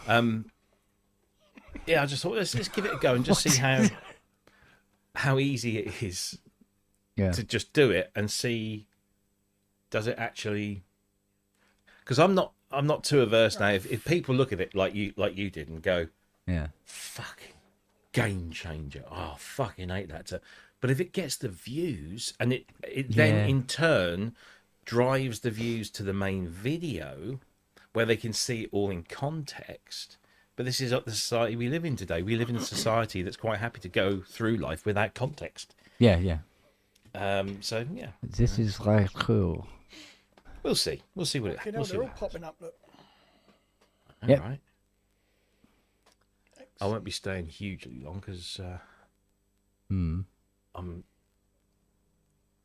Yeah, I just thought let's give it a go and just see how easy it is to just do it and see does it actually. Because I'm not too averse now. If people look at it like you did and go, fucking game changer. Oh, fucking hate that. But if it gets the views and it then in turn drives the views to the main video where they can see it all in context. But this is the society we live in today. We live in a society that's quite happy to go through life without context. Yeah. So yeah, this is like cool. We'll see. We'll see what it. You know, they're all popping up. Look. All right. I won't be staying hugely long because I'm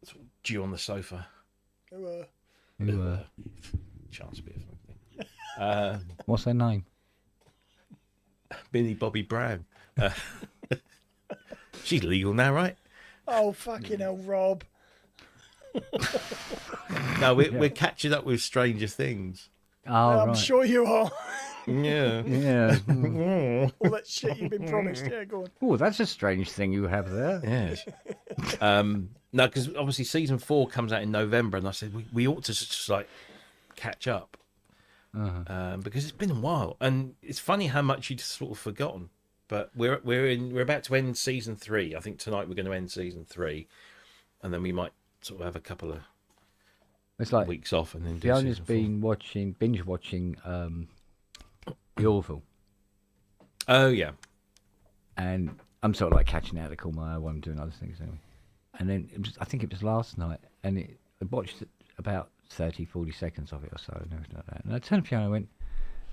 sort of due on the sofa. Chance bit of something. What's their name? Billy Bobby Brown. She's legal now, right? Oh, fucking hell, Rob. No, we're catching up with Stranger Things. Oh, I'm sure you are. Yeah. All that shit you've been promised. Yeah, go on. Oh, that's a strange thing you have there. Yes. No, because obviously season 4 comes out in November, and I said we ought to just like catch up because it's been a while, and it's funny how much you'd sort of forgotten. But we're about to end season 3. I think tonight we're going to end season 3, and then we might sort of have a couple of weeks off and then do season 4. Fiona's been binge watching The Orville. Oh yeah, and I'm sort of like catching out of call my eye while I'm doing other things anyway. And then I think it was last night, and I watched about 30-40 seconds of it or so, and everything like that. And I turned to Fiona and went,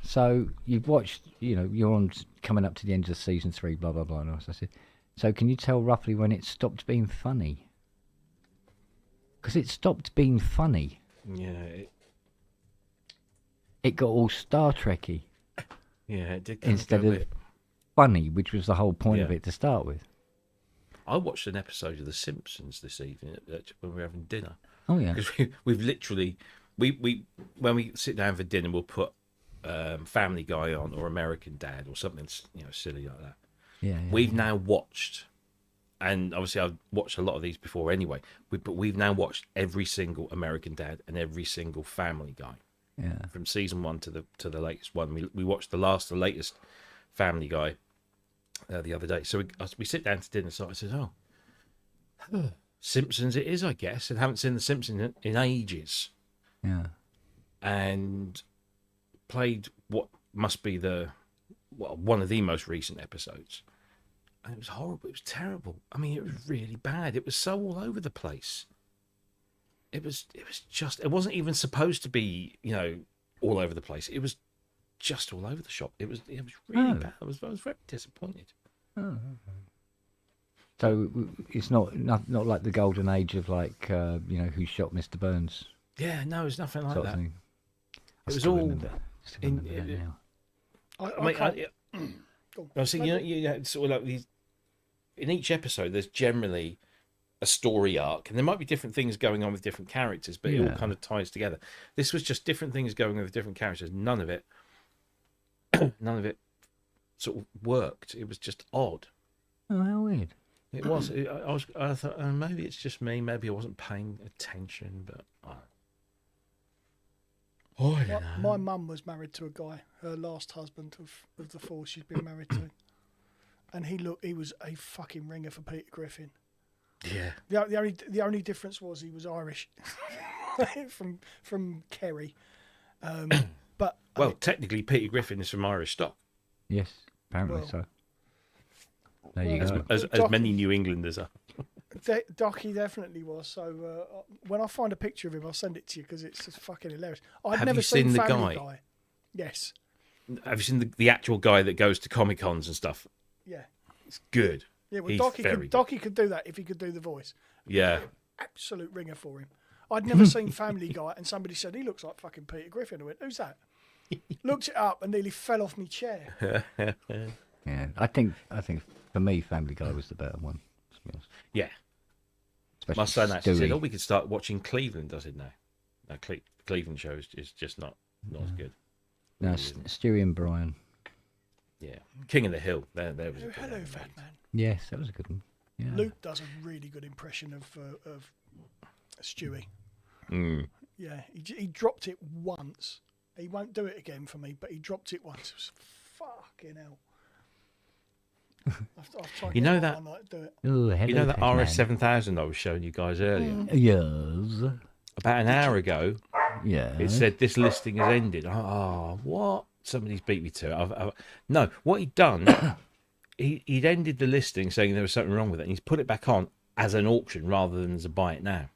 "So you've watched, you're on coming up to the end of season 3, blah blah blah." And I said, "So can you tell roughly when it stopped being funny?" Because it stopped being funny. Yeah. It got all Star Trekky. Yeah, it did. Instead of funny, which was the whole point of it to start with. I watched an episode of The Simpsons this evening when we were having dinner. Oh yeah. Because we've literally we when we sit down for dinner, we'll put Family Guy on or American Dad or something silly like that. Yeah. We've now watched, and obviously I've watched a lot of these before anyway. But we've now watched every single American Dad and every single Family Guy. Yeah. From season 1 to the latest one. We watched the latest Family Guy the other day. So we sit down to dinner. So I said, "Oh, Simpsons it is, I guess." And haven't seen the Simpsons in ages. Yeah. And played what must be one of the most recent episodes. And it was horrible. It was terrible. I mean, it was really bad. It was so all over the place. It was just. It wasn't even supposed to be, all over the place. It was just all over the shop. It was really bad. I was very disappointed. Oh. So it's not like the golden age of like Who Shot Mr. Burns. Yeah, no, it's nothing like that. Thing. It was all now. I see. You sort of like these. In each episode, there's generally a story arc, and there might be different things going on with different characters, but it all kind of ties together. This was just different things going on with different characters. None of it sort of worked. It was just odd. Oh, how weird! It was. I thought maybe it's just me. Maybe I wasn't paying attention, but I don't know. My mum was married to a guy, her last husband of the 4 she's been married to, and he was a fucking ringer for Peter Griffin. Yeah. The only difference was he was Irish from Kerry. But technically Peter Griffin is from Irish stock. Yes, apparently so. There you go. As many New Englanders are. Docky definitely was. So when I find a picture of him, I'll send it to you because it's just fucking hilarious. I've Have never you seen the Family guy? Yes. Have you seen the actual guy that goes to Comic Cons and stuff? Yeah. It's good. Yeah, well, He's Docky could do that if he could do the voice. Yeah. Absolute ringer for him. I'd never seen Family Guy, and somebody said he looks like fucking Peter Griffin. I went, "Who's that?" Looked it up and nearly fell off my chair. Yeah, I think for me, Family Guy was the better one. To be honest. Yeah. Especially My son actually said, Stewie. we could start watching Cleveland, does it now? No, Cleveland show is just not as good. No, Stewie and Brian. Yeah, King of the Hill. There was a good Hello, one. fat man. Yes, that was a good one. Yeah. Luke does a really good impression of Stewie. Mm. Yeah, he dropped it once. He won't do it again for me, but he dropped it once. It was fucking hell. I've tried You know to that- one night to do it. Ooh, hello, You know that fat man. RS7000 I was showing you guys earlier? Yes. About an hour ago, Yeah. it said this listing has ended. Oh, what? Somebody's beat me to it. No, what he'd done, he'd ended the listing saying there was something wrong with it, and he's put it back on as an auction rather than as a buy it now.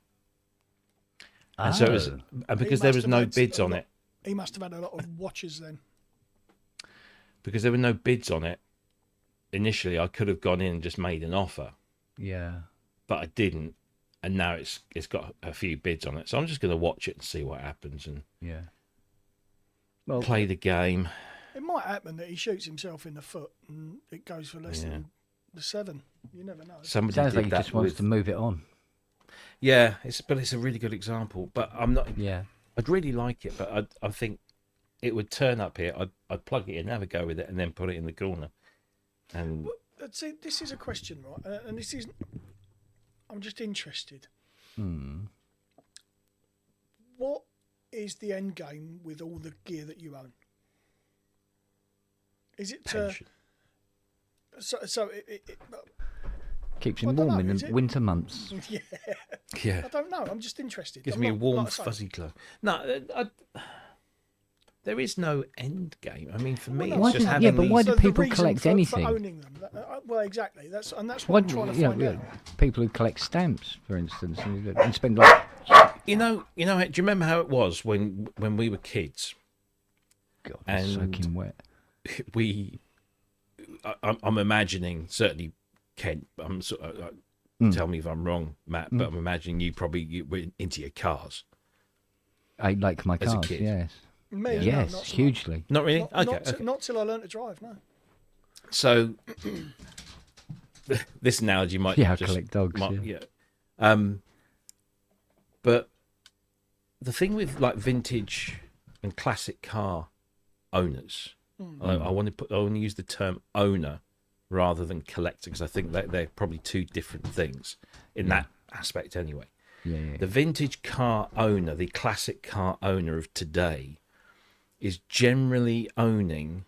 And so it was, and because there must was have no had bids a on lot- it, He must have had a lot of watches then. because there were no bids on it initially, I could have gone in and just made an offer, Yeah. but I didn't, and now it's got a few bids on it. So I'm just going to watch it and see what happens and Yeah. Well, play the game. It might happen that he shoots himself in the foot and it goes for less Yeah. than the 7. You never know. Somebody sounds did like he that just wants with, to move it on. yeah, it's a really good example, but I'm not. Yeah. I'd really like it, but I think it would turn up here. I'd plug it in, have a go with it, and then put it in the corner. And See, this is a question, right? And this is, I'm just interested. What is the end game with all the gear that you own? Is it to pension. so it Keeps I him don't warm know, in is the it? winter months. Yeah, Yeah, I don't know. I'm just interested. gives I'm me a not- warm, like I say, fuzzy glow. No, there is no end game. I mean, for me, Well, Why it's just do- having yeah, but why these. do the people reason collect for anything? owning them. Well, exactly. That's what Why I'm do trying to yeah, find yeah, out. people who collect stamps, for instance, and spend like You know. Do you remember how it was when we were kids? God, it's And- soaking wet. I'm imagining, certainly Kent. I'm sort of, tell me if I'm wrong, Matt, but I'm imagining you were into your cars. I like my As a cars. kid. Yes. Me, no, Yes, not so much. hugely. Not really. Not, Okay. not, not till I learnt to drive. No. So this analogy might Yeah, I just, collect dogs. might- Yeah. But the thing with like vintage and classic car owners, I want to use the term owner rather than collector, because I think that they're probably two different things in that aspect anyway. Yeah, yeah. The vintage car owner, the classic car owner of today, is generally owning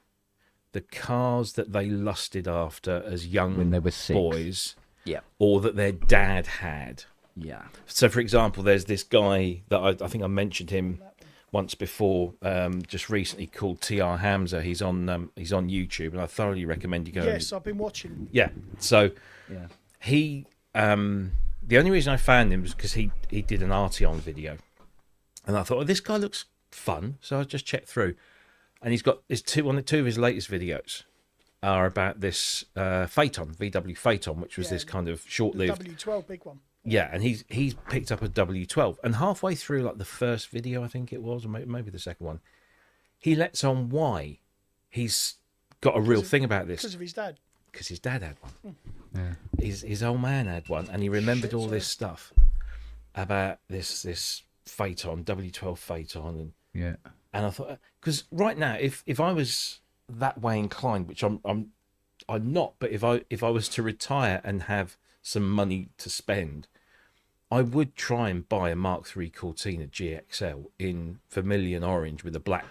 the cars that they lusted after as young When they were 6. boys, Yeah. or that their dad had. Yeah. So, for example, there's this guy that I think I mentioned him once before, just recently, called TR Hamza. He's on YouTube, and I thoroughly recommend you go. Yes, I've been watching. Yeah. So Yeah. he, the only reason I found him was because he did an Arteon video, and I thought, oh, this guy looks fun, so I just checked through, and he's got two of his latest videos are about this Phaeton, VW Phaeton, which was Yeah, this kind of The short-lived. W12 big one. Yeah, and he's picked up a W12, and halfway through like the first video, I think it was, or maybe the second one, he lets on why he's got a real thing about this, Because of his dad. because his dad had one. Yeah. His old man had one, and he remembered Shit, all this sorry. stuff about this Phaeton, W12 Phaeton, Yeah. and I thought, because right now, if I was that way inclined, which I'm not, but if I was to retire and have some money to spend, I would try and buy a Mark III Cortina GXL in vermilion orange with a black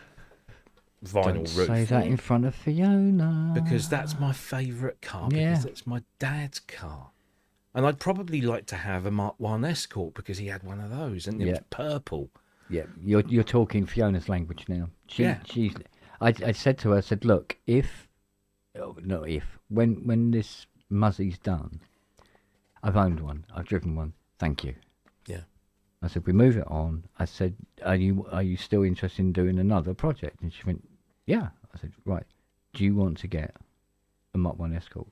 vinyl Don't roof. say that in front of Fiona. Because that's my favourite car, Yeah. because it's my dad's car. And I'd probably like to have a Mark I Escort, because he had one of those, and it was Yeah. purple. Yeah, you're talking Fiona's language now. Yeah. I said to her, I said, look, when this Muzzy's done, I've owned one, I've driven one, thank you. Yeah. I said, we move it on. I said, are you still interested in doing another project? And she went, yeah. I said, right, do you want to get a Mark I Escort?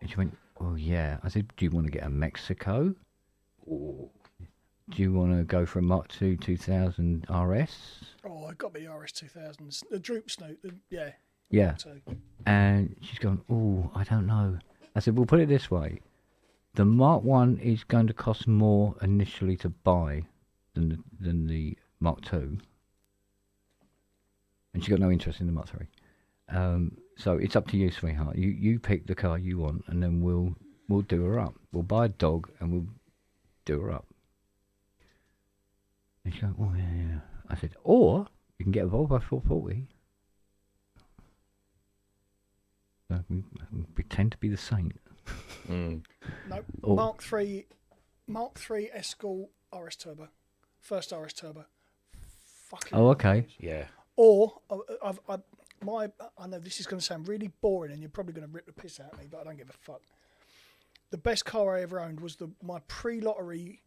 And she went, oh yeah. I said, do you want to get a Mexico? Or do you want to go for a Mark II 2000 RS? Oh, I got the RS 2000s. The Droop Snoot. Yeah. Yeah. So, And she's gone, oh, I don't know. I said, well, put it this way. The Mark I is going to cost more initially to buy than the Mark II. And she got no interest in the Mark III. So it's up to you, sweetheart. You pick the car you want, and then we'll do her up. We'll buy a dog, and we'll do her up. And she goes, oh, yeah. I said, or you can get a Volvo 440. So we pretend to be the saint. No, Oh. Mark 3 Escort RS Turbo. First RS Turbo. Fucking Oh, okay. Yeah. Or, I know this is going to sound really boring and you're probably going to rip the piss out of me, but I don't give a fuck. The best car I ever owned was my pre-lottery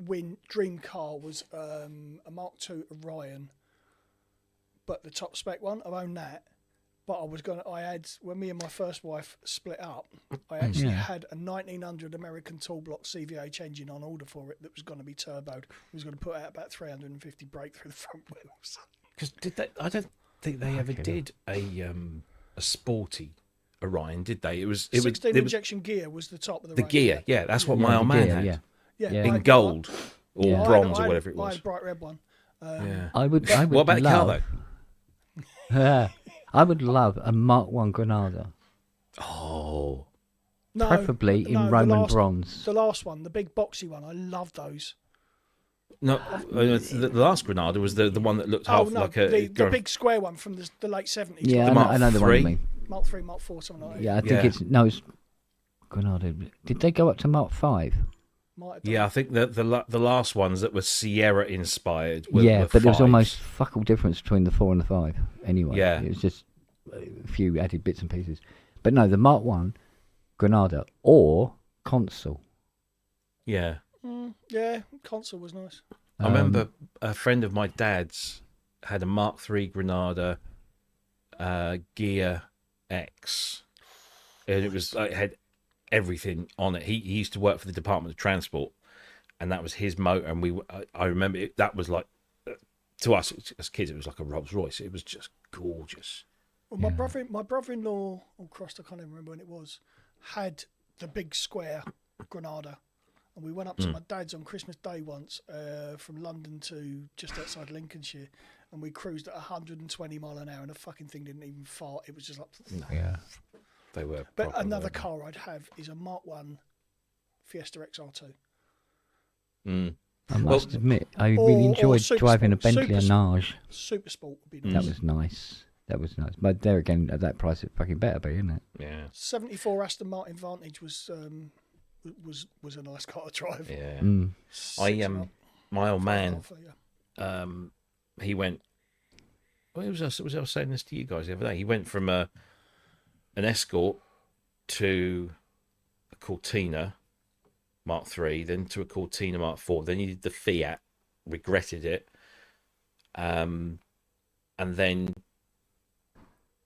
win dream car was a Mark II Orion, but the top spec one. I owned that, but when me and my first wife split up, I actually had a 1900 American tall block CVH engine on order for it that was going to be turboed. It was going to put out about 350 brake through the front wheels. Because I don't think they ever did a sporty Orion, did they? It was 16 injection gear was the top of the range. gear. Yeah, that's what my old man had. Yeah, in gold or bronze or whatever it was. I had a bright red one. I would what about the car though? I would love a Mark 1 Granada. Oh. No, preferably in no, Roman bronze. The last one, the big boxy one, I love those. No, the last Granada was the one that looked like a... The big square one from the late 70s. Yeah, I know the one you mean. Mark 3, Mark 4, something like that. Yeah, I think it's Granada. Did they go up to Mark 5? Yeah, I think the last ones that were Sierra inspired were but there was fives. almost fuck all difference between the 4 and the 5 anyway. Yeah. It was just a few added bits and pieces. But no, the Mark 1 Granada or Consul. Yeah. Yeah, Consul was nice. I remember a friend of my dad's had a Mark III Granada Gear X, and it had everything on it. He used to work for the Department of Transport, and that was his motor. And I remember that was like, to us as kids, it was like a Rolls Royce. It was just gorgeous. Well, my brother-in-law, Christ, I can't even remember when it was, had the big square Granada. And we went up to my dad's on Christmas Day once from London to just outside Lincolnshire, and we cruised at 120 mile an hour, and the fucking thing didn't even fart. It was just like... Yeah. They were. But another car I'd have is a Mark 1 Fiesta XR2. I must admit, I really enjoyed driving a Bentley Arnage. Super Sport would be nice. That was nice. But there again, at that price, it fucking better be, isn't it? Yeah. 74 Aston Martin Vantage was a nice car to drive. Yeah. My old man, he went. Well, I was saying this to you guys the other day. He went from an Escort to a Cortina Mark III, then to a Cortina Mark IV. Then he did the Fiat, regretted it, and then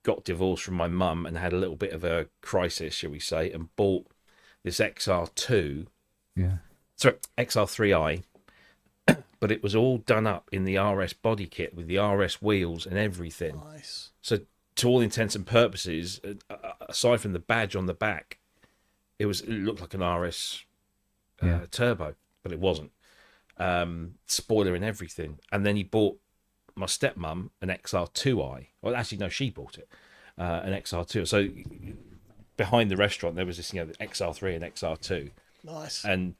got divorced from my mum and had a little bit of a crisis, shall we say, and bought this XR2. Yeah. Sorry, XR3i, but it was all done up in the RS body kit with the RS wheels and everything. Nice. So, to all intents and purposes, aside from the badge on the back, it looked like an RS turbo, but it wasn't. Spoiler and everything. And then he bought my stepmom an XR2i. Well, actually, no, she bought it, an XR2. So behind the restaurant, there was this, the XR3 and XR2. Nice. And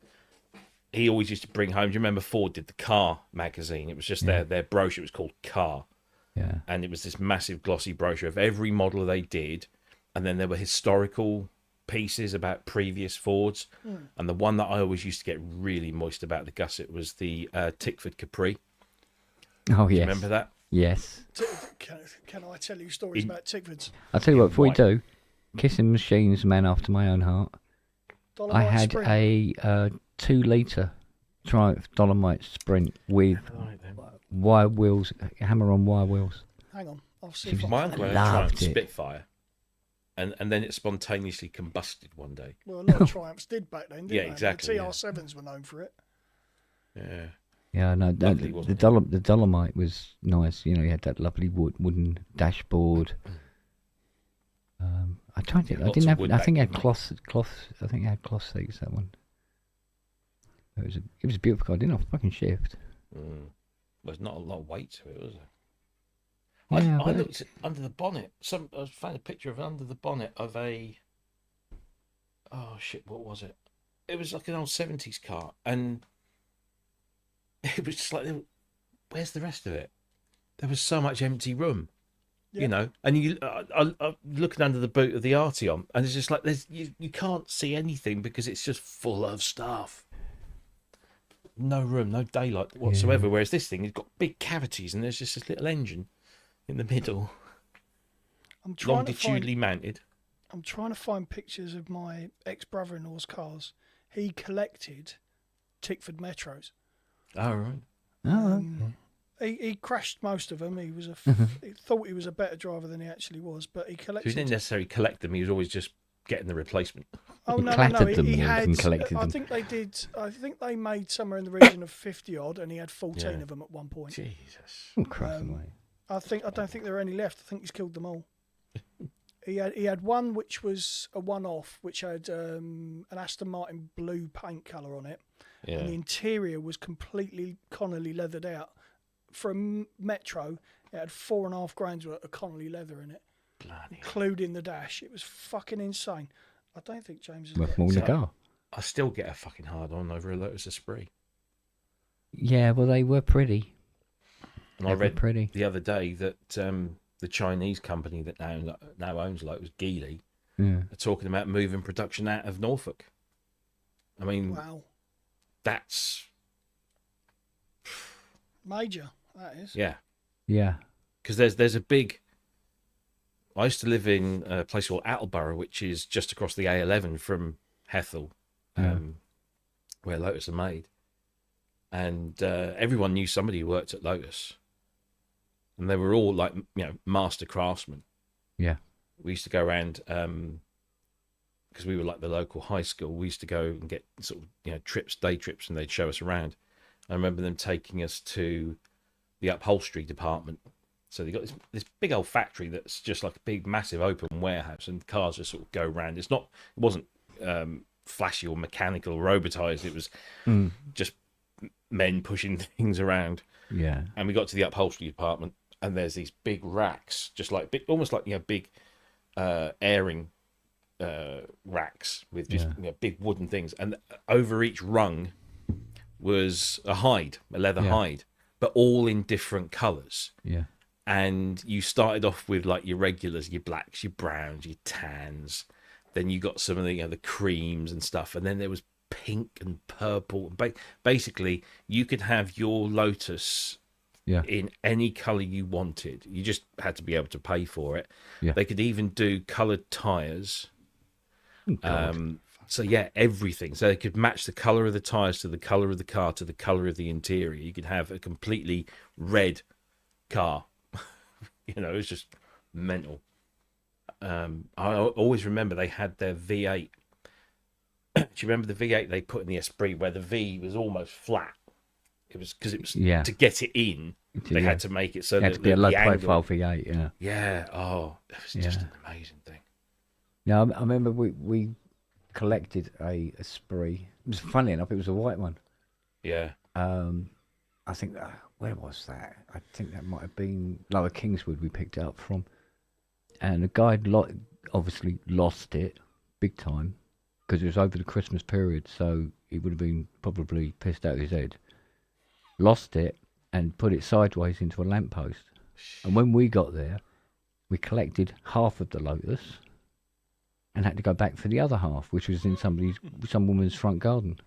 he always used to bring home. Do you remember Ford did the Car magazine? It was just their brochure. It was called Car. Yeah. And it was this massive glossy brochure of every model they did. And then there were historical pieces about previous Fords. And the one that I always used to get really moist about the gusset was the Tickford Capri. Oh, yes. Do you remember that? Yes. Can I tell you stories about Tickfords? I'll tell you what, before we do, Kissing Machines, man after my own heart. I had a 2-litre Triumph Dolomite Sprint with wire wheels, hammer-on wire wheels. Hang on, I'll see if my uncle had a Triumph Spitfire, and then it spontaneously combusted one day. Well, a lot of Triumphs did back then, didn't they? Exactly. The TR7s were known for it. Yeah. Yeah, no, the Dolomite was nice. You had that lovely wooden dashboard. I tried it. I didn't have. I think it had cloth. I think it had cloth seats. That one. It was a beautiful car. I didn't have a fucking shift. There's not a lot of weight to it, was there? Yeah, I looked under the bonnet. I found a picture of under the bonnet of a. Oh shit! What was it? It was like an old 70s car, and it was just like, where's the rest of it? There was so much empty room, Yeah. you know. And I'm looking under the boot of the Arteon, and it's just like you can't see anything because it's just full of stuff. No room, no daylight whatsoever. Yeah. Whereas this thing has got big cavities, and there's just this little engine in the middle, I'm trying to longitudinally mounted. I'm trying to find pictures of my ex-brother-in-law's cars. He collected Tickford Metros. Oh right. Oh, He crashed most of them. He was he thought he was a better driver than he actually was, but he So collected. he didn't necessarily collect them. He was always just getting the replacement. Oh He no, no, no! clattered them He more had. than collected I them. think they did. I think they made somewhere in the region of 50 odd, and he had 14 Yeah. of them at one point. Jesus. oh Christ, mate. I don't think there are any left. I think he's killed them all. He had one which was a one-off, which had an Aston Martin blue paint colour on it, Yeah. and the interior was completely Connolly leathered out. For a Metro, it had 4.5 grand's worth of Connolly leather in it, Bloody. including the dash. It was fucking insane. I don't think James has Worth got more it. than a car. I still get a fucking hard on over a Lotus Esprit. Yeah, well, they were pretty. And They I were read pretty. the other day that the Chinese company that now owns Lotus, Geely, Yeah. are talking about moving production out of Norfolk. I mean, Wow, that's major that is. yeah. Yeah. Because there's a big. I used to live in a place called Attleborough, which is just across the A11 from Hethel, where Lotus are made, and everyone knew somebody who worked at Lotus, and they were all like master craftsmen. Yeah. We used to go around because we were like the local high school. We used to go and get sort of trips, day trips, and they'd show us around. I remember them taking us to the upholstery department. So they got this big old factory that's just like a big, massive open warehouse, and cars just sort of go around. It wasn't flashy or mechanical or robotized. It was just men pushing things around. Yeah. And we got to the upholstery department, and there's these big racks, just like almost like big airing racks with just big wooden things, and over each rung was a leather hide, but all in different colours. Yeah. And you started off with like your regulars, your blacks, your browns, your tans. Then you got some of the creams and stuff, and then there was pink and purple. Basically, you could have your Lotus in any colour you wanted. You just had to be able to pay for it. Yeah. They could even do coloured tyres. God. So everything. So they could match the colour of the tyres to the colour of the car to the colour of the interior. You could have a completely red car. It was just mental. I always remember they had their V8. Do you remember the V8 they put in the Esprit where the V was almost flat? It was because it was to get it in. They had to make it so it had that to be a low the angle- profile V8. Yeah. Yeah. Oh, it was just an amazing thing. Yeah, I remember we collected a Esprit. It was funny enough. It was a white one. Yeah. I think where was that? I think that might have been Lower Kingswood. We picked it up from, and the guy obviously lost it big time because it was over the Christmas period. So he would have been probably pissed out of his head. Lost it and put it sideways into a lamppost. And when we got there, we collected half of the Lotus and had to go back for the other half, which was in some woman's front garden.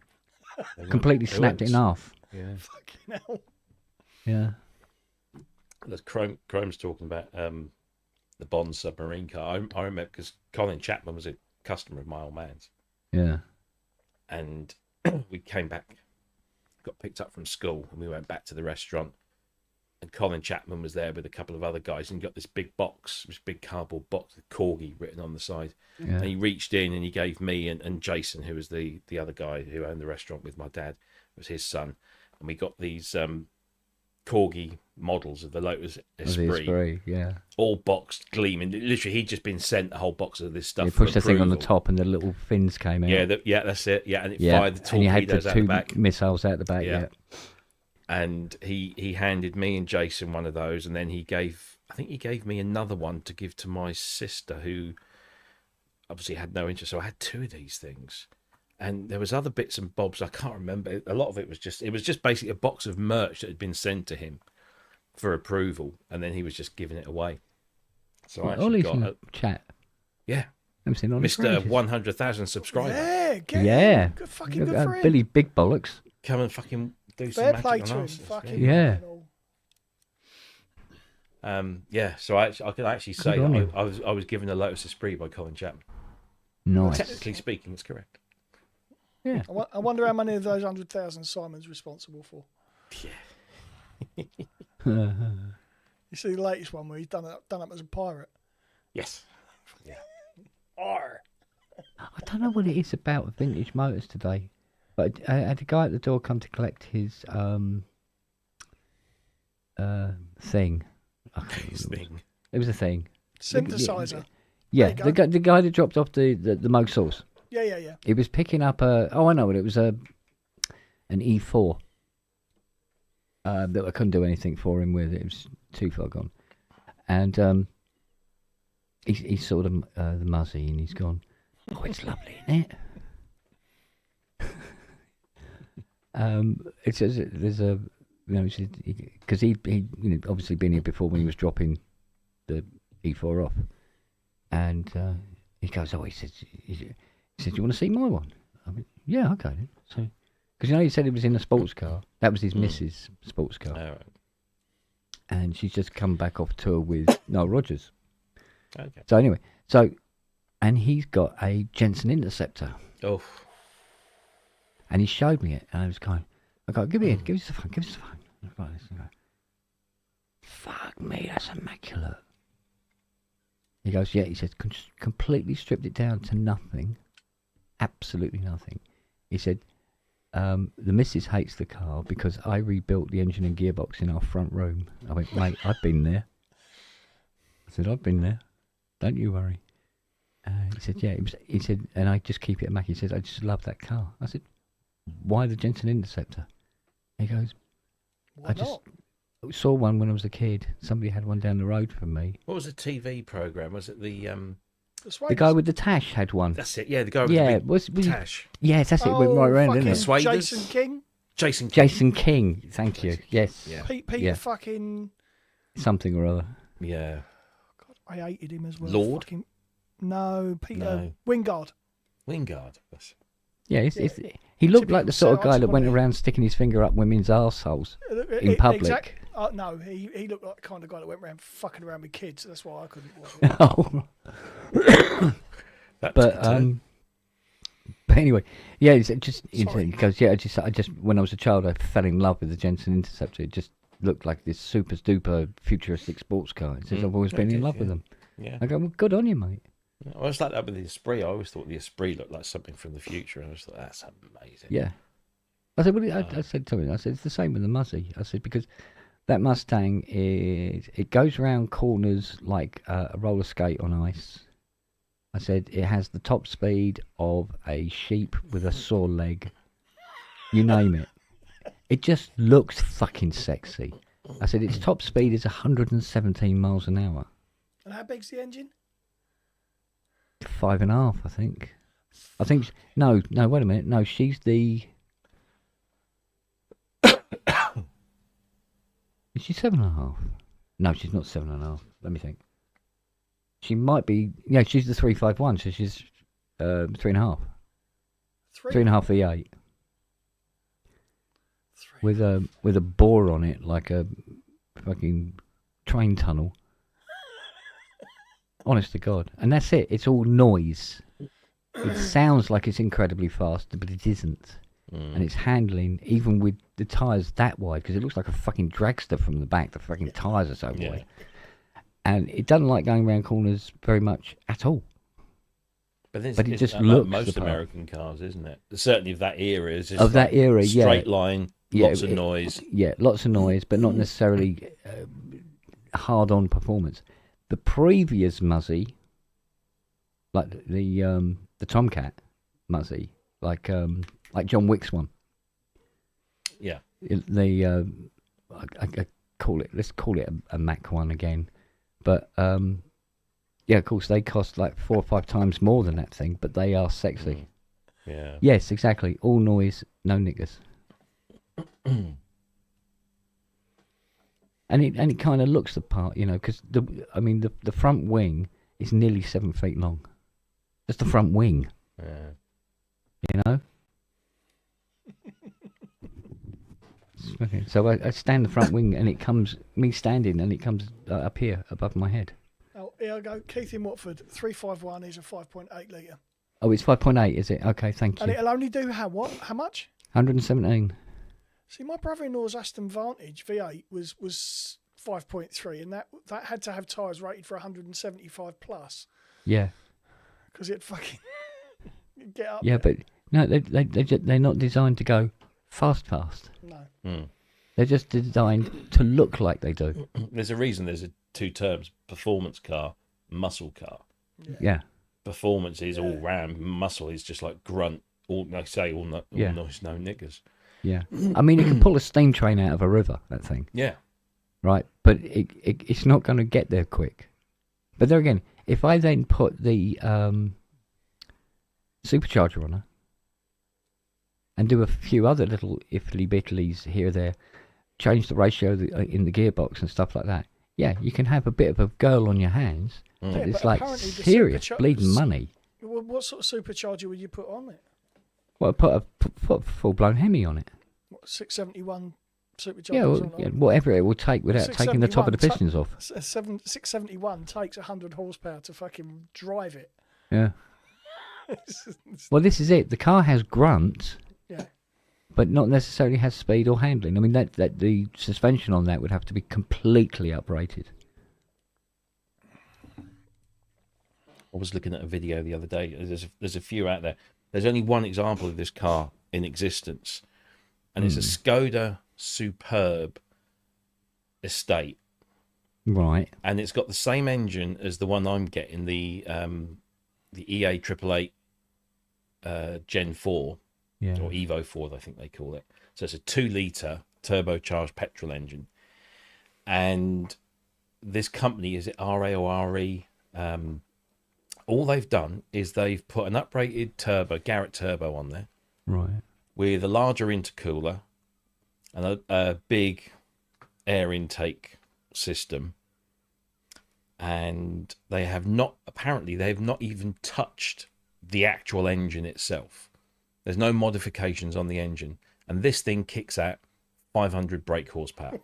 Completely snapped it in half. Yeah. Fucking hell. Yeah. There's Chrome's talking about the Bond submarine car. I remember because Colin Chapman was a customer of my old man's. Yeah. And we came back, got picked up from school, and we went back to the restaurant. And Colin Chapman was there with a couple of other guys, and he got this big box, this big cardboard box with Corgi written on the side. Yeah. And he reached in and he gave me and Jason, who was the other guy who owned the restaurant with my dad, it was his son. And we got these Corgi models of the Lotus Esprit, all boxed, gleaming. Literally, he'd just been sent a whole box of this stuff. You pushed for the thing on the approval. top, and the little fins came out. Yeah, that's it. Yeah, and it fired the and you had torpedoes the out the two back. missiles out the back. Yeah. And he handed me and Jason one of those, and then he gave I think he gave me another one to give to my sister, who obviously had no interest. So I had 2 of these things, and there was other bits and bobs I can't remember. A lot of it was just basically a box of merch that had been sent to him for approval, and then he was just giving it away. So I actually got a chat. Yeah, Mr. 100,000 subscriber. Yeah, good fucking good for him. Billy Big Bollocks. Come and fucking do Fair some play magic to on him. us. Fucking Yeah. So I could actually say that I was given the Lotus Esprit by Colin Chapman. Nice. Technically speaking, it's correct. Yeah. I wonder how many of those 100,000 Simon's responsible for. Yeah. You see the latest one where he's done up as a pirate. Yes. Yeah. Arr. I don't know what it is about vintage motors today, but I had a guy at the door come to collect his thing. His thing. It was a thing. Synthesizer. Yeah, the guy that dropped off the Moog Source. Yeah. He was picking up I know what it was, an E4. That I couldn't do anything for him with. It was too far gone. And he saw the Muzzy and he's gone, oh, it's lovely, isn't it? It says there's a, because he obviously been here before when he was dropping the E4 off. And he goes, oh, he said, do you want to see my one? I mean, yeah, okay then. So, because he said it was in a sports car. That was his missus' sports car. Oh, right. And she's just come back off tour with Noel Rogers. Okay. So anyway, and he's got a Jensen Interceptor. Oh. And he showed me it, and I was going, give us the phone. Right, listen, fuck me, that's immaculate. He goes, yeah, he said, completely stripped it down to nothing. Absolutely nothing. He said, the missus hates the car because I rebuilt the engine and gearbox in our front room. I went, mate, I've been there. I said, I've been there. Don't you worry. He said, yeah. He said, and I just keep it at Mac. He says, I just love that car. I said, why the Jensen Interceptor? He goes, Why not? Saw one when I was a kid. Somebody had one down the road from me. What was the TV program? Was it the guy with the Tash had one. That's it. Yeah, the guy with the big Tash. Yes, that's it. It went right around, didn't it? Swaders? Jason King. Thank you. Yes. Yeah. Peter fucking something or other. Yeah. God, I hated him as well. Lord? No, Peter No. Wingard. Yeah, he looked like the sort of guy that went Sarge, around sticking his finger up women's arseholes in public. No, he looked like the kind of guy that went around fucking around with kids. That's why I couldn't watch it. But anyway, yeah, he goes, yeah, I just when I was a child, I fell in love with the Jensen Interceptor. It just looked like this super duper futuristic sports car. He says, I've always been in love with them. Yeah. I go, well, good on you, mate. I was like that with the Esprit. I always thought the Esprit looked like something from the future, and I just thought that's amazing. Yeah. I said, I said to him, it's the same with the Muzzy. I said, because that Mustang it goes around corners like a roller skate on ice. I said, it has the top speed of a sheep with a sore leg. You name it. It just looks fucking sexy. I said, its top speed is 117 miles an hour. And how big's the engine? 5.5, I think. No, wait a minute. No, she's the... Is she 7.5? No, she's not 7.5. Let me think. She might be... Yeah, she's the 351, so she's 3.5. 3.5 V8. With a bore on it, like a fucking train tunnel. Honest to God. And that's it. It's all noise. It sounds like it's incredibly fast, but it isn't. And it's handling, even with the tyres that wide, because it looks like a fucking dragster from the back. The fucking tyres are so wide. And it doesn't like going around corners very much at all. But it just looks... Like most American cars, isn't it? Certainly of that era. Is of that era, yeah. Straight line, lots of noise. Yeah, lots of noise, but not necessarily hard-on performance. The previous Muzzy, like the Tomcat Muzzy, like John Wick's one. Yeah. I call it. Let's call it a Mach 1 again. But yeah, of course they cost like 4 or 5 times more than that thing, but they are sexy. Yeah. Yes, exactly. All noise, no niggers. And it kind of looks the part, you know, because the front wing is nearly 7 feet long. Just the front wing. Yeah. You know. Okay. So I stand the front wing, and it comes up here above my head. Oh, here I go. Keith in Watford, 351 is a 5.8 litre. Oh, it's 5.8, is it? Okay, thank you. And it'll only do how much? 117. See, my brother-in-law's Aston Vantage V8 was 5.3, and that had to have tyres rated for 175 plus. Yeah. Because it fucking get up. Yeah, there. but no, they're not designed to go fast. No. They're just designed to look like they do. There's a reason there's two terms: performance car, muscle car. Yeah. Performance is all ram. Muscle is just like grunt. All noise, no niggers. Yeah. I mean, it can pull a steam train out of a river, that thing. Yeah. Right? But it's not going to get there quick. But there again, if I then put the supercharger on her and do a few other little iffly-bitlies here or there, change the ratio in the gearbox and stuff like that, yeah, you can have a bit of a girl on your hands. Yeah, But it's but like serious bleeding money. Well, what sort of supercharger would you put on it? Well, put a full-blown Hemi on it. What, 671 supercharger? Yeah, whatever it will take without taking the top of the pistons off. 671 takes 100 horsepower to fucking drive it. Yeah. Well, this is it. The car has grunt, yeah, but not necessarily has speed or handling. I mean, that the suspension on that would have to be completely uprated. I was looking at a video the other day. There's a few out there. There's only one example of this car in existence, and it's a Skoda Superb Estate. Right. And it's got the same engine as the one I'm getting, the EA 888 Gen 4, Yeah. or Evo 4, I think they call it. So it's a 2-litre turbocharged petrol engine. And this company, is it RA or RE? All they've done is they've put an uprated Garrett turbo on there. Right. With a larger intercooler and a big air intake system. And they have not even touched the actual engine itself. There's no modifications on the engine. And this thing kicks out 500 brake horsepower.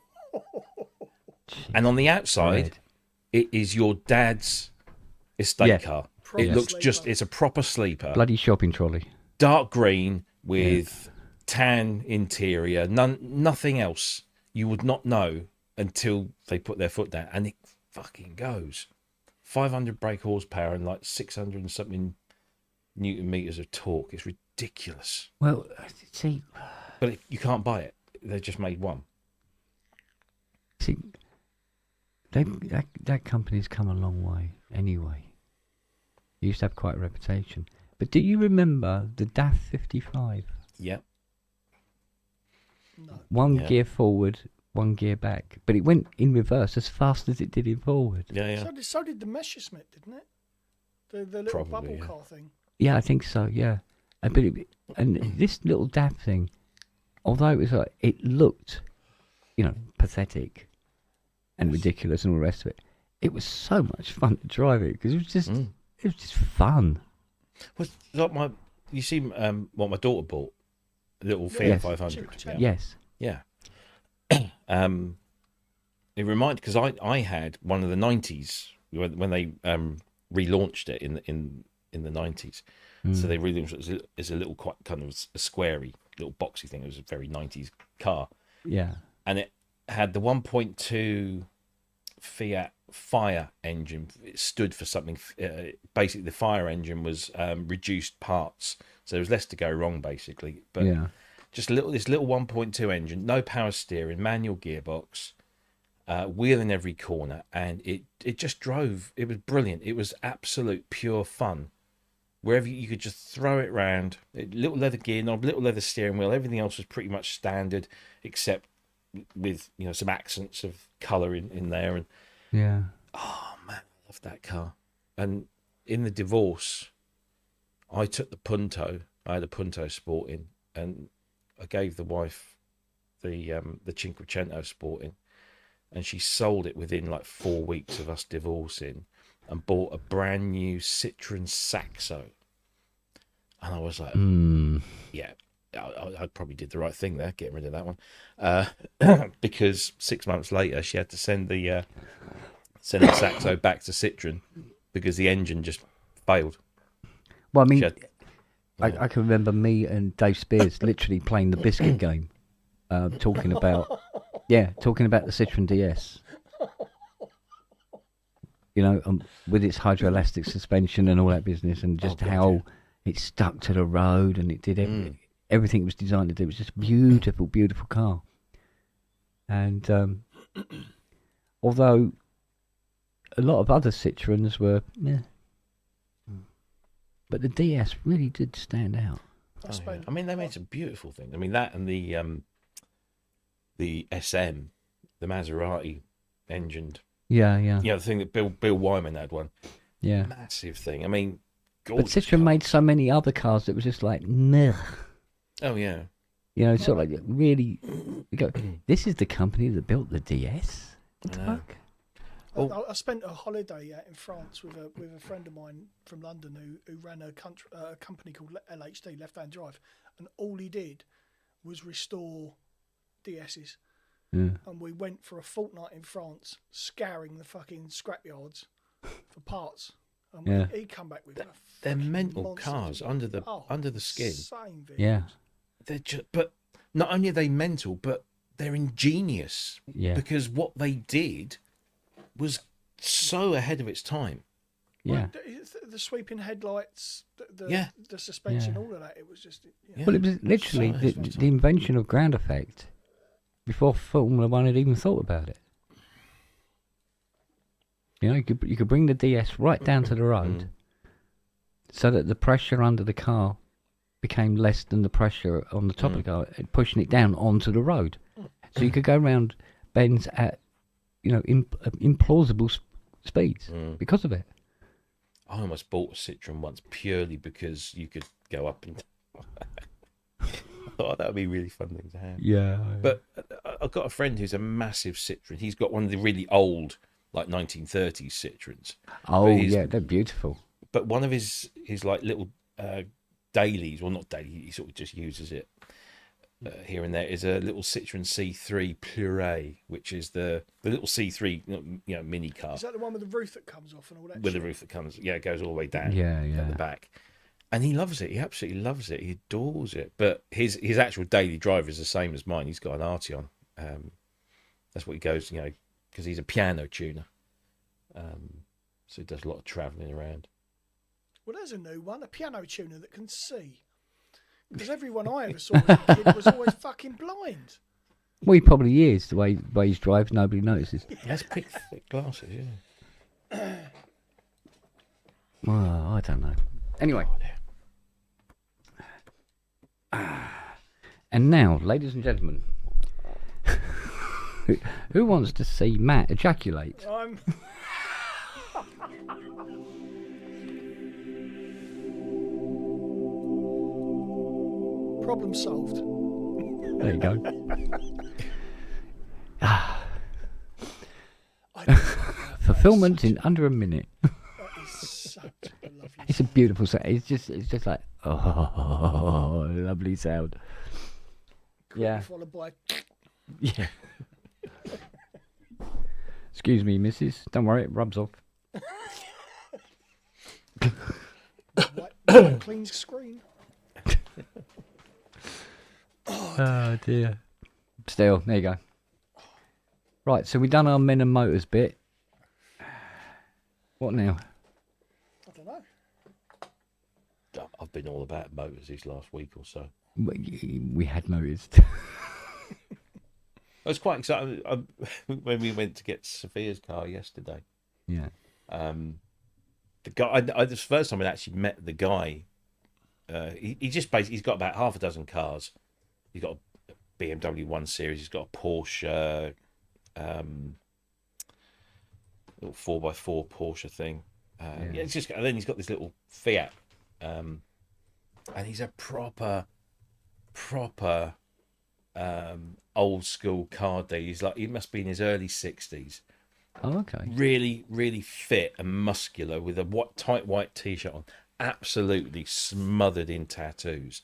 And on the outside, it is your dad's estate car. Proper It looks sleeper. it's a proper sleeper. Bloody shopping trolley. Dark green with tan interior, nothing else. You would not know until they put their foot down, and it fucking goes. 500 brake horsepower and like 600 and something Newton meters of torque. It's ridiculous. Well, see, but you can't buy it. They just made one. See, that company's come a long way anyway. It used to have quite a reputation. But do you remember the DAF 55? Yeah. No. One gear forward, one gear back. But it went in reverse as fast as it did in forward. Yeah. So did the Messerschmitt, didn't it? The little Probably, bubble car thing. Yeah, I think so, yeah. And this little DAF thing, although it was like, it looked, pathetic and ridiculous and all the rest of it, it was so much fun to drive it because it was just fun. Was like you see what my daughter bought, a little Fiat 500. Yes. Yeah. It reminded, because I had one of the 90s when they relaunched it in the 90s. So they relaunched it as a little quite kind of a squarey little boxy thing. It was a very 90s car. Yeah. And it had the 1.2 Fiat fire engine. It stood for something. Basically, the fire engine was reduced parts, so there was less to go wrong, basically. But just this little 1.2 engine, no power steering, manual gearbox, wheel in every corner, and it just drove. It was brilliant. It was absolute pure fun. Wherever you could just throw it round, little leather gear knob, little leather steering wheel. Everything else was pretty much standard, except with some accents of colour in there, and Oh man, I love that car. And in the divorce, I took the Punto. I had a Punto Sporting, and I gave the wife the Cinquecento Sporting, and she sold it within like 4 weeks of us divorcing, and bought a brand new Citroen Saxo. And I was like, yeah, I probably did the right thing there, getting rid of that one, because 6 months later she had to send the Saxo back to Citroen because the engine just failed. Well, I mean, I can remember me and Dave Spears literally playing the biscuit game, talking about the Citroen DS. You know, with its hydroelastic suspension and all that business, and just how it stuck to the road, and it did everything it was designed to do. It was just a beautiful, beautiful car. And although a lot of other Citroens were, but the DS really did stand out. I mean, they made some beautiful things. I mean, that and the SM, the Maserati engined. Yeah. You know, the thing that Bill Wyman had one. Yeah. Massive thing. I mean, but Citroen made so many other cars that was just like, meh. Oh, yeah. You know, sort of like, really, you go, this is the company that built the DS? What the fuck? I spent a holiday in France with a friend of mine from London who ran a company called LHD, Left Hand Drive, and all he did was restore DSs. Yeah. And we went for a fortnight in France, scouring the fucking scrapyards for parts. And he'd come back with they're mental cars under the skin. Insane vehicles. Yeah. They're just, but not only are they mental, but they're ingenious. Yeah. Because what they did was so ahead of its time. Yeah. Well, the sweeping headlights, the suspension, all of that. It was just. Well, it was literally the invention of ground effect before Formula One had even thought about it. You know, you could bring the DS right down to the road, so that the pressure under the car became less than the pressure on the top of the car, pushing it down onto the road. So you could go around bends at, you know, implausible speeds because of it. I almost bought a Citroen once purely because you could go up and down. I thought that would be a really fun thing to have. Yeah. But I've got a friend who's a massive Citroen. He's got one of the really old, like 1930s Citroens. Oh, yeah, they're beautiful. But one of his like little dailies, well, not daily, he sort of just uses it here and there, is a little Citroen C3 Purée, which is the little C3 mini car. Is that the one with the roof that comes off and all that? With the roof that comes, it goes all the way down. Down the back. And he loves it. He absolutely loves it. He adores it. But his actual daily drive is the same as mine. He's got an Arteon. That's what he goes, because he's a piano tuner. So he does a lot of travelling around. Well, there's a new one, a piano tuner that can see. Because everyone I ever saw as a kid was always fucking blind. Well, he probably is. The way he drives, nobody notices. He has thick glasses, yeah. Well, I don't know. Anyway. And now, ladies and gentlemen, who wants to see Matt ejaculate? Problem solved. There you go. Fulfillment in under a minute. That is such a lovely It's a beautiful sound. It's just like, oh, lovely sound. Yeah. Followed by. Yeah. Excuse me, missus. Don't worry, it rubs off. Clean screen. Oh dear. Still, there you go. Right, so we've done our men and motors bit. What now? I don't know. I've been all about motors this last week or so. We had noticed. I was quite excited when we went to get Sophia's car yesterday. Yeah. The guy, this was the first time I actually met the guy. He just basically, he's got about half a dozen cars. He's got a BMW 1 Series. He's got a Porsche. little 4x4 Porsche thing. Yeah, it's just, and then he's got this little Fiat, and he's a proper old school car dealer. He must be in his early 60s. Oh, okay. Really, really fit and muscular with a tight white t-shirt on, absolutely smothered in tattoos,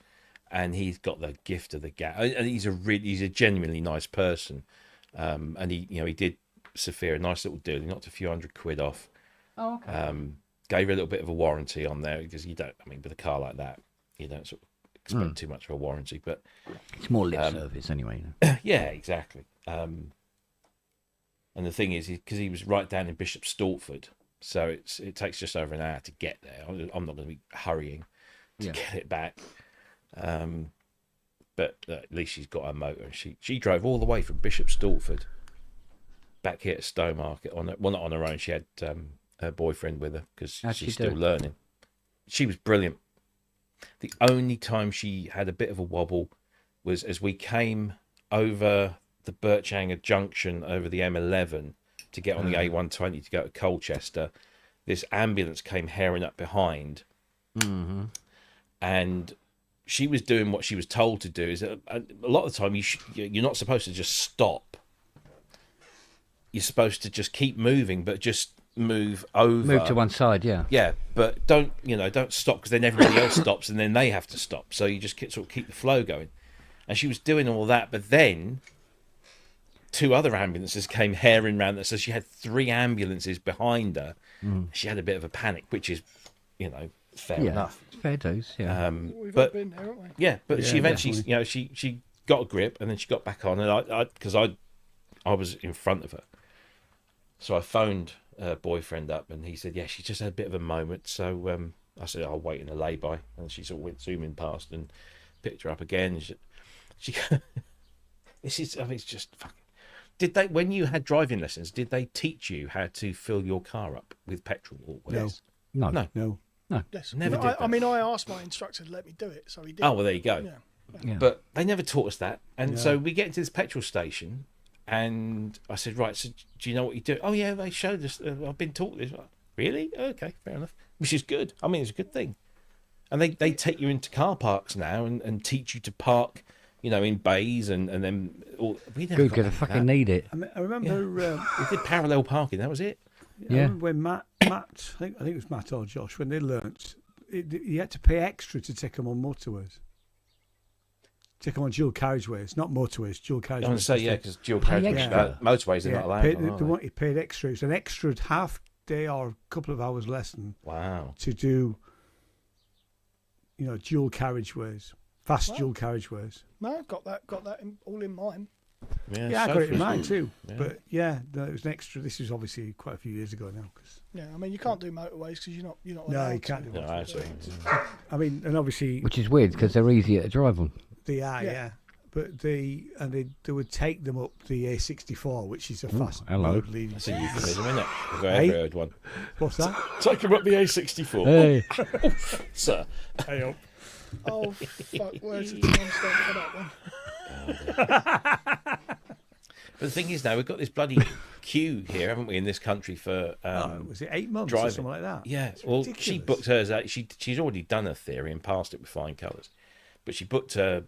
and he's got the gift of the gab. And he's a genuinely nice person. And he did Sophia a nice little deal. He knocked a few £100 off. Oh, okay. Gave her a little bit of a warranty on there because with a car like that, you don't sort of expect too much of a warranty, but it's more lip service anyway. Yeah, exactly. And the thing is, because he was right down in Bishop Stortford, so it takes just over an hour to get there. I'm not going to be hurrying to get it back. But at least she's got her motor. And she drove all the way from Bishop Stortford back here at Stowmarket. Not on her own. She had her boyfriend with her because she's still learning. She was brilliant. The only time she had a bit of a wobble was as we came over the Birchanger Junction over the M11 to get on the A120 to go to Colchester. This ambulance came herring up behind, and she was doing what she was told to do. Is a lot of the time you're not supposed to just stop. You're supposed to just keep moving, but just move over. Move to one side, yeah. Yeah, but don't stop, because then everybody else stops and then they have to stop. So you just sort of keep the flow going. And she was doing all that, but then 2 other ambulances came herring round. So she had 3 ambulances behind her. She had a bit of a panic, which is, fair enough. Fair dues, yeah. We've all been there, haven't we? Yeah, but she eventually, she got a grip, and then she got back on, and because I was in front of her, so I phoned her boyfriend up, and he said, yeah, she just had a bit of a moment. So I said, I'll wait in a lay-by, and she sort of went zooming past and picked her up again. She it's just fucking. Did they, when you had driving lessons, did they teach you how to fill your car up with petrol always? No. Yes. Never did that. I asked my instructor to let me do it, so he did. Oh, well, there you go. Yeah. But they never taught us that. And so we get into this petrol station, and I said, right, so do you know what you do? Oh, yeah, they showed us. I've been taught this. Really? Okay, fair enough. Which is good. I mean, it's a good thing. And they take you into car parks now and teach you to park, in bays and then... we never Good, because I fucking need it. I remember... we did parallel parking, that was it. I remember when Matt, I think it was Matt or Josh, when they learnt, you had to pay extra to take them on motorways. Take them on dual carriageways, not motorways, dual carriageways. I want to say, because dual carriageways, motorways, they're not allowed. You paid extra. It's an extra half day or a couple of hours lesson. Wow. To do, dual carriageways, dual carriageways. No, got that all in mind. Yeah, I got it in mind too. Yeah. But it was an extra. This is obviously quite a few years ago now. I mean, you can't do motorways because you're not. No, you can't do motorways. I mean, and obviously, which is weird because they're easier to drive on. They are, yeah. But they would take them up the A64, which is a fast road leading. That's a euphemism, isn't it? I've ever heard one. What's that? Take them up the A64. Hey. Oh, sir. Hey up. Oh, fuck, where's the timestamp for that one? But the thing is, now we've got this bloody queue here, haven't we, in this country for was it 8 months driving. Or something like that? Yeah. It's well, ridiculous. she booked hers out. She's already done her theory and passed it with flying colours, but she booked her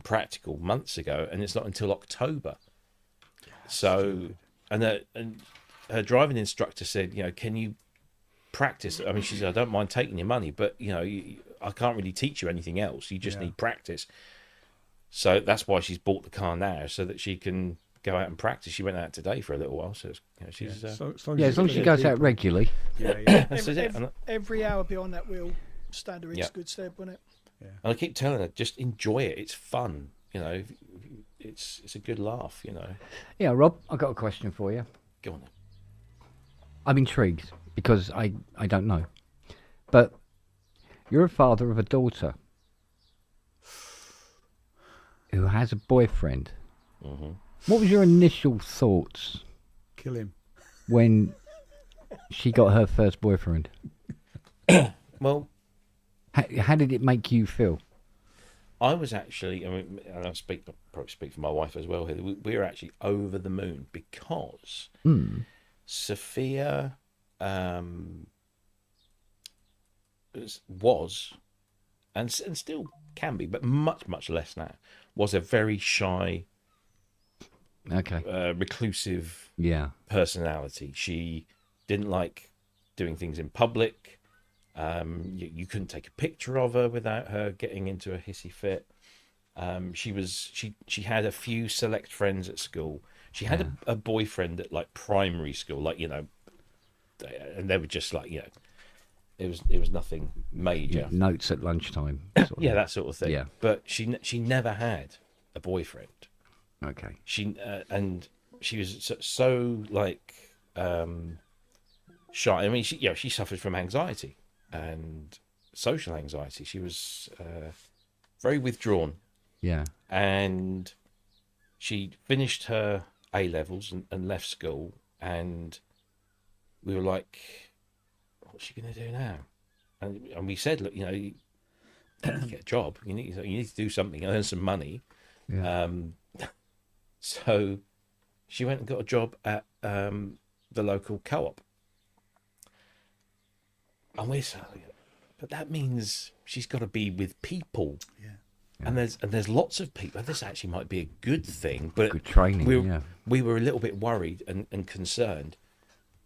practical months ago, and it's not until October. So, and her driving instructor said, can you practice? I mean, she said, I don't mind taking your money, but I can't really teach you anything else. You just need practice. So that's why she's bought the car now, so that she can go out and practice. She went out today for a little while, so she's as long as she goes out regularly. That's it. Every hour behind that wheel, stand her in good stead, wouldn't it? Yeah. And I keep telling her, just enjoy it. It's fun, It's a good laugh, Yeah, Rob, I've got a question for you. Go on then. I'm intrigued because I don't know, but you're a father of a daughter who has a boyfriend. Mm-hmm. What was your initial thoughts? Kill him. When she got her first boyfriend? Well, how did it make you feel? I was actually, and I probably speak for my wife as well here. We were actually over the moon because Sophia was, and still can be, but much less now, was a very shy, reclusive personality. She didn't like doing things in public. You couldn't take a picture of her without her getting into a hissy fit. She had a few select friends at school. She had a boyfriend at like primary school, like, you know, and they were just like, you know, it was nothing major. Yeah, notes at lunchtime. Yeah, that sort of thing. Yeah. But she never had a boyfriend. Okay. And she was so like shy. I mean, she suffered from anxiety and social anxiety. She was very withdrawn. Yeah. And she finished her A levels and left school, and we were like, what's she going to do now? And we said, look, you know, you get a job. You need to do something, earn some money. Yeah. So she went and got a job at the local co-op. And we're saying, but that means she's got to be with people. Yeah. And there's lots of people. This actually might be a good thing, but good training. We were a little bit worried and concerned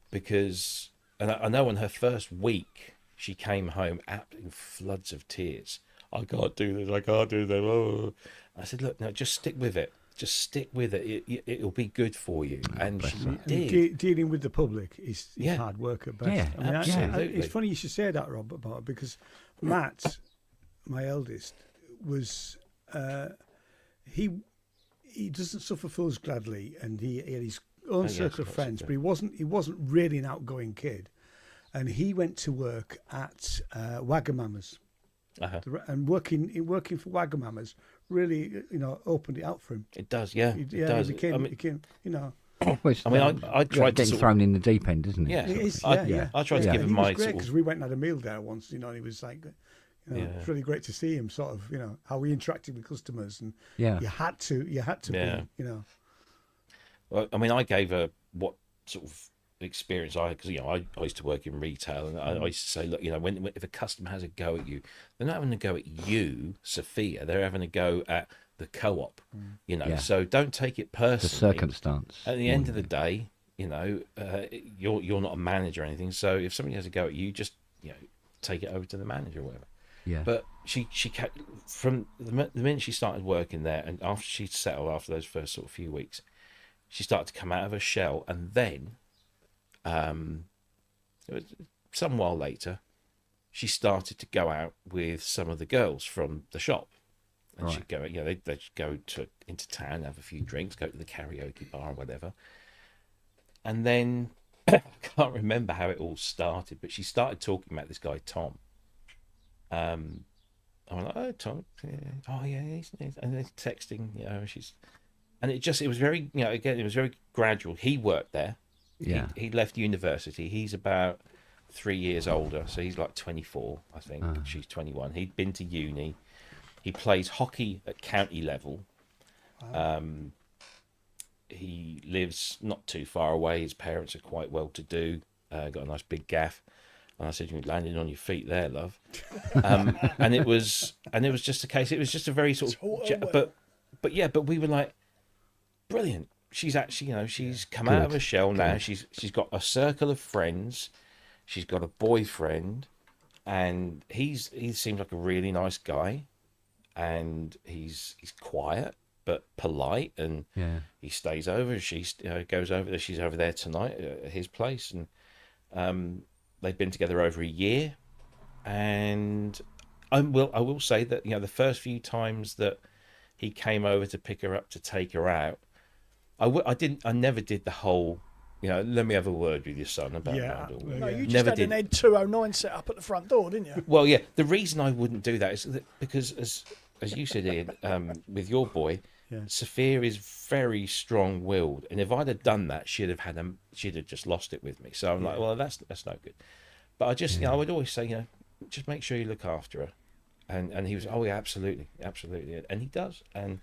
because, and I know on her first week she came home in floods of tears. I can't do this. I can't do that. Oh. I said, look, no, just stick with it. Just stick with it. It'll be good for you. And she did. Dealing with the public is hard work at best. Yeah, I mean, absolutely. It's funny you should say that, Rob, about it, because Matt, my eldest, was he doesn't suffer fools gladly, and he had his own circle of friends, but he wasn't really an outgoing kid, and he went to work at Wagamama's. And working for Wagamama's really, you know, opened it out for him. It does, yeah. It does. He became, you know. I tried getting to thrown in the deep end, isn't it? Yeah, it is, I tried to give him my great because we went and had a meal there once, you know, and he was like, you know, it's really great to see him sort of, you know, how he interacted with customers, and you had to be, you know. Well, I mean, I gave her what sort of experience I had, because, you know, I used to work in retail, and I used to say, look, you know, if a customer has a go at you, they're not having a go at you, Sophia, they're having a go at the co-op, you know. So don't take it personally. The circumstance. At the end of the day, you know, you're not a manager or anything, so if somebody has a go at you, just, you know, take it over to the manager or whatever. Yeah. But she kept, from the minute she started working there, and after she'd settled after those first sort of few weeks, she started to come out of her shell, and then it was some while later, she started to go out with some of the girls from the shop, and she'd go, you know, they'd go into town, have a few drinks, go to the karaoke bar or whatever, and then I can't remember how it all started, but she started talking about this guy Tom. I'm like, oh, Tom, he's and they're texting, you know, and it was very, you know, again, it was very gradual. He worked there. Yeah. He left university. He's about 3 years older, so he's like 24, I think. She's 21. He'd been to uni. He plays hockey at county level. Wow. He lives not too far away. His parents are quite well to do. Got a nice big gaff. And I said, "You landed on your feet there, love." And it was just a case. It was just a very sort of, but we were like, brilliant. She's actually, you know, she's come out of her shell now. She's got a circle of friends. She's got a boyfriend, and he seems like a really nice guy, and he's quiet but polite, and he stays over. She goes over there. She's over there tonight at his place, and they've been together over a year, and I will say that, you know, the first few times that he came over to pick her up to take her out, I never did the whole, you know, let me have a word with your son about my daughter. No, you just had an Ed 209 set up at the front door, didn't you? Well, yeah. The reason I wouldn't do that is that because, as you said, Ian, with your boy, Sophia is very strong-willed, and if I'd have done that, she'd have just lost it with me. So I'm like, well, that's no good. But I just, you know, I would always say, you know, just make sure you look after her. And he was, oh yeah, absolutely, and he does. And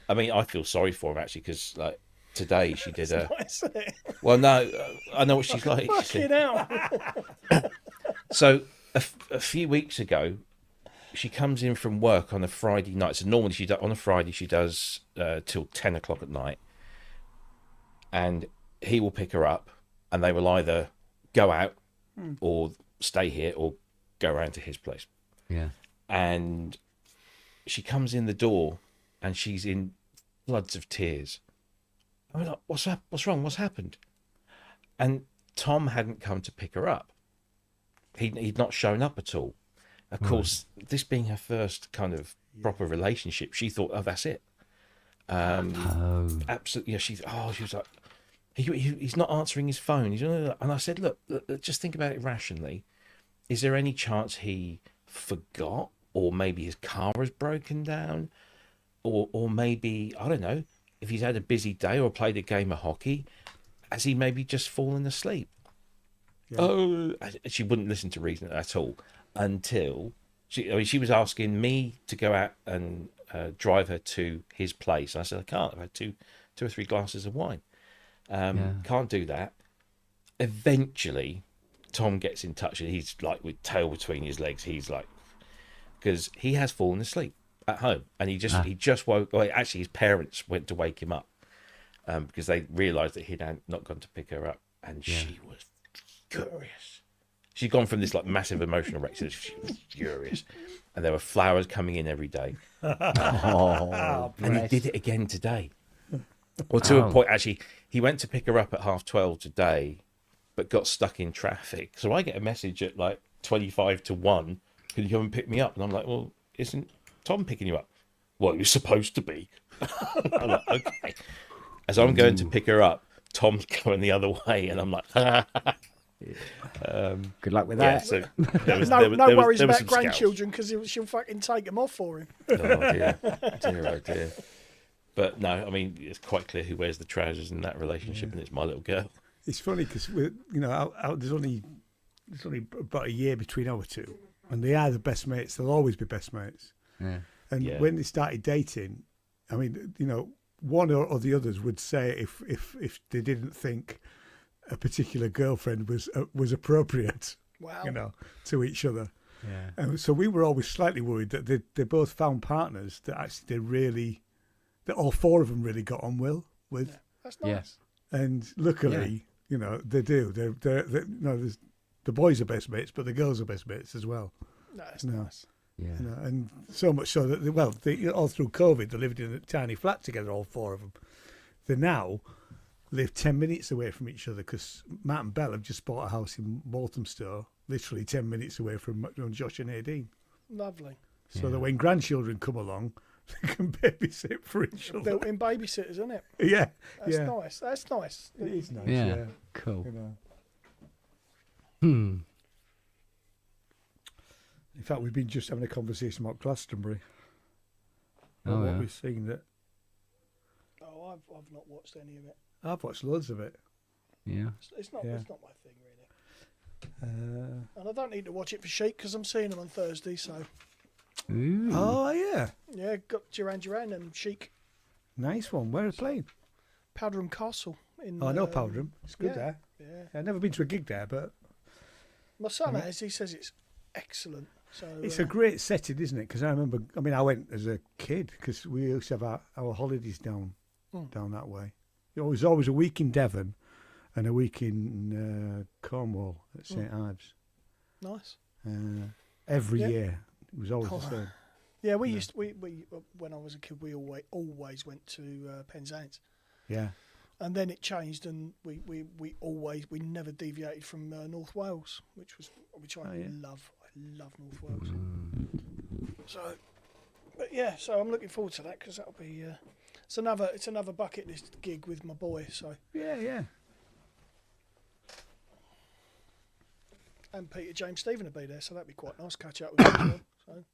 I mean, I feel sorry for him actually, because like today she did a. Nice, isn't it? Well, no, I know what she's like. Fucking hell. So a few weeks ago, she comes in from work on a Friday night. So normally on a Friday she does till 10 o'clock at night, and he will pick her up, and they will either go out or stay here or go around to his place. Yeah. And she comes in the door, and she's in floods of tears. I'm like, what's up? What's wrong? What's happened? And Tom hadn't come to pick her up. He'd not shown up at all. Of course, this being her first kind of proper relationship, she thought, oh, that's it. Absolutely. Yeah, she was like, he's not answering his phone. And I said, look, just think about it rationally. Is there any chance he forgot, or maybe his car has broken down, or maybe, I don't know, if he's had a busy day or played a game of hockey, has he maybe just fallen asleep? Yeah. Oh, she wouldn't listen to reason at all until she was asking me to go out and drive her to his place. And I said, I can't. I've had two or three glasses of wine. Can't do that. Eventually, Tom gets in touch, and he's like with tail between his legs. He's like, because he has fallen asleep at home, and he just woke. Well, actually, his parents went to wake him up because they realised that he'd not gone to pick her up, and she was furious. She'd gone from this like massive emotional wreck to she was furious, and there were flowers coming in every day. And he did it again today. Well, to a point, actually, he went to pick her up at 12:30 today, but got stuck in traffic. So I get a message at like 1:25. Can you come and pick me up? And I'm like, well, isn't Tom picking you up? Well, you're supposed to be. I'm like, okay. As I'm going to pick her up, Tom's going the other way, and I'm like, good luck with that. So no worries about grandchildren, because she'll fucking take them off for him. Oh dear, oh dear. But no, I mean, it's quite clear who wears the trousers in that relationship, and it's my little girl. It's funny because there's only about a year between our two, and they are the best mates. They'll always be best mates. Yeah. And when they started dating, I mean, one or the others would say if they didn't think a particular girlfriend was appropriate, to each other. Yeah. And so we were always slightly worried that they both found partners that actually that all four of them really got on well with. Yeah, that's nice. Yes. And luckily, they do. They're the boys are best mates, but the girls are best mates as well. No, that's nice. Yeah. And so much so that they all through COVID they lived in a tiny flat together, all four of them. They now live 10 minutes away from each other because Matt and Belle have just bought a house in Walthamstow, literally 10 minutes away from Josh and Nadine. Lovely. So that when grandchildren come along, they can babysit for each other. Built-in babysitters, isn't it? Yeah. That's nice. That's nice. It is nice. Yeah. Cool. In fact, we've been just having a conversation about Glastonbury. What we've seen that. Oh, I've not watched any of it. I've watched loads of it. Yeah. It's not my thing really. And I don't need to watch it for Chic because I'm seeing them on Thursday. So. Ooh. Oh yeah. Yeah, got Duran and Chic. Nice one. Where are they playing? Powderham Castle. I know Powderham. It's good there. Yeah. I've never been to a gig there, but my son has. He says it's excellent. So it's a great setting, isn't it? Because I remember. I mean, I went as a kid because we used to have our holidays down that way. It was always a week in Devon and a week in Cornwall at St Ives. Nice. Every year it was always the same. Yeah, we used to, we when I was a kid we always went to Penzance. Yeah. And then it changed, and we never deviated from North Wales, which I love. I love North Wales. So, but yeah, so I'm looking forward to that because that'll be it's another bucket list gig with my boy. So yeah. And Peter James Stephen will be there, so that'd be quite nice. Catch up with him as well. So.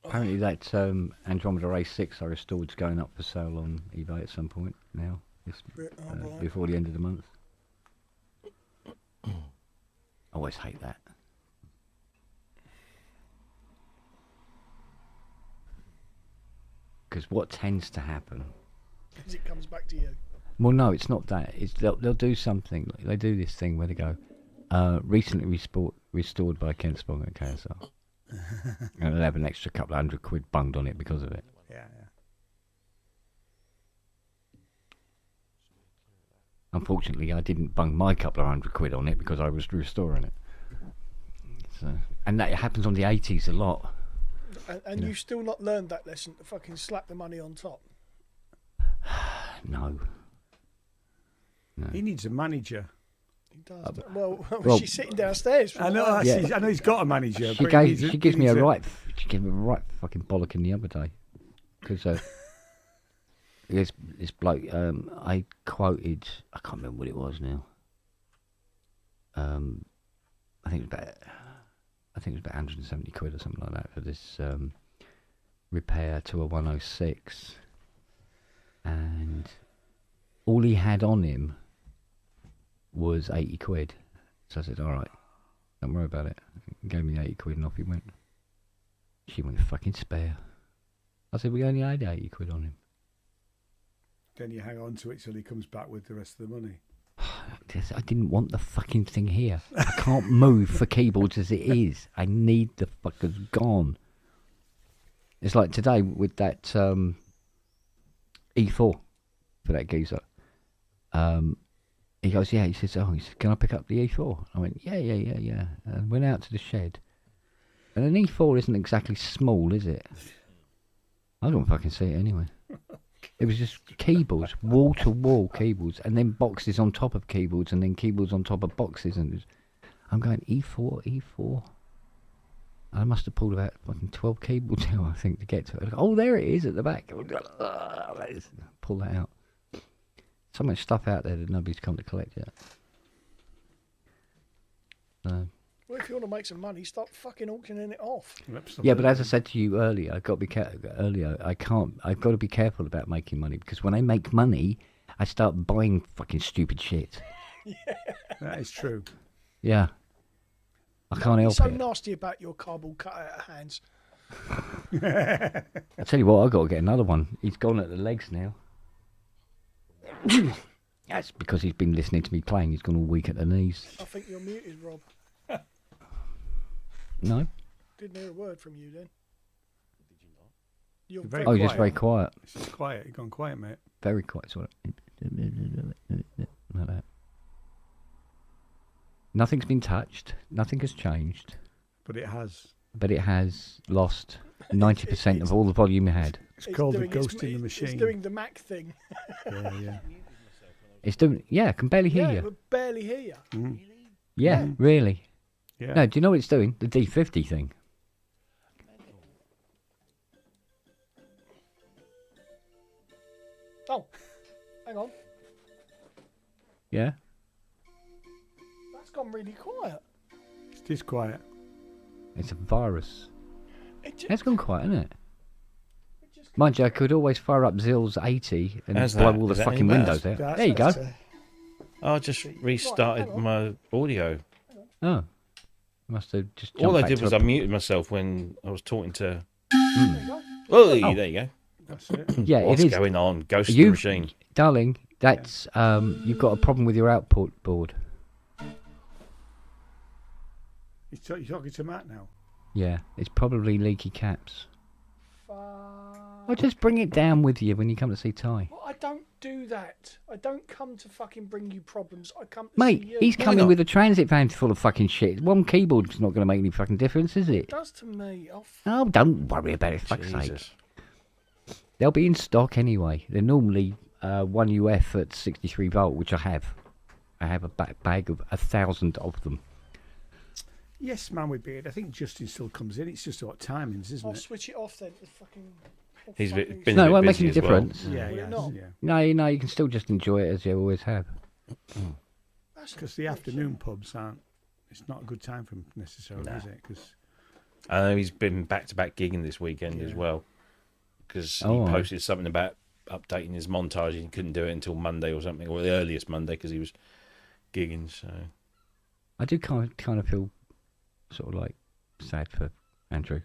Apparently that Andromeda Race 6 I restored is going up for sale on eBay at some point now, before the end of the month. I always hate that. Because what tends to happen... Because it comes back to you. Well, no, it's not that. It's they'll do something. They do this thing where they go, recently restored by Kent Spong at KSR. And they'll have an extra couple of £100 bunged on it because of it. Yeah. Unfortunately, I didn't bung my couple of £100 on it because I was restoring it. So, and that happens on the 80s a lot. And you still not learned that lesson to fucking slap the money on top? No. He needs a manager. He does. Well, she's sitting downstairs. I know. I know he's got a manager. She gives me a right fucking bollocking the other day because this bloke. I quoted. I can't remember what it was now. I think it was about £170 or something like that for this repair to a 106, and all he had on him was £80. So I said, all right, don't worry about it. He gave me £80 and off he went. She went fucking spare. I said, we only had £80 on him. Then you hang on to it till he comes back with the rest of the money. I didn't want the fucking thing here. I can't move for keyboards as it is. I need the fuckers gone. It's like today with that E4 for that geezer. He goes, yeah. He says, can I pick up the E4? I went, yeah. And went out to the shed. And an E4 isn't exactly small, is it? I don't fucking see it anyway. It was just keyboards, wall-to-wall keyboards, and then boxes on top of keyboards, and then keyboards on top of boxes. And I'm going, E4. I must have pulled about fucking 12 keyboards out, I think, to get to it. Oh, there it is at the back. Let's pull that out. So much stuff out there that nobody's come to collect yet. Well, if you want to make some money, start fucking auctioning it off. Absolutely. Yeah, but as I said to you earlier, I've got to be careful about making money, because when I make money, I start buying fucking stupid shit. Yeah. That is true. Yeah. I can't help so it. Nasty about your cardboard cutout hands. I tell you what, I've got to get another one. He's gone at the legs now. That's because he's been listening to me playing. He's gone all weak at the knees. I think you're muted, Rob. No? Didn't hear a word from you then. Did you not? You're very You're quiet. just very quiet. It's just quiet. You've gone quiet, mate. Very quiet. Sort of. Like that. Nothing's been touched. Nothing has changed. But it has. But it has lost 90% of all the volume it had. It's called the ghost in the machine. It's doing the Mac thing. Yeah. It's doing. Yeah, I can barely hear Yeah, you. we barely hear you. Mm. Yeah, really. Yeah. No, do you know what it's doing? The D50 thing. Oh, hang on. Yeah. That's gone really quiet. It's just quiet. It's a virus. It It's gone quiet, isn't it? just Mind you, I could always fire up Zill's 80 and How's blow that? all the Is that fucking any windows better? out. There you go. I just restarted hang on. my audio. Oh. Must have just All jumped I back did to was a- I muted myself when I was talking to. There you go. Oh, Oh. there you go. That's it. Yeah, What's it is. going on? Ghost in the You, machine. darling, that's you've got a problem with your output board. You're talking to Matt now. Yeah, it's probably leaky caps. Fuck. I'll just bring it down with you when you come to see Ty. Well, I don't do that. I don't come to fucking bring you problems. I come to Mate, see you. he's Why coming not? with a transit van full of fucking shit. One keyboard's not going to make any fucking difference, is it? It does to me. Oh, don't worry about it, for fuck's sake. Jesus. They'll be in stock anyway. They're normally 1 UF at 63 volt, which I have. I have a bag of 1,000 of them. Yes, man with beard. I think Justin still comes in. It's just about timings, isn't I'll it? switch it off then. It's fucking. He's fucking- been No, a it bit won't make busy any as well. difference. Yeah, Will it yeah, not? No, you can still just enjoy it as you always have. That's Because the afternoon pubs aren't. It's not a good time for him necessarily, Nah. is it? Because I know he's been back-to-back gigging this weekend as Yeah. well. Because he Oh, right. posted something about updating his montage. He couldn't do it until Monday or something, or the earliest Monday because he was gigging. So I do kind of feel sort of like sad for Andrew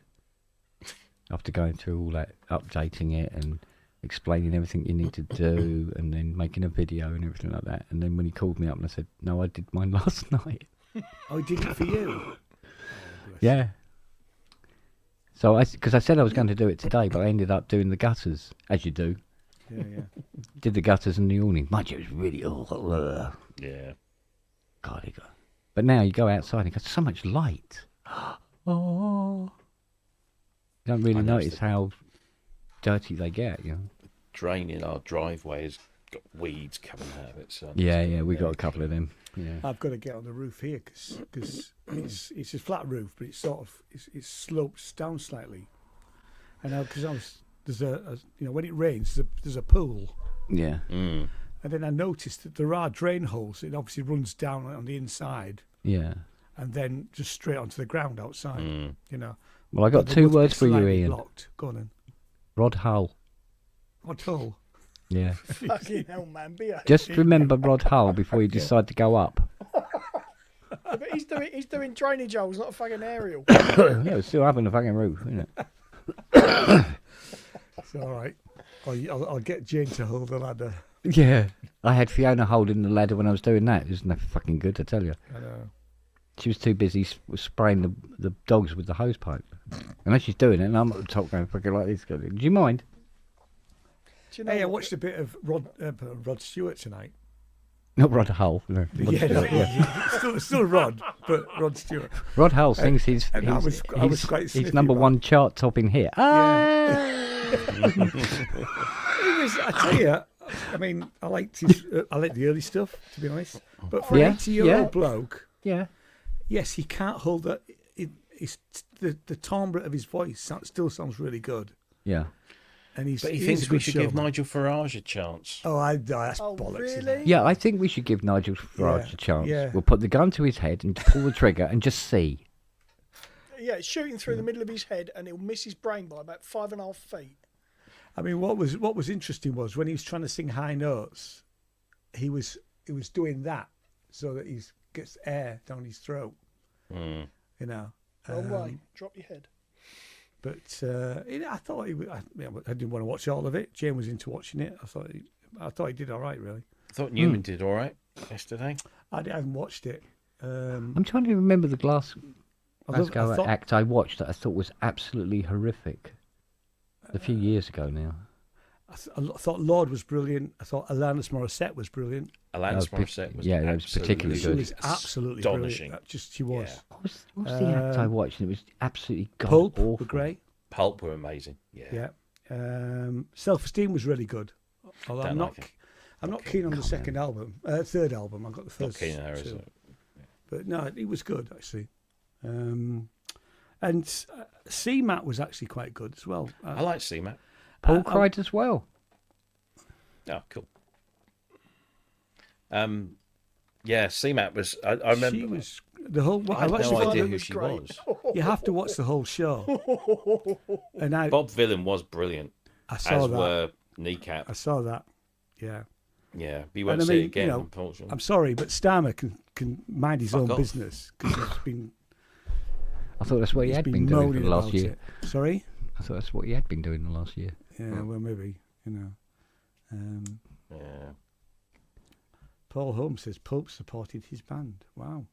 after going through all that, updating it and explaining everything you need to do, and then making a video and everything like that. And then when he called me up and I said, "No, I did mine last night." Oh, he did it for you? Yeah. So because I said I was going to do it today, but I ended up doing the gutters, as you do. Yeah. Did the gutters and the awning. Mind you, it was really Yeah. God, but now you go outside and there's so much light. Oh. You don't really notice how dirty they get, you know. Drain in our driveway has got weeds coming out of it. So Yeah, we got a couple of them. Yeah. I've got to get on the roof here because it's a flat roof, but it's sort of it slopes down slightly. And because there's a when it rains, there's a pool. Yeah. Mm. And then I noticed that there are drain holes. It obviously runs down on the inside. Yeah. And then just straight onto the ground outside. You know. Well, I got But the 2 roof words gets for you, slightly Ian. blocked. Go on then. Rod Hull. Rod Hull. Yeah. Fucking hell, man. Just remember Rod Hull before you decide to go up. But he's doing drainage holes, not a fucking aerial. Yeah, we're still having the fucking roof, isn't it? It's all right. I'll get Jane to hold the ladder. Yeah. I had Fiona holding the ladder when I was doing that. It was no fucking good, I tell you. I know. She was too busy spraying the dogs with the hose pipe. And as she's doing it, and I'm at the top going fucking like this. Going, do you mind? Do you know Hey, I what? watched a bit of Rod Stewart tonight. Not Rod Hull. No. Rod Stewart, Still Rod, but Rod Stewart. Rod Hull sings his and I was quite his sniffy number about one chart topping hit. It was, I tell you, I mean, I liked the early stuff, to be honest. But for an 80-year-old bloke, Yeah. yes, he can't hold that. The timbre of his voice still sounds really good. Yeah. And But he he's thinks a we good should give showman. Nigel Farage a chance. Oh, that's Oh, bollocks. isn't really? it? Yeah, I think we should give Nigel Farage a chance. yeah. We'll put the gun to his head and pull the trigger and just see. Yeah, it's shooting through the middle of his head, and he'll miss his brain by about 5.5 feet. I mean, what was interesting was when he was trying to sing high notes, he was doing that so that he gets air down his throat. Mm. You know. Wrong way. Drop your head. But I thought I didn't want to watch all of it. Jane was into watching it. I thought he did all right, really. I thought Newman did all right yesterday. I haven't watched it. I'm trying to remember the Glasgow act I watched that I thought was absolutely horrific. A few years ago now. I thought Lord was brilliant. I thought Alanis Morissette was brilliant. Alanis Morissette was that was particularly She good. was absolutely astonishing. brilliant. She was. Yeah. What's the act I watched? And it was absolutely Pulp awful. were great. Pulp were amazing. Yeah. Yeah. Self-Esteem was really good. Although Don't I'm like not, it. I'm not keen on the second album, third album. I got the Not first keen on her, is two. it? But no, it was good actually. And C-Mat was actually quite good as well. I like CMAT. Paul cried as well. Oh, cool. Yeah, CMAT was. I remember. She was the whole. I had I've no actually idea it who was she great. was. You have to watch the whole show. And Bob Villain was brilliant, I saw as that. were Kneecap. I saw that. Yeah. Yeah, but you won't And I see mean, it again, you know, unfortunately. I'm sorry, but Starmer can mind his Fuck own off. business because he's been. I thought that's what he he's had been been doing for moaning the last about year. it. Sorry. I thought that's what he had been doing the last year. Yeah. Well, maybe Yeah. Paul Holmes says Pulp supported his band. Wow.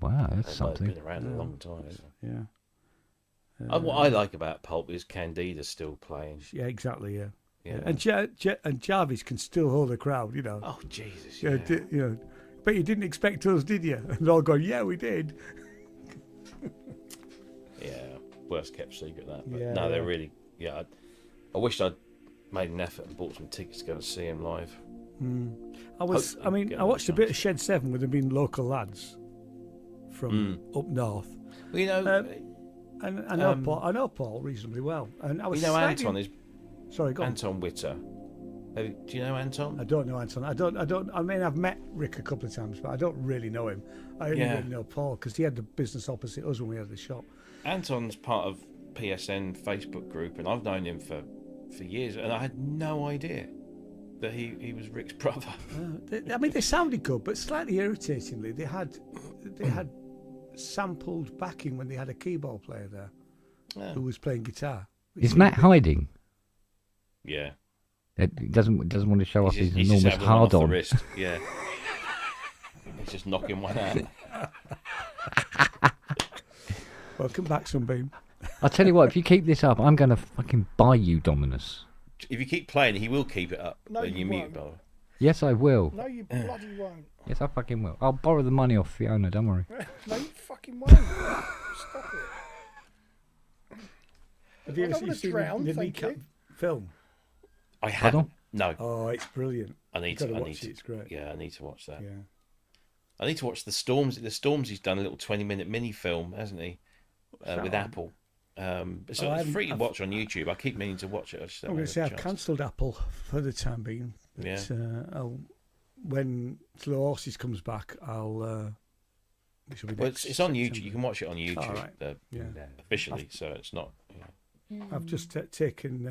Wow, that's They might have something. been around a long time. Isn't it? Yeah. What I like about Pulp is Candida still playing. Yeah. Exactly. Yeah. Yeah. And Jarvis can still hold a crowd. You know. Oh Jesus! Yeah. Yeah. You know. But you didn't expect us, did you? And they're all going, yeah, we did. Yeah. Worst kept secret that. But Yeah, no, they're yeah. really. Yeah. I wished I'd made an effort and bought some tickets to go and see him live. I Hopefully I watched a get bit that of Shed 7 with them being local lads from up north. Well, you know, And I know Paul reasonably well. And I was you know slightly- Anton is Sorry, go on. Anton Witter. Do you know Anton? I don't know Anton. I don't. I mean, I've met Rick a couple of times, but I don't really know him. I only really know Paul because he had the business opposite us when we had the shop. Anton's part of PSN Facebook group, and I've known him for years, and I had no idea that he was Rick's brother. I mean, they sounded good, but slightly irritatingly, they had sampled backing when they had a keyboard player there who was playing guitar. Is Matt hiding? Yeah. He doesn't want to show off his He's enormous just having one off the hard-on. wrist. Yeah. He's just knocking one out. Welcome back, Sunbeam. I'll tell you what, if you keep this up, I'm going to fucking buy you Dominus. If you keep playing, he will keep it up. No, when you mute, won't. by the way. Yes, I will. No, you bloody won't. Yes, I fucking will. I'll borrow the money off Fiona, don't worry. No, you fucking won't. Stop it. Have you I ever don't wanna seen drown, the thank kneecap you. film? I haven't. No. Oh, it's brilliant. I need You've to. gotta I watch need it. to. It's great. Yeah, I need to watch that. Yeah. I need to watch the Storms. The Storms. He's done a little 20-minute mini film, hasn't he? With Apple. It's free to watch on YouTube. I keep meaning to watch it. I just I'm going to say I've cancelled Apple for the time being. But, Yeah. When Slow Horses comes back, which will be Well, next it's on YouTube. September. You can watch it on YouTube Oh, right. Yeah. officially, so it's not. Yeah. I've just taken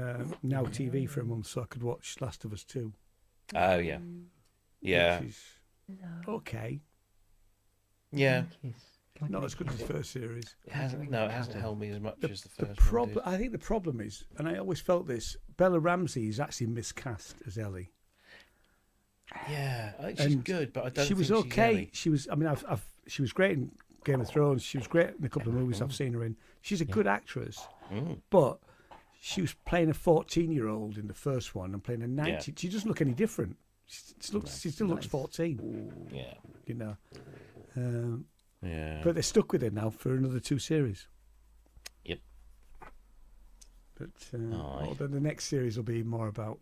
Now TV for a month so I could watch Last of Us 2. Oh yeah, yeah, Which is okay. yeah. Not as good as the first series. It hasn't held me as much as the The first one problem, did. I think the problem is, and I always felt this, Bella Ramsey is actually miscast as Ellie. Yeah, I think she's And good, but I don't. She was think she's okay. Ellie. She was. I mean, she was great in Game of Thrones. She was great in a couple of movies I've seen her in. She's a good actress, but she was playing a 14-year-old in the first one and playing a 19. Yeah. She doesn't look any different. She still looks 14. Yeah, You know. yeah. But they're stuck with it now for another 2 series. Yep. But Aye. the next series will be more about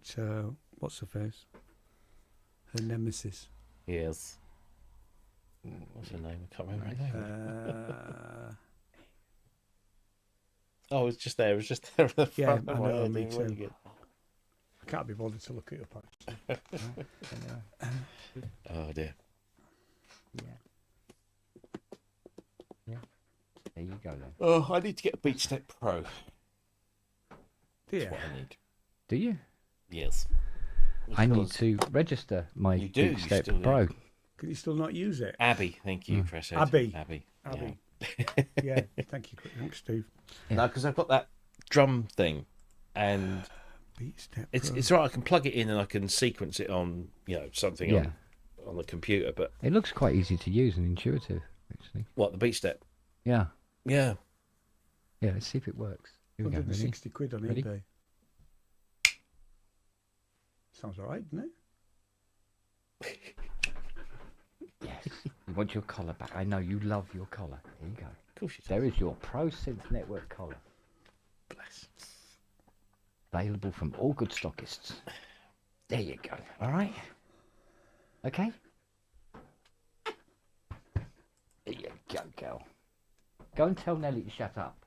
what's her face, her nemesis. Yes. What's her name? I can't remember her name. Oh, it was just there. It was just there. At the Yeah, front I of my know, head. me It was really too. good. I can't be bothered to look it up. Actually. Oh dear. There you go then. Oh, I need to get a Beat Step Pro. That's Yeah. what I need. Do you? Yes. I need Because- to register my You do, Beat you Step still do. Pro. Can you still not use it? Abby, thank you, Chris. Abby. Abby. Abby. Yeah. Thank you. Thanks, Steve. Yeah. No, because I've got that drum thing, and Beat Step it's Pro. it's right. I can plug it in and I can sequence it on something Yeah. on the computer. But It looks quite easy to use and intuitive, actually. what, the Beat Step? Yeah. Yeah. Yeah, let's see if it works. Here we go. Ready? 160 quid on Ready? eBay. Sounds all right, doesn't it? Yes. You want your collar back. I know you love your collar. Here you go. Of course you do. There is your Pro Synth Network collar. Bless. Available from all good stockists. There you go. All right. Okay. There you go, girl. Go and tell Nelly to shut up.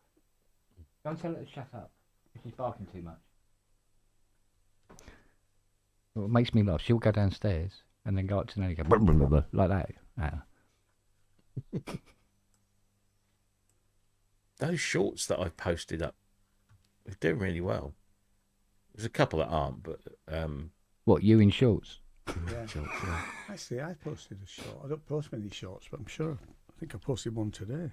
Go and tell her to shut up. She's barking too much. Well, it makes me laugh. She'll go downstairs and then go up to Nelly and go blah, blah, blah, blah, like that. Those shorts that I've posted up, they're doing really well. There's a couple that aren't, but What, you in shorts? Yeah. Actually, I posted a short. I don't post many shorts, but I'm sure. I think I posted one today.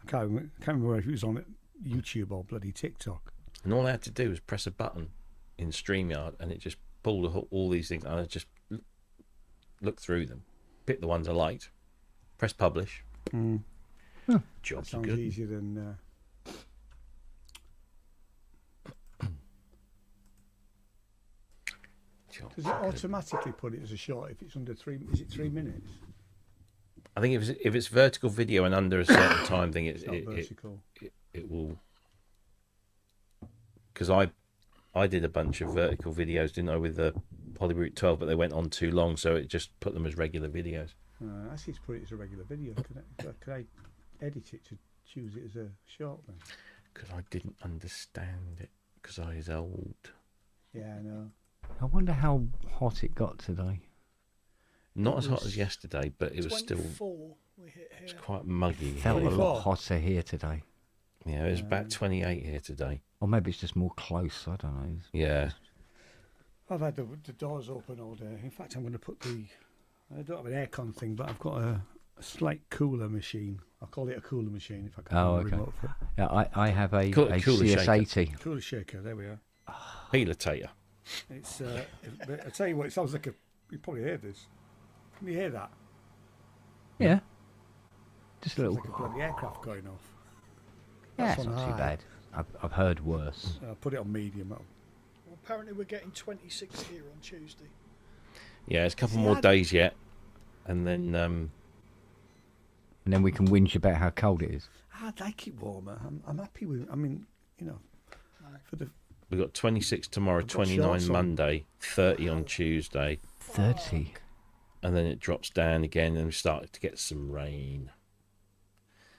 I can't remember if it was on YouTube or bloody TikTok. and all I had to do was press a button in StreamYard, and it just pulled all these things, and I just look through them, pick the ones I liked, press publish. That Jobs are sounds good. easier than. Jobs Does it are good. automatically put it as a short if it's under 3? Is it 3 minutes? I think if it's vertical video and under a certain time thing, It's not vertical. it will. Because I did a bunch of vertical videos, didn't I, with the Polyroot 12, but they went on too long, so it just put them as regular videos. I see to put it as a regular video. Could I edit it to choose it as a short then? Because I didn't understand it, because I was old. Yeah, I know. I wonder how hot it got today. Not It as hot was as yesterday, but it was still 24 we hit here. it's quite muggy. Felt a here. 24. lot hotter here today. Yeah, it was about 28 here today. Or maybe it's just more close. I don't know. Yeah. I've had the doors open all day. In fact, I'm going to put I don't have an aircon thing, but I've got a slight cooler machine. I'll call it a cooler machine if I can. Oh, find a okay. remote for it. Yeah, I have a Call it a cooler CS80. Cooler shaker, there we are. Peletator. It's. I tell you what, it sounds like a. You probably hear this. Can you hear that? Yeah. Just a Sounds little. like a bloody aircraft going off. Yeah, That's it's on not too high. bad. I've heard worse. Put it on medium. Well, apparently we're getting 26 here on Tuesday. Yeah, it's a couple more days yet, and then And then we can whinge about how cold it is. I'd like it warmer. I'm happy with. I mean, you know, for the. we've got 26 tomorrow, I've got 29 shorts on. Monday, 30 on Tuesday, 30. and then it drops down again, and we start to get some rain.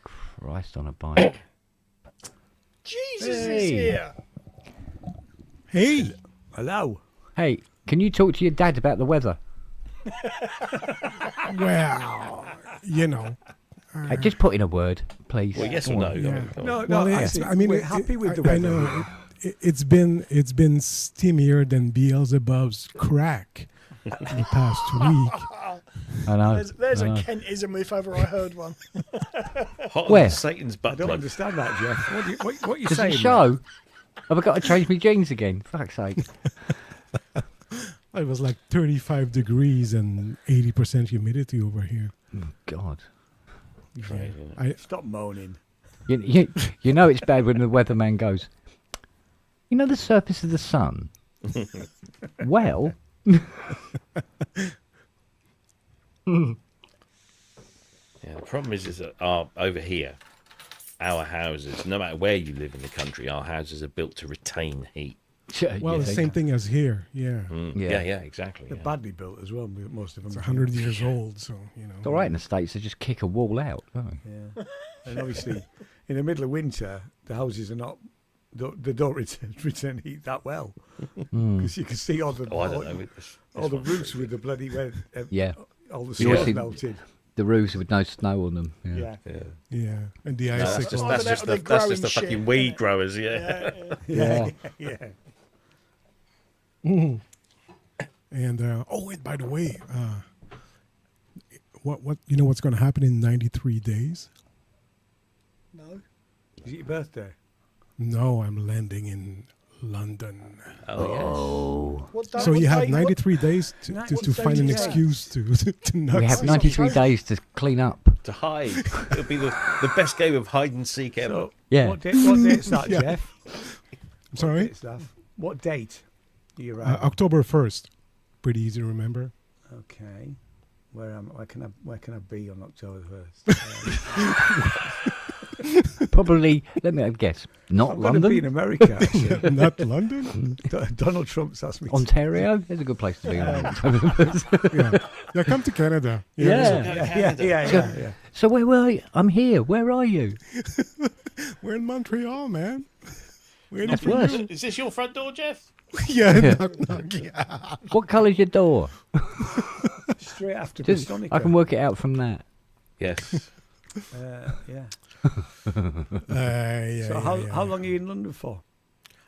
Christ on a bike. Jesus is Hey. here. Hey, hello. Hey, can you talk to your dad about the weather? Well, you know. Hey, just put in a word, please. Well, yes or Come no? on. Yeah. Come on. No, Well, no. yes, Actually, I mean, we're happy with the I weather. know it's been steamier than Beelzebub's crack the past week. I know. There's I a know. Kentism if ever I heard one. Hotter Where? than Satan's I butt don't plug. understand that, Jeff. What are you Does saying? it show? Have I got to change my jeans again? Fuck's sake. It was like 35 degrees and 80% humidity over here. Oh, God. Crazy, isn't it? I Stop moaning. You know it's bad when the weatherman goes, you know the surface of the sun? Well... Yeah, the problem is that over here, our houses, no matter where you live in the country, our houses are built to retain heat. well, you the think? same thing as here. Yeah, Yeah. Yeah, exactly. They're Yeah. badly built as well. Most of them. it's 100 years old, so you know. It's all right in the States, they just kick a wall out, don't they? Yeah. And obviously, in the middle of winter, the houses are not. They don't return heat that well because you can see all the Oh, I don't know. all the roofs with the bloody Yeah. all the You always snow see- melted. The roofs with no snow on them. Yeah. Yeah. Yeah. Yeah, and the No, that's icicles. just Either that or they're that's just the growing fucking shit, weed innit? growers. Yeah. Yeah. Yeah. And and by the way, what you know what's going to happen in 93 days? No. Is it your birthday? No, I'm landing in London. Oh, What day- So what you have day- 93 days to What find an day is that? excuse to not We have see- 93 days to clean up. yes. To hide. It'll be the best game of hide and seek ever. So, Yeah. What date's that, Yeah. Jeff? I'm sorry, Date's that? What date do you arrive? October 1st. Pretty easy to remember. Okay. Where can I be on October 1st? Probably, let me guess, not I'm going to be in London? America. Actually. Not London. Donald Trump's asked me. Ontario? There's a good place to be. Yeah, come to Canada. Yeah. So where were you? I'm here. Where are you? We're in Montreal, man. Waiting That's for worse. you. Is this your front door, Jeff? Yeah, knock, yeah. What colour's your door? Straight after Just, Bostonica. I can work it out from that. Yes. Yeah. Yeah, So how long are you in London for?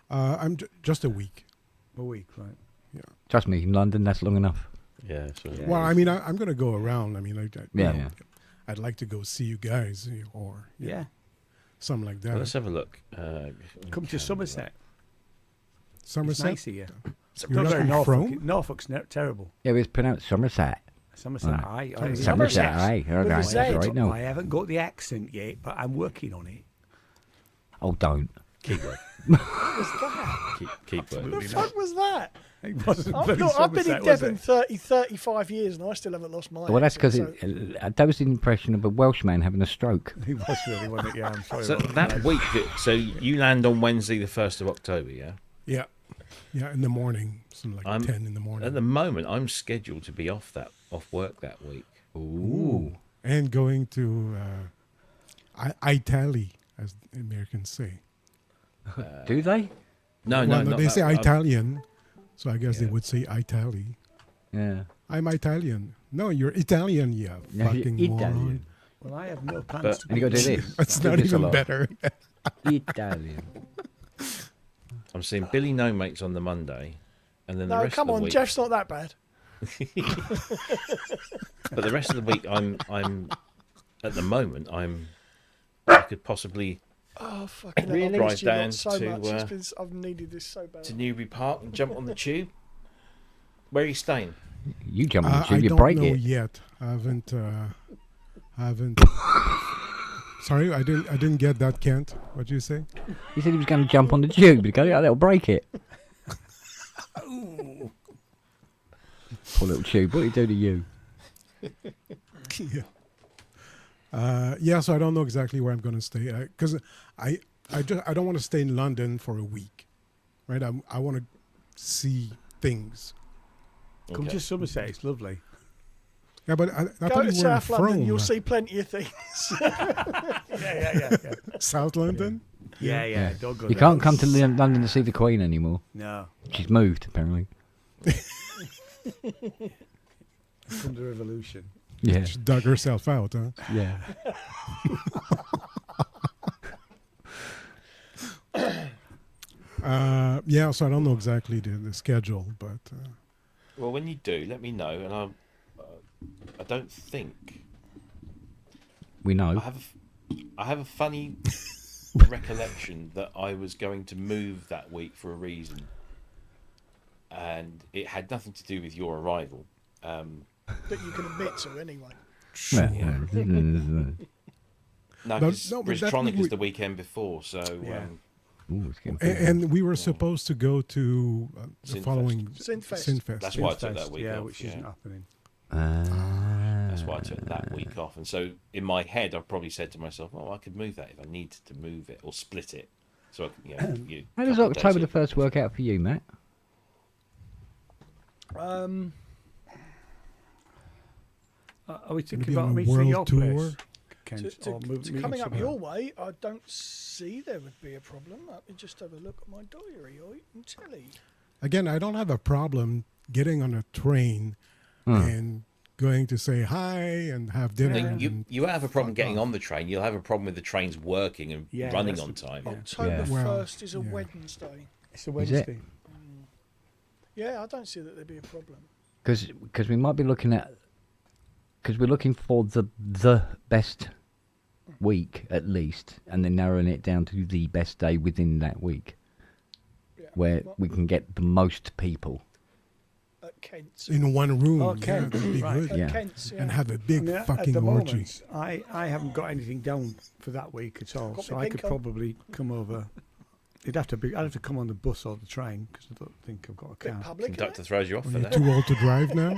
I'm just a week. A week, right? Trust me, in London, that's long enough. Yeah. So, Yeah. Well, I mean, I'm going to go around. I mean, Yeah. I'd like to go see you guys or Yeah. something like Well, that. let's have a look. Come to Somerset. It's Somerset. nice here. You're Not very not from? Norfolk's terrible. Yeah, it's pronounced Somerset. Somerset. Right. I Somerset, aye. With a Right, Z. that's right. No. I haven't got the accent yet, but I'm working on it. Oh, don't. keep working. What's that? Keep working. The fuck was that? It wasn't I've, bloody look, I've been in Somerset, was Devon it? 35 years and I still haven't lost my Well, that's because accent, that was the impression of a Welshman having a stroke. He was really, wasn't it? Yeah, I'm sorry. So about that week, so you land on Wednesday, the 1st of October, yeah? Yeah, in the morning, something like I'm- 10 in the morning. At the moment, I'm scheduled to be off work that week. Ooh. And going to Italy, as the Americans say. Do they? No, Well, no, not they that. say Italian, so I guess they Yeah. would say Italy. Yeah. I'm Italian. No, you're Italian, you No, you're fucking Italian. moron. Well, I have no plans But- to And you got to do this. That's Do not this a even lot. better. Italian. I'm seeing Billy No Mates on the Monday, and then the No, rest come of the on, week. Jeff's not that bad. But the rest of the week, I'm at the moment, I could possibly Oh, fucking hell. Really? I've missed you lot Drive so down much. I've needed this so bad. to Newbury Park and jump on the tube. Where are you staying? You jump on the I tube, you don't break know it. yet. I haven't. Sorry, I didn't get that, Kent. What did you say? He said he was going to jump on the tube. You go, yeah, that'll break it. Poor little tube. What did he do to you? Yeah. So I don't know exactly where I'm going to stay because I don't want to stay in London for a week, right? I want to see things. Come to Somerset, it's lovely. Yeah, but I Go thought to you were South London, from you'll see plenty of things. Yeah. South London. Yeah. Don't go You there. can't come to London to see the Queen anymore. No. She's moved, apparently. From the revolution. Yeah. She dug herself out, huh? Yeah. Yeah, so I don't know exactly the schedule, but Well, when you do, let me know, and I don't think We know. I have a funny recollection that I was going to move that week for a reason, and it had nothing to do with your arrival. That you can admit to anyway. Yeah. No, But- because no, but that Bridgetronic we- is the weekend before, so Yeah. Ooh, it's getting and we were supposed to go to the Synfest. following Synfest. Synfest. That's why I took that week yeah, off. which Yeah. isn't happening. That's why I took that week off. And so in my head, I probably said to myself, "Oh, I could move that if I needed to move it or split it." So I, you How does couple of days October the in. 1st work out for you, Matt? Are we Gonna thinking be about on a me for your world tour. place? Kent, or meeting Coming up somewhere? your way, I don't see there would be a problem. Let me just have a look at my diary and telly. Again, I don't have a problem getting on a train and going to say hi and have dinner. I think and you won't have a problem fuck getting off. on the train. You'll have a problem with the trains working and Yeah, running that's on the- time. yeah. October Well, 1st is a yeah. Wednesday. It's a Is Wednesday. it? Yeah, I don't see that there'd be a problem. Because we might be looking at... Because we're looking for the best week, at least, and then narrowing it down to the best day within that week, Yeah. where Well, we can get the most people. at Kent's. in one room. Oh, yeah, Kent, that'd be right. good. At Yeah. Kent's, yeah. And have a big I mean, at fucking the orgy. moment, I haven't got anything down for that week at all, Got so me I could pink on. probably come over. I'd have to come on the bus or the train because I don't think I've got a Bit car. public, Conductor innit? throws you off Are for you that. too old to drive now?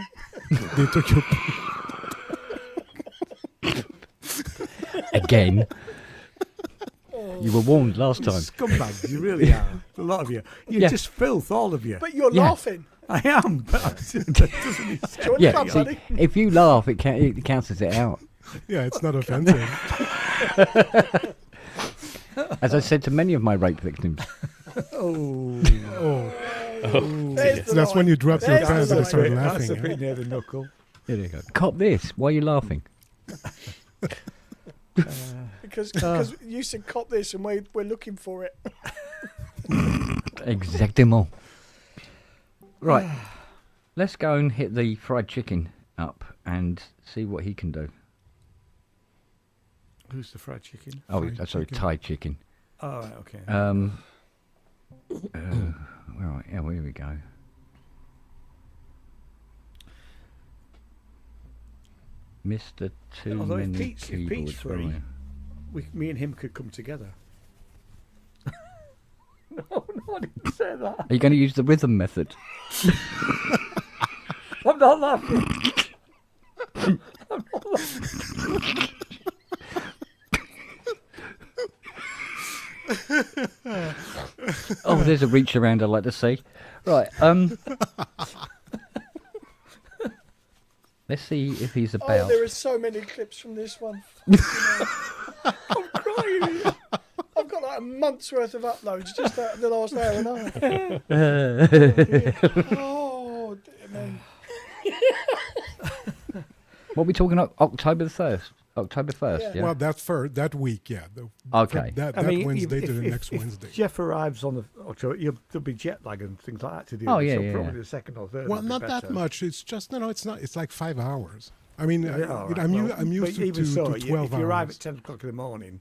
They took you. Again. You were warned last time. Scumbags, you really are. A lot of you. You're Yeah. just filth, all of you. But you're Yeah. laughing. I am. But that doesn't Join the Yeah, club, see, buddy. if you laugh, it cancels it out. Yeah, it's not offensive. As I said to many of my rape victims. oh, There's the That's line. when you drop your There's pants the and line. start that's laughing. a huh? bit near the knuckle. Here you go. Cop this. Why are you laughing? Because you said cop this and we're looking for it. Exactement. Right. Let's go and hit the fried chicken up and see what he can do. Who's the fried chicken? Oh, Fried sorry, chicken. Thai chicken. Oh, right, okay. Right, yeah, here we go. Mr. Too Although if Many Pete's Keyboards. free, where are you? me and him could come together. No, I didn't say that. Are you going to use the rhythm method? I'm not laughing. Oh, there's a reach around I'd like to see. Right, let's see if he's Oh, about. there are so many clips from this one. I'm crying. I've got like a month's worth of uploads just out of the last hour and a half. Oh, dear me. What are we talking about? October the 1st? October 1st, Yeah. yeah? Well, that's for that week, yeah. Okay. That I mean, Wednesday if- to the if- next if Wednesday. Jeff arrives on the October, there'll be jet lag and things like that to do. Oh, with, yeah, so yeah, probably yeah. the second or third. Well, would be not that better. much. It's just it's not. It's like 5 hours. I mean, Yeah, all right. I'm Well, used but even to so, 12 if you arrive hours. at 10 o'clock in the morning,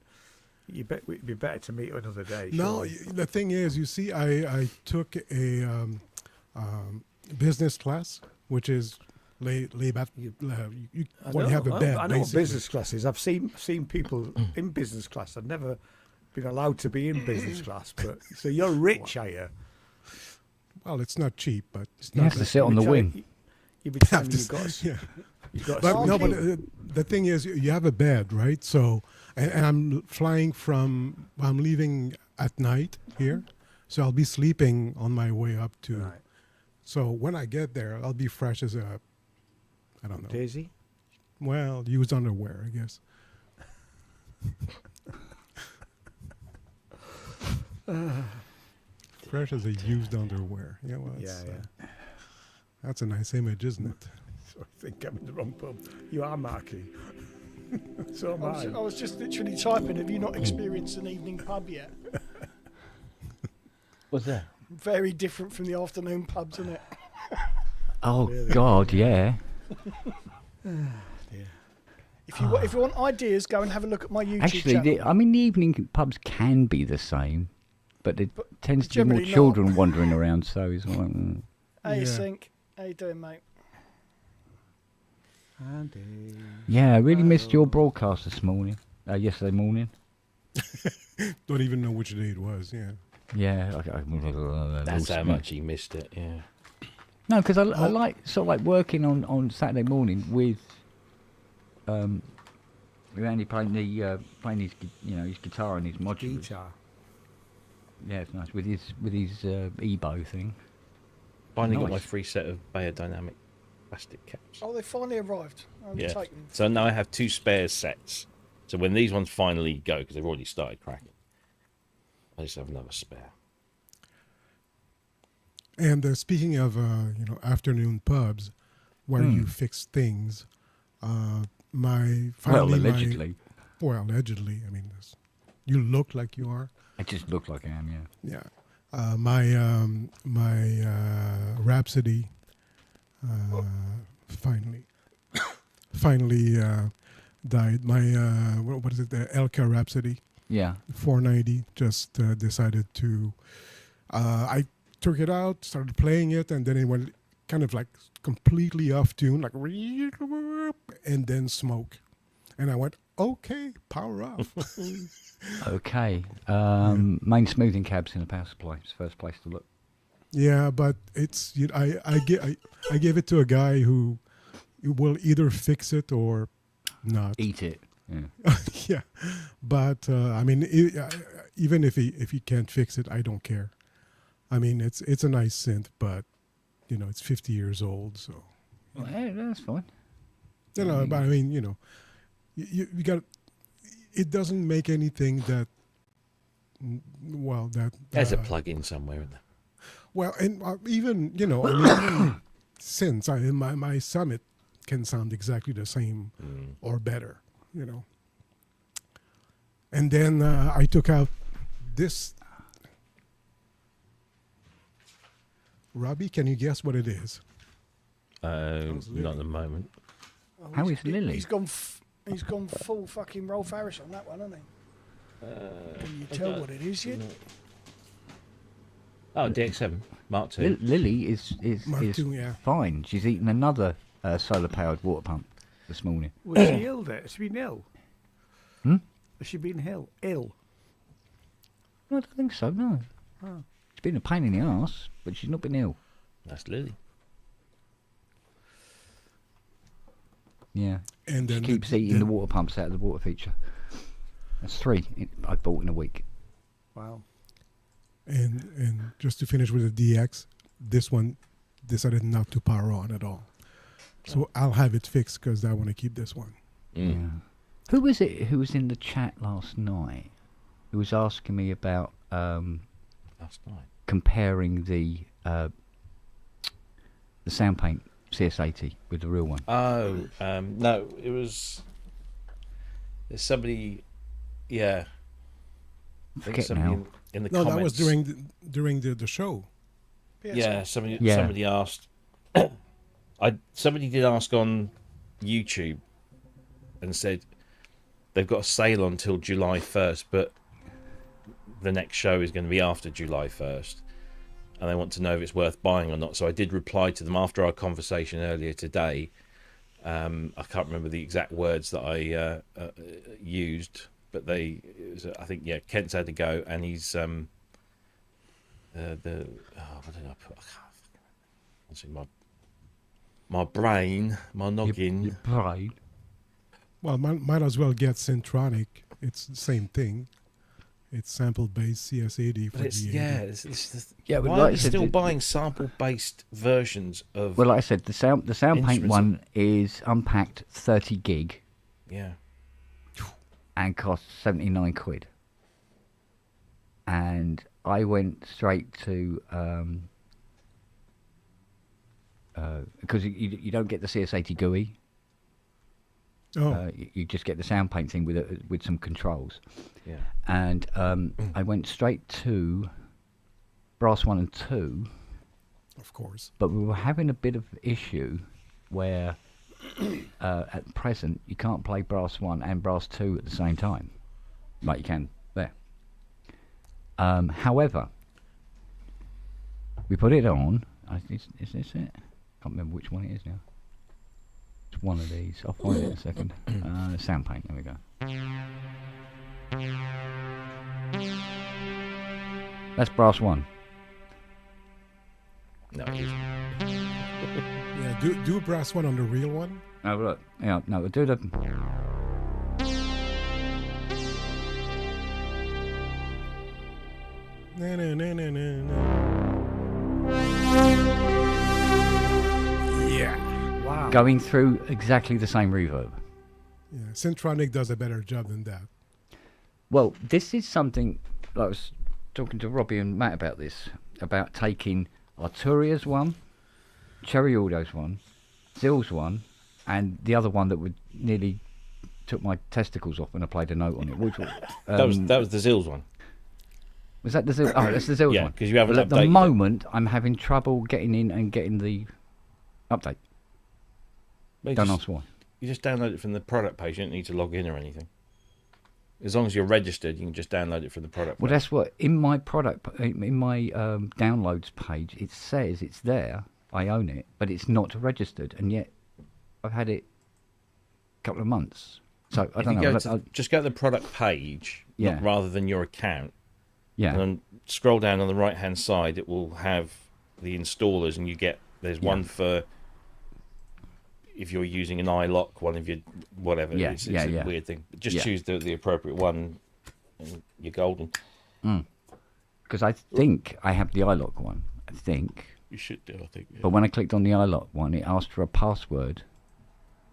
It'd be better to meet another day. No, surely. the thing is, you see, I took a business class, which is lay back. You when you have a bed. I know what business class is. I've seen people in business class. I've never been allowed to be in business class. But so you're rich, are you? Well, it's not cheap, but it's You not. have to sit on the wing. You'd be telling me you've got. Yeah. You've got. But no, but the thing is, you have a bed, right? So, and I'm flying from. I'm leaving at night here, so I'll be sleeping on my way up to. Right. So when I get there, I'll be fresh as a. I don't know. Daisy. Well, used underwear, I guess. Fresh as a used underwear. Yeah, well, that's a nice image, isn't it? So I think I'm in the wrong pub. You are Marky. So am I was just literally typing. Have you not experienced an evening pub yet? What's that? Very different from the afternoon pubs, isn't it? Oh God, yeah. If you want ideas, go and have a look at my YouTube Actually, channel. the evening pubs can be the same, but there tends to be more generally not. children wandering around. So it's like, Hey, Yeah. Sync. How you doing, mate? Andy. yeah, I really missed your broadcast this morning. Yesterday morning. Don't even know which day it was. Yeah. Yeah, That's how much he missed it. Yeah. No, because I like sort of like working on Saturday morning with Andy playing his his guitar and his modulars. Guitar. Yeah, it's nice with his EBO thing. Finally got my Nice. free set of biodynamic plastic caps. Oh, they finally arrived. I'll Yeah. take them. So now I have 2 spare sets. So when these ones finally go, because they've already started cracking, I just have another spare. And speaking of afternoon pubs, where you fix things, Allegedly. Allegedly. I mean, you look like you are. I just look like I am, yeah. Yeah. My Rhapsody finally died. My what is it? The Elka Rhapsody Yeah. 490 just decided to. I took it out, started playing it, and then it went kind of like completely off tune, like, and then smoke. And I went, okay, power off. Okay. Main smoothing cabs in a power supply. It's the first place to look. Yeah, but it's I gave it to a guy who will either fix it or not. Eat it. Yeah. Yeah, but I mean, even if he can't fix it, I don't care. I mean, it's a nice synth, but it's 50 years old, so Well, yeah, that's fine. but I mean, you got. It doesn't make anything that. Well, that There's a plug-in somewhere in there. well, and even I mean, even since my Summit can sound exactly the same or better, And then I took out this. Robbie, can you guess what it is? Not at the moment. Oh, How is Lily? He's gone full fucking Rolf Harris on that one, hasn't he? Can you tell what it is yet? Oh, DX7 Mark II. Lily is Mark II, yeah. fine. She's eaten another solar-powered water pump this morning. Was she ill there? Has she been ill? Hmm? Has she been ill? No, I don't think so, no. Oh. She's been a pain in the arse, but she's not been ill. That's Lily. Yeah. And She then keeps eating the water pumps out of the water feature. That's 3 I bought in a week. Wow. And just to finish with the DX, this one decided not to power on at all. So I'll have it fixed because I want to keep this one. Mm. Yeah. Who was it who was in the chat last night who was asking me about Last night. comparing the Soundpaint CS80 with the real one? Oh, no, it was. There's somebody. Yeah. I think Forget somebody now. in the No, comments. that was during the show. Yeah, somebody asked. Somebody did ask on YouTube and said they've got a sale on till July 1st, but the next show is going to be after July 1st, and they want to know if it's worth buying or not. So I did reply to them after our conversation earlier today. I can't remember the exact words that I used, but I think Kent's had to go, and he's what did I put? Let's see, my brain, my noggin. Your brain. Well, might as well get Syntronic. It's the same thing. It's sample-based CS80 for But it's, the But why like are I you said, still buying sample-based versions of? Well, like I said, the sound paint instruments? one is unpacked 30 gig Yeah. and costs 79 quid. And I went straight to because you don't get the CS80 GUI. You just get the sound paint thing with some controls. Yeah. And I went straight to Brass 1 and 2. Of course. But we were having a bit of issue where at present you can't play Brass 1 and Brass 2 at the same time. Like you can there. However, we put it on. Is this it? Can't remember which one it is now. It's one of these. I'll find it in a second. Sound paint. There we go. That's Brass 1. No, it isn't. Yeah, do Brass 1 on the real one. Oh look, yeah, no, we'll do the. No. Yeah. Wow. Going through exactly the same reverb. Yeah, Syntronic does a better job than that. Well, this is something I was talking to Robbie and Matt about this, about taking Arturia's one, Cherry Audio's one, Zill's one, and the other one that would nearly took my testicles off when I played a note on it. Which was, that was the Zills one. Was that the Zill? Oh, that's the Zill's Yeah, one. because you haven't Well, at the updated it. moment, I'm having trouble getting in and getting the update. Well, Don't ask why. You just download it from the product page. You don't need to log in or anything. As long as you're registered, you can just download it from the product page. Well, that's what in my downloads page it says it's there. I own it, but it's not registered, and yet I've had it a couple of months. So I don't know. Just go to the product page, Yeah. rather than your account, Yeah, and then scroll down on the right hand side. It will have the installers, and there's one for if you're using an iLock, one of your whatever. It's a weird thing. Just choose the appropriate one, and you're golden. because I think I have the iLock one. I think. You should do, I think. Yeah. But when I clicked on the iLock one, it asked for a password,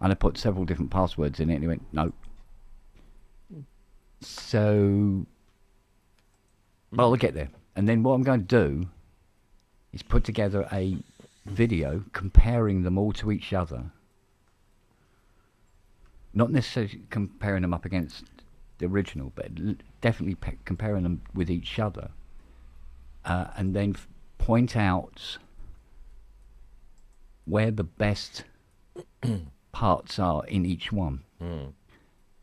and I put several different passwords in it, and it went no. So, well, I'll get there. And then what I'm going to do is put together a video comparing them all to each other. Not necessarily comparing them up against the original, but definitely comparing them with each other. And then point out where the best parts are in each one.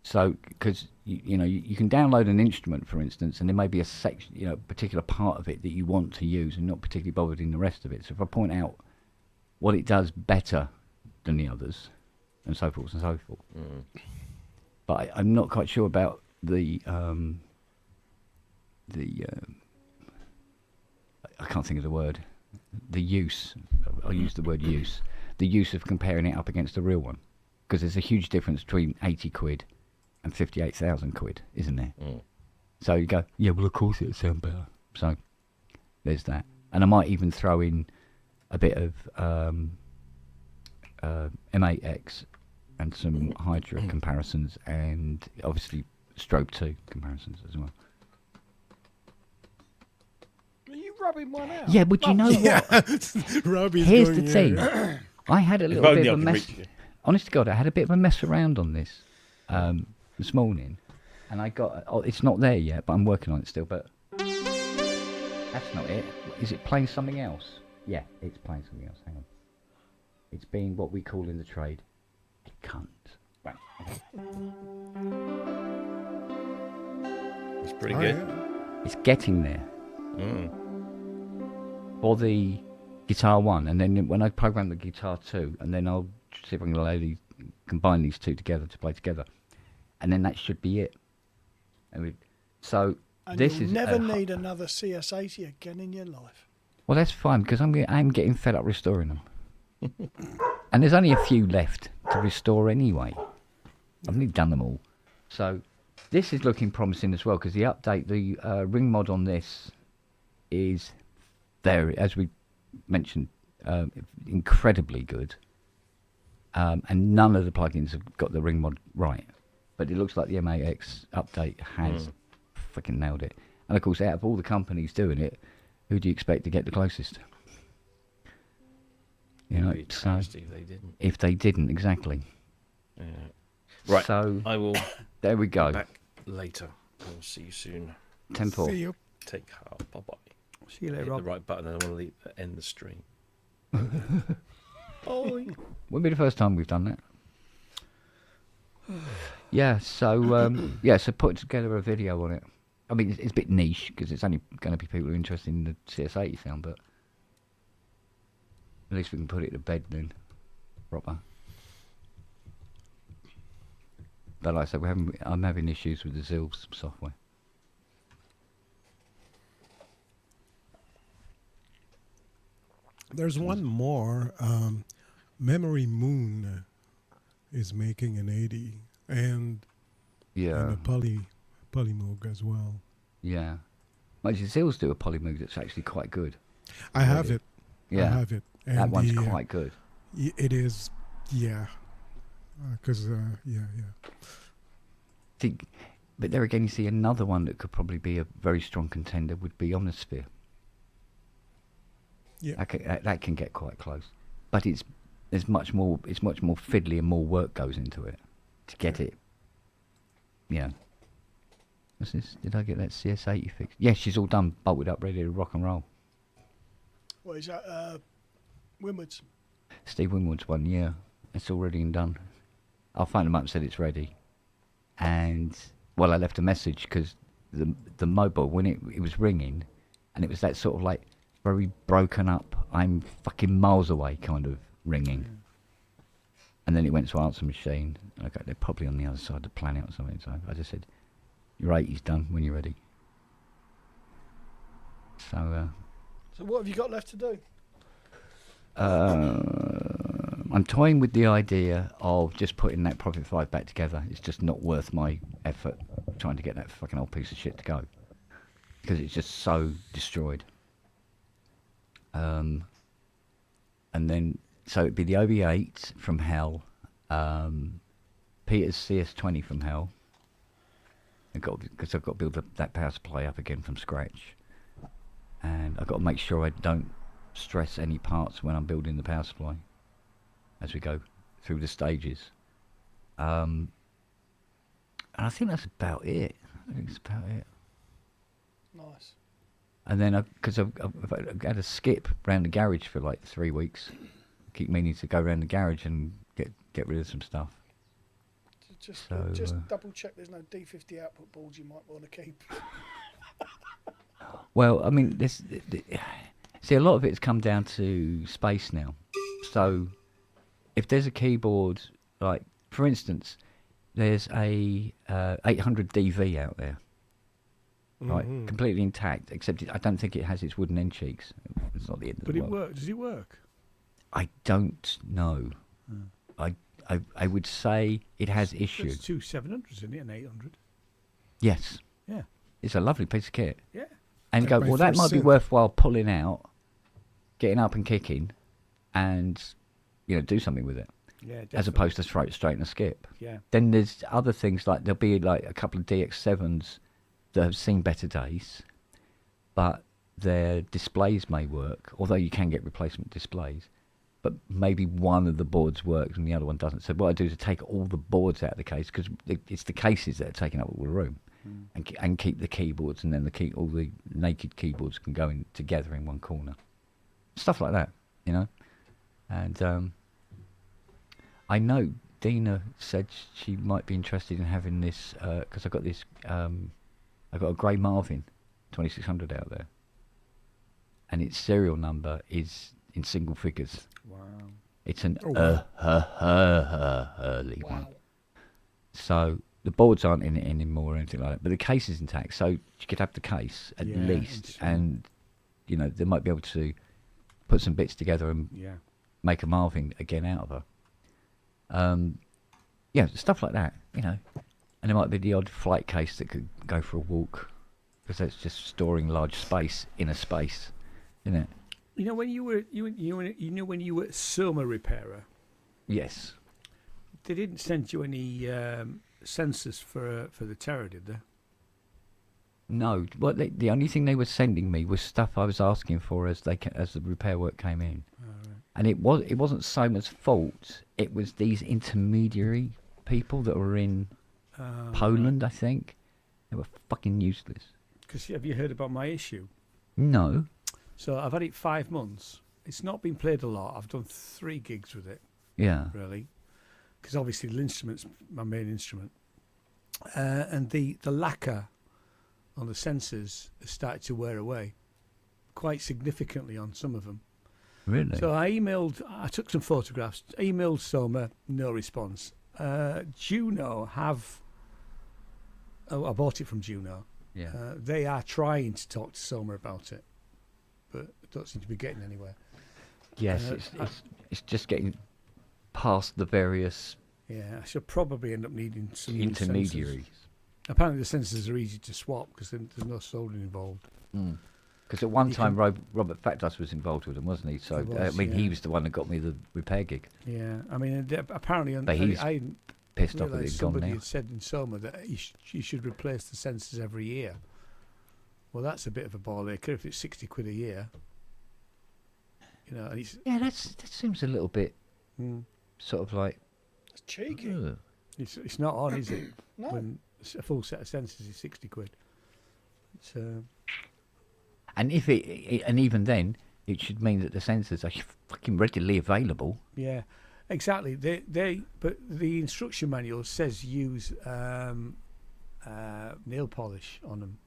So, because you can download an instrument, for instance, and there may be a section, particular part of it that you want to use, and not particularly bothered in the rest of it. So, if I point out what it does better than the others, and so forth and so forth. But I'm not quite sure about the I can't think of the word. The use. I'll use the word use. The use of comparing it up against the real one, because there's a huge difference between 80 quid and 58,000 quid, isn't there? So you go, yeah, well, of course it'll sound better. So there's that. And I might even throw in a bit of M8X and some Hydra comparisons, and obviously Strobe 2 comparisons as well. Are you rubbing one out? Yeah, but you know what? Robbie's Here's going the thing. I had a little bit of a mess. Honest to God, I had a bit of a mess around on this this morning, and I got. It's not there yet, but I'm working on it still. But that's not it. Is it playing something else? Yeah, it's playing something else. Hang on. It's being what we call in the trade a cunt. Right. It's pretty Oh, good. yeah. It's getting there for the Guitar 1, and then when I program the Guitar 2, and then I'll see if I can combine these two together to play together, and then that should be it. So and this you'll is never need another CS80 again in your life. Well, that's fine because I'm getting fed up restoring them, and there's only a few left to restore anyway. I've nearly done them all, so this is looking promising as well because the update, the ring mod on this is very, as we mentioned, incredibly good. And none of the plugins have got the ring mod right. But it looks like the M8X update has freaking nailed it. And of course, out of all the companies doing it, who do you expect to get the closest? You know, so if they didn't, exactly. Yeah. Right. So I will. There we go. Back later. I'll see you soon. 10-4. See you. Take heart. Bye bye. See you later, Hit Rob. the right button, and I want to end the stream. Won't be the first time we've done that. Yeah, so put together a video on it. I mean, it's a bit niche because it's only going to be people who are interested in the CS80 sound, but at least we can put it to bed then, proper. But like I said, I'm having issues with the Zills software. There's one more. Memory Moon is making an 80 and a Polymoog as well. Yeah. Like the Zills do a Polymoog that's actually quite good. I have it. Yeah. I have it. And That one's quite good. It is, yeah. Because, yeah. But there again, you see another one that could probably be a very strong contender would be Omnisphere. Yeah. That can get quite close, but it's much more fiddly and more work goes into it to get it. Yeah. What's this? Did I get that CS80 fixed? Yeah, she's all done, bolted up, ready to rock and roll. What is that? Winward's. Steve Winwood's one, yeah. It's all ready and done. I'll find them up and said it's ready. And, well, I left a message because the mobile, when it was ringing, and it was that sort of like very broken up, I'm fucking miles away kind of ringing. Yeah. And then it went to answer machine. Okay, they're probably on the other side of the planet or something. So I just said, your 80's done when you're ready. So what have you got left to do? I'm toying with the idea of just putting that Prophet 5 back together. It's just not worth my effort trying to get that fucking old piece of shit to go. Because it's just so destroyed. And then, so it'd be the OB8 from hell, Peter's CS20 from hell, because I've got to build that power supply up again from scratch. And I've got to make sure I don't stress any parts when I'm building the power supply as we go through the stages. And I think that's about it. Nice. And then, because I've had a skip round the garage for like 3 weeks. Keep meaning to go round the garage and get rid of some stuff. Just double check there's no D50 output boards you might want to keep. Well, I mean, see, a lot of it's come down to space now. So, if there's a keyboard, like, for instance, there's a 800 DV out there. Right, completely intact, except I don't think it has its wooden end cheeks. It's not the end of the world. But it works. Does it work? I don't know. I would say it has issues. There's two 700s in it and 800. Yes. Yeah. It's a lovely piece of kit. Yeah. And you go, well, that might be worthwhile pulling out, getting up and kicking, and do something with it. Yeah, definitely. As opposed to straight in a skip. Yeah. Then there's other things like there'll be like a couple of DX7s that have seen better days, but their displays may work, although you can get replacement displays. But maybe one of the boards works and the other one doesn't. So what I do is I take all the boards out of the case, because it's the cases that are taking up all the room, and keep the keyboards, and then all the naked keyboards can go in together in one corner. Stuff like that, And I know Dina said she might be interested in having this, because I've got this. I've got a Grey Marvin 2600 out there. And its serial number is in single figures. Wow. It's an Wow. early one. So the boards aren't in it anymore or anything like that, but the case is intact. So you could have the case at least, and you know they might be able to put some bits together and make a Marvin again out of her. Yeah, stuff like that, you know. And there might be the odd flight case that could go for a walk, because that's just storing large space in a space, isn't it? You know when you were when you were Soma repairer, Yes. they didn't send you any sensors for the Terror, did they? No. Well, the only thing they were sending me was stuff I was asking for as the repair work came in. And it wasn't Soma's fault. It was these intermediary people that were in Poland, I think. They were fucking useless. Because have you heard about my issue? No. So I've had it 5 months. It's not been played a lot. I've done 3 gigs with it, Yeah. really. Because obviously the instrument's my main instrument. And the lacquer on the sensors has started to wear away quite significantly on some of them. Really? So I took some photographs, emailed Soma, no response. Juno I bought it from Juno. Yeah. They are trying to talk to Soma about it, but don't seem to be getting anywhere. Yes, it's just getting past the various Yeah, I should probably end up needing some new intermediaries. sensors. Apparently the sensors are easy to swap because there's no soldering involved. Because at one time Robert Factus was involved with them, wasn't he? So He was, he was the one that got me the repair gig. Yeah, I mean apparently But he's I pissed off that realised it's gone somebody now. had said in Soma that you should replace the sensors every year. Well, that's a bit of a ball ache if it's 60 quid a year. You know, and it's Yeah, that seems a little bit sort of like. It's cheeky. Ugh. it's not on, is it? No. When a full set of sensors is 60 quid. It's And and even then, it should mean that the sensors are fucking readily available. yeah, exactly. But the instruction manual says use nail polish on them,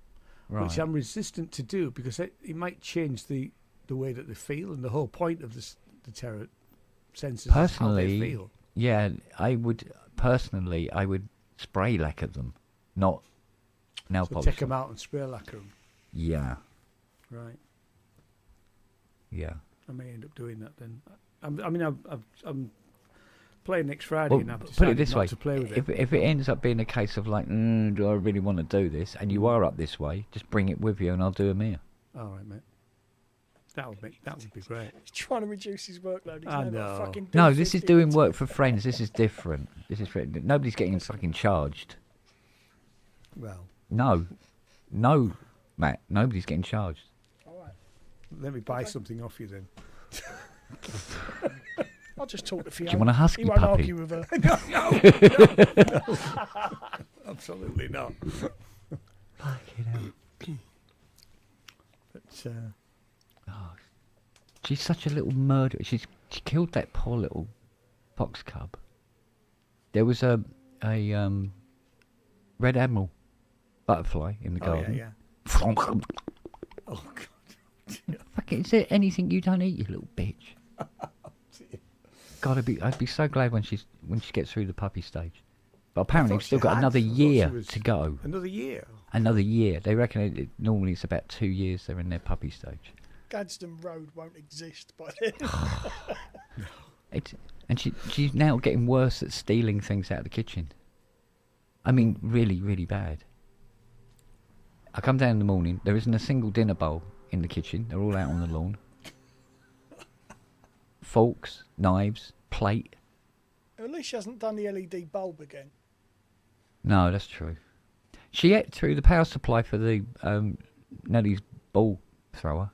which I'm resistant to do because it might change the way that they feel, and the whole point of the Terror sensors is how they Personally, feel. yeah, I would spray lacquer them, not nail So polish. take them out and spray lacquer them. Yeah, Right. yeah. I may end up doing that then. I'm playing next Friday, Well, and I've put it decided this not way: to play with it. if it ends up being a case of like, do I really want to do this? And you are up this way, just bring it with you, and I'll do them here. All right, mate. That would be great. He's trying to reduce his workload. He's I now got know. fucking No, do this is 50 doing work for friends. This is different. Nobody's getting fucking charged. Well, No, Matt. Nobody's getting charged. All right. let me buy something off you then. I'll just talk to Fiona. Do you want a husky He won't puppy? argue with her. No, absolutely not. Fucking hell. But She's such a little murderer. She killed that poor little fox cub. There was a red admiral butterfly in the garden. yeah. Oh God. Fucking, is there anything you don't eat, you little bitch? God, I'd be so glad when she gets through the puppy stage. But apparently, we've still got another year to go. Another year. Another year. They reckon normally it's about 2 years they're in their puppy stage. Gadsden Road won't exist by then. And she's now getting worse at stealing things out of the kitchen. I mean, really, really bad. I come down in the morning, there isn't a single dinner bowl in the kitchen. They're all out on the lawn. Forks, knives, plate. At least she hasn't done the LED bulb again. No, that's true. She ate through the power supply for the Nellie's ball thrower.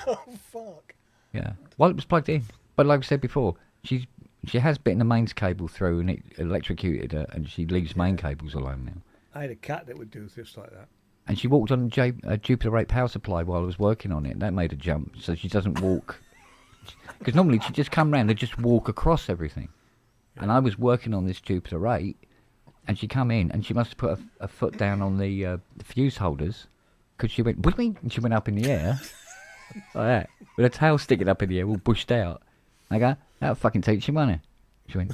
Oh, fuck. Yeah. While it was plugged in. But like I said before, she has bitten the mains cable through and it electrocuted her, and she leaves main cables alone now. I had a cat that would do things like that. And she walked on a Jupiter 8 power supply while I was working on it, and that made her jump, so she doesn't walk. Because normally she'd just come round and just walk across everything. Yeah. And I was working on this Jupiter 8, and she come in, and she must have put a foot down on the fuse holders, because she went, what do you mean? And she went up in the air, like that, with her tail sticking up in the air, all bushed out. I go, that'll fucking teach you, won't it? She went,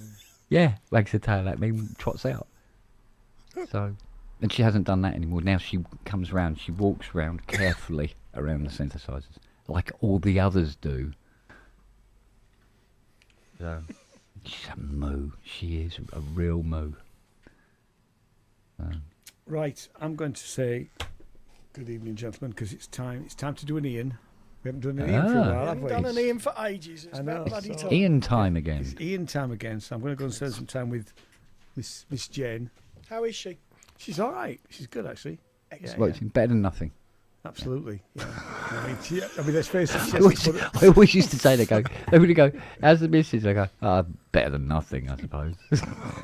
yeah, wags her tail at me, trots out. So, and she hasn't done that anymore. Now she comes round, she walks round carefully around the synthesizers, like all the others do. So, she's a moo. She is a real moo. Right, I'm going to say good evening, gentlemen, because it's time. It's time to do an Ian. We haven't done an Ian for a while, We have haven't we? done an Ian for ages. It's I know, about bloody so- time. Ian time again. It's Ian time again, so I'm going to go and spend some time with Miss Jane. How is she? She's all right. She's good, actually. Excellent. Well, it's better than nothing. Absolutely. Yeah. I mean, let's face it. She I has always, to put I always used to say, they would go, how's the missus? I go, better than nothing, I suppose.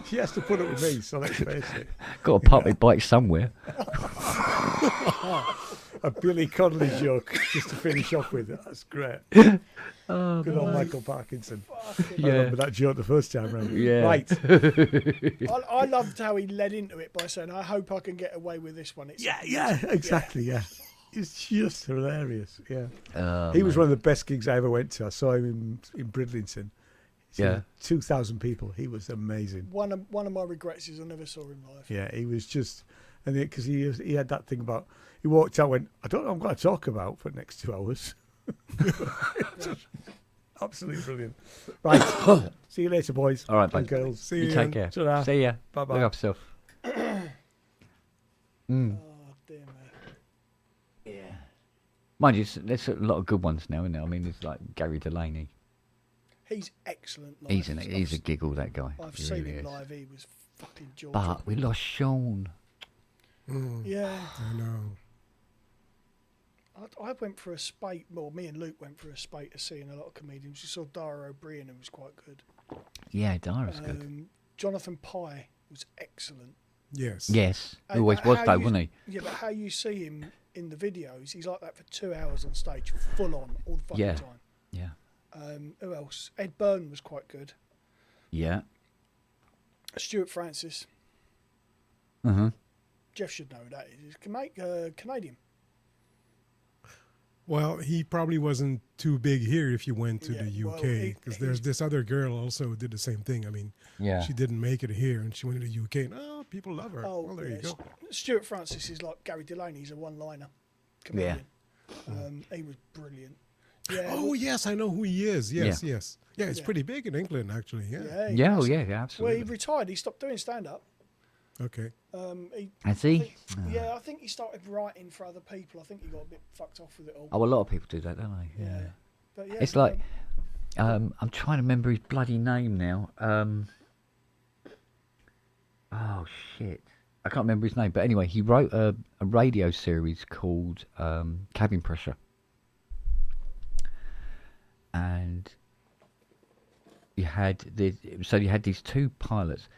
she has to put up with me, so let's face it. Got to pop my bike somewhere. A Billy Connolly joke just to finish off with. That's great. Oh, Good old Michael Parkinson. I yeah. remember that joke the first time round. Yeah. Right. I loved how he led into it by saying, I hope I can get away with this one. It's, Yeah, exactly, yeah. It's just hilarious, yeah. Oh, He was man. one of the best gigs I ever went to. I saw him in Bridlington. Yeah. 2,000 people. He was amazing. One of my regrets is I never saw him live. Yeah, he was just, and because he had that thing about, he walked out, went, I don't know what I'm going to talk about for the next 2 hours. Absolutely brilliant. Right, see you later, boys. All right, and bye. girls. See You you. take care. Ta-ra. See ya. Bye-bye. Look after yourself. Oh, dear me. Yeah. Mind you, there's a lot of good ones now, isn't there? I mean, there's like Gary Delaney. He's excellent live. He's a giggle, that guy. I've He seen really him is. live. He was fucking jaw. But we lost Sean. Yeah. I know. I went for a spate, well, me and Luke went for a spate of seeing a lot of comedians. We saw Dara O'Brien, who was quite good. Yeah, Dara's good. Jonathan Pye was excellent. Yes. Yes, he And always was how though, you- wasn't he? Yeah, but how you see him in the videos, he's like that for 2 hours on stage, full on, all the fucking Yeah. time. Yeah. Who else? Ed Byrne was quite good. Yeah. Stuart Francis. Uh-huh. Jeff should know who that is. He's Canadian. Well, he probably wasn't too big here if you went to Yeah, the well, UK, because there's this other girl also who did the same thing. I mean, Yeah. she didn't make it here, and she went to the UK, and people love her. Oh, well, there you yes. go. Stuart Francis is like Gary Delaney. He's a one-liner comedian. He was brilliant. Yeah. Oh, yes, I know who he is. Yes, Yeah. yes. Yeah, it's Yeah. pretty big in England, actually. Yeah. Yeah. Yeah, oh, was. yeah, Well, absolutely. he retired. He stopped doing stand-up. Okay. Has he? Yeah, I think he started writing for other people. I think he got a bit fucked off with it all. Oh, a lot of people do that, don't they? Yeah. But yeah, It's like, I'm trying to remember his bloody name now. Oh, shit. I can't remember his name. But anyway, he wrote a radio series called Cabin Pressure. And you had these two pilots.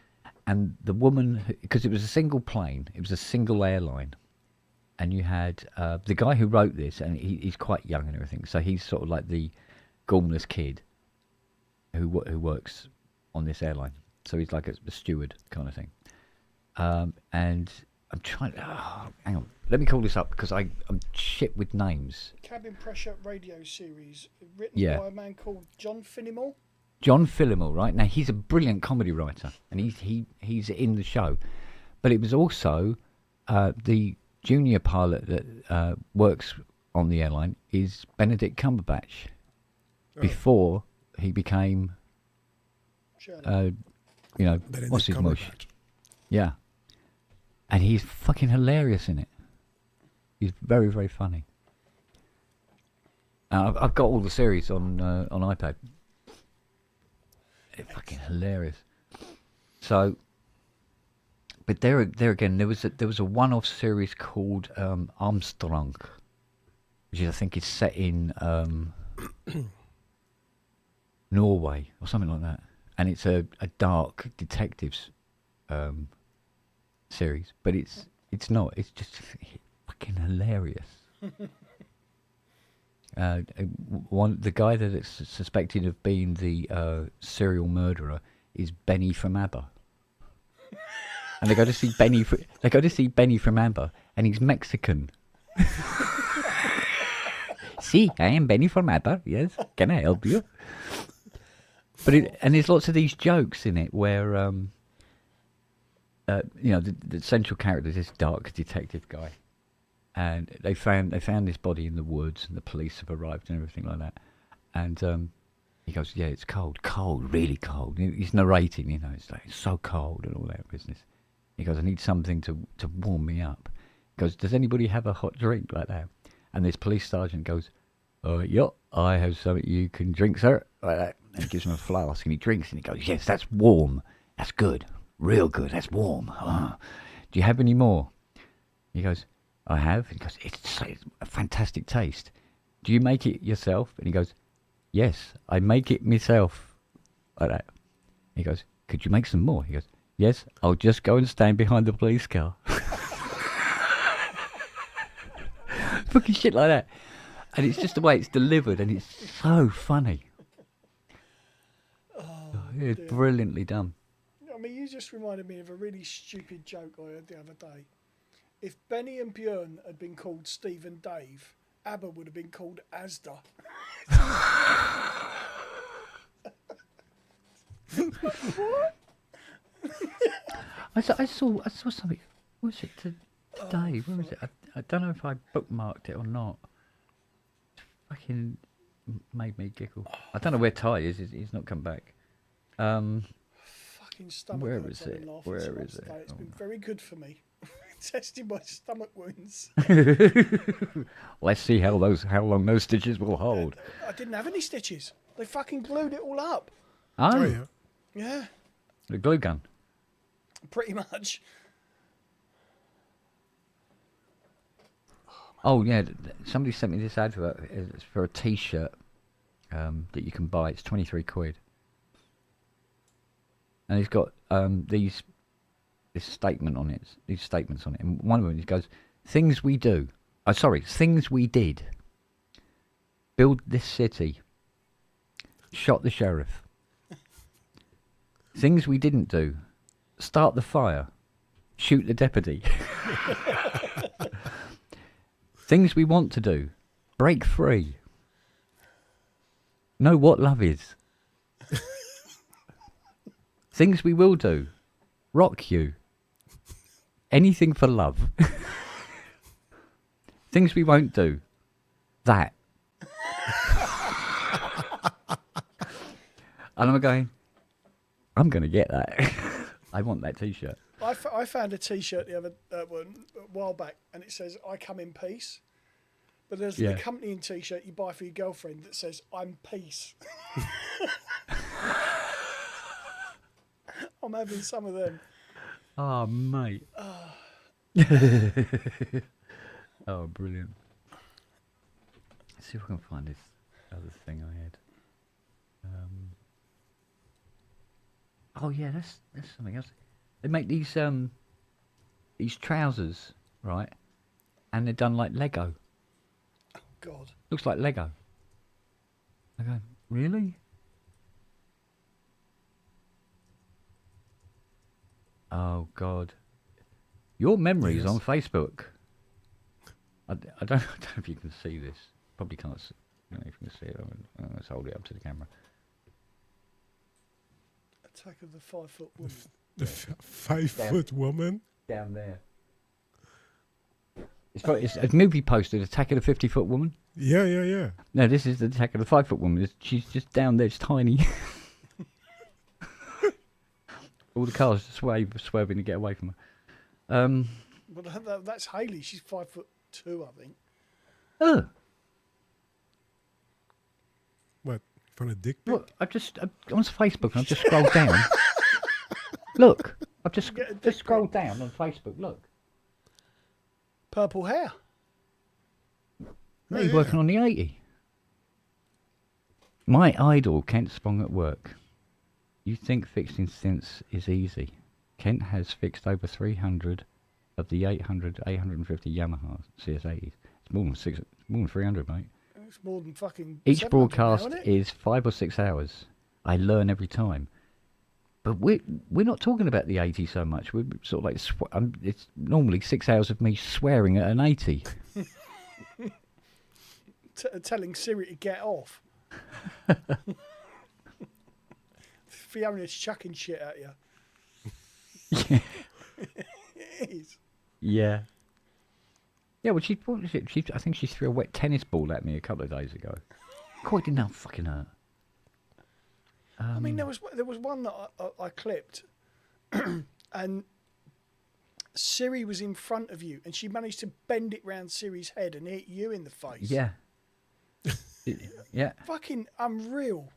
And the woman, because it was a single plane, it was a single airline. And you had the guy who wrote this, and he's quite young and everything. So he's sort of like the gormless kid who works on this airline. So he's like a steward kind of thing. And I'm trying. Hang on, let me call this up because I'm shit with names. Cabin Pressure radio series written by a man called John Finnemore. John Finnemore, right? Now he's a brilliant comedy writer, and he's in the show. But it was also the junior pilot that works on the airline is Benedict Cumberbatch. Before he became, Shirley. Benedict what's his mush? Cumberbatch. Yeah, and he's fucking hilarious in it. He's very, very funny. I've got all the series on iPad. It's fucking hilarious. So, but there again, there was a one-off series called Armstrong, which I think is set in Norway or something like that, and it's a dark detectives series, but it's not. It's just fucking hilarious. The guy that is suspected of being the serial murderer is Benny from ABBA, and they go to see Benny. They go to see Benny from ABBA, and he's Mexican. See, I am Benny from ABBA. Yes, can I help you? But and there's lots of these jokes in it where, the central character is this dark detective guy, and they found this body in the woods, and the police have arrived and everything like that, and he goes, yeah, it's cold, really cold. He's narrating, it's like it's so cold and all that business. He goes, I need something to warm me up. He goes, does anybody have a hot drink like that? And this police sergeant goes, yep, I have something you can drink, sir, like that. And he gives him a flask, and he drinks, and he goes, yes, that's warm. That's good. Real good. That's warm. Do you have any more? He goes, I have. He goes, it's a fantastic taste. Do you make it yourself? And he goes, yes, I make it myself. Like that. He goes, could you make some more? He goes, yes, I'll just go and stand behind the police car. Fucking shit like that. And it's just the way it's delivered, and it's so funny. It's brilliantly done. I mean, you just reminded me of a really stupid joke I heard the other day. If Benny and Björn had been called Steve and Dave, ABBA would have been called Asda. What? I saw something. What was it today? Where was it? I don't know if I bookmarked it or not. It fucking made me giggle. I don't know where Ty is. He's not come back. Fucking stomach. Where is it? Where is it? It's been very good for me. Testing my stomach wounds. Let's see how long those stitches will hold. I didn't have any stitches. They fucking glued it all up. Oh, yeah. Yeah, the glue gun. pretty much. Oh yeah, somebody sent me this advert. It's for a T-shirt that you can buy. It's 23 quid, and it's got this statement on it. These statements on it, and one of them, it goes, "Things we do." Things we did. Build this city. Shot the sheriff. Things we didn't do. Start the fire. Shoot the deputy. Things we want to do. Break free. Know what love is. Things we will do. Rock you. Anything for love. Things we won't do. That. And I'm going, I'm going to get that. I want that T-shirt. I found a T-shirt the other a while back, and it says "I come in peace," but there's the accompanying T-shirt you buy for your girlfriend that says "I'm peace." I'm having some of them. Oh, mate. Oh, brilliant. Let's see if I can find this other thing I had. Oh yeah, that's something else. They make these trousers, right? And they're done like Lego. Oh God. Looks like Lego. I go, really? Oh God. Your memories on Facebook. I don't know if you can see this. Probably can't see. I don't know if you can see it. Let's hold it up to the camera. Attack of the 5 foot woman. The 5-foot woman. Down there. It's a movie poster, Attack of the 50-foot woman. Yeah. No, this is the Attack of the 5-foot woman. She's just down there. It's tiny. All the cars just swerving to get away from her. But that's Hayley. She's 5'2", I think. Oh. What? From a dick pic? Look, I'm on Facebook and I've just scrolled down. Look, I've just scrolled down on Facebook. Look. Purple hair. You're working on the 80. My idol, Kent Spong at work. You think fixing synths is easy? Kent has fixed over 300 of the 850 Yamaha CS80s. It's more than 300, mate. It's more than fucking. Each broadcast now, is 5 or 6 hours. I learn every time. But we're not talking about the 80 so much. We're sort of like it's normally 6 hours of me swearing at an 80. telling Siri to get off. Fiona's chucking shit at you. Yeah. It is. Yeah. Yeah, well, what was it? I think she threw a wet tennis ball at me a couple of days ago. Quite didn't that fucking hurt. I mean, there was one that I clipped, and Siri was in front of you, and she managed to bend it round Siri's head and hit you in the face. Yeah. Yeah. Fucking unreal.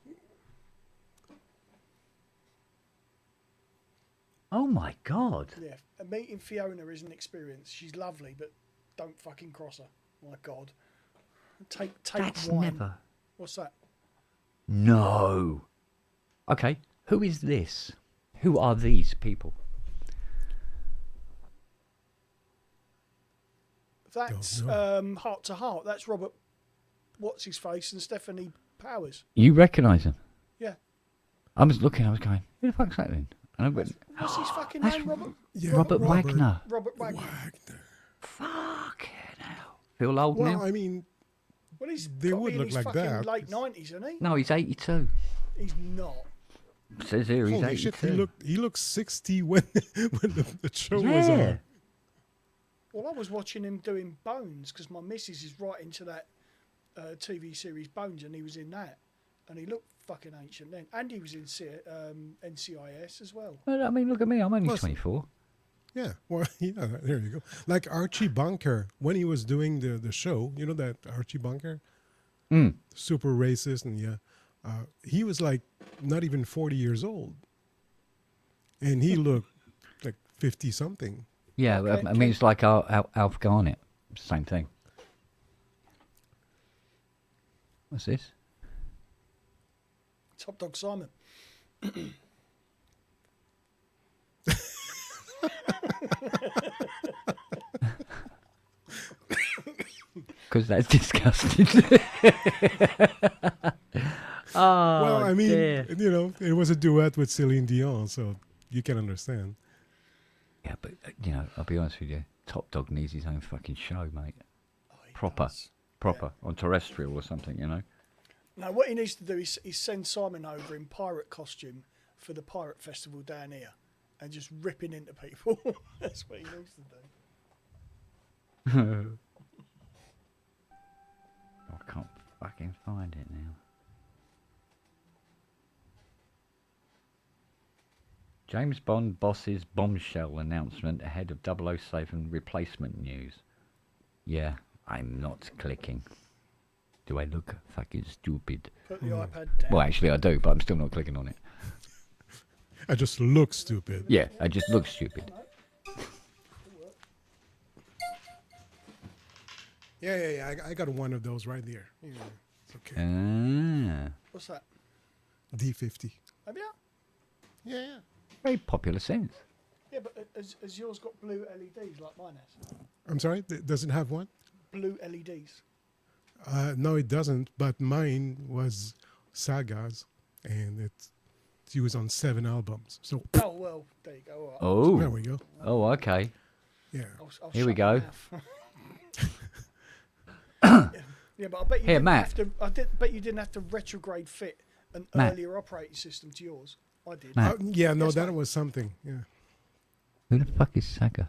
Oh my God. Yeah, meeting Fiona is an experience. She's lovely, but don't fucking cross her. My God. Take That's wine. never. What's that? No. Okay, who is this? Who are these people? That's Heart to Heart. That's Robert. What's his face and Stephanie Powers. You recognise him? Yeah. I was looking. I was going, who the fuck's that then? And I went, What's his fucking that's name? Robert. Yeah, Robert Wagner. Robert Wagner. Fucking hell. Feel old Well, now? I mean, Well, he's They got to would be in look his like fucking that. late 90s, isn't he? No, he's 82. He's not. It says here he's holy 82. shit, he looked 60 when the show was Yeah. on. Well, I was watching him doing Bones because my missus is right into that TV series Bones, and he was in that, and he looked fucking ancient then. And he was in NCIS as well. Well, I mean, look at me. I'm only Well, 24. Yeah, well, yeah, there you go. Like Archie Bunker, when he was doing the show, you know that Archie Bunker? Mm. Super racist, and yeah. He was like not even 40 years old. And he looked like 50-something. Yeah, Okay, I mean, it's like Alf Garnett. Same thing. What's this? Top Dog Simon. Because that's disgusting. Oh, Well, I mean, dear. you know, it was a duet with Celine Dion, so you can understand. Yeah, but, I'll be honest with you. Top Dog needs his own fucking show, mate. Oh, he Proper. does. Proper. On terrestrial or something, you know? No, what he needs to do is send Simon over in pirate costume for the pirate festival down here and just ripping into people. That's what he needs to do. I can't fucking find it now. James Bond boss's bombshell announcement ahead of 007 replacement news. Yeah, I'm not clicking. Do I look fucking stupid? Put the iPad down. Well, actually I do, but I'm still not clicking on it. I just look stupid. Yeah, I just look stupid. Yeah. I got one of those right there. Yeah, it's okay. What's that? D50. Have you? Yeah. Very popular sense. Yeah, but has yours got blue LEDs like mine has? I'm sorry, does it have one? Blue LEDs. No, it doesn't, but mine was Saga's, and it's used on 7 albums. So Oh, well, there you go. All right. Oh. there we go. Oh, okay. Yeah. I'll Here we shut go. my mouth. Yeah, but I bet you Here, didn't Matt. have to. Bet you didn't have to retrograde fit an Matt. earlier operating system to yours. I did. Matt. Yeah, no, Yes, that mate. was something. Yeah. Who the fuck is Saga?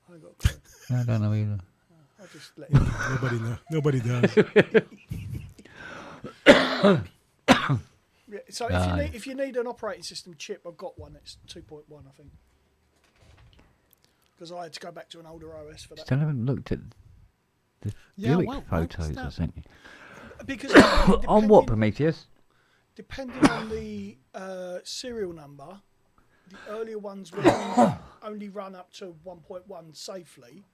I ain't got a clue. I don't know either. I'll just let you know. Nobody know. Nobody does. Yeah, so if you need an operating system chip, I've got one. It's 2.1, I think. Because I had to go back to an older OS for that. Still haven't looked at the Yeah, Buick well, photos what's I that? sent you. Because On what, Prometheus? depending on the serial number, the earlier ones will only run up to 1.1 safely,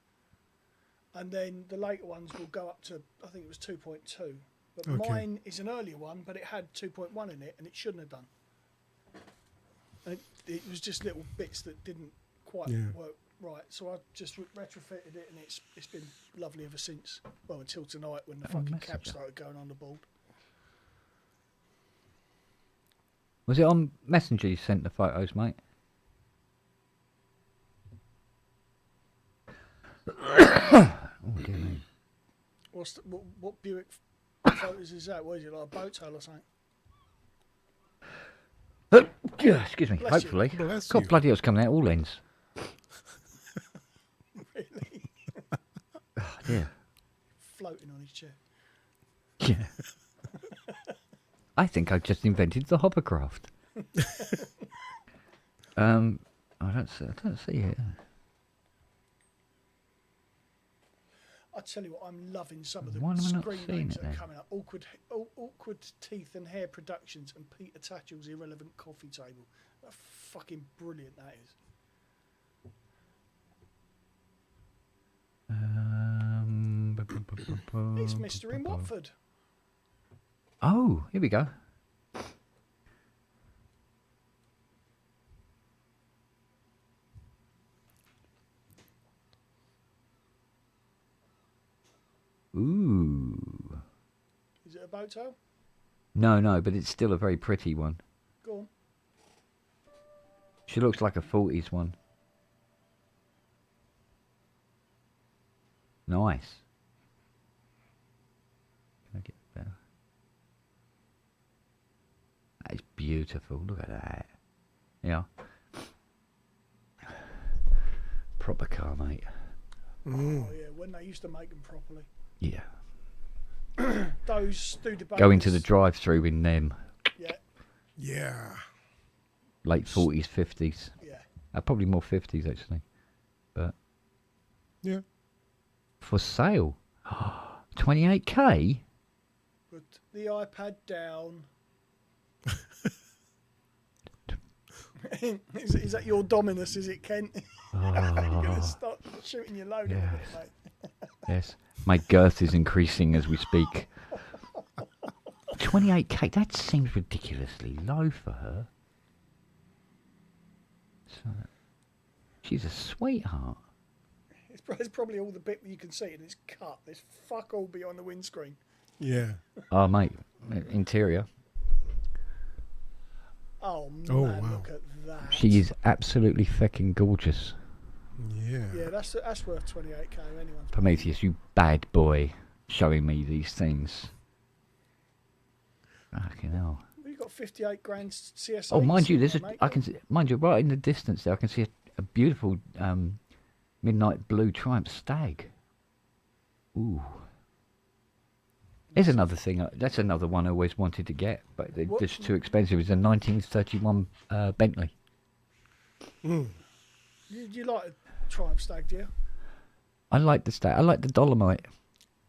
and then the later ones will go up to, I think it was 2.2. But Okay. mine is an earlier one, but it had 2.1 in it, and it shouldn't have done. And it was just little bits that didn't quite Yeah. work right. So I just retrofitted it, and it's been lovely ever since. Well, until tonight when the fucking cap Messenger. started going on the board. Was it on Messenger you sent the photos, mate? Oh, dear me. What Buick photos is that? What is it, like a boat tail or something? Excuse me. Bless Hopefully. Bless God, you. bloody hell's coming out all ends. Really? Oh, dear. Floating on his chair. Yeah. I think I've just invented the hovercraft. I don't see it. I tell you what, I'm loving some of the Why am I not screen seeing names it that are then? coming up. Awkward Teeth and Hair Productions and Peter Tatchell's Irrelevant Coffee Table. What fucking brilliant that is. It's Mr. in Watford. Oh, here we go. Ooh. Is it a boat tail? No, but it's still a very pretty one. Go on. She looks like a 40s one. Nice. Can I get better? That is beautiful. Look at that. Yeah. Proper car, mate. Oh yeah, when they used to make them properly. Yeah. Those Studebaker. Go into the drive-through in them. Yeah, Yeah. Late 40s, 50s. yeah. Probably more 50s, actually. But Yeah. for sale. 28k? Put the iPad down. is that your Dominus, is it, Kent? You're going to start shooting your load in a minute, mate. Yes. My girth is increasing as we speak. 28k? That seems ridiculously low for her. So, she's a sweetheart. It's probably all the bit where you can see it and it's cut. There's fuck all beyond the windscreen. Yeah. Oh, mate. Interior. Oh, man, Oh, wow. look at that. She is absolutely fucking gorgeous. Yeah. Yeah, that's worth 28k. Anyone's. Prometheus, you bad boy, showing me these things. Fucking hell. Well, you got 58 grand CSA. Oh, mind you, there's mate. I can see, mind you, right in the distance there, I can see a beautiful midnight blue Triumph Stag. Ooh. There's another thing. That's another one I always wanted to get, but they're What? just too expensive. It's a 1931 Bentley. You like a Triumph Stag, do you? I like the Stag. I like the Dolomite.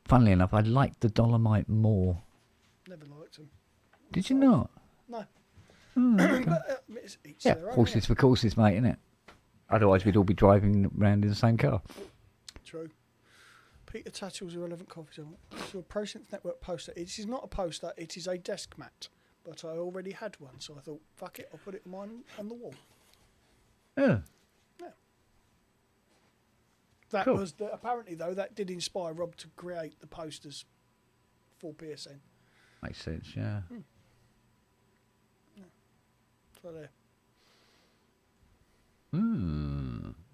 Funnily enough, I like the Dolomite more. Never liked them. Did you not? No. Okay. But it's each Yeah, their own, horses innit? for courses, mate, innit? Otherwise, we'd all be driving around in the same car. True. Peter Tatchell's Irrelevant Coffee Table. It's your ProSynth Network poster. It is not a poster, it is a desk mat. But I already had one, so I thought, fuck it, I'll put it on the wall. Yeah. That Cool. was apparently though that did inspire Rob to create the posters for PSN. Makes sense, yeah. So there.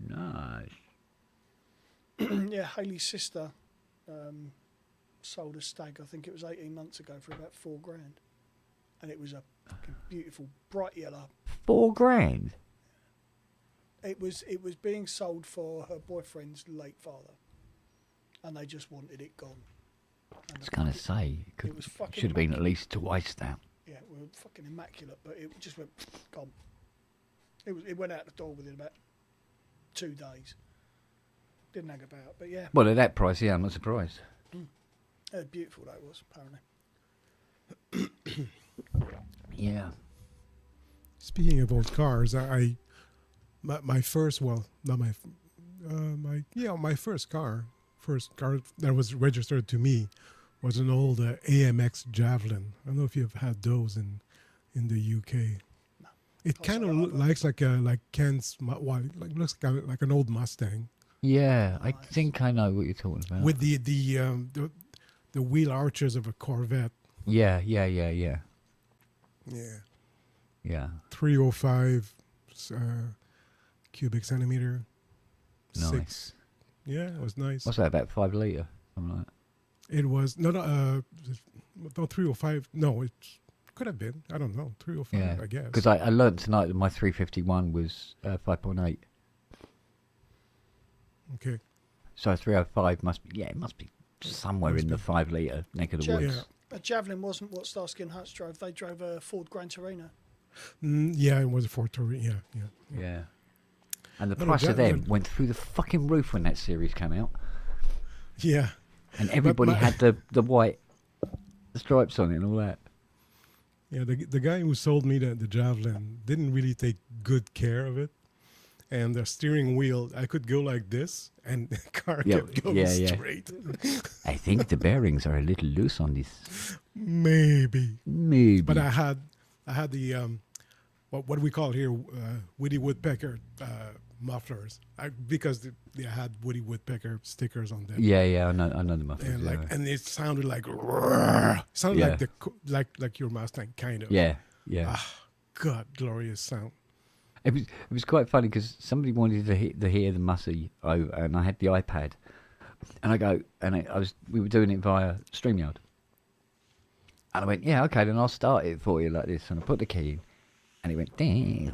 Nice. Yeah, Haley's sister sold a Stag. I think it was 18 months ago for about $4,000, and it was a fucking beautiful bright yellow. $4,000? It was being sold for her boyfriend's late father, and they just wanted it gone. I was going to say, it was fucking should have been at immaculate. least twice that. Yeah, we were fucking immaculate, but it just went gone. It went out the door within about 2 days. Didn't hang about, but yeah, Well, at that price, yeah, I'm not surprised. beautiful that was apparently. Yeah. Speaking of old cars, my first, well, not my first car that was registered to me was an old AMX Javelin. I don't know if you've had those in the UK. No. It kind of looks like Ken's, looks like an old Mustang Yeah, I Nice. think I know what you're talking about. with the wheel arches of a Corvette. Yeah. Yeah, Yeah. 305 cubic centimeter. Nice. 6. Yeah, it was nice. What's that, about 5 litre? Something like that. It was no 305. No, it could have been. I don't know, 305. Yeah, I guess. because I learned tonight that my 351 was 5.8. Okay. So 305 must be, it must be somewhere Must in the be. 5 litre neck of the woods. Yeah. A Javelin wasn't what Starsky and Hutch drove. They drove a Ford Gran Torino. Yeah, it was a Ford Torino. Yeah. Yeah. And the No, price of them Javelin- went through the fucking roof when that series came out. Yeah. And everybody my- had the white stripes on it and all that. Yeah, the guy who sold me the Javelin didn't really take good care of it. And the steering wheel, I could go like this, and the car kept going straight. I think the bearings are a little loose on this. Maybe. Maybe. But I had the what we call here Woody Woodpecker mufflers, because they had Woody Woodpecker stickers on them. Yeah, I know the mufflers. And yeah. and it sounded like sounded like your Mustang kind of. Yeah. God, glorious sound. It was quite funny because somebody wanted to hear the Mussy over, and I had the iPad, and I go, and we were doing it via StreamYard, and I went, yeah, okay, then I'll start it for you like this, and I put the key in, and it went ding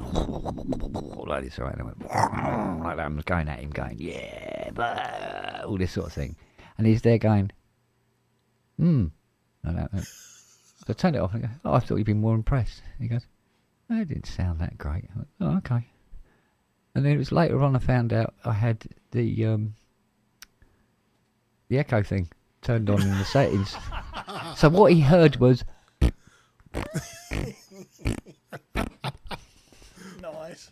like this, right, and I went like that. I was going at him, going, yeah, blah, all this sort of thing, and he's there going, like that. So I turned it off and I go, oh, I thought you'd been more impressed. He goes, oh, it didn't sound that great. I went, oh, okay. And then it was later on I found out I had the echo thing turned on in the settings. So what he heard was Nice.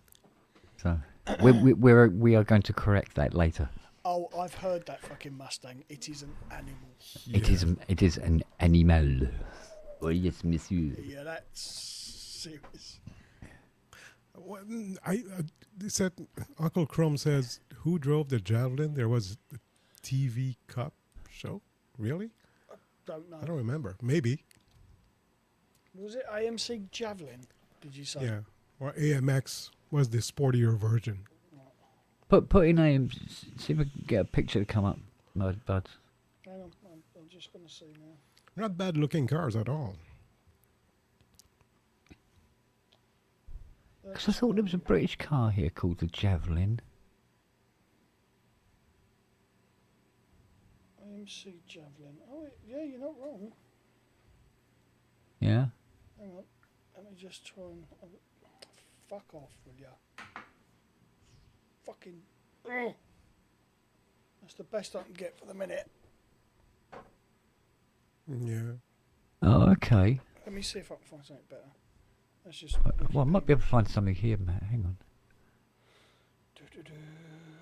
so we are going to correct that later. Oh, I've heard that fucking Mustang. It is an animal. It is an animal. Oh yes, monsieur. Yeah, that's serious. Well, they said Uncle Chrome says, who drove the Javelin? There was a TV Cup show. Really? Don't know. I don't remember. Maybe. Was it AMC Javelin? Did you say? Yeah. Or AMX was the sportier version. Put in a see if I can get a picture to come up, bud. Hang on, I'm just going to see now. Not bad looking cars at all. Because I thought there was a British car here called the Javelin. AMC Javelin. Oh, yeah, you're not wrong. Yeah. Hang on. Let me just try and... fuck off, will ya? Fucking... Ugh. That's the best I can get for the minute. Yeah. Oh, okay. Let me see if I can find something better. That's just... Well, I might be able to find something here, Matt. Hang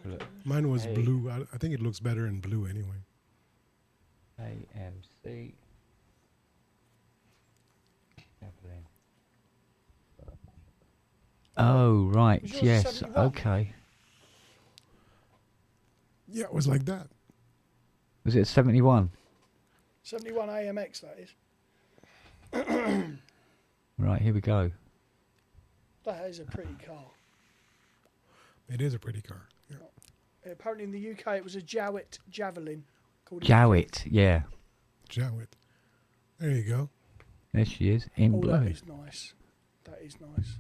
on. Mine was blue. I think it looks better in blue anyway. AMC. Oh, right. Was yours Yes. 71? Okay. Yeah, it was like that. Was it 71? 71 AMX, that is. Right, here we go. That is a pretty car. It is a pretty car. Yeah. Apparently in the UK it was a Jowett Javelin. Called Jowett, yeah. Jowett. There you go. There she is, in Oh, blue. that is nice. That is nice.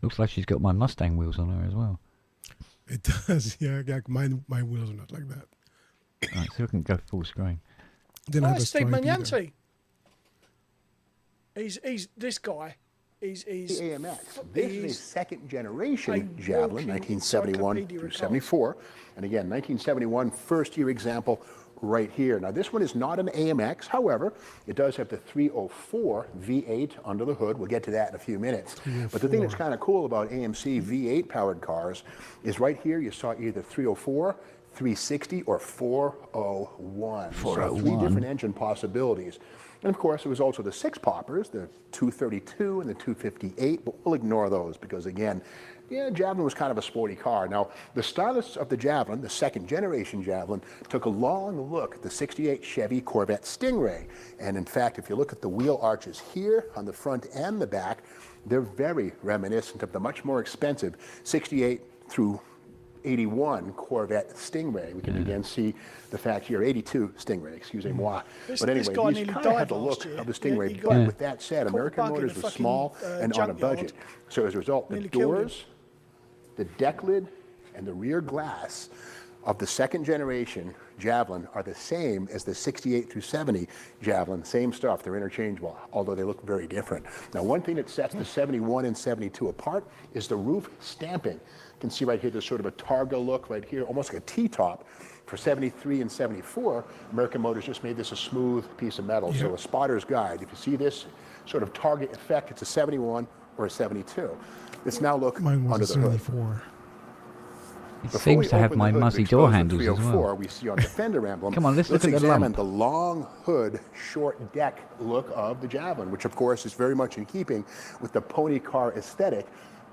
Looks like she's got my Mustang wheels on her as well. It does. Yeah, my wheels are not like that. Right, so we can go full screen. Didn't Oh, have a that's Steve stripe either. Manyanti. He's this guy. He's The AMX. This is a he's second generation a Javelin, walking 1971 encyclopedia through of 74. And again, 1971, first year example right here. Now this one is not an AMX, however, it does have the 304 V8 under the hood. We'll get to that in a few minutes. But the thing that's kind of cool about AMC V8 powered cars is right here you saw either 304, 360, or 401. So 401. three different engine possibilities. And of course, there was also the six poppers, the 232 and the 258, but we'll ignore those because again, yeah, Javelin was kind of a sporty car. Now, the stylists of the Javelin, the second generation Javelin, took a long look at the 68 Chevy Corvette Stingray. And in fact, if you look at the wheel arches here on the front and the back, they're very reminiscent of the much more expensive 68 through 81 Corvette Stingray. We can again see the fact here, 82 Stingray, excusez-moi. But anyway, this guy these nearly kind of died had the last look year. of the Yeah, Stingray. he But got with that said, caught a American bug in Motors a was fucking, small and on a junkyard. budget. So as a result, the Nearly killed him. doors, the deck lid, and the rear glass of the second generation Javelin are the same as the 68 through 70 Javelin. Same stuff, they're interchangeable, although they look very different. Now, one thing that sets the 71 and 72 apart is the roof stamping. You can see right here, there's sort of a Targa look right here, almost like a T-top. For 73 and 74, American Motors just made this a smooth piece of metal. So a spotter's guide, if you see this sort of Targa effect, it's a 71 or a 72. Let's now look Mine was under a the hood. 74. It Before seems we to have open my the hood to muzzy expose door the handles as 304, well. we see on the fender emblem. Come on, let's look at the examine lump. the long hood, short deck look of the Javelin, which of course is very much in keeping with the pony car aesthetic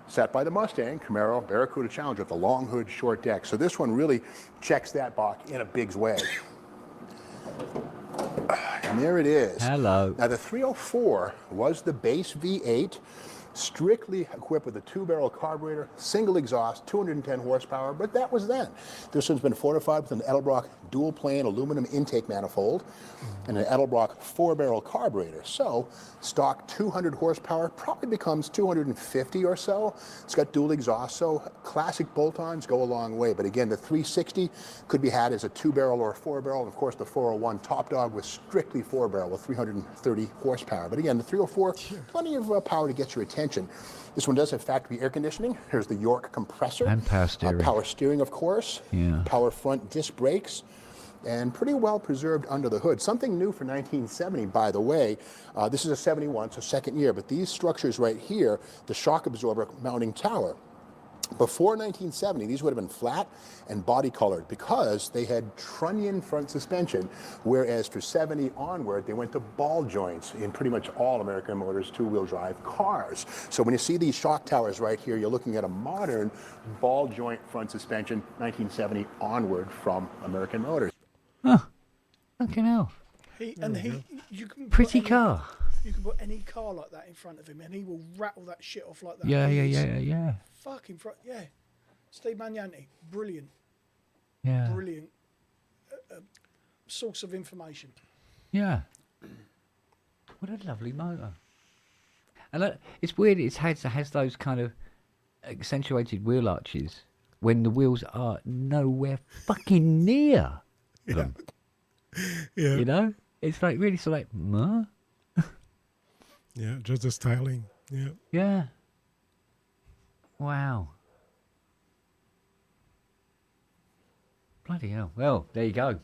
set by the Mustang, Camaro, Barracuda Challenger, the long hood, short deck. So this one really checks that box in a big way. And there it is. Hello. Now the 304 was the base V8, strictly equipped with a 2-barrel carburetor, single exhaust, 210 horsepower, but that was then. This one's been fortified with an Edelbrock dual-plane aluminum intake manifold and an Edelbrock 4-barrel carburetor. So stock 200 horsepower probably becomes 250 or so. It's got dual exhaust, so classic bolt-ons go a long way. But again, the 360 could be had as a 2-barrel or a 4-barrel. And of course, the 401 Top Dog was strictly 4-barrel with 330 horsepower. But again, the 304, plenty of power to get your attention. This one does have factory air conditioning. Here's the York compressor. And power steering. Power steering, of course. Yeah. Power front disc brakes. And pretty well preserved under the hood. Something new for 1970, by the way. This is a 71, so second year. But these structures right here, the shock absorber mounting tower, before 1970, these would have been flat and body colored because they had trunnion front suspension, whereas for 70 onward, they went to ball joints in pretty much all American Motors two-wheel drive cars. So when you see these shock towers right here, you're looking at a modern ball joint front suspension, 1970 onward from American Motors. Huh. Fucking hell. You can Pretty put any- car. You can put any car like that in front of him, and he will rattle that shit off like that. Yeah, He is yeah. Fucking yeah. Steve Magnanti, brilliant, Yeah. brilliant source of information. Yeah. What a lovely motor. And it's weird, it has those kind of accentuated wheel arches when the wheels are nowhere fucking near them. Yeah. You know? It's like really sort of like, huh? Yeah, just the styling. Yeah. Yeah. Wow. Bloody hell. Well, there you go.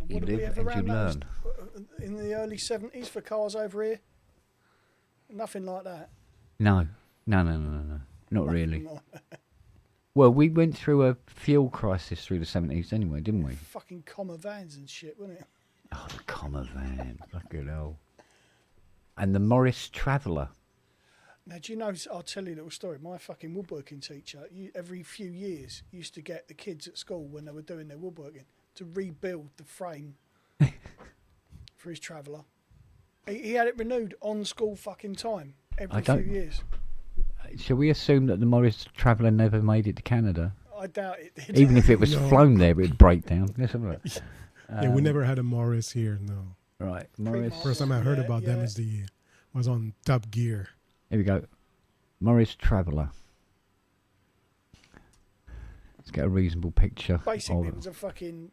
And You what did we live have and around you those learn. in the early 70s for cars over here? Nothing like that. No. Not really. Well, we went through a fuel crisis through the 70s anyway, didn't we? Fucking comma vans and shit, wasn't it? Oh, the comma van. Fucking hell. And the Morris Traveller. Now, do you know, I'll tell you a little story. My fucking woodworking teacher, every few years, used to get the kids at school when they were doing their woodworking to rebuild the frame for his Traveller. He had it renewed on school fucking time every few years. Shall we assume that the Morris Traveller never made it to Canada? I doubt it did. Even if it was No. flown there, it would break down. Let's have a look. Yeah, we never had a Morris here, no. Right, Morris. First time I heard Yeah, about them yeah. was on Top Gear. Here we go. Morris Traveller. Let's get a reasonable picture. Basically, of it was a fucking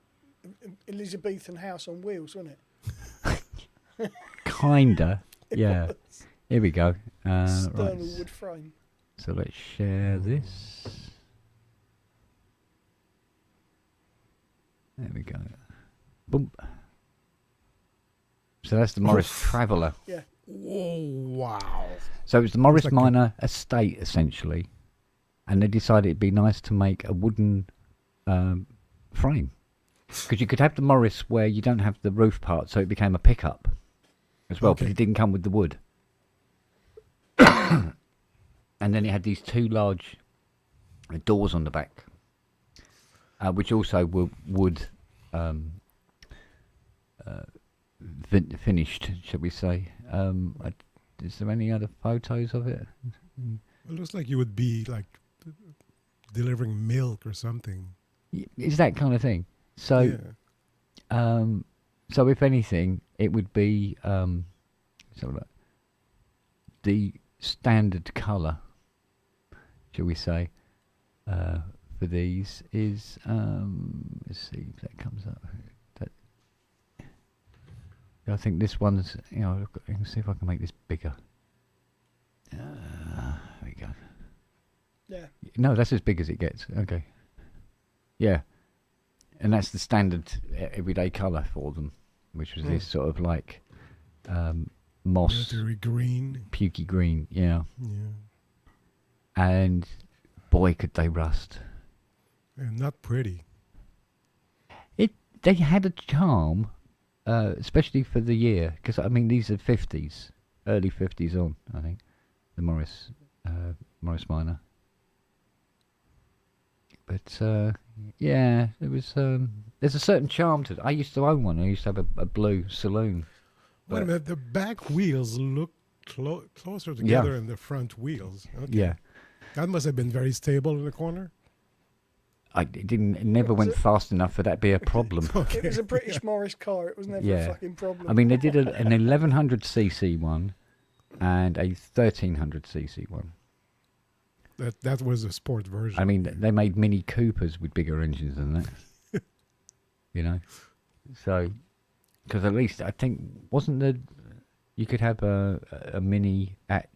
Elizabethan house on wheels, wasn't it? Kinda. Yeah. was. Here we go. External Right. wood frame. So let's share this. There we go. Boom. So that's the Morris Traveller. Yeah. Whoa, wow. So it was the Morris like a- Minor estate, essentially. And they decided it'd be nice to make a wooden frame. Because you could have the Morris where you don't have the roof part, so it became a pickup as well, but Okay. it didn't come with the wood. And then it had these two large doors on the back, which also were wood finished, shall we say. Is there any other photos of it? It looks like you would be like delivering milk or something. It's that kind of thing. So, Yeah. so if anything, it would be sort of the standard colour, shall we say, for these is let's see if that comes up. I think this one's, I can see if I can make this bigger. There we go. Yeah. No, that's as big as it gets. Okay. Yeah. And that's the standard everyday colour for them, which was this sort of like moss. Military green. Pukey green, yeah. Yeah. And boy, could they rust. And not pretty. They had a charm, especially for the year, because I mean these are 50s, early 50s on, I think, the Morris Minor. But yeah, there was there's a certain charm to it. I used to own one. I used to have a blue saloon. Wait a minute, the back wheels look closer together than the front wheels. Okay. Yeah. That must have been very stable in the corner. It never went fast enough for that to be a problem. It was a British Morris car. It was never a fucking problem. I mean, they did an 1100cc one and a 1300cc one. That was a sport version. I mean, they made Mini Coopers with bigger engines than that. So, because at least I think you could have a Mini at,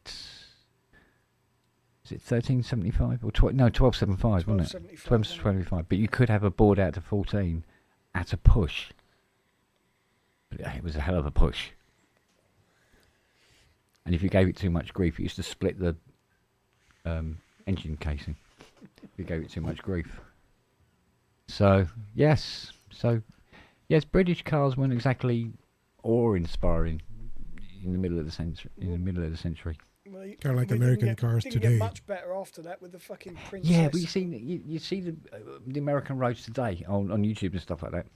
is it 1375 or 1275, wasn't it? 1275. But you could have a board out to 14 at a push. But it was a hell of a push. And if you gave it too much grief, it used to split the engine casing. If you gave it too much grief. So yes, British cars weren't exactly awe-inspiring in the middle of the century. Well, kind of like American cars didn't today. Get much better after that with the fucking Princess. Yeah, but you see the American roads today on YouTube and stuff like that,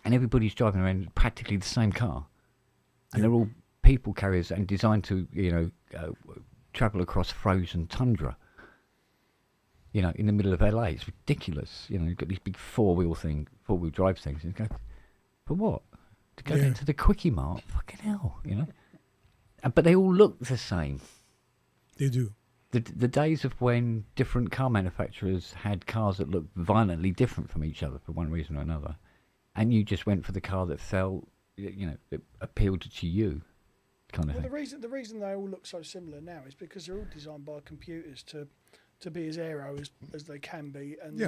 and everybody's driving around practically the same car, and they're all people carriers and designed to travel across frozen tundra. In the middle of LA, it's ridiculous. You've got these big four-wheel drive things. And you go, for what? To go into the Quickie Mart? Fucking hell, But they all look the same. They do. The days of when different car manufacturers had cars that looked violently different from each other for one reason or another, and you just went for the car that felt, that appealed to you, kind of thing. The reason they all look so similar now is because they're all designed by computers to be as aero as they can be, and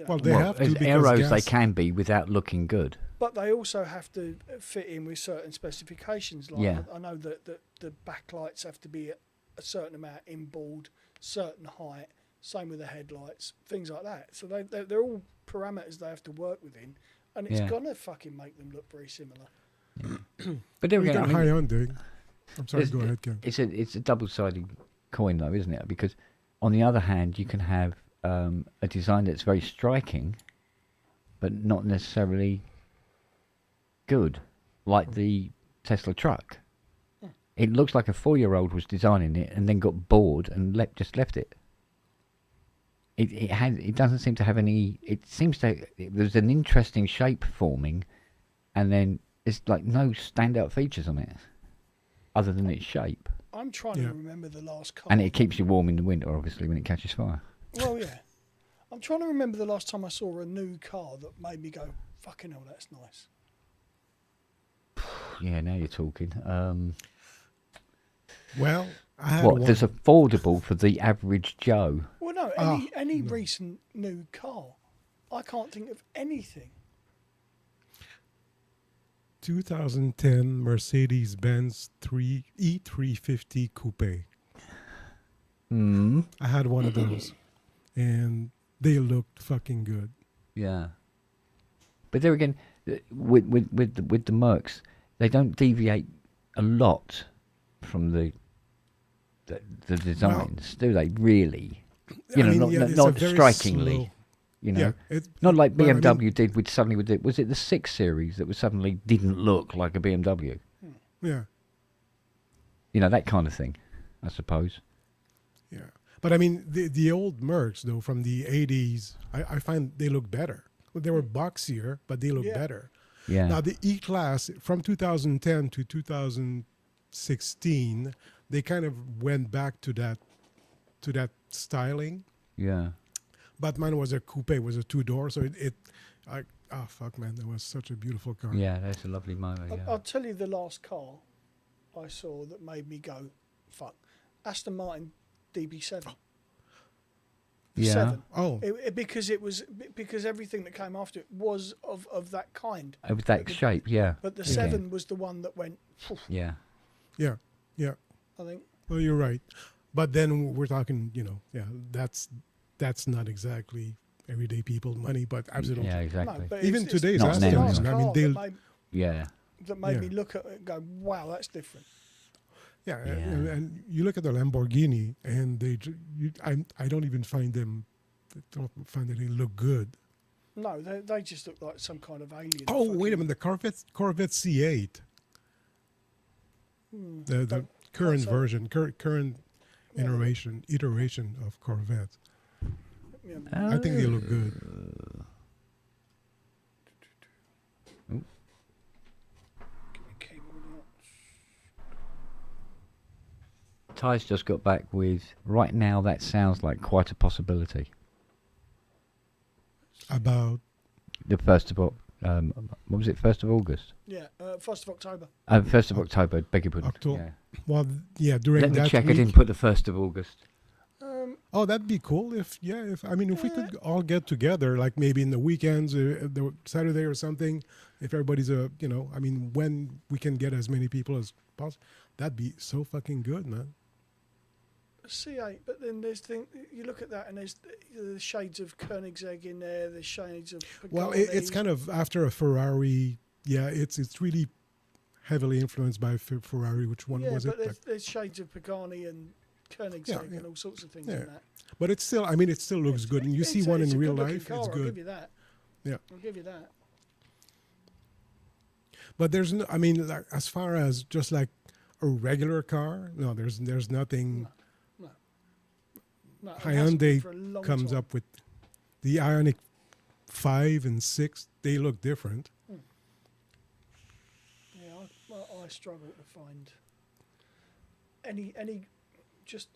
well, they have to as because aero as gas, they can be without looking good. But they also have to fit in with certain specifications. Like I know that the backlights have to be a certain amount inboard, certain height. Same with the headlights, things like that. So they're all parameters they have to work within, and it's gonna fucking make them look very similar. But there we go. High on doing. I'm sorry. Go ahead, Ken. It's a double-sided coin, though, isn't it? Because on the other hand, you can have a design that's very striking, but not necessarily good, like the Tesla truck. It looks like a 4-year-old was designing it and then got bored and just left it. It doesn't seem to have any. It seems there's an interesting shape forming, and then there's like no standout features on it, other than its shape. I'm trying to remember the last car. And it keeps you warm in the winter, obviously, when it catches fire. Well, yeah. I'm trying to remember the last time I saw a new car that made me go, fucking hell, that's nice. Yeah, now you're talking. Well, I had one. That's affordable for the average Joe? Well, no, any recent new car. I can't think of anything. 2010 Mercedes-Benz E350 Coupe. I had one of those, and they looked fucking good. Yeah. But there again, with the Mercs, they don't deviate a lot from the designs, do they? Really? Not strikingly. Slow. Not like BMW did with was it the 6 Series that was suddenly didn't look like a BMW? Yeah. That kind of thing, I suppose. Yeah. But I mean, the old Mercs though from the '80s, I find they look better. They were boxier, but they look better. Yeah. Now the E-Class from 2010 to 2016, they kind of went back to that styling. Yeah. But mine was a coupe, was a 2-door, so oh fuck man, that was such a beautiful car. Yeah, that's a lovely motor. Yeah. I'll tell you the last car I saw that made me go, fuck. Aston Martin DB7. The Yeah. 7. Oh, Because everything that came after it was of that kind. With that shape, yeah. But the 7 was the one that went, Yeah. yeah. I think. Well, you're right. But then we're talking, that's not exactly everyday people money, but absolutely. Yeah, exactly. No, but Even today's not now, last Astons, I car mean, they'll, that made Yeah. me look at it and go, wow, that's different. yeah, and you look at the Lamborghini, and I don't even find that they look good. No, they just look like some kind of alien. Oh, wait a minute, the Corvette C8, the current so. version, current iteration of Corvette. Yeah. I think they look good. Ty's just got back with, right now that sounds like quite a possibility. About The 1st of, what was it, 1st of August? Yeah, 1st of October. 1st of October, beg your pardon. October. Yeah. Well, yeah, during Let me that check, week. I didn't put the 1st of August. Oh, that'd be cool if we could all get together, like maybe in the weekends, the Saturday or something. If everybody's when we can get as many people as possible, that'd be so fucking good, man. C8, but then you look at that and there's the shades of Koenigsegg in there, there's shades of Pagani. Well, it's kind of after a Ferrari. Yeah, it's really heavily influenced by Ferrari. Which one was it? But there's shades of Pagani and Koenigsegg and all sorts of things in that. But it still looks good, and you see one in real life, car, it's good. I'll give you that. Yeah, I'll give you that. But there's no, like, as far as just like a regular car, no, there's nothing. No, it hasn't been for a Hyundai long comes time. up with the Ioniq 5 and 6. They look different. Yeah, I struggle to find any just.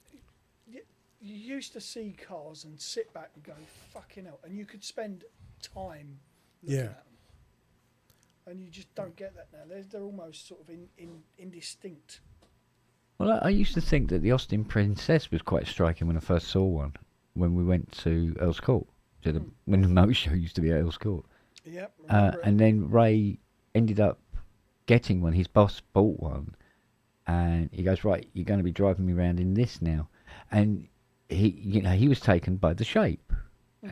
You used to see cars and sit back and go, fucking hell, and you could spend time looking at them. And you just don't get that now. They're almost sort of indistinct. Well, I used to think that the Austin Princess was quite striking when I first saw one, when we went to Earl's Court, when the motor show used to be at Earl's Court. Yep. And then Ray ended up getting one. His boss bought one, and he goes, right, you're going to be driving me around in this now. And he was taken by the shape,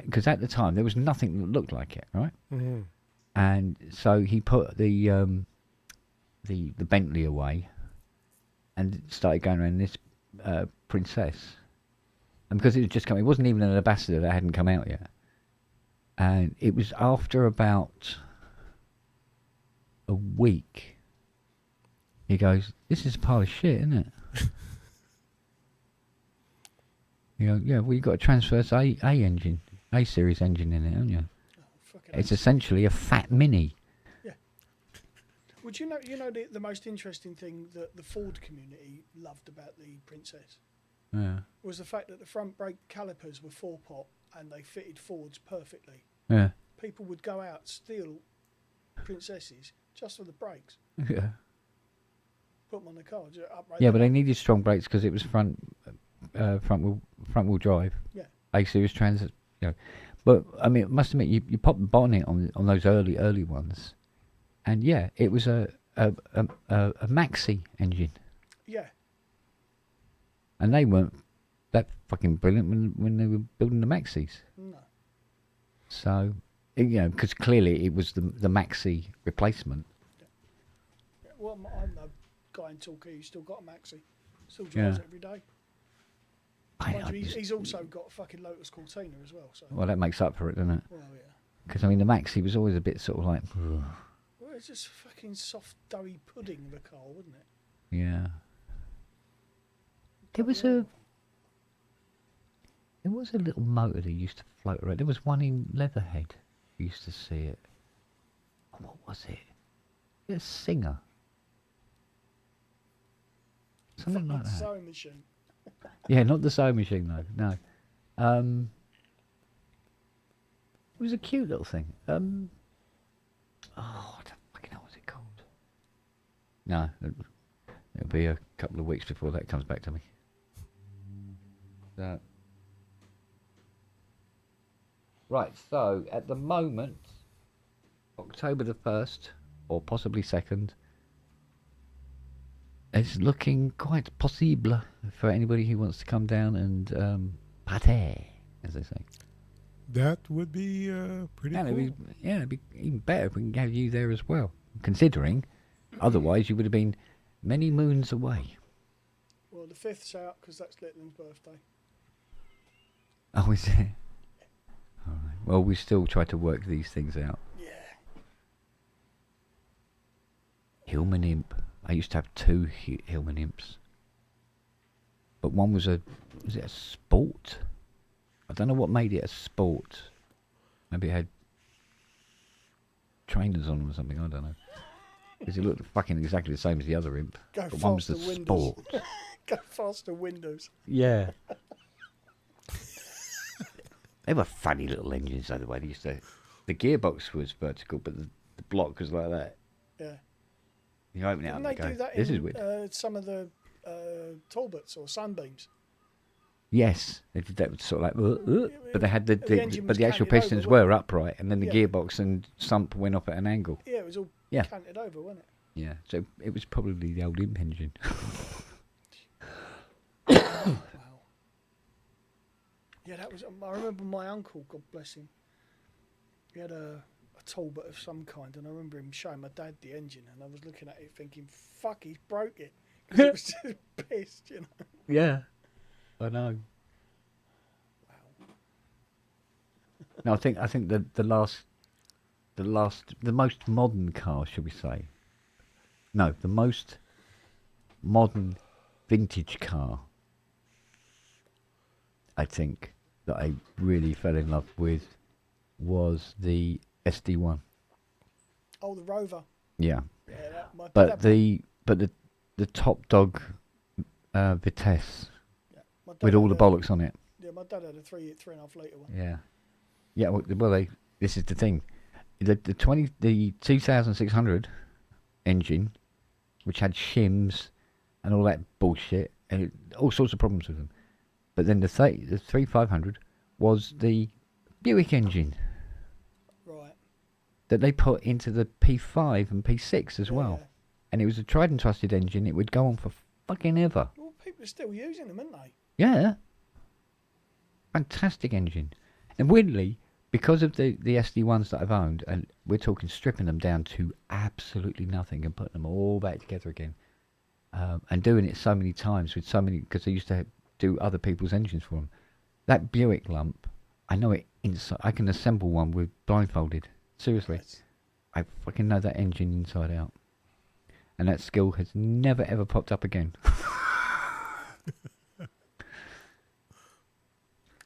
because at the time there was nothing that looked like it, right? Mm-hmm. And so he put the Bentley away and started going around this Princess. And because it was just coming, it wasn't even an Ambassador that hadn't come out yet. And it was after about a week, he goes, this is a pile of shit, isn't it? You go, yeah, well, you've got a Transverse A engine, A series engine in it, haven't you? It's essentially a fat Mini. Yeah. Would you know the most interesting thing that the Ford community loved about the Princess was the fact that the front brake calipers were 4-pot and they fitted Fords perfectly. Yeah. People would go out, steal Princesses just for the brakes, Yeah. put them on the car, just upright. Yeah, but they needed strong brakes because it was front wheel drive. Yeah. A series transit. But I mean, I must admit, you pop the bonnet on those early ones, and yeah, it was a maxi engine, Yeah. and they weren't that fucking brilliant when they were building the maxis. No. So, because clearly it was the maxi replacement. Yeah. Well, I'm the guy in Torquay who's still got a Maxi, still drives it every day. Mind you, he's also got a fucking Lotus Cortina as well. So. Well, that makes up for it, doesn't it? Well, yeah. Because I mean, the maxi was always a bit sort of like. Well, it's just fucking soft, doughy pudding of a car, wouldn't it? Yeah. There was a There was a little motor that used to float around. There was one in Leatherhead. You used to see it. Oh, what was it? A singer. Something like that. Sewing machine. Yeah, not the sewing machine though. No. It was a cute little thing. I don't fucking know what's it called. No, it'll be a couple of weeks before that comes back to me. So. Right, so at the moment, October the 1st, or possibly 2nd, it's looking quite possible for anybody who wants to come down and pate, as they say. That would be pretty cool. It'd be even better if we can have you there as well, considering otherwise you would have been many moons away. Well, the 5th's out because that's Littland's birthday. Oh, is it? All right. Well, we still try to work these things out. Yeah. Hillman Imp. I used to have 2 Hillman Imps. But one was it a sport? I don't know what made it a sport. Maybe it had trainers on or something, I don't know. Because it looked fucking exactly the same as the other Imp. But one was the sport. Go faster windows. Yeah. They were funny little engines, though, the way they used to... The gearbox was vertical, but the block was like that. Yeah. You open it up Didn't and they go, do that this is in weird. some of the Talbots or Sunbeams? Yes, they did that sort of like, but they had engine was the actual canted pistons over, were upright, and then the Yeah. gearbox and sump went up at an angle. Yeah, it was all Yeah. canted over, wasn't it? Yeah, so it was probably the old Imp engine. Wow. Yeah, that was. I remember my uncle, God bless him. He had a Talbot of some kind, and I remember him showing my dad the engine, and I was looking at it thinking, "Fuck, he's broke it," because it was just pissed, you know. Yeah, I know. Wow. No, I think the most modern car, shall we say? No, the most modern vintage car, I think, that I really fell in love with was the SD1. Oh, the Rover. Yeah, Yeah, my dad but had the top dog Vitesse yeah, my dad with all had the bollocks on it. Yeah, my dad had a 3.5 litre one. Yeah, yeah. Well, this is the thing. The 2600 engine, which had shims and all that bullshit, and all sorts of problems with them. But then the 3500 was the Buick engine Right. that they put into the P5 and P6 as well. Yeah. And it was a tried and trusted engine. It would go on for fucking ever. Well, people are still using them, aren't they? Yeah. Fantastic engine. And weirdly, because of the SD1s that I've owned, and we're talking stripping them down to absolutely nothing and putting them all back together again, and doing it so many times with so many, because I used to do other people's engines for them. That Buick lump, I know it inside. I can assemble one with blindfolded. Seriously. Right. I fucking know that engine inside out. And that skill has never ever popped up again.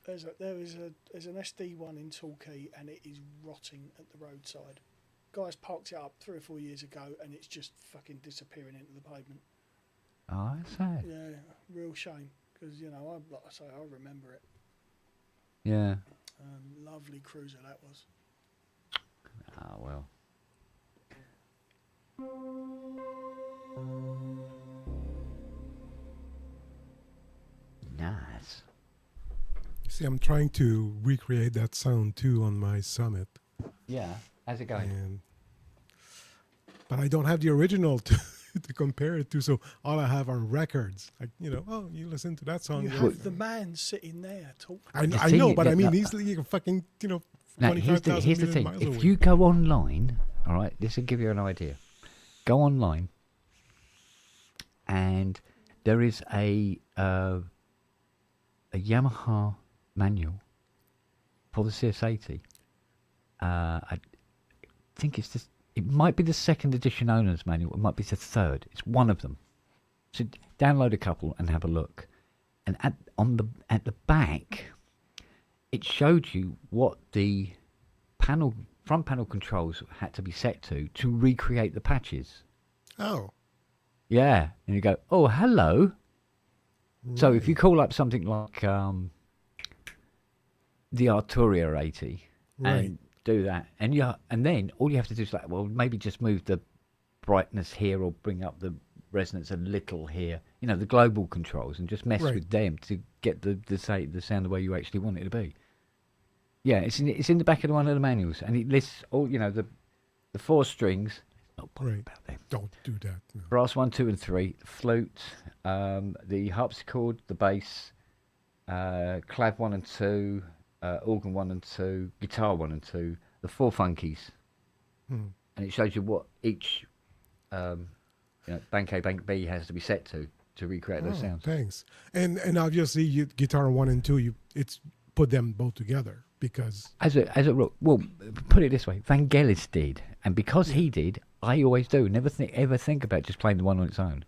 There's an SD1 in Torquay, and it is rotting at the roadside. Guys parked it up 3 or 4 years ago, and it's just fucking disappearing into the pavement. Oh, that's sad. Yeah, real shame, because like I say, I remember it. Yeah. Lovely cruiser that was. Ah, well. Nice. See, I'm trying to recreate that sound too on my Summit, Yeah. How's it going? but I don't have the original to compare it to. So all I have are records. Like oh, you listen to that song. You have the man sitting there talking. I know, but I mean, he's fucking Now, 25,000 here's the million thing. miles If away. you go online, all right, this will give you an idea. Go online, and there is a Yamaha manual for the CS80. I think it's this. It might be the second edition owner's manual. It might be the third. It's one of them. So download a couple and have a look. And at the back, it showed you what the front panel controls had to be set to recreate the patches. Oh. Yeah, and you go, oh, hello. Right. So if you call up something like the Arturia 80 and do that, and then all you have to do is like, well, maybe just move the brightness here or bring up the resonance a little here. You know, the global controls, and just mess with them to get the sound the way you actually want it to be. Yeah, it's in the back of one of the manuals, and it lists all, you know, the 4 strings. Not bothered about them. Don't do that. No. Brass 1, 2, and 3, flute, the harpsichord, the bass, clav 1 and 2, organ 1 and 2, guitar 1 and 2, the 4 funkies, and it shows you what each bank A, bank B has to be set to recreate those sounds. Thanks. And obviously, guitar 1 and 2, it's put them both together because as a rule, well, put it this way, Vangelis did, and because he did, I always do. Never ever think about just playing the one on its own.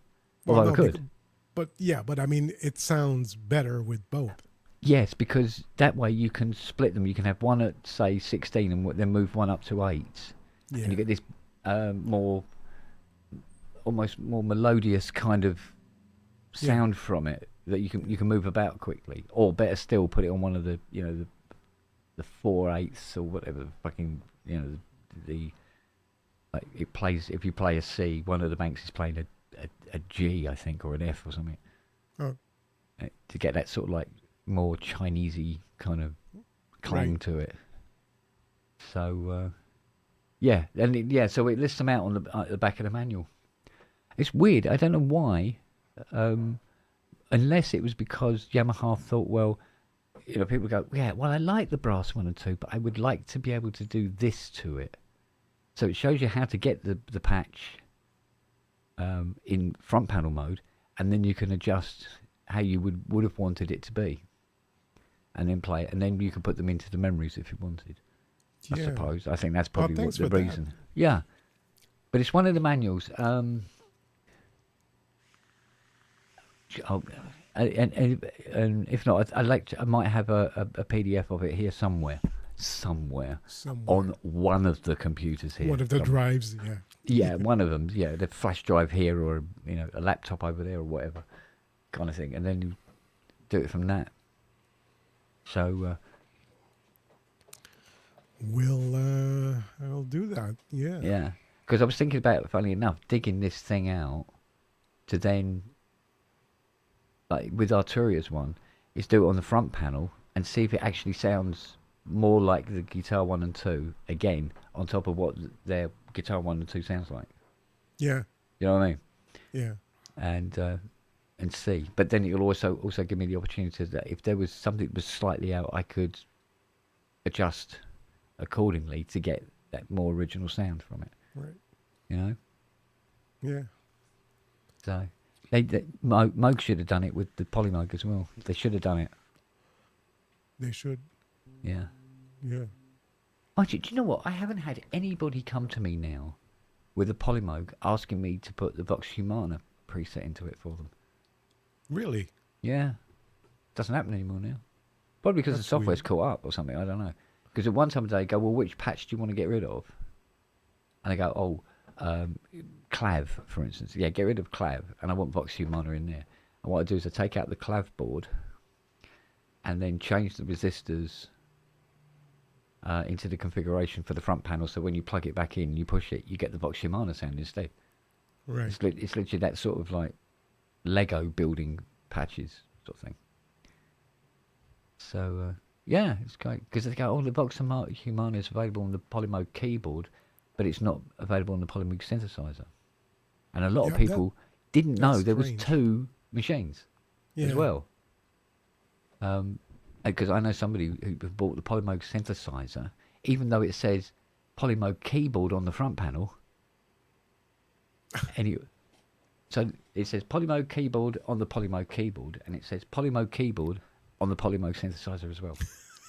Although I could. But I mean, it sounds better with both. Yes, because that way you can split them. You can have one at, say, 16 and then move one up to 8. Yeah. And you get this almost more melodious kind of sound from it that you can move about quickly. Or better still, put it on one of the, you know, the 4/8 or whatever, fucking, you know, the like it plays, if you play a C, one of the banks is playing a G, I think, or an F or something. Oh. To get that sort of like more Chinesey kind of clang to it. So, so it lists them out on the back of the manual. It's weird. I don't know why, unless it was because Yamaha thought, well, you know, people go, yeah, well, I like the brass 1 and 2, but I would like to be able to do this to it. So it shows you how to get the patch in front panel mode, and then you can adjust how you would have wanted it to be, and then play it, and then you can put them into the memories if you wanted. I suppose. I think that's probably what the reason. That. Yeah, but it's one of the manuals. And if not, I might have a PDF of it here somewhere on one of the computers here. One of the drives, yeah. Yeah, one of them. Yeah, the flash drive here, or you know, a laptop over there, or whatever kind of thing, and then you do it from that. So I'll do that. Yeah. Yeah, because I was thinking about, funny enough, digging this thing out to then, like with Arturia's one, is do it on the front panel and see if it actually sounds more like the guitar 1 and 2 again, on top of what their guitar 1 and 2 sounds like. Yeah. You know what I mean? Yeah. And see. But then it'll also give me the opportunity that if there was something that was slightly out, I could adjust accordingly to get that more original sound from it. Right. You know? Yeah. So Moog should have done it with the Polymoog as well. They should have done it. They should. Yeah. Yeah. Actually, do you know what? I haven't had anybody come to me now with a Polymoog asking me to put the Vox Humana preset into it for them. Really? Yeah. Doesn't happen anymore now. Probably because the software's caught up or something. I don't know. Because at one time they go, well, which patch do you want to get rid of? And I go, clav, for instance. Yeah, get rid of clav. And I want Vox Humana in there. And what I do is I take out the clav board and then change the resistors into the configuration for the front panel, so when you plug it back in, you push it, you get the Vox Humana sound instead. Right. It's literally that sort of like Lego building patches sort of thing. So yeah, it's great because they go, oh, the Vox Humana is available on the Polymoog keyboard, but it's not available on the Polymoog synthesizer. And a lot of people didn't know there was 2 machines as well. Because I know somebody who bought the Polymoog synthesizer, even though it says Polymoog keyboard on the front panel. So it says Polymoog keyboard on the Polymoog keyboard, and it says Polymoog keyboard on the Polymoog synthesizer as well.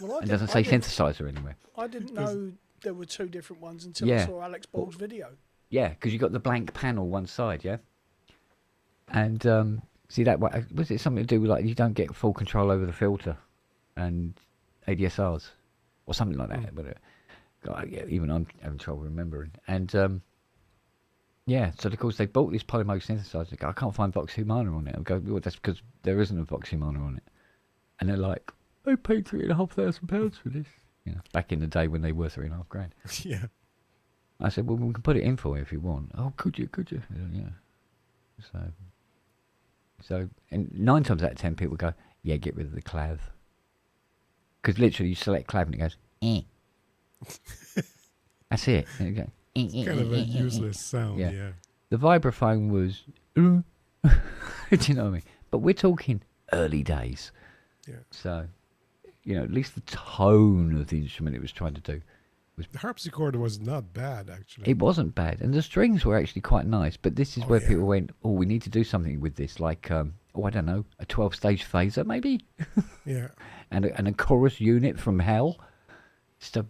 Well, it doesn't say synthesizer anywhere. I didn't know there were 2 different ones until I saw Alex Ball's video. Yeah, because you got the blank panel one side, yeah? And see that way, was it something to do with like you don't get full control over the filter? And ADSRs or something like that. But God, yeah, even I'm having trouble remembering. And yeah, so of course they bought this Polymoog synthesizer. They go, I can't find Vox Humana on it. I go, well, that's because there isn't a Vox Humana on it. And they're like, I paid £3,500 for this. You know, back in the day when they were $3,500. Yeah. I said, well, we can put it in for you if you want. Oh, could you? Yeah. So, and 9 times out of 10 people go, yeah, get rid of the clav. Because literally you select clav and it goes, eh. That's it. And it goes, It's kind of a useless sound, yeah. The vibraphone was, do you know what I mean? But we're talking early days. Yeah. So, you know, at least the tone of the instrument it was trying to do. The harpsichord was not bad, actually. It wasn't bad. And the strings were actually quite nice. But this is where people went, oh, we need to do something with this. Like, I don't know, a 12-stage phaser, maybe? Yeah. and a chorus unit from hell. Just to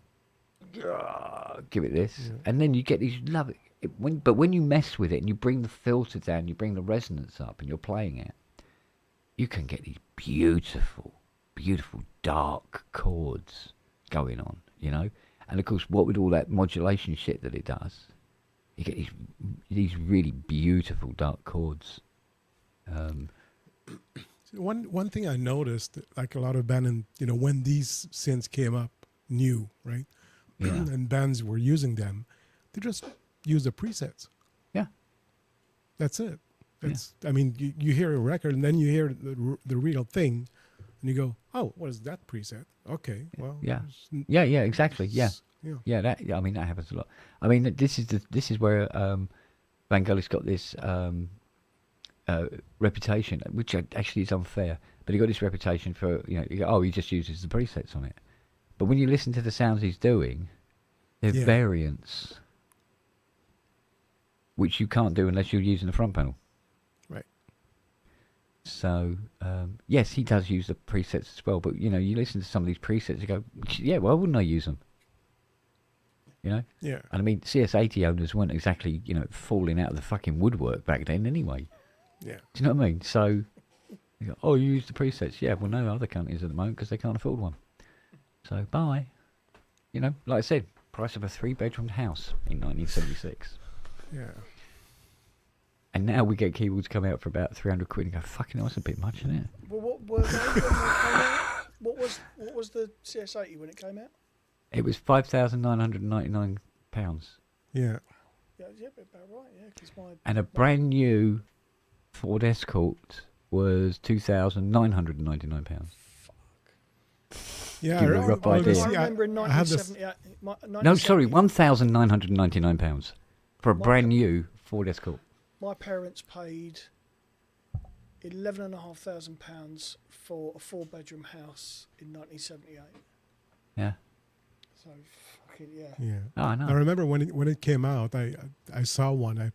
give it this. Yeah. And then you get these lovely... But when you mess with it and you bring the filter down, you bring the resonance up and you're playing it, you can get these beautiful, beautiful dark chords going on, you know? And of course, what with all that modulation shit that it does, you get these really beautiful dark chords. One thing I noticed, like a lot of bands, you know, when these synths came up new, right? Yeah. And bands were using them, they just use the presets. Yeah. That's it. That's. I mean, you hear a record and then you hear the real thing, and you go, "Oh, what is that preset? Okay, well." Yeah. Yeah. Exactly. Yeah. That. Yeah. I mean, that happens a lot. I mean, this is where Vangelis got this reputation, which actually is unfair. But he got this reputation for, you know, he just uses the presets on it. But when you listen to the sounds he's doing, they're variants, which you can't do unless you're using the front panel. Right. So, yes, he does use the presets as well. But, you know, you listen to some of these presets, you go, yeah, why wouldn't I use them? You know? Yeah. And I mean, CS80 owners weren't exactly, you know, falling out of the fucking woodwork back then anyway. Yeah. Do you know what I mean? So, you go, oh, you use the presets. Yeah, well, no other companies at the moment because they can't afford one. So, bye. You know, like I said, price of a 3-bedroom house in 1976. Yeah. And now we get keyboards come out for about 300 quid and go, fucking hell, that's a bit much, isn't it? Well, what were they when they came out? What was the CS80 when it came out? It was £5,999. Yeah. Yeah, about right. Yeah, 'cause and a brand new Ford Escort was £2,999. Yeah, give you a rough idea. I remember in 1978. No, sorry, £1,999 for a brand new Ford Escort. My parents paid £11,500 for a 4-bedroom house in 1978. Yeah. So, fucking yeah. Yeah. Oh, I know. I remember when it came out, I saw one. I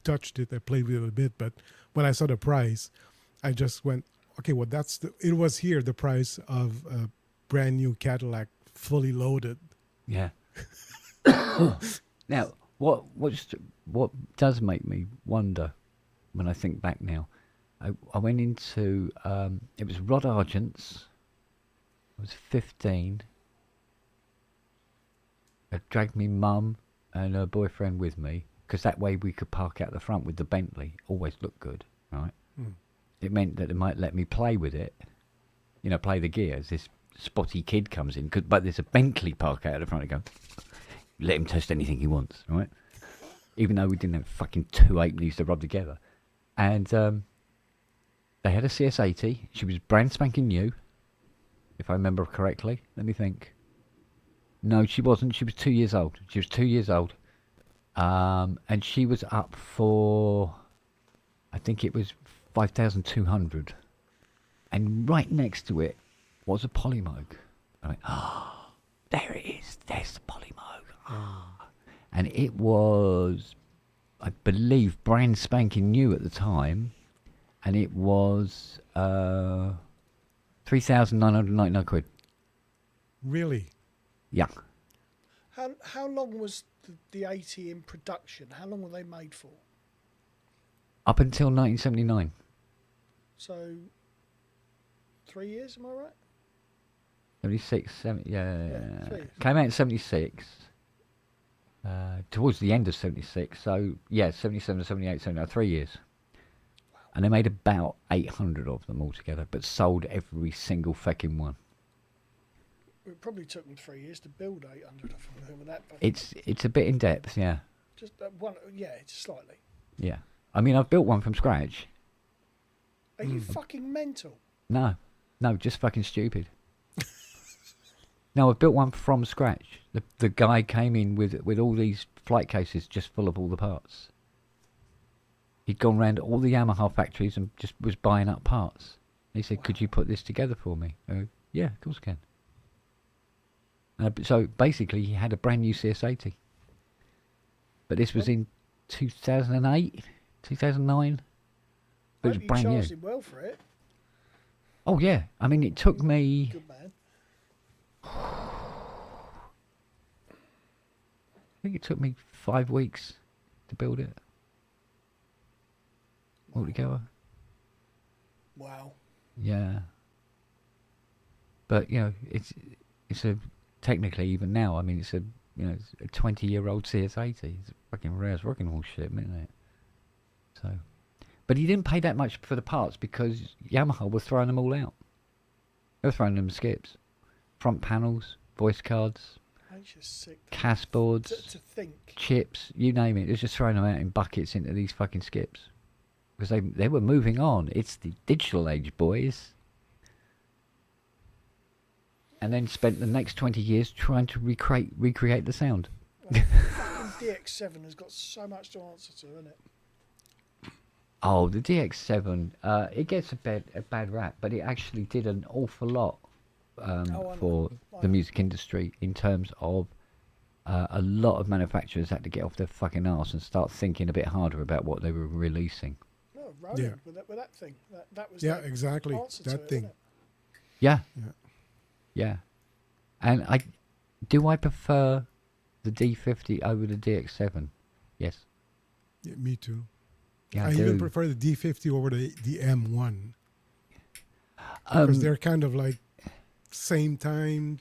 touched it. I played with it a bit, but when I saw the price, I just went, okay, well, it was here the price of a brand new Cadillac, fully loaded. Yeah. Now, what does make me wonder when I think back now, I went into it was Rod Argent's. I was 15. I dragged me mum and her boyfriend with me because that way we could park out the front with the Bentley. Always looked good, right? It meant that they might let me play with it, you know, play the gears. This spotty kid comes in, but there's a Bentley park out the front. I go, let him test anything he wants, right? Even though we didn't have fucking 2 halfpennies to rub together. And they had a CS80. She was brand spanking new, if I remember correctly. Let me think. No, she wasn't. She was 2 years old. She was 2 years old. And she was up for, I think it was 5,200. And right next to it was a Polymoog. I went, there it is. There's the Polymoog. And it was, I believe, brand spanking new at the time. And it was 3,999 quid. Really? Yeah. How long was the 80 in production? How long were they made for? Up until 1979. So, 3 years, am I right? 76, 70, Yeah, 3 years. came out in 76. Towards the end of 76, so yeah, 77, 78, 79, 3 years. And they made about 800 of them altogether, but sold every single fucking one. It probably took them 3 years to build 800 of them with that. But It's a bit in depth, yeah. just one, yeah, it's slightly. Yeah. I mean, I've built one from scratch. Are you fucking mental? No, just fucking stupid. No, I've built one from scratch. The guy came in with all these flight cases just full of all the parts. He'd gone round all the Yamaha factories and just was buying up parts. He said, "Could you put this together for me?" I go, "Yeah, of course I can." So basically, he had a brand new CS80. But this was in 2008, 2009. But it was brand new. You charged him well for it. Oh yeah, I mean, it took me. Good man. I think it took me 5 weeks to build it altogether. Wow. Yeah. But it's a technically even now. I mean, it's a 20-year-old CS80. It's fucking rare as rocking horse shit, isn't it? So, but he didn't pay that much for the parts because Yamaha was throwing them all out. They were throwing them skips, front panels, voice cards. That's just sick. CAS boards, To think. chips, you name it. It was just throwing them out in buckets into these fucking skips. Because they were moving on. It's the digital age, boys. And then spent the next 20 years trying to recreate the sound. Well, fucking DX7 has got so much to answer to, isn't it? Oh, the DX7, it gets a bad rap, but it actually did an awful lot for the music industry in terms of a lot of manufacturers had to get off their fucking arse and start thinking a bit harder about what they were releasing. No, Roland, Yeah. with that thing. That was Yeah, the exactly. answer to That it, thing. wasn't Yeah. Yeah. Yeah. And I prefer the D50 over the DX7? Yes. Yeah, me too. Yeah, I even prefer the D50 over the M1 because they're kind of like same time.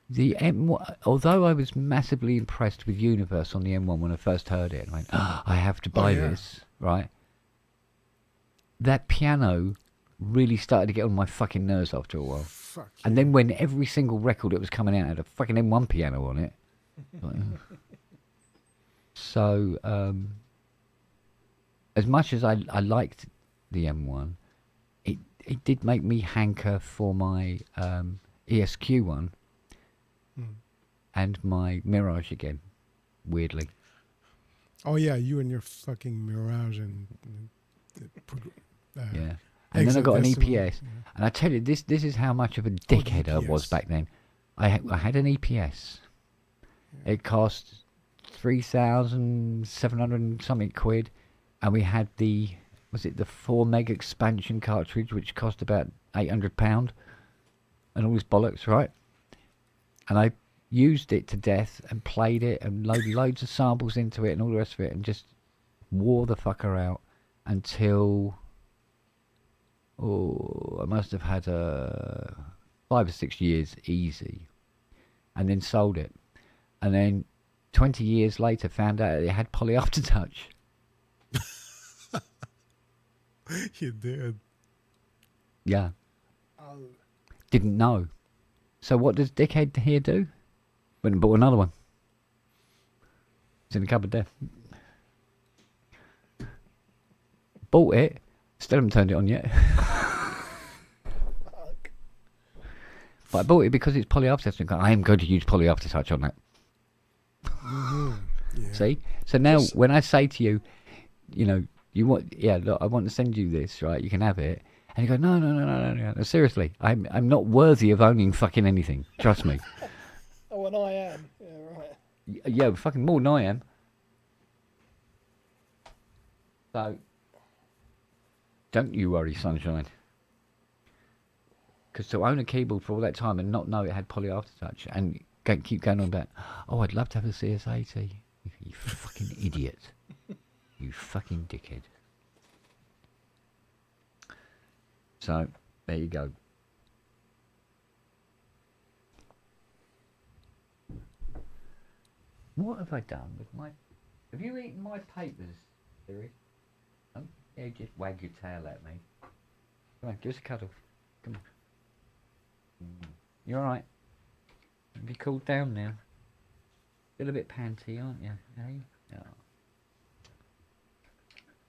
The M1, although I was massively impressed with Universe on the M1 when I first heard it, and I went, I have to buy this, right? That piano really started to get on my fucking nerves after a while. Fuck. And then when every single record that was coming out had a fucking M1 piano on it. Like, so, as much as I liked the M1, it did make me hanker for my ESQ one and my Mirage again, weirdly. Oh yeah, you and your fucking Mirage and Yeah. And then I got an Hexadecimal, EPS. And I tell you, this is how much of a dickhead I was EPS. back then. I had an EPS. It cost 3,700 and something quid. And we had the 4 meg expansion cartridge, which cost about £800. And all this bollocks, right? And I used it to death and played it and loaded loads of samples into it and all the rest of it and just wore the fucker out until... I must have had 5 or 6 years easy, and then sold it, and then 20 years later found out it had poly aftertouch. You did. Yeah, Oh. didn't know. So what does dickhead here do? Went and bought another one. It's in the cupboard there. Bought it. Still haven't turned it on yet. Fuck. But I bought it because it's poly aftertouch. I am going to use poly aftertouch on that. Yeah. See? So now when I say to you, you want, look, I want to send you this, right? You can have it. And you go, no. Seriously, I'm not worthy of owning fucking anything. Trust me. Oh, and I am. Yeah, right. Yeah, fucking more than I am. So, don't you worry, sunshine. Because to own a keyboard for all that time and not know it had poly aftertouch and keep going on about, I'd love to have a CS80. You fucking idiot. You fucking dickhead. So, there you go. What have I done with my... Have you eaten my papers, Siri? Yeah, just wag your tail at me. Come on, give us a cuddle. Come on. You alright? Have you cooled down now? Feel a bit panty, aren't you? Hey? Oh.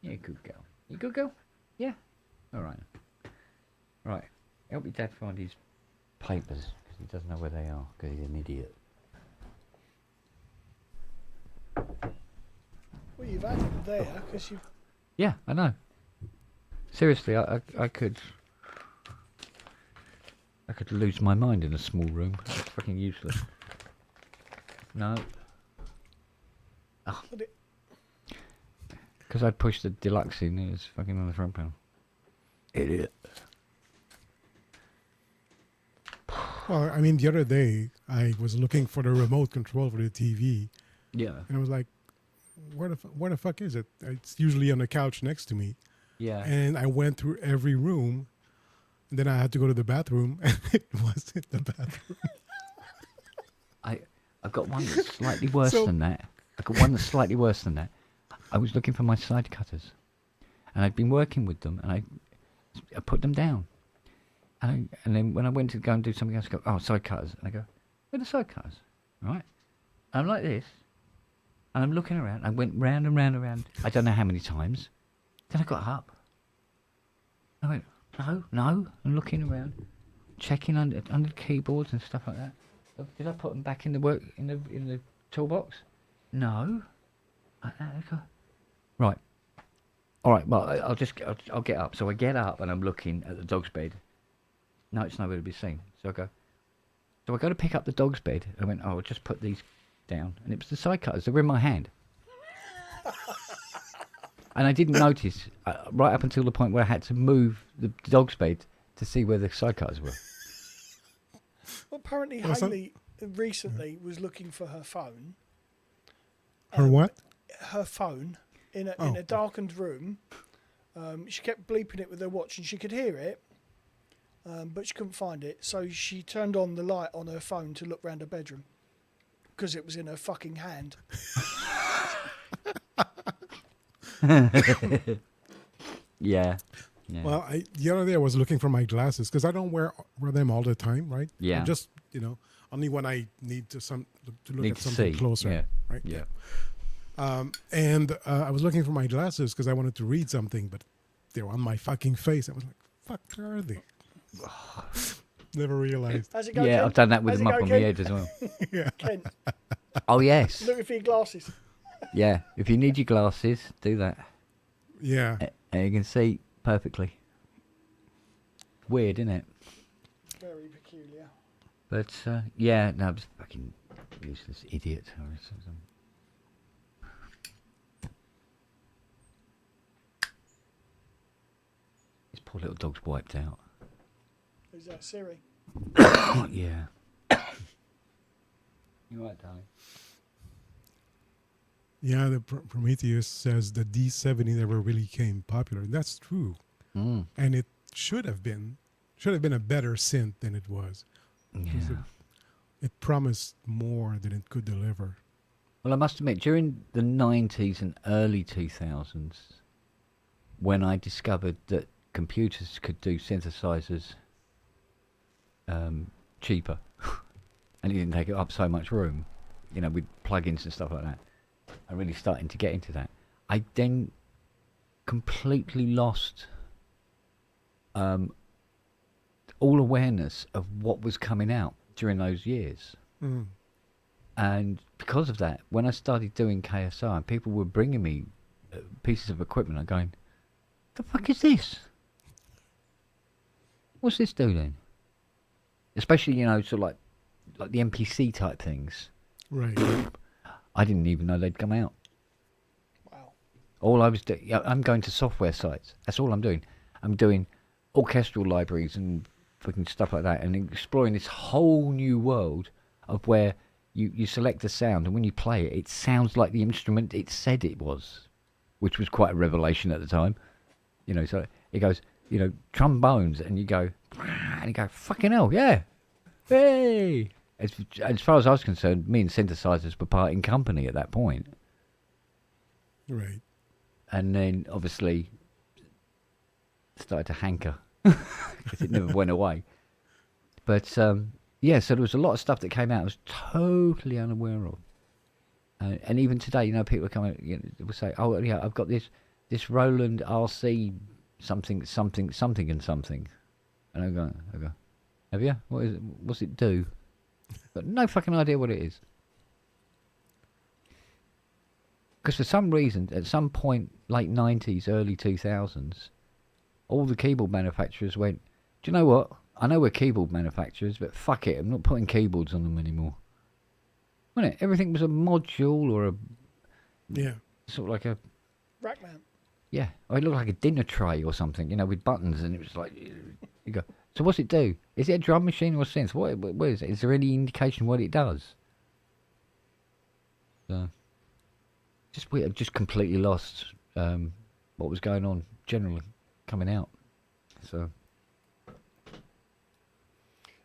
Yeah, good girl. You good girl? Yeah? Alright. Right. Help your dad find his papers, because he doesn't know where they are, because he's an idiot. Well, you've had him there, because you've... Yeah, I know. Seriously, I could lose my mind in a small room. It's fucking useless. No. Oh. Because I'd pushed the deluxe in, it was fucking on the front panel. Idiot. Well, I mean, the other day I was looking for the remote control for the TV. Yeah. And I was like, where the fuck is it? It's usually on the couch next to me. Yeah. And I went through every room. And then I had to go to the bathroom, and it was in the bathroom. I've got one that's slightly worse than that. I've got one that's slightly worse than that. I was looking for my side cutters. And I'd been working with them, and I put them down. And then when I went to go and do something else, I go, oh, side cutters. And I go, where are the side cutters? Right? And I'm like this. And I'm looking around. I went round and round and round. I don't know how many times. Then I got up. I went, no. I'm looking around, checking under the keyboards and stuff like that. Did I put them back in the toolbox? No. Right. All right. Well, I'll get up. So I get up and I'm looking at the dog's bed. No, it's nowhere to be seen. So I go to pick up the dog's bed. I went, I'll just put these down, and it was the side cutters. They were in my hand. And I didn't notice right up until the point where I had to move the dog's bed to see where the side cutters were. Well, apparently Hayley recently was looking for her phone. Her what? Her phone in a darkened room. She kept bleeping it with her watch, and she could hear it, but she couldn't find it. So she turned on the light on her phone to look round her bedroom because it was in her fucking hand. Yeah. Well, the other day I was looking for my glasses because I don't wear them all the time, right? Yeah. Just only when I need to look Need at to something see. closer, Yeah. right? Yeah. And I was looking for my glasses because I wanted to read something, but they were on my fucking face. I was like, "Fuck, where are they?" Never realized. How's it go, Yeah, Ken? I've done that with How's them it up go, on Ken? my head as well. Yeah. Ken, Oh yes. looking for your glasses. Yeah. If you need your glasses, do that. Yeah. And you can see perfectly. Weird, isn't it? Very peculiar. But yeah, no, I'm just fucking useless idiot. This poor little dog's wiped out. Who's that, Siri? Yeah. You right, darling? Yeah, the Prometheus says the D70 never really came popular. That's true. Mm. And it should have been a better synth than it was. Yeah. It promised more than it could deliver. Well, I must admit, during the 90s and early 2000s, when I discovered that computers could do synthesizers cheaper, and it didn't take up so much room, with plugins and stuff like that, I'm really starting to get into that. I then completely lost all awareness of what was coming out during those years. Mm. And because of that, when I started doing KSR and people were bringing me pieces of equipment, I'm going, the fuck is this? What's this do then? Especially, sort of like the MPC type things. Right. I didn't even know they'd come out. Wow. All I was doing, I'm going to software sites. That's all I'm doing. I'm doing orchestral libraries and fucking stuff like that, and exploring this whole new world of where you select a sound, and when you play it, it sounds like the instrument it said it was, which was quite a revelation at the time. So it goes, trombones, and you go, fucking hell, yeah, hey, as far as I was concerned, me and synthesizers were parting company at that point. Right. And then obviously started to hanker because it never went away. But yeah, so there was a lot of stuff that came out I was totally unaware of. And even today, you know, people are coming, you know, will say, "Oh, yeah, I've got this Roland RC something, and I go, have you? What is it? What's it do? Got no fucking idea what it is. Because for some reason, at some point, late 90s, early 2000s, all the keyboard manufacturers went, do you know what? I know we're keyboard manufacturers, but fuck it, I'm not putting keyboards on them anymore. Wasn't it? Everything was a module or a... Yeah. Sort of like a... Rack mount. Yeah. Or it looked like a dinner tray or something, you know, with buttons, and it was like... You go, so what's it do? Is it a drum machine or a synth? What is it? Is there any indication what it does? So... we have just completely lost what was going on generally coming out. So,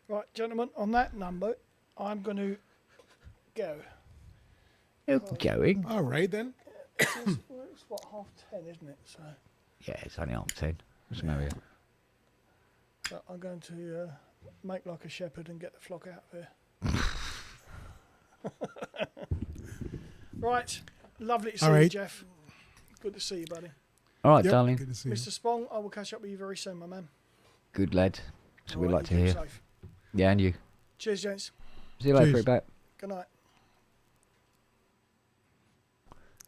Right, gentlemen, on that number, I'm going to go. you're going. All right then. It's what, 10:30, isn't it? So, Yeah, it's only 10:30. What's the matter? so I'm going to make like a shepherd and get the flock out of here. Right. Lovely to see All you, right. Jeff. Good to see you, buddy. All right, Yep, darling. good to see you. Mr. Spong, I will catch up with you very soon, my man. Good lad. So All we'd right, like to you keep hear. safe. Yeah, and you. Cheers, gents. See you later, Cheers. back. Good night.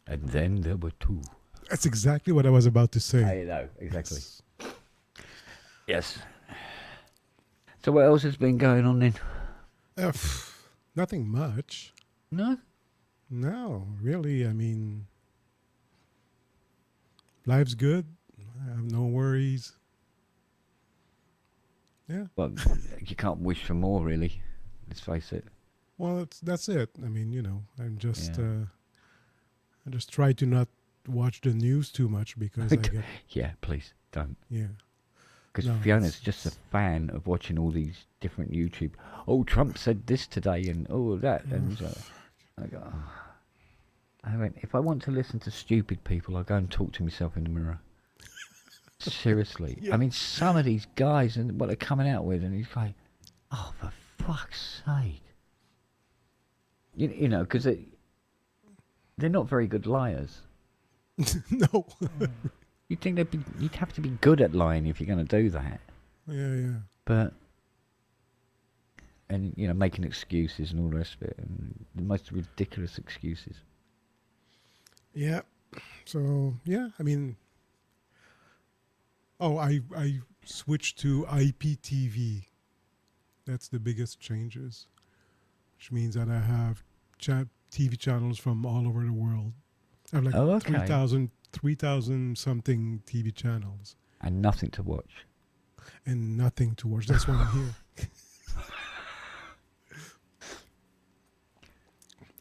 And then there were two. That's exactly what I was about to say. I know, exactly. Yes. So what else has been going on then? Nothing much. No? No, really. I mean, life's good. I have no worries. Yeah. Well, you can't wish for more, really. Let's face it. Well, that's it. I mean, you know, Yeah. I just try to not watch the news too much because I get, Yeah, please, don't. yeah. Because No, Fiona's it's just a fan of watching all these different YouTube. Oh, Trump said this today and oh, that. And I go, oh. I went, if I want to listen to stupid people, I'll go and talk to myself in the mirror. Seriously. Yeah. I mean, some of these guys and what they're coming out with, and he's like, oh, for fuck's sake. You know, because they're not very good liars. No. You'd think you'd have to be good at lying if you're going to do that. Yeah. But, and, you know, making excuses and all the rest of it, and the most ridiculous excuses. Yeah. So, yeah, I mean, I switched to IPTV. That's the biggest changes, which means that I have TV channels from all over the world. I have like Oh, okay. 3,000 something TV channels And nothing to watch. and nothing to watch. That's why I'm here.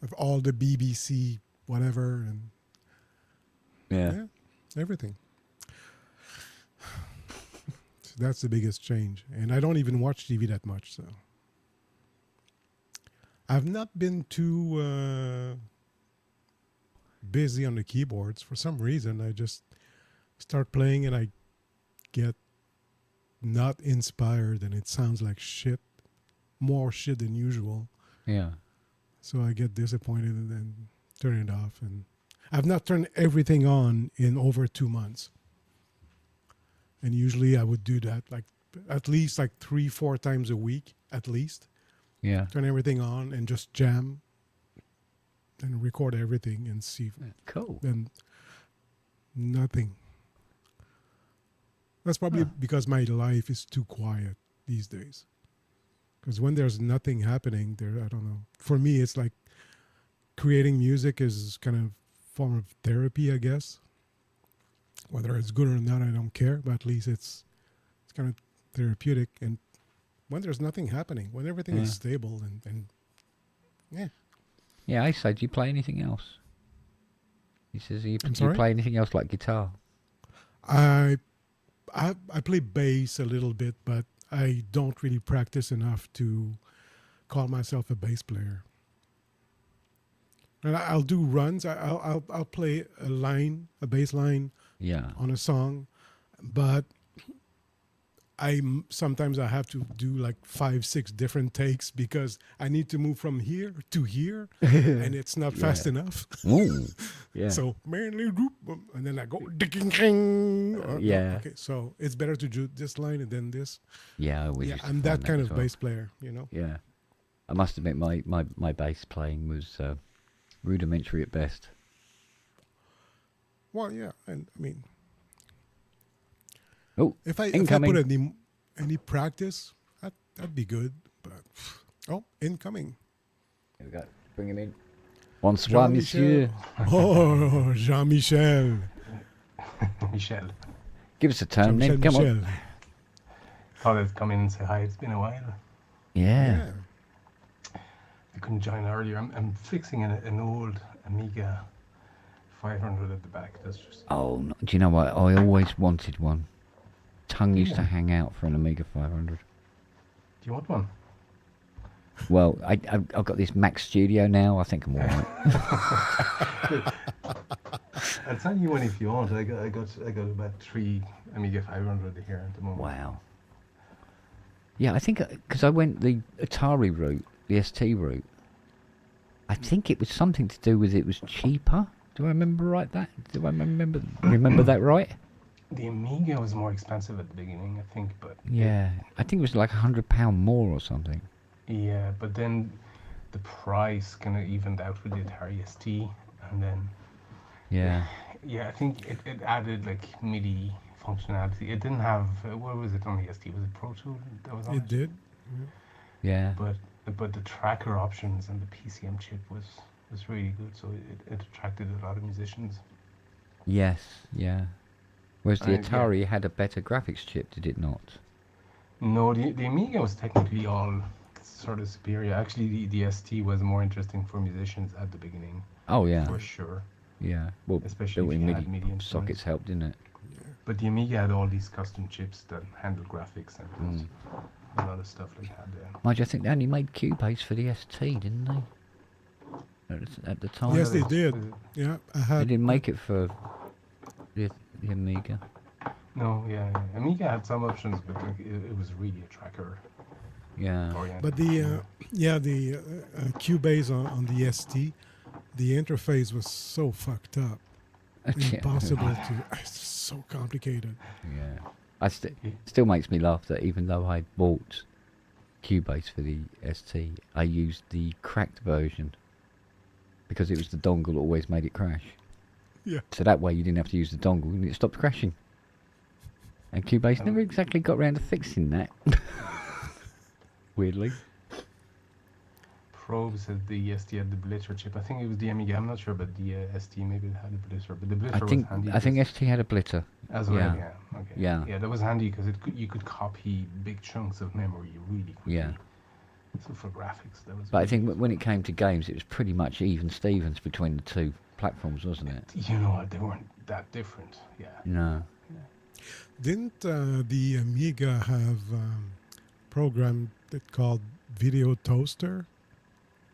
Of all the BBC, whatever, and Yeah. everything. So that's the biggest change. And I don't even watch TV that much, so. I've not been too busy on the keyboards. For some reason, I just start playing and I get not inspired and it sounds like shit. More shit than usual. Yeah. So I get disappointed and then turn it off. And I've not turned everything on in over 2 months. And usually I would do that like at least like 3-4 times a week, at least. Yeah. Turn everything on and just jam and record everything and see. Cool. Then nothing. That's probably because my life is too quiet these days. Because when there's nothing happening there, I don't know. For me, it's like creating music is kind of form of therapy, I guess. Whether it's good or not, I don't care. But at least it's kind of therapeutic. And when there's nothing happening, when everything is stable and yeah. Yeah, I said, do you play anything else? He says, do you sorry? play anything else like guitar? I play bass a little bit, but I don't really practice enough to call myself a bass player. And I'll do runs. I'll play a bass line Yeah. on a song, but sometimes I have to do like 5-6 different takes because I need to move from here to here, and it's not fast enough. Ooh. Yeah. So and then I go yeah. Okay, so it's better to do this line and then this. Yeah, I always Yeah, used to I'm find that kind as of well. bass player, you know. Yeah. I must admit, my bass playing was rudimentary at best. Well, yeah, and I mean, Oh, if I incoming. put any practice, that'd be good. But incoming. Here we go. Bring him in. Bonsoir, monsieur. Oh, Jean-Michel. Michelle. Give us a turn then. Come on. Michel. Thought I'd come in and say hi. It's been a while. Yeah. I couldn't join earlier. I'm fixing an old Amiga 500 at the back. That's just. Oh, no, do you know what? I always wanted one. Tongue used to hang out for an Amiga 500. Do you want one? Well, I've got this Mac Studio now. I think I'm all right. I'll send you one if you want. I got about 3 Amiga 500 here at the moment. Wow. Yeah, I think because I went the Atari route, the ST route. I think it was something to do with it was cheaper. Do I remember right? Do I remember that right? The Amiga was more expensive at the beginning, I think, but Yeah, I think it was like £100 more or something. yeah, but then the price kind of evened out with the Atari ST, and then Yeah. yeah, I think it added like MIDI functionality. It didn't have what was it on the ST? Was it Pro Tool that was on It did. Yeah. But the tracker options and the PCM chip was really good, so it attracted a lot of musicians. Yes. Yeah. Whereas the Yeah. Atari had a better graphics chip, did it not? No, the Amiga was technically all sort of superior. Actually, the ST was more interesting for musicians at the beginning, Oh yeah. for sure. Yeah. Well, Especially if built-in you had MIDI MIDI sockets instruments. helped, didn't it? But the Amiga had all these custom chips that handled graphics and a lot of stuff like that. Mind you, I think they only made Cubase for the ST, didn't they? At the time. Yes, they was- did. was it- Yeah, I They had. didn't make it for the Amiga. No, yeah. Amiga had some options, but like, it was really a tracker Yeah. oriented. But the Cubase on the ST, the interface was so fucked up, impossible to. It's so complicated. Yeah. Still makes me laugh that even though I bought Cubase for the ST, I used the cracked version because it was the dongle that always made it crash. Yeah. So that way you didn't have to use the dongle and it stopped crashing. And Cubase never exactly got around to fixing that. Weirdly. Probe said the ST had the blitter chip. I think it was the Amiga. I'm not sure, but the ST maybe it had a blitter. But the blitter was handy. I think 'cause- ST had a blitter. as well. yeah. Yeah. Okay. Yeah. Yeah, that was handy because you could copy big chunks of memory really quickly. Yeah. So for graphics, that was. But I really think good. when it came to games, it was pretty much even Stevens between the two platforms, wasn't it? You know what? They weren't that different. Yeah. No. Didn't the Amiga have program that called Video Toaster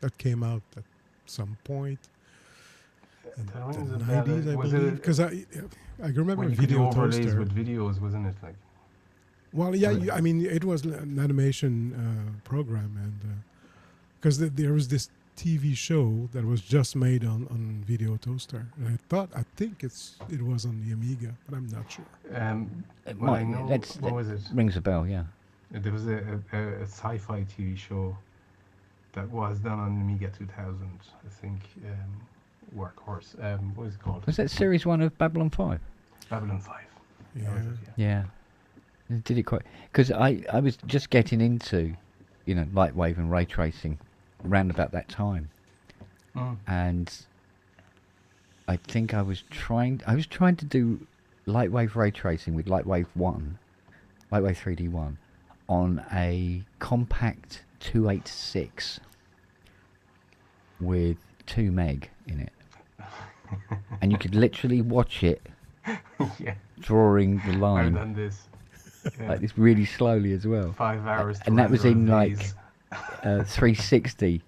that came out at some point in That the rings a bell. 90s, I Was believe? it- Because I remember When you could do Video overlays Toaster. with videos, wasn't it? Like. Well, yeah, I mean, it was an animation program, and because there was this TV show that was just made on Video Toaster, and I think it was on the Amiga, but I'm not sure. Well, I Might- know, that's- what was it? Rings a bell, yeah. There was a sci-fi TV show that was done on Amiga 2000, I think. Workhorse. What is it called? Was that series 1 of Babylon 5? Babylon 5. That was Yeah. it, Yeah. It did it quite... Because I was just getting into, lightwave and ray tracing around about that time. Mm. And I think I was trying to do lightwave ray tracing with Lightwave 3D1, on a compact 286 with 2 meg in it. And you could literally watch it Yeah, drawing the I've line done this. Yeah. like this really slowly as well. 5 hours. And that was in, like, days. 360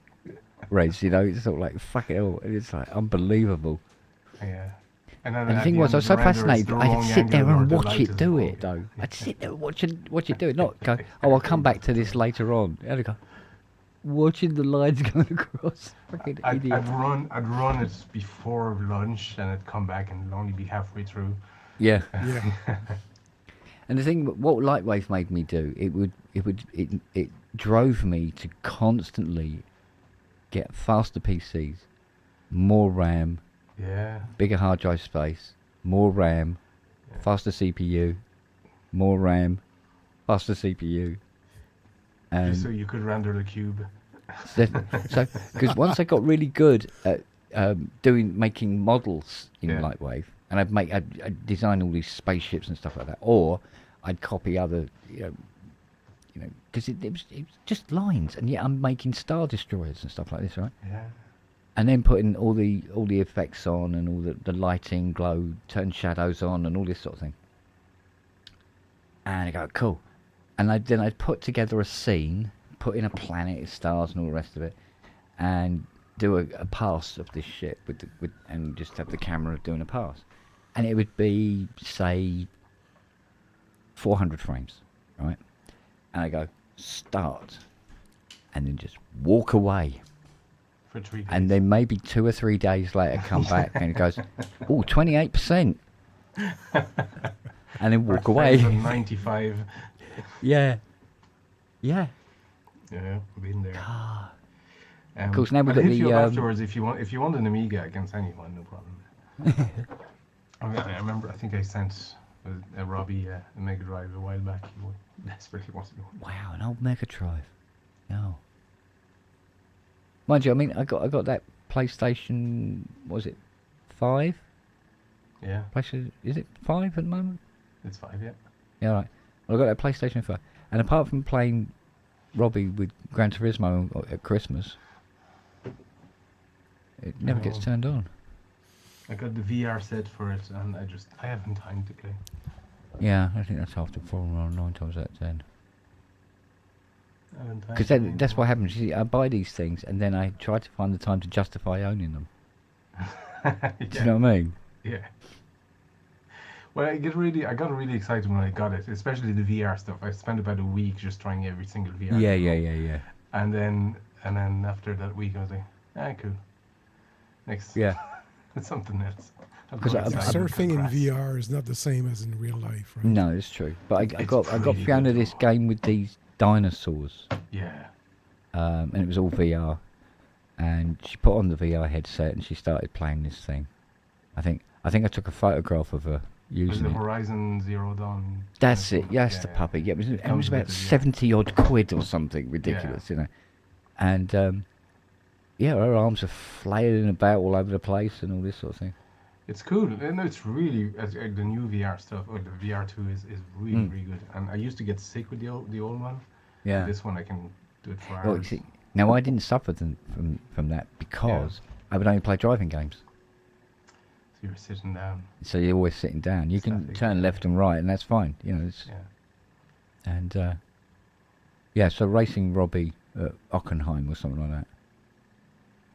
Reds, you know, it's sort of like, fuck it all. It's like unbelievable. Yeah. And then And the at thing was, I was end so of the render, it's fascinated, the I could wrong sit there angle or and the watch light it is do wrong. it, though. I'd sit there and watch it do it, not go, oh, I'll come back to this later on. I'd go, watching the lines going across. Fucking idiot. I'd run it before lunch, and I'd come back and it'd only be halfway through. Yeah. Yeah. And the thing, what Lightwave made me do, it drove me to constantly get faster PCs, more RAM, Yeah. bigger hard drive space, more RAM, faster CPU, more RAM, faster CPU. And Just so you could render the cube. so, because once I got really good at making models in Yeah. Lightwave, and I'd design all these spaceships and stuff like that, or I'd copy other, because it was just lines, and yet I'm making Star Destroyers and stuff like this, right? Yeah. And then putting all the effects on, and all the lighting, glow, turn shadows on, and all this sort of thing. And I go, cool. And then I'd put together a scene, put in a planet, stars, and all the rest of it, and do a pass of this shit and just have the camera doing a pass, and it would be, say, 400 frames, right? And I go start, and then just walk away. For 3 days. And then maybe 2 or 3 days later come back and it goes, oh, 28%. And then walk away. 95. Yeah. Yeah. Yeah, been there. Of course, now we've I'll got hit you the, up afterwards if you want an Amiga against anyone, no problem. I remember, I think I sent Robbie a Mega Drive a while back. He desperately wanted one. Wow, an old Mega Drive. No. Mind you, I mean, I got that PlayStation, what was it, 5? Yeah, PlayStation, is it 5 at the moment? it's 5, yeah. Yeah, right. Well, I got that PlayStation 5. And apart from playing Robbie with Gran Turismo at Christmas, it never gets Oh. turned on. I got the VR set for it, and I haven't time to play. Yeah, I think that's after 4 or 9 times out of 10. I haven't time Because to play that's what anymore. happens. You see, I buy these things and then I try to find the time to justify owning them. Do you know what I mean? Yeah. Well, I got really excited when I got it, especially the VR stuff. I spent about a week just trying every single VR. Yeah. And then after that week, I was like, cool. Next, Yeah. something else. I'm 'Cause going I- outside and Surfing in compress. VR is not the same as in real life, right? No, it's true. But I It's got pretty Fiona good this though. game with these dinosaurs, Yeah. and it was all VR. And she put on the VR headset and she started playing this thing. I think I took a photograph of her Was using the it. Horizon Zero Dawn? That's it. Yeah, Yes, the yeah. puppy. Yeah, it comes was with about it, yeah. 70 odd quid or something ridiculous, you know. And yeah, her arms are flailing about all over the place and all this sort of thing. It's cool, and it's really the new VR stuff. Or the VR2 is really really good. And I used to get sick with the old one. Yeah. This one I can do it for Well, you hours. see, now I didn't suffer from that because I would only play driving games. So you're sitting down. So you're always sitting down. You can Static, turn yeah. left and right, and that's fine. You know. It's, Yeah. And yeah, so racing Robbie at Ockenheim or something like that.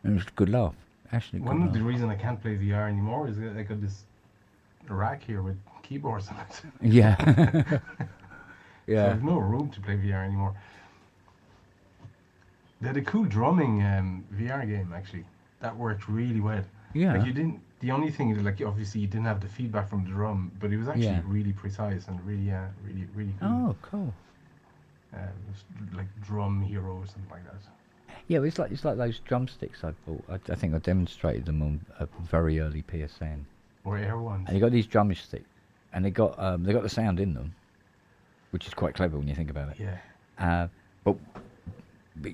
And it was a good laugh. Actually, good One of the laugh. reason I can't play VR anymore is that I got this rack here with keyboards on it. Yeah. So I Yeah. have no room to play VR anymore. They had a cool drumming VR game actually. That worked really well. Yeah. Like you didn't. The only thing is, like, obviously you didn't have the feedback from the drum, but it was actually Yeah. really precise and really cool. Oh, cool. It was like Drum Hero or something like that. Yeah, it's like those drumsticks I bought. I think I demonstrated them on a very early PSN. Or Air ones. And you got these drumsticks, and they got the sound in them, which is quite clever when you think about it. Yeah. But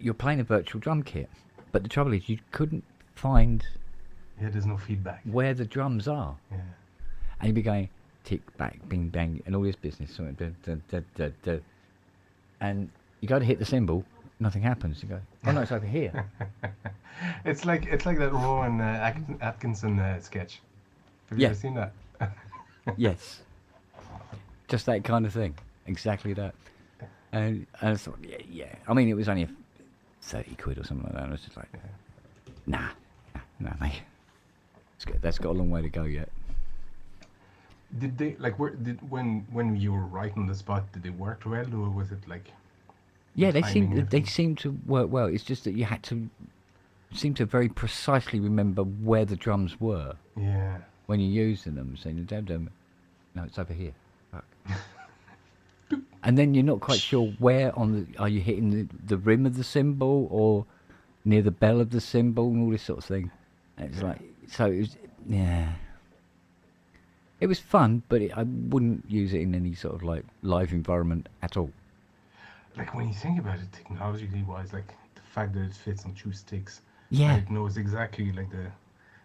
you're playing a virtual drum kit. But the trouble is, you couldn't find Yeah, there's no feedback. where the drums are, Yeah. and you'd be going tick back, bing bang, and all this business. So and you go to hit the cymbal, nothing happens. You go, oh no, it's over here. It's like that Rowan Atkinson sketch. Have you Yeah. ever seen that? Yes. Just that kind of thing. Exactly that. And I thought, yeah. I mean, it was only 30 quid or something like that. And I was just like, nah, mate. That's got a long way to go yet. Did they like when you were right on the spot? Did they work well, or was it like? Yeah, they timing seem to work well. It's just that you had to seem to very precisely remember where the drums were Yeah. when you're using them. Saying, no, it's over here. Fuck. And then you're not quite sure where are you hitting the rim of the cymbal or near the bell of the cymbal and all this sort of thing. And it's like, so it was, yeah. It was fun, but I wouldn't use it in any sort of like live environment at all. Like when you think about it, technologically wise, like the fact that it fits on 2 sticks. Yeah. And it knows exactly like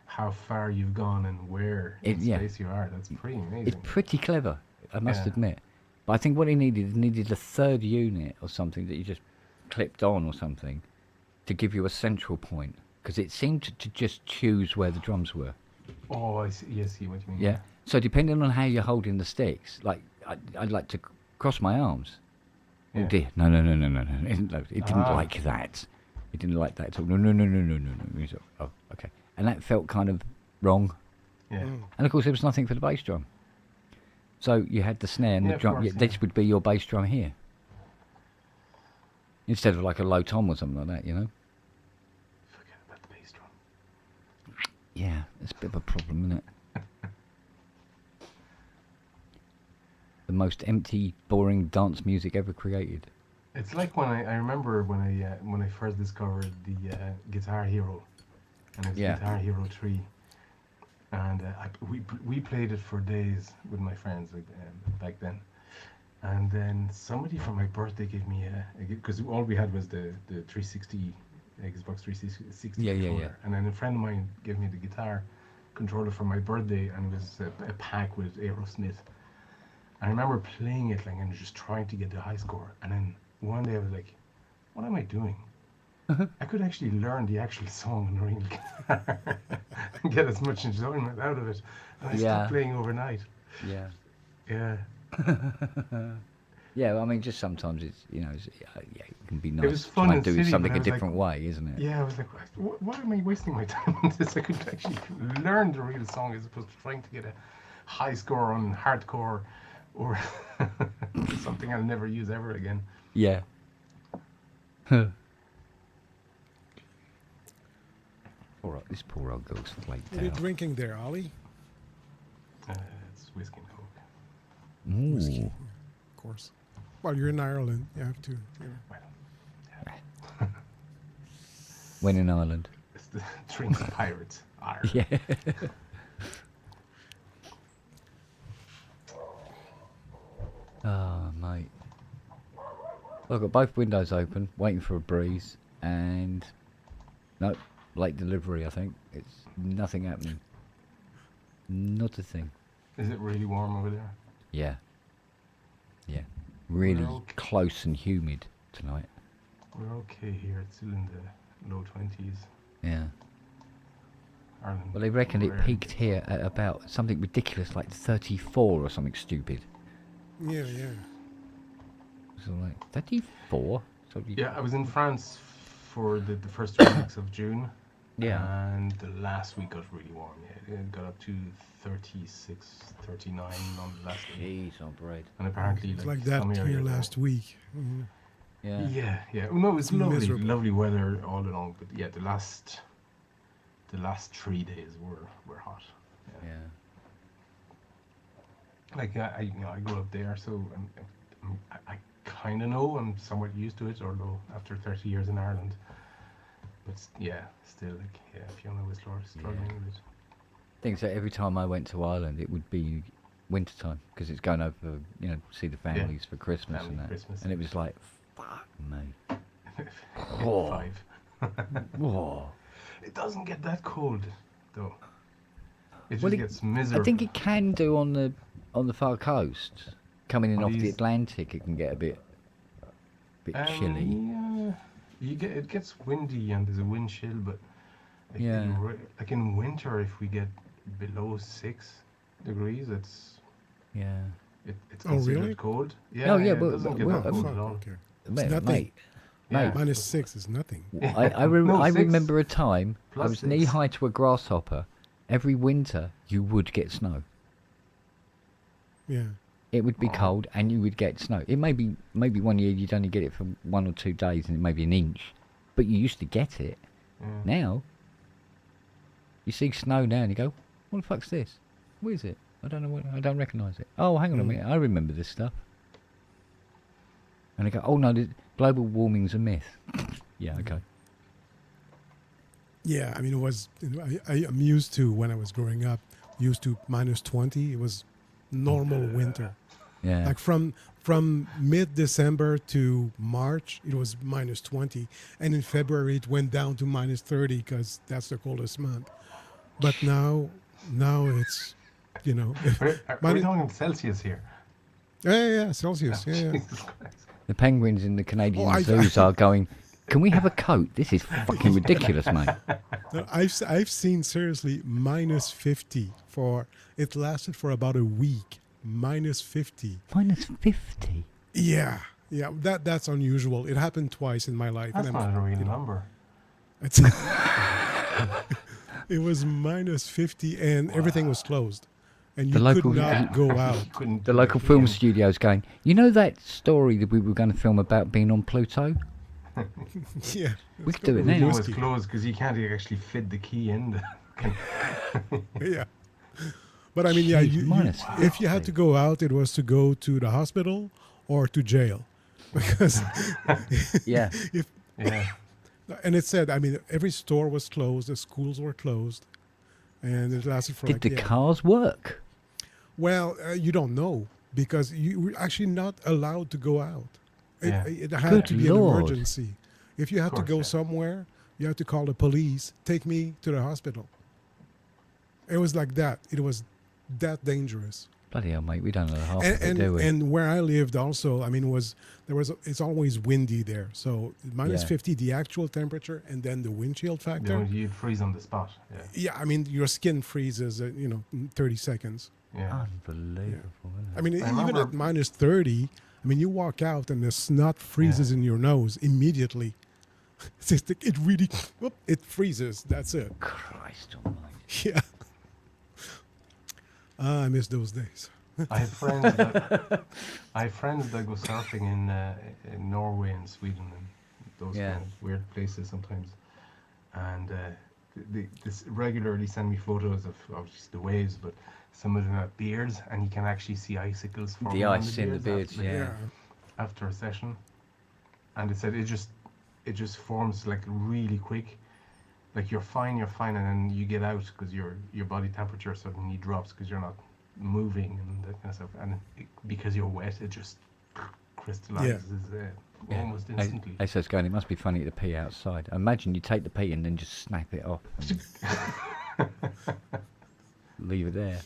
how far you've gone and where in space you are. That's pretty amazing. It's pretty clever, I must admit. But I think what he needed a third unit or something that you just clipped on or something to give you a central point. Because it seemed to just choose where the drums were. Oh, I see what you mean. Yeah. So depending on how you're holding the sticks, like I'd like to cross my arms. Yeah. Oh dear, no. It didn't like that. It didn't like that at all. No. Oh, okay. And that felt kind of wrong. Yeah. And of course, there was nothing for the bass drum. So you had the snare and the drum. Course, This would be your bass drum here, instead of like a low tom or something like that. You know. Forget about the bass drum. Yeah, it's a bit of a problem, isn't it? The most empty, boring dance music ever created. It's like when I remember when I first discovered the Guitar Hero, and it was Guitar Hero 3, and we played it for days with my friends back then, and then somebody for my birthday gave me because all we had was the 360 Xbox 360 controller, and then a friend of mine gave me the guitar controller for my birthday, and it was a pack with Aerosmith. I remember playing it and just trying to get the high score, and then one day I was like, what am I doing? I could actually learn the actual song on the real guitar and get as much enjoyment out of it. And I stopped playing overnight. Yeah. Yeah. Yeah, well, I mean, just sometimes it's, it can be nice. It was fun and do silly, something but a different way, isn't it? Yeah, I was like, why am I wasting my time on this? I could actually learn the real song as opposed to trying to get a high score on hardcore or something I'll never use ever again. Yeah. This poor old girl's flaked What are you out. drinking there, Ollie? It's whiskey and coke. Whiskey, of course. Well, you're in Ireland. You have to. Well, When in Ireland? it's the drink of pirates. Ireland. Yeah. Oh, mate. Well, I've got both windows open, waiting for a breeze, and nope, late delivery. I think it's nothing happening. Not a thing. Is it really warm over there? Yeah. Yeah. Really Okay. close and humid tonight. We're okay here. It's still in the low 20s. Yeah. Ireland. Well, they reckon it rarely peaked gets- here at about something ridiculous like 34 or something stupid. Yeah. So like 34? So Yeah, I was in France for the first 3 weeks of June. Yeah. And the last week got really warm. Yeah, it got up to 36, 39 on the last day. Jeez, on bread. And apparently, It's like that some here areas last week. Mhm. Yeah. Yeah. No, it was lovely, Miserable. lovely weather all along. But yeah, the last 3 days were hot. Yeah. Like I grew up there, so I kind of know. I'm somewhat used to it, although after 30 years in Ireland. But still, Fiona was struggling with it. Things that every time I went to Ireland, it would be wintertime because it's going over, see the families for Christmas Family and that. Christmas. And it was like, fuck me. 5. Whoa. It doesn't get that cold, though. It just Well, gets miserable. I think it can do on the far coast. Coming in On off the these- Atlantic, it can get a bit chilly. Yeah, it gets windy and there's a wind chill, but like in winter, if we get below 6 degrees, it's Yeah. it's Oh, considered really? cold. Oh, yeah, it but doesn't get well, that cold Fuck, at all. okay. Mate, nothing. mate, Yeah. -6 is nothing. I No, 6 remember a time I plus was 6. knee high to a grasshopper. Every winter you would get snow. Yeah. It would be cold and you would get snow. It maybe one year you'd only get it for 1 or 2 days and it may be an inch, but you used to get it. Yeah. Now you see snow now and you go, what the fuck's this? What is it? I don't know. I don't recognise it. Oh, hang on a minute. I remember this stuff. And they go, oh no, global warming's a myth. Yeah, okay. Yeah, I mean, it was. I'm used to, when I was growing up, used to -20. It was normal winter. Yeah. Like from mid-December to March, it was -20, and in February it went down to -30 because that's the coldest month. But now it's, you know, Are we talking Celsius here? yeah, Celsius. Yeah. Jesus Christ. The penguins in the Canadian I- zoos are going, can we have a coat? This is fucking ridiculous, mate. No, I've seen seriously -50 for, it lasted for about a week. -50. -50? Yeah, that's unusual. It happened twice in my life. That's not a real number. It's it was -50 and everything was closed, and The you local- could not go out. Couldn't The do local it film again. studio's going, you know that story that we were going to film about being on Pluto? Yeah, We could do it We know now. it's Whiskey. closed because you can't actually fit the key in. yeah. But I mean, yeah, Jeez, you, -50. if you had to go out, it was to go to the hospital or to jail, because Yeah. Yeah. and it said, I mean, every store was closed, the schools were closed, and it lasted for Did like, the yeah. cars work? Well, you don't know because you were actually not allowed to go out. Yeah. It had Good to be Lord. an emergency. If you had to course, go yeah. somewhere, you had to call the police. Take me to the hospital. It was like that. It was that dangerous. Bloody hell, mate, we don't know the half of it, And do we? and where I lived also, I mean, it's always windy there. So -50, the actual temperature, and then the wind chill factor. You'd freeze on the spot. Yeah. Yeah, I mean, your skin freezes, in 30 seconds. Yeah. Unbelievable. Isn't it? I mean, even remember- at -30, I mean, you walk out and the snot freezes in your nose immediately. It really, it freezes. That's it. Christ almighty. Yeah. I miss those days. I have friends that go surfing in Norway and Sweden and those Yeah. kind of weird places sometimes, and they regularly send me photos of just the waves, but some of them have beards, and you can actually see icicles forming The on ice in the beards, after, yeah. after a session, and it said it just forms like really quick. Like you're fine, and then you get out because your body temperature suddenly drops because you're not moving and that kind of stuff. And because you're wet, it just crystallizes almost instantly. I says going, it must be funny to pee outside. Imagine you take the pee and then just snap it off. And leave it there.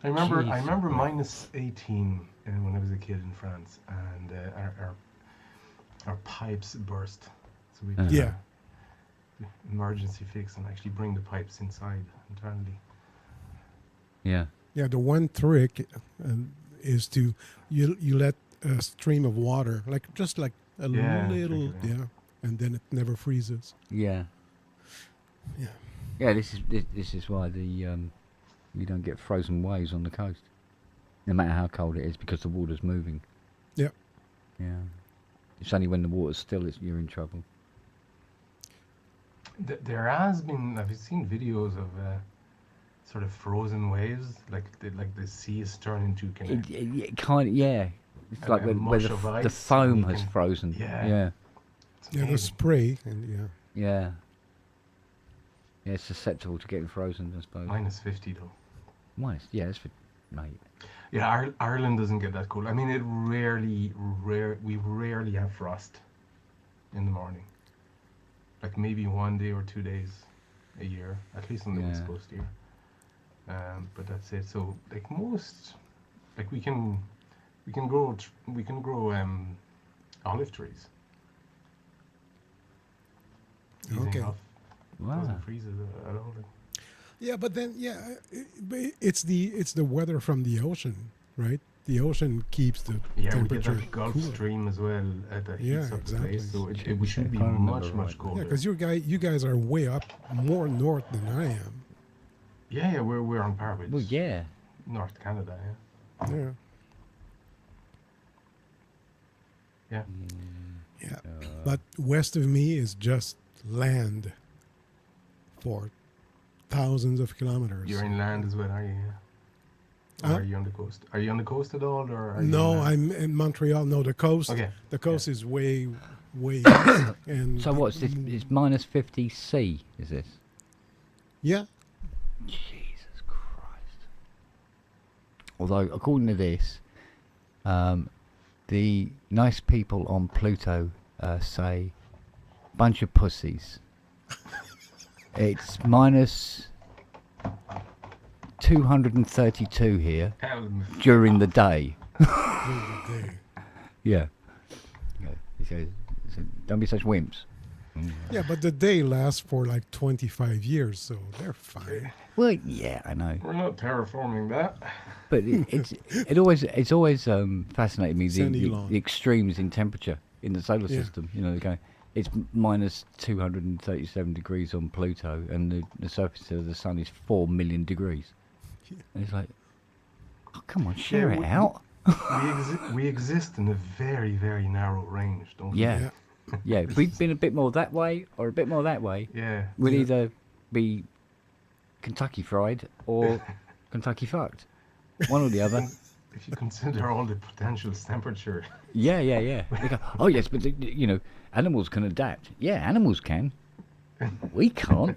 I remember Jesus. -18 when I was a kid in France, and our pipes burst. So we had Yeah. emergency fix and actually bring the pipes inside internally. Yeah. Yeah, the one trick is to you let a stream of water, just like a Yeah, little, tricky, yeah. and then it never freezes. Yeah. Yeah. Yeah, this is why you don't get frozen waves on the coast, no matter how cold it is, because the water's moving. Yeah. Yeah. It's only when the water's still you're in trouble. There has been, I've seen videos of sort of frozen waves, like the sea is turned into kind of It kind of, yeah. It's A- like a where mush the of the ice, foam and you has can- frozen. Yeah. Yeah. Yeah, the amazing. spray, and yeah. Yeah. Yeah, it's susceptible to getting frozen, I suppose. -50 though. Yeah, it's for, mate. Yeah, Ireland doesn't get that cold. I mean, we rarely have frost in the morning. Like maybe 1 day or 2 days a year, at least on the West Yeah. Coast here. But that's it. So like most, like we can grow olive trees. Easing Okay. off. Wow. Doesn't freeze at all. Yeah, but then it's the weather from the ocean, right? the ocean keeps the Yeah, we get temperature that Gulf cooler. Stream as well that heats up the place, so we should be If I remember much right. colder. Yeah, because you guys are way up more north than I am. Yeah, we're on par with Well, yeah. North Canada. Yeah. Yeah. Yeah. But west of me is just land for thousands of kilometers. You're inland as well, are you? Or Huh? are you on the coast? Are you on the coast at all, or are you No, inland? I'm in Montreal. No, the coast. Okay. The coast is way east. And So what's this? It's minus 50 C, is this? Yeah. Jesus Christ. Although, according to this, the nice people on Pluto say, bunch of pussies. It's minus 232 here during the day. Yeah. He says, don't be such wimps. Yeah, but the day lasts for like 25 years, so they're fine. Well, yeah, I know. We're not terraforming that. But it's always fascinated me Sandy the lawn. extremes in temperature in the solar Yeah. system. You know, it's minus 237 degrees on Pluto, and the surface of the sun is 4 million degrees. Yeah. And it's like, oh, come on, share it we- out. We exist in a very, very narrow range, don't we? Yeah, yeah. If we'd been a bit more that way or a bit more that way, Yeah. we'd either be Kentucky fried or Kentucky fucked. One or the other. If you consider all the potential temperature. Yeah. They go, oh yes, but animals can adapt. Yeah, animals can. We can't.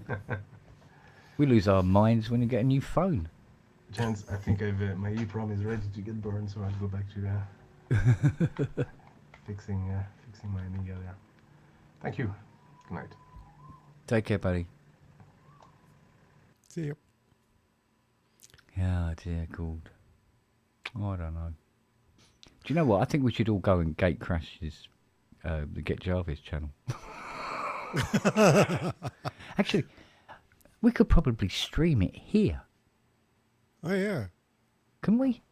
We lose our minds when we get a new phone. Gents, I think my EEPROM is ready to get burned, so I'll go back to fixing my Amiga there. Thank you. Good night. Take care, buddy. See you. Yeah, dear God. Oh, I don't know. Do you know what? I think we should all go and gate crash the Get Jarvis channel. Actually, we could probably stream it here. Oh, yeah. Can we?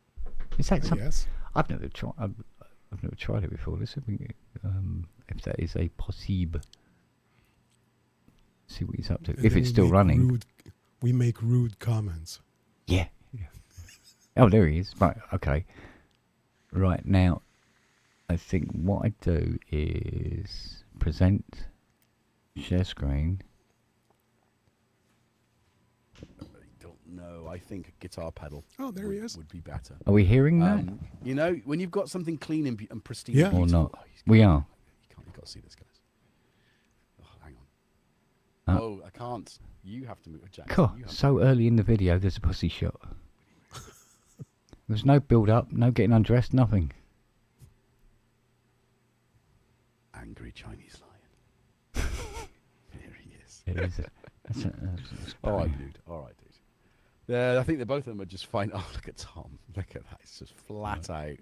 Is that something? Yes. I've never tried. I've never tried it before. Let's see if that is a possible. See what he's up to. And If then it's we still make running. We make rude comments. Yeah. Oh, there he is. Right. Okay. Right now, I think what I do is present, share screen. No, I think a guitar pedal Oh, there he is. would be better. Are we hearing that You know, when you've got something clean and pristine, Yeah. and or beautiful- not? Oh, We are. You've got to see this, guys. Oh, hang Oh. on. Oh, I can't. You have to move, Jackson. Cool. You have So early in the video, there's a pussy shot. There's no build up, no getting undressed, nothing. angry Chinese lion. Here he is. It is. That's All right, pretty- dude. All right, dude. Yeah, I think both of them are just fine. Oh, look at Tom. Look at that. It's just flat out.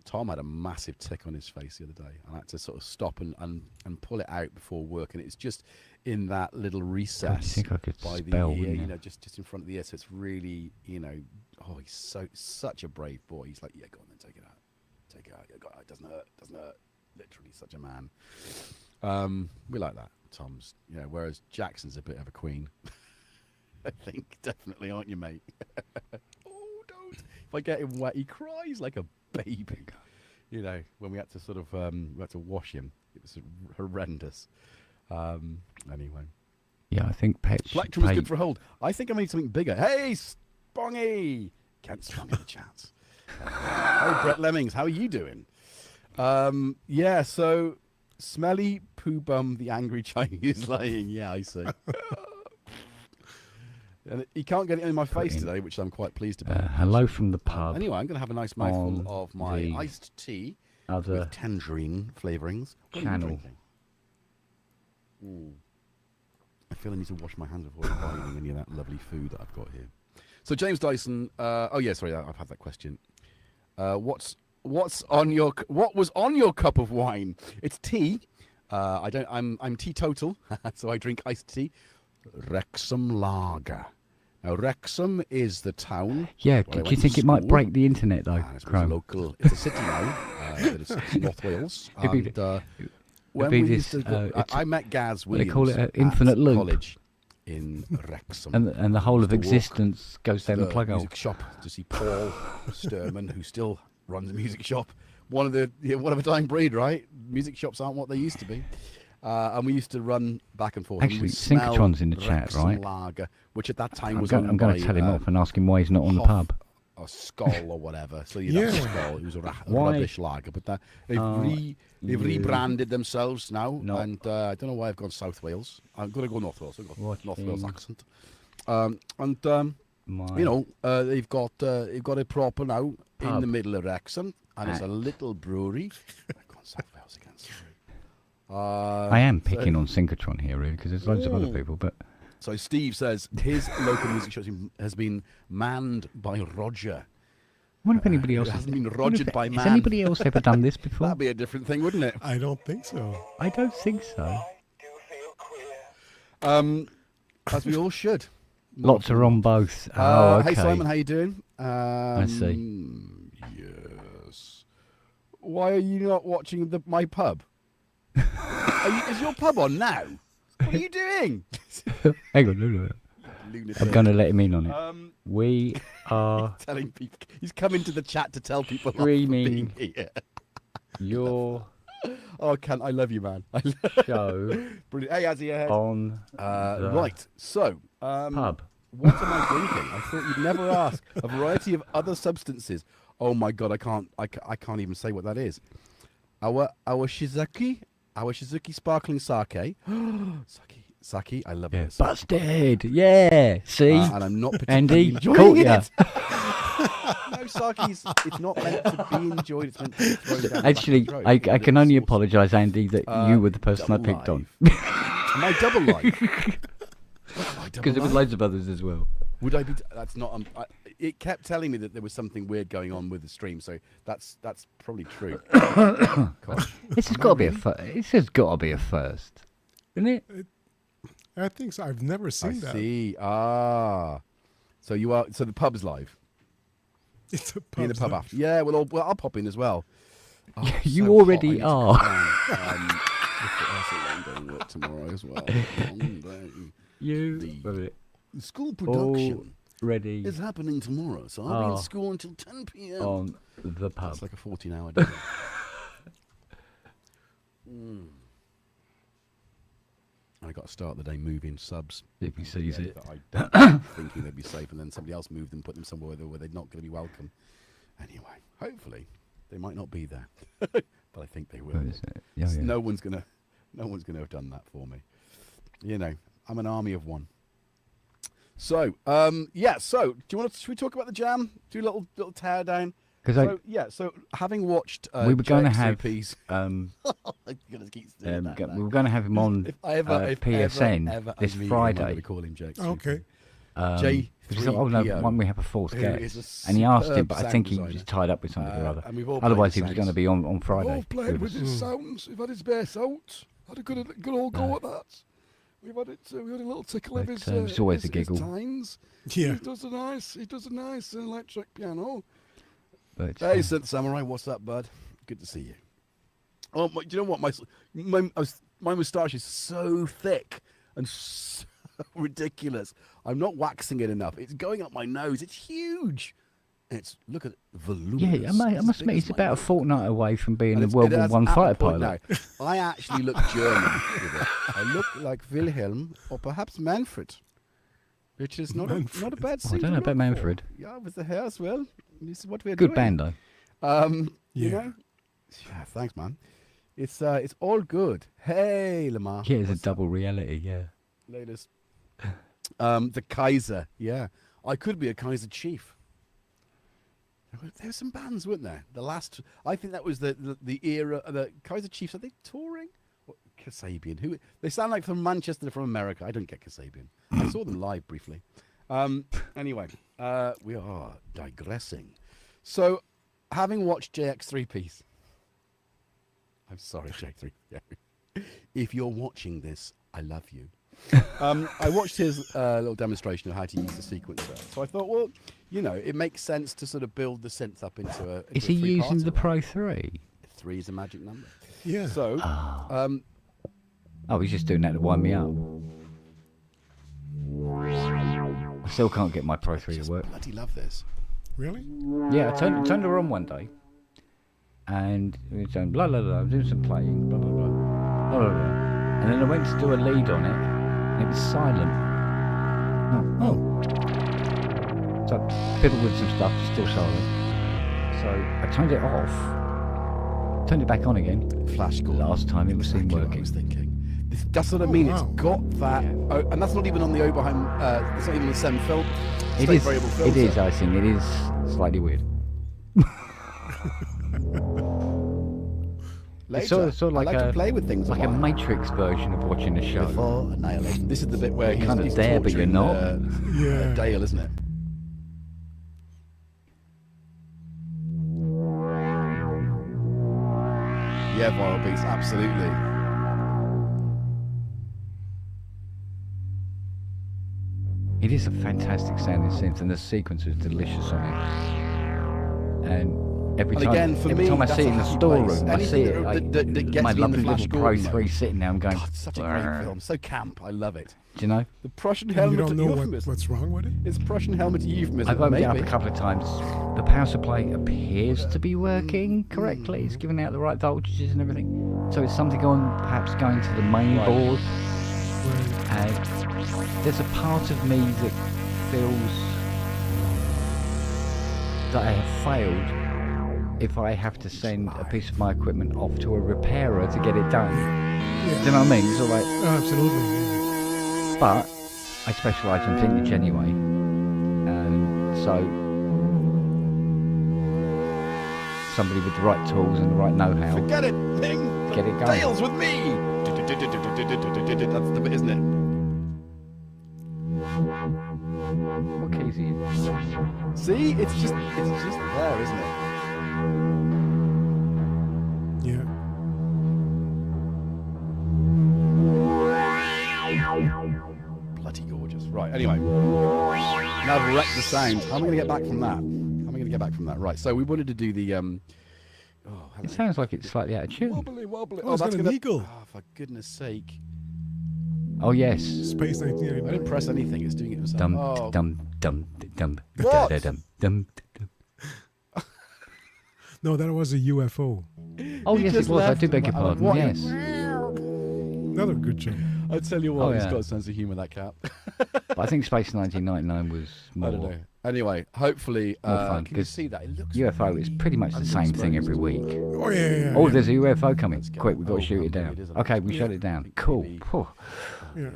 Tom had a massive tick on his face the other day. I had to sort of stop and pull it out before work, and it's just in that little recess think I could by spell, the ear, wouldn't you you? know, just in front of the ear. So it's really, you know, oh, he's such a brave boy. He's like, yeah, go on then, take it out, take it out. Yeah, go on. It doesn't hurt, doesn't hurt. Literally, such a man. We like that. Tom's, you know, whereas Jackson's a bit of a queen. I think definitely, aren't you, mate? Oh, don't! If I get him wet, he cries like a baby. You know, when we had to sort of we had to wash him, it was horrendous. Anyway, Yeah, I think Petch. Plectrum is good for a hold. I think I made something bigger. Hey, Spongy! Kent Spong in the chat. Hey, Brett Lemmings, how are you doing? Yeah, so Smelly Poo Bum, the angry Chinese lying. Yeah, I see. And he can't get it in my face Brilliant. today, which I'm quite pleased about. Hello from the pub. Anyway, I'm going to have a nice mouthful on of my the iced tea Other with tangerine flavourings. What are you channel. drinking? Ooh. I feel I need to wash my hands before buying any of that lovely food that I've got here. So James Dyson, oh yeah, sorry, I've had that question. What was on your cup of wine? It's tea. I'm teetotal, so I drink iced tea. Wrexham Lager, Now, Wrexham is the town. Yeah, where I do you went think to it might school. break the internet though, It's Chrome? local. It's a city now. It's North Wales. It'd be And when be we this, used to go, I met Gaz what they Williams call it, at infinite loop. college in Wrexham. and the whole of Used to walk existence goes down the plug hole. music shop to see Paul Sturman, who still runs a music shop. One of a dying breed, right? Music shops aren't what they used to be. And we used to run back and forth. Actually, and we smelled Synchrotron's in the chat, Wrexham right? Lager, which at that time I'm was going owned to by, tell him off and ask him why he's not on the Hoff pub. or Skull or whatever. So you'd have Yeah. Skull. It was a Why? rubbish lager. But they've you- rebranded themselves now. No. And I don't know why I've gone South Wales. I'm going to go North Wales. I've got North Wales Watching accent. They've got a proper now in Pub. the middle of Wrexham. And it's a At- little brewery. I've gone South Wales again. Sorry. I am picking on Synchrotron here, really, because there's loads of other people. But So Steve says his local music shop has been manned by Roger. I wonder if anybody else It hasn't been I wonder rogered if- by Has man. anybody else ever done this before? That'd be a different thing, wouldn't it? I don't think so. I don't think so. As we all should. Lots are on both. Oh, okay. Hey Simon, how you doing? I see. Yes. Why are you not watching my pub? Is your pub on now? What are you doing? Hang on, no. Lunatic. I'm going to let him in on it. We are Telling people he's come into the chat to tell people off for Streaming. being here. your Oh, Kent, I love you, man. I love show Brilliant. Hey, Azzy ahead. on the Right. So, pub. what am I drinking? I thought you'd never ask. A variety of other substances. Oh my god, I can't even say what that is. Our Shizuki sparkling sake. Sake, I love it. Busted. Yeah. See? And I'm not particularly Andy, enjoying caught ya. it. No, sake's it's not meant to be enjoyed. It's meant to be thrown down Actually, the back I of the throat. can only apologise, Andy, that you were the person I double picked on. Am I double live? Because there was loads of others as well. Would I be? That's not. It kept telling me that there was something weird going on with the stream, so that's probably true. Gosh. This has got to be a first. This has got to be a first, isn't it? I think so. I've never I seen that. see. So you are. So the pub's live. It's a Be in the pub. pub after. Yeah. Well, I'll pop in as well. Oh, You so already hot. I are. need to calm down. It's a long day of work tomorrow as well. Long day. You The school production ready is happening tomorrow, so I'll be in school until 10 p.m. on the pub. It's like a 14-hour day. I got to start the day moving subs. If he sees it. that I don't thinking they'd be safe, and then somebody else moved them, put them somewhere where they're not going to be welcome. Anyway, hopefully they might not be there, but I think they will. Yeah, yeah. No one's gonna have done that for me. You know, I'm an army of one. So, yeah. So, should we talk about the jam? Do a little tear down. Because So having watched, we were going to have JXCP's we we were going to have him on PSN this Friday. We call him JXCP. Okay. Oh no, when we have a fourth who guest, is a and he asked him, superb but I sound think he designer. was tied up with something or other. And we've all played Otherwise, his he was going to sounds. be on Friday. We've played with us. his sounds. We've had his bass out. Had a good old go at that. We've had it. We had a little tickle of But, his. it's always a his giggle. tines. Yeah. He does a nice electric piano. But, Hey, Synth Samurai, what's up, bud? Good to see you. Oh, do you know what? My moustache is so thick and so ridiculous. I'm not waxing it enough. It's going up my nose. It's huge. Look at it, voluminous. yeah, I must admit, he's about a fortnight away from being a And World it War has One at the fighter point pilot. now, I actually look German with it. I look like Wilhelm or perhaps Manfred, which is not a bad Oh, I suit. don't know to about look Manfred. for. Yeah, with the hair as well. This is what we're Good doing. band though. You Yeah. know? Yeah, thanks, man. It's all good. Hey, Lamar. Yeah, it's a What's up? double reality. Yeah. Latest. The Kaiser. Yeah, I could be a Kaiser chief. There were some bands, weren't there? The last, I think that was the era of the Kaiser Chiefs. Are they touring? What, Kasabian? Who? They sound like from Manchester, from America. I don't get Kasabian. I saw them live briefly. Anyway, we are digressing. So, having watched JX3Ps, I'm sorry, JX3. If you're watching this, I love you. I watched his little demonstration of how to use the sequencer. So I thought, well, it makes sense to sort of build the synth up into a. Is he using the Pro 3? 3 is a magic number. Yeah. So, he's just doing that to wind me up. I still can't get my Pro 3 to work. Bloody love this. Really? Yeah, I turned her on one day, and we were doing blah blah blah, doing some playing, blah blah blah, blah blah blah, and then I went to do a lead on it, and it was silent. Oh. So I fiddled with some stuff, still silent. So I turned it off, turned it back on again. Flash score. Last time it was seen Exactly what I working. was thinking. That's what I mean. wow. It's got that, and that's not even on the Oberheim. It's not even the SEM film. It is. It is. I think it is slightly weird. Later, It's sort of like I like to play with things like a Matrix version of watching a show. Before Annihilation. This is the bit where You're kind of he's there, but you're torturing, not. Yeah. Dale, isn't it? Yeah, viral beats, absolutely. It is a fantastic sounding synth, and the sequence is delicious on it. And every And time, again, for every me, time I that's see it a in the happy storeroom, place. I see Anything it. that gets My me in the lovely Flash little Pro Gordon 3 mode. sitting there, I'm going. God, it's such a great film. So camp. I love it. Do you know? The Prussian You helmet don't know euphemism. what's wrong with it? It's Prussian helmet euphemism. I've opened it up maybe. a couple of times. The power supply appears to be working correctly. It's giving out the right voltages and everything. So it's something on, perhaps going to the main board. And there's a part of me that feels that I have failed if I have to send a piece of my equipment off to a repairer to get it done. Yeah. Do you know what I mean? It's all like, Absolutely. but I specialise in vintage anyway, and so somebody with the right tools and the right know-how, Forget it, thing. get it going. Dale's with me. That's the bit, isn't it? What keys are you? See, it's just there, isn't it? Yeah. Bloody gorgeous. Right. Anyway, now I've wrecked the sound. How am I going to get back from that? How am I going to get back from that? Right. So we wanted to do the It sounds like it's slightly out of tune. wobbly wobbly. Oh, it's got an eagle. Oh, for goodness sake! Oh yes. Space I didn't 1989. press anything. It's doing it himself. Dum Oh, dum dum dum What? dum dum dum. No, that was a UFO. Oh He yes, it just was. I left do beg him. your I went, pardon. what? Yes. Another good job. I tell you what, Oh, he's yeah. got a sense of humour, that cat. But I think Space 1999 was I don't more know. Anyway, hopefully, More fun, can you 'cause see that? It looks UFO. It's pretty much the same thing every week. Oh, yeah. Oh, there's a UFO coming. Let's go. Quick, we've got Oh, to shoot it well, down. it is a Okay, lot. we shut it down. Big Cool. baby. Phew. Yeah.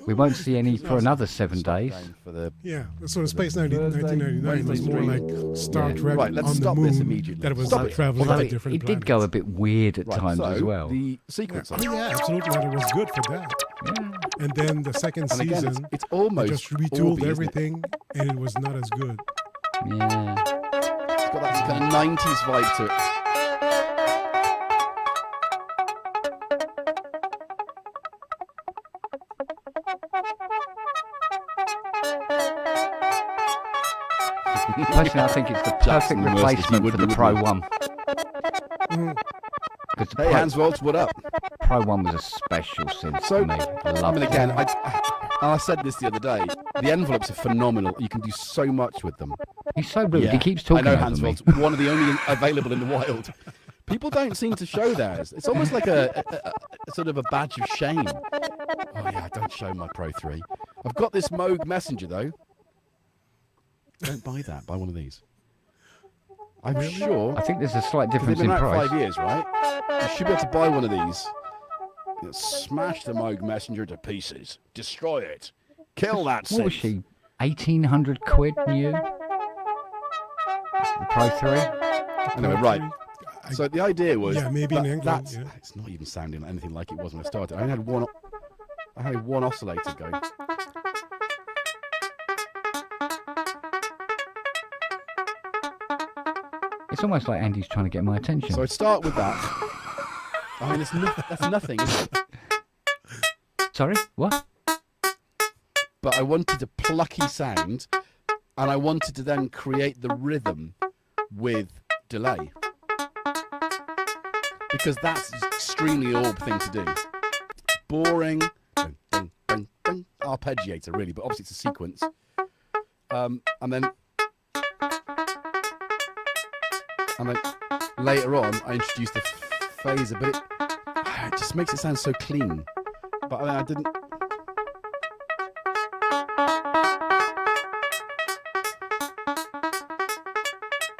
We won't see any for another 7 days. Down for the Yeah. So the Space Thursday, 1999 was more Wednesday like Star Yeah. Trek Right, let's on the stop moon. this immediately. That was Stop it. traveling Although to different it did go a bit weird at right. times So as well. the sequence. Oh, yeah, absolutely. That was good for that. Yeah. And then the second And again, season, it's they almost just retooled Orby, isn't it? everything, and it was not as good. Yeah. It's got that kind of 90s vibe to it. Personally, I think it's the perfect Jackson replacement Merciless, for the you Pro would- 1. Mhm. Because the Hey, Hans Waltz, what up? Pro 1 was a special synth So, for me. I I loved mean, it. again, I said this the other day. The envelopes are phenomenal. You can do so much with them. He's so rude. Yeah. He keeps talking I know over Hans me. Waltz, one of the only available in the wild. People don't seem to show theirs. It's almost like a sort of a badge of shame. Oh yeah, don't show my Pro 3. I've got this Moog Messenger though. Don't buy that. Buy one of these. I'm sure. I think there's a slight They've difference been in out price. 5 years, right? You should be able to buy one of these. You know, smash the Moog Messenger to pieces. Destroy it. Kill that What was synth. she? 1,800 quid new? The Pro 3? Anyway, right. So the idea was Yeah, maybe in that- England, that's yeah. it's not even sounding anything like it was when I started. I only had one oscillator going. It's almost like Andy's trying to get my attention. So I'd start with that. I mean, that's nothing, is it? Sorry? What? but I wanted a plucky sound, and I wanted to then create the rhythm with delay, because that's an extremely orb thing to do. Boring, dun, dun, dun, dun, arpeggiator really, but obviously it's a sequence. And then later on, I introduced the phaser, but it just makes it sound so clean. But I didn't.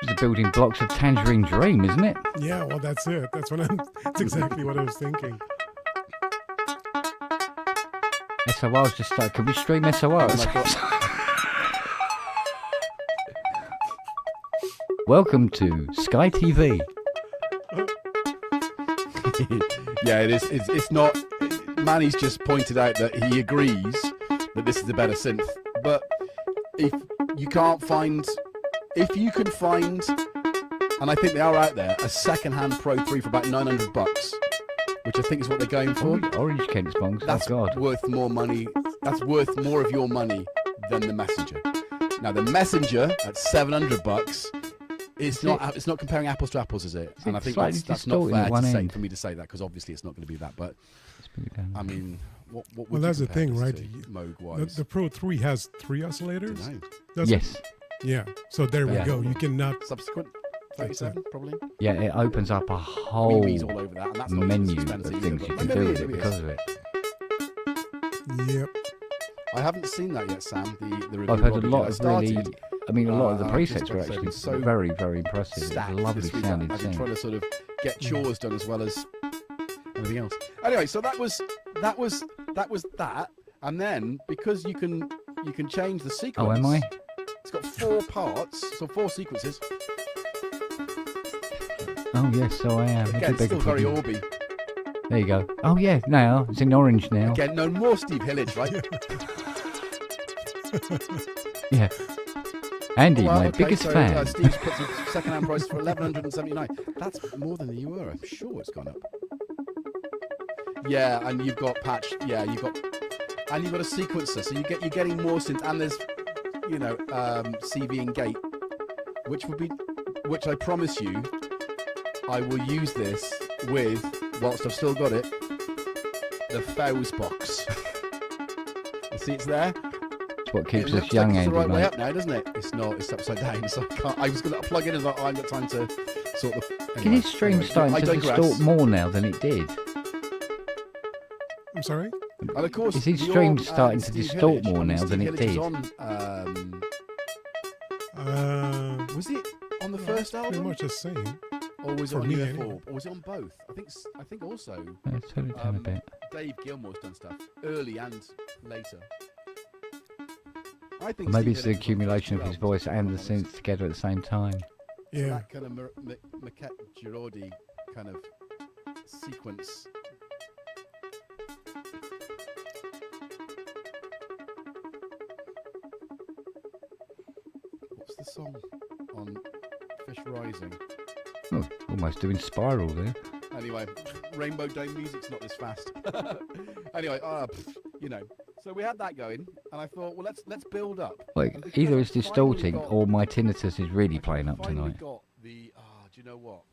The building blocks of Tangerine Dream, isn't it? Yeah, well, that's it. That's exactly what I was thinking. SOR's just like, can we stream SORs? Welcome to Sky TV. Yeah, it is. It's not. Manny's just pointed out that he agrees that this is a better synth. But if you can find, and I think they are out there, a second-hand Pro 3 for about $900, which I think is what they're going for. Orange Kent's bongs. That's oh God. worth more money. That's worth more of your money than the Messenger. Now the Messenger at $700. It's not comparing apples to apples, is it? And I think that's not fair to say for me to say that, because obviously it's not going to be that. But I mean, what would well, that's the thing, right? Moog-wise? The Pro 3 has 3 oscillators. Yes. Yeah. So there we go. You cannot subsequent 37 probably. Yeah, it opens up a whole all over that, and that's menu of things you can do with it because of it. Yep. I haven't seen that yet, Sam. The review. I've heard a lot of really. I mean, a lot of the presets were actually so very, very impressive. It's a lovely sounding thing. thing. Trying to sort of get chores done as well as everything else. Anyway, so that was that, and then because you can change the sequence. Oh, am I? It's got 4 parts, so 4 sequences. Oh yes, so I am. Again, still very Orby. There you go. Oh yeah, now it's in orange now. Again, no more Steve Hillage, right? Yeah. Andy, my biggest fan. Steve's put some second-hand price for $1,179. That's more than you were. I'm sure it's gone up. Yeah, and you've got patch. Yeah, you've got a sequencer, so you're getting more synth, and there's CV and gate, which I promise you, I will use this with, whilst I've still got it, the Fowls box. You see, it's there. It's what keeps us young, Andy. It's the right way up now, doesn't it? It's not. It's upside down. So I was going to plug in, and I haven't got time to sort the. Anyway, Can his stream starting to distort more now than it did? I'm sorry. And of course, is his stream starting to distort more now than it did? Was it on the first album? Pretty much the same. Or was it on UFO? Or was it on both? I think also. Turn it down a bit. Dave Gilmour's done stuff early and later. I think maybe it's the accumulation of his voice and the synth together at the same time. Yeah. So that kind of Maquette Girardi kind of sequence. What's the song on Fish Rising? Oh, almost doing Spiral there. Anyway, Rainbow Dome music's not this fast. Anyway, so we had that going, and I thought, well, let's build up. Like either it's distorting or my tinnitus is really playing up tonight. Got the do you know what?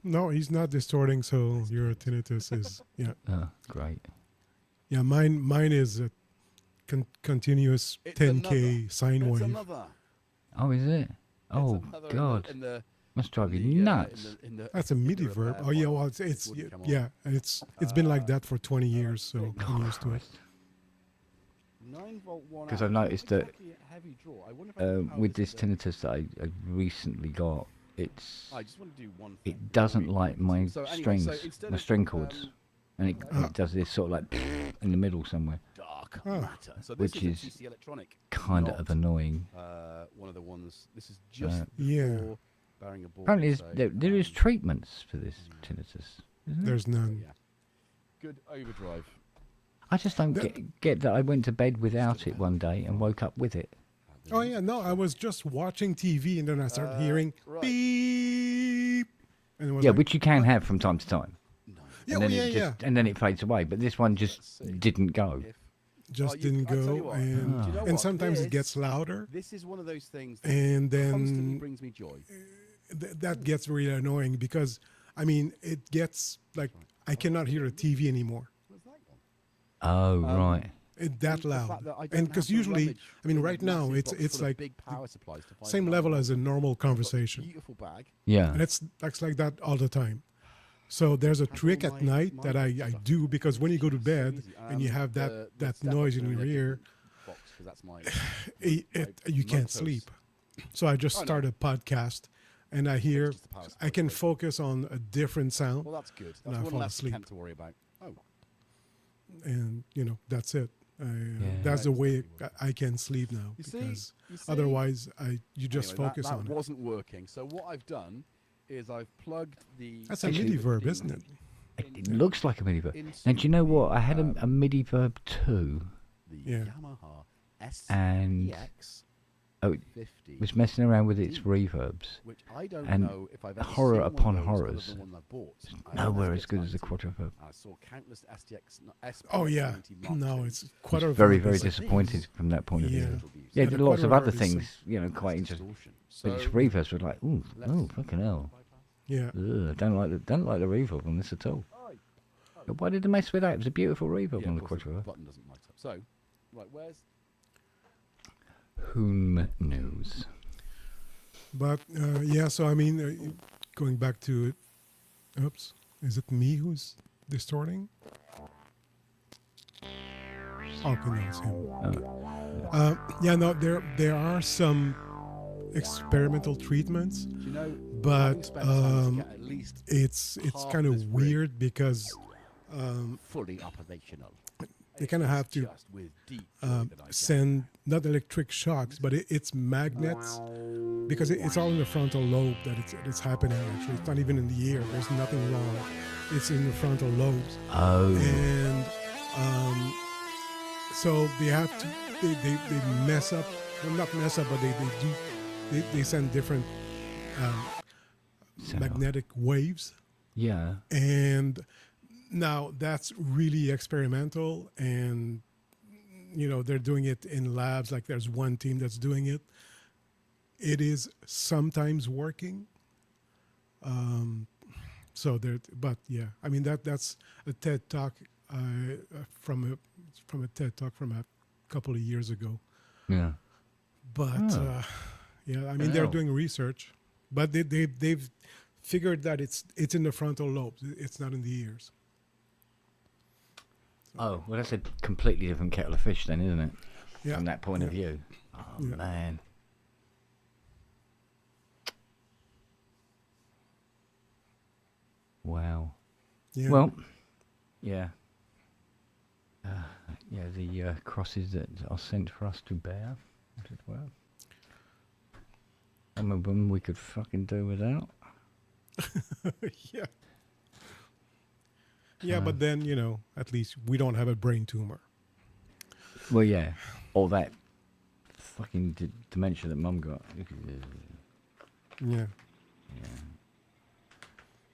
No, he's not distorting, so your tinnitus is Oh, great. Yeah, mine is a continuous 10K sine wave. Oh, is it? Oh God. Must drive you nuts. That's a MIDI verb. Oh yeah, well it's been like that for 20 years, so I'm used to it. Because I've noticed that with this tinnitus that I recently got, it doesn't like my strings, my string chords, and it does this sort of like in the middle somewhere, dark matter. So which is kind of annoying. One of the ones. This is just yeah. Apparently, there is treatments for this tinnitus. There's none. Yeah. Good overdrive. I just don't get that I went to bed without it one day and woke up with it. Oh yeah, no, I was just watching TV and then I started hearing beep. And it was which you can have from time to time. Yeah, and then it fades away. But this one just didn't go. just I didn't tell you go, what, and do you know and what? sometimes it This- gets louder, This is one of those things that and constantly then brings me joy. that gets really annoying because I mean it gets like I cannot hear the TV anymore. What's that one? Oh, right. It's that The loud, fact that I don't and have because to usually, rummage I mean, in a right now massive it's box full of like big power supplies to find same the level right as a one. normal I've got a conversation, beautiful bag. Yeah. and that's like that all the time. So there's a Has trick all at my- night my that I stuff do in it. because when you go to It's so bed easy. and you have The that step-up's noise in only your a ear, different box, 'cause that's my, you can't Mentos. sleep. So I just I know. start a podcast, and I hear just the power I can supply. focus on a different sound, Well, that's good. And That's I one fall less asleep. camp to worry about. Oh, and that's it. That's the That's way definitely what I can sleep now You see? because You see? otherwise you just Anyway, focus that on it. wasn't working. So what I've done is I've plugged the. That's a Actually, MIDI verb, isn't it? It looks like a MIDI verb. into And do you know what? the, I had a MIDI verb too, The Yeah. Yamaha and SEX oh, 50, was messing around with its reverbs. which I don't and know if I've ever horror seen upon one of those other horrors. than one I bought. Nowhere as good as the Quadroverb. I saw countless STX. Oh yeah, 90 Mark no, IIs. it's quite a Very, verb very is- disappointed from that point of Yeah. view. Little views. Yeah, And did the lots of Quadroverb other is things, That's quite interesting. distortion. But its So reverbs were like, ooh, let's oh, fucking hell. bypass. Yeah, Ugh, don't like the reverb on this at all. But why did they mess with that? It was a beautiful reverb Yeah, on the of course, the Quadroverb. button doesn't light up. So, right, where's Whom knows? but yeah. So I mean, going back to it. Oops, is it me who's distorting? Okay, no, it's him. Yeah, no, there are some experimental treatments, do you know? but having spent time to get at least it's half kind this of rig weird because fully operational. they kind of have to Just with deep joy that I get. send not electric shocks, but it's magnets because it's all in the frontal lobe that it's happening. Actually, it's not even in the ear. There's nothing wrong. It's in the frontal lobes, Oh, and so they have to they mess up. Well, not mess up, but they send different so- magnetic waves. yeah. And now that's really experimental, and they're doing it in labs. Like there's one team that's doing it. It is sometimes working. So there, but yeah, I mean that's a TED talk from a TED talk from a couple of years ago. Yeah. But Oh. yeah, I mean they're Wow. doing research, but they've figured that it's in the frontal lobes. It's not in the ears. Oh, well, that's a completely different kettle of fish then, isn't it? Yeah. From that point of view. Oh, Yeah. man. Wow. Yeah. Well, yeah. Yeah, the crosses that are sent for us to bear. I said, well, some of them we could fucking do without. yeah. Yeah, but then at least we don't have a brain tumor. Well, yeah. Or that fucking dementia that Mum got. Yeah.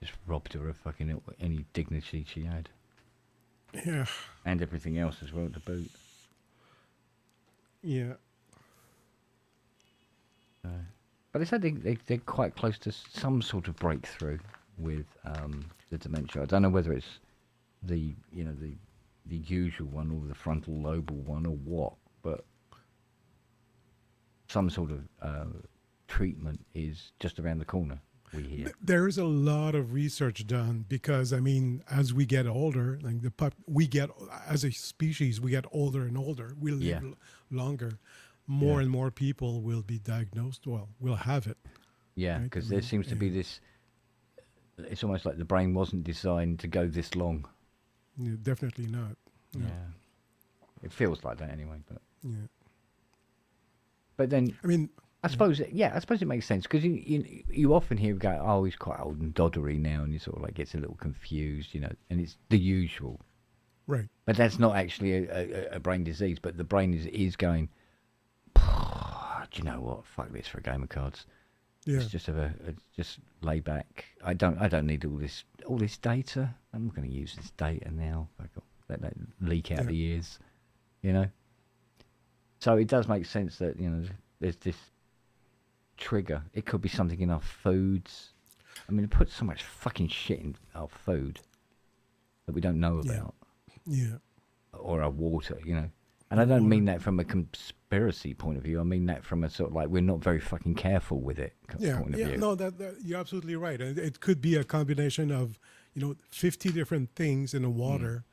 Just robbed her of fucking any dignity she had. Yeah. And everything else as well to boot. Yeah. But they said they're quite close to some sort of breakthrough with the dementia. I don't know whether it's the usual one or the frontal lobal one or what, but some sort of treatment is just around the corner, we hear. There is a lot of research done because I mean, as we get older, like as a species, we get older and older. We live Yeah. longer. More Yeah. and more people will be diagnosed. Well, will have it. Yeah, Right, because I there mean, seems to be yeah. this... It's almost like the brain wasn't designed to go this long. Yeah, definitely not. No. Yeah. It feels like that anyway, but... Yeah. But then... I mean, I suppose it makes sense because you often hear go, oh, he's quite old and doddery now, and he sort of like gets a little confused, and it's the usual. right. But that's not actually a brain disease, but the brain is going, do you know what? Fuck this for a game of cards. Yeah. Let's just just lay back. I don't need all this data. I'm not going to use this data now. Let that leak out Yeah. the ears. you know. So it does make sense that, you know, there's this trigger. It could be something in our foods. I mean, it puts so much fucking shit in our food that we don't know about. Yeah. Or our water, you know. And I don't mean that from a conspiracy point of view. I mean that from a sort of like, we're not very fucking careful with it point of view. No, that you're absolutely right. And it could be a combination of, 50 different things in the water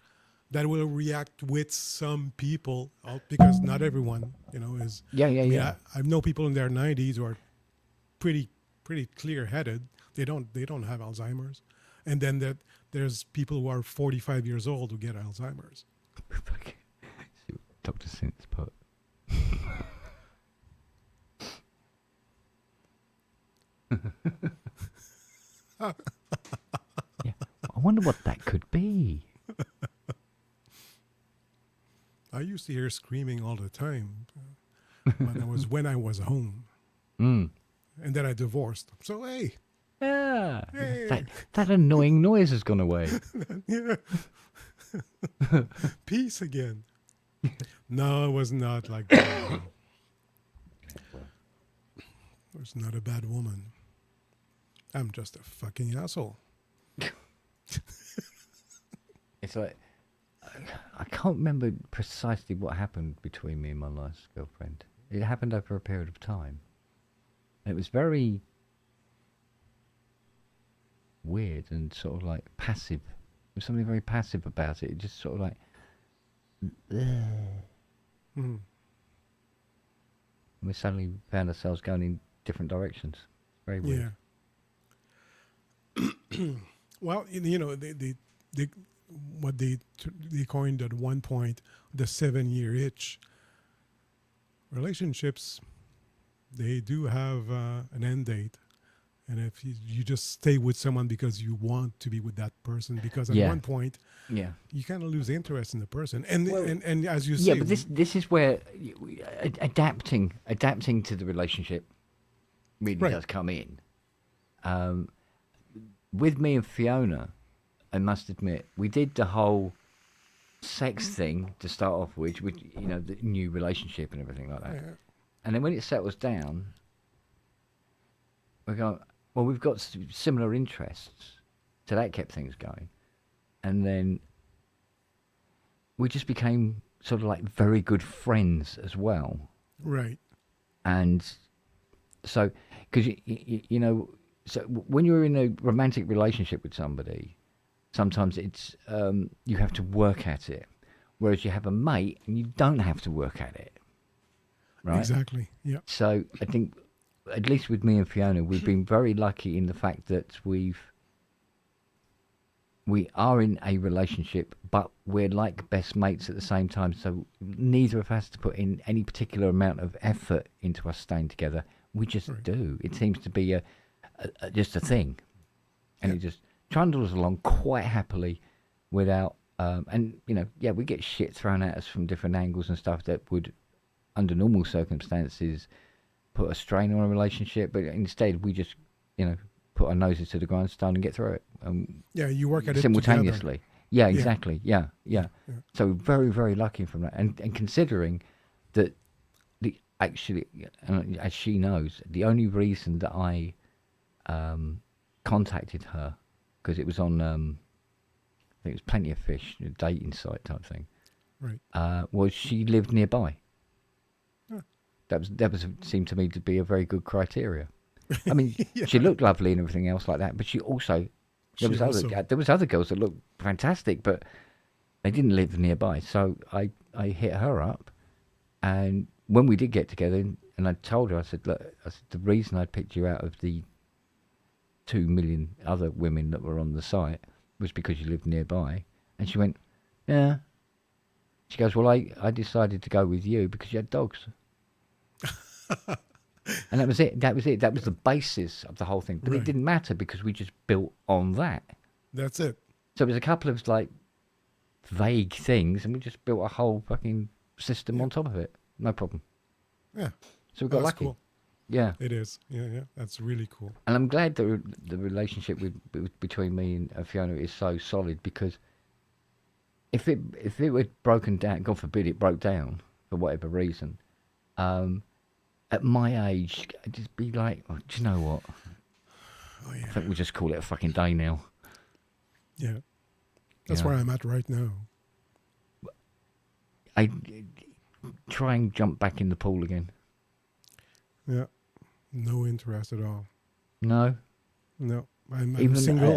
that will react with some people, because not everyone, is. Yeah. I know people in their 90s who are pretty clear-headed. They don't have Alzheimer's, and then there's people who are 45 years old who get Alzheimer's. See what Dr. Synth's put. Yeah, I wonder what that could be. I used to hear screaming all the time when I was home. Mm. And then I divorced. So, hey. Yeah. That annoying noise has gone away. Yeah. Peace again. No, it was not like that. I was not a bad woman. I'm just a fucking asshole. It's like, I can't remember precisely what happened between me and my last girlfriend. It happened over a period of time. It was very weird and sort of like passive. There was something very passive about it. It just sort of like... Mm. We suddenly found ourselves going in different directions. Very weird. Yeah. Well, what they coined at one point, the 7-year itch. Relationships, they do have an end date. And if you just stay with someone because you want to be with that person, because at one point, you kind of lose interest in the person. And and as you say... Yeah, but this is where adapting to the relationship really does come in. With me and Fiona, I must admit, we did the whole sex thing to start off with the new relationship and everything like that. Yeah. And then when it settles down, we're going, well, we've got similar interests, so that kept things going. And then we just became sort of like very good friends as well. Right. And so, because, so when you're in a romantic relationship with somebody, sometimes it's you have to work at it, whereas you have a mate and you don't have to work at it, right? Exactly. Yeah. So I think, at least with me and Fiona, we've been very lucky in the fact that we are in a relationship, but we're like best mates at the same time. So neither of us to put in any particular amount of effort into us staying together. We just do. It seems to be just a thing, and it just trundles along quite happily without we get shit thrown at us from different angles and stuff that would, under normal circumstances, put a strain on a relationship, but instead we just put our noses to the grindstone and get through it. You work at simultaneously. It yeah, exactly. Yeah. So very, very lucky from that, and considering that actually, as she knows, the only reason that I contacted her, because it was on, I think it was Plenty of Fish, a dating site type thing. Right. Was she lived nearby. Huh. That was seemed to me to be a very good criteria. I mean, she looked lovely and everything else like that, but she also there was other girls that looked fantastic, but they didn't live nearby. So I hit her up, and when we did get together, and I told her, I said, look, the reason I picked you out of the 2 million other women that were on the site was because you lived nearby. And she went, yeah. She goes, well, I decided to go with you because you had dogs. And that was it. That was the basis of the whole thing. But it didn't matter because we just built on that. That's it. So it was a couple of like vague things, and we just built a whole fucking system on top of it. No problem. Yeah. So we got lucky. Cool. Yeah. It is. Yeah. That's really cool. And I'm glad that the relationship between me and Fiona is so solid, because if it were broken down, God forbid it broke down for whatever reason, at my age, I'd just be like, oh, do you know what? Oh, yeah. I think we'll just call it a fucking day now. Yeah. That's Yeah. where I'm at right now. I try and jump back in the pool again. Yeah. No interest at all. No, No. I'm even single.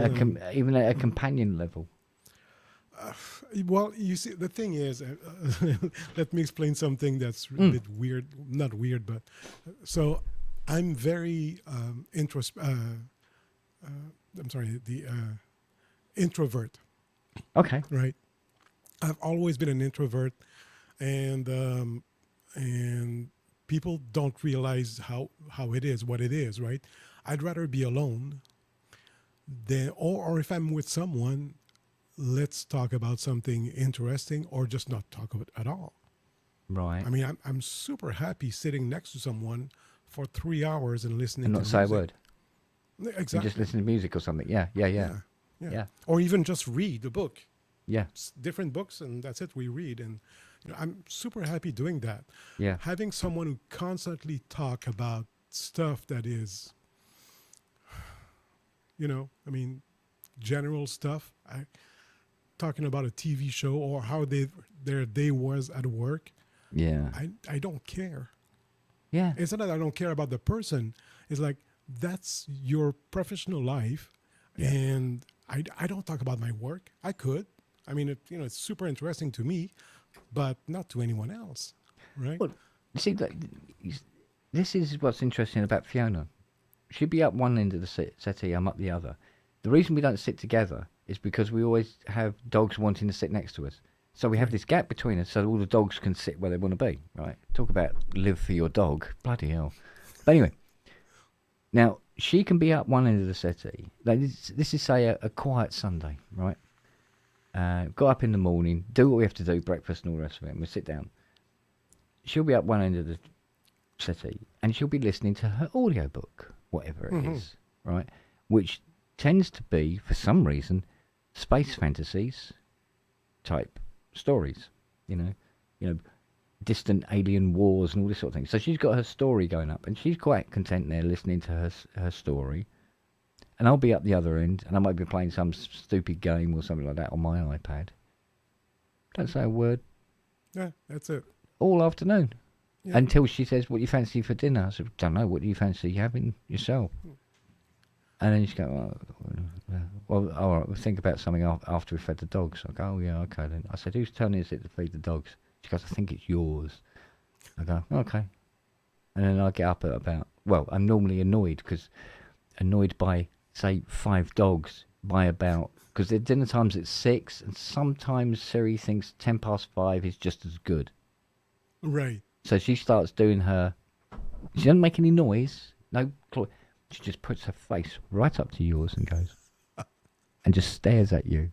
even at a companion level. Well, you see, the thing is, let me explain something that's a bit weird. Not weird, but so I'm very introvert. Okay. Right. I've always been an introvert, and people don't realize how it is, what it is. Right. I'd rather be alone than, or if I'm with someone, let's talk about something interesting, or just not talk about it at all. Right. I mean, I'm super happy sitting next to someone for 3 hours and listening And to not say a music. word. Exactly. You just listen to music or something. Yeah. Yeah. Or even just read a book. Yeah. Different books, and that's it. We read, and I'm super happy doing that. Yeah. Having someone who constantly talk about stuff that is, I mean, general stuff. Talking about a TV show or how their day was at work. Yeah. I don't care. Yeah. It's not that I don't care about the person. It's like, that's your professional life, and I don't talk about my work. I could. I mean, it's super interesting to me, but not to anyone else, right? Well, see, this is what's interesting about Fiona. She'd be up one end of the settee, I'm up the other. The reason we don't sit together is because we always have dogs wanting to sit next to us. So we have this gap between us so all the dogs can sit where they want to be, right? Talk about live for your dog. Bloody hell. But anyway, now she can be up one end of the settee. Like this is, say, a quiet Sunday, right? Got up in the morning, do what we have to do, breakfast and all the rest of it, and we sit down. She'll be up one end of the settee, and she'll be listening to her audiobook, whatever it is, right? Which tends to be, for some reason, space fantasies type stories, you know, distant alien wars and all this sort of thing. So she's got her story going up, and she's quite content there listening to her story. And I'll be up the other end, and I might be playing some stupid game or something like that on my iPad. Don't say a word. Yeah, that's it. All afternoon. Yeah. Until she says, what do you fancy for dinner? I said, don't know, what do you fancy having yourself? And then she go, well, all right, we'll think about something after we've fed the dogs. I go, oh, yeah, okay then. I said, whose turn is it to feed the dogs? She goes, I think it's yours. I go, okay. And then I get up at I'm normally annoyed by, say, 5 dogs by about, because their dinner time's at 6, and sometimes Siri thinks 5:10 is just as good. Right. So she starts doing she doesn't make any noise, no claw. She just puts her face right up to yours and goes, and just stares at you.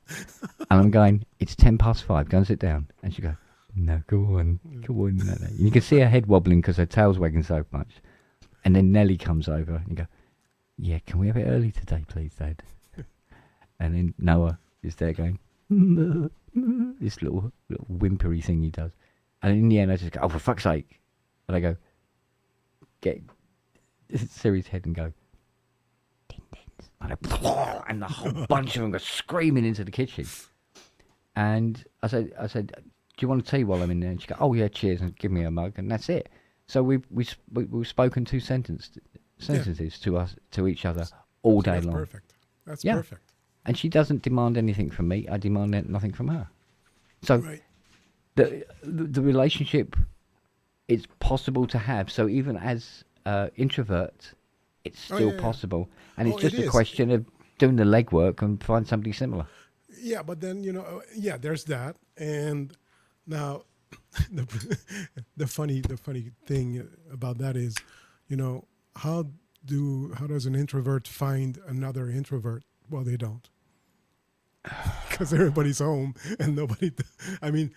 And I'm going, it's 5:10, go and sit down. And she goes, no, go on. No. And you can see her head wobbling because her tail's wagging so much. And then Nelly comes over and you go, yeah, can we have it early today, please, Dad? And then Noah is there going, this little whimpery thing he does. And in the end, I just go, oh, for fuck's sake. And I go, get Siri's head and go, din dins. And the whole bunch of them go screaming into the kitchen. And I said, do you want a tea while I'm in there? And she go, oh, yeah, cheers, and give me a mug. And that's it. So we've spoken 2 sentences to each other all day long. Perfect. That's perfect. And she doesn't demand anything from me. I demand nothing from her. So the relationship is possible to have. So even as introvert, it's still possible. And it's just a question of doing the legwork and find somebody similar. Yeah, but then, there's that. And now the funny thing about that is, how does an introvert find another introvert? Well, they don't, because everybody's home and nobody. I mean,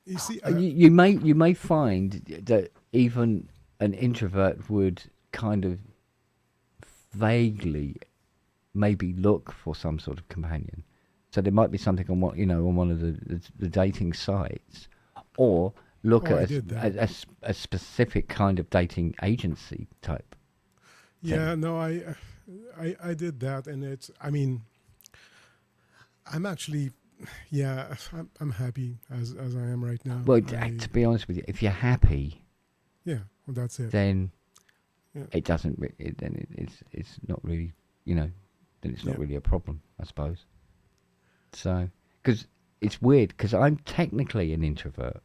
you see, you may find that even an introvert would kind of vaguely maybe look for some sort of companion, So there might be something on on one of the dating sites, or look at a specific kind of dating agency type. Yeah, no, I did that, and I'm actually, I'm happy as I am right now. Well, to be honest with you, if you're happy, well, that's it. Then it doesn't. Then it's not really, then it's not really a problem, I suppose. So, because it's weird, because I'm technically an introvert,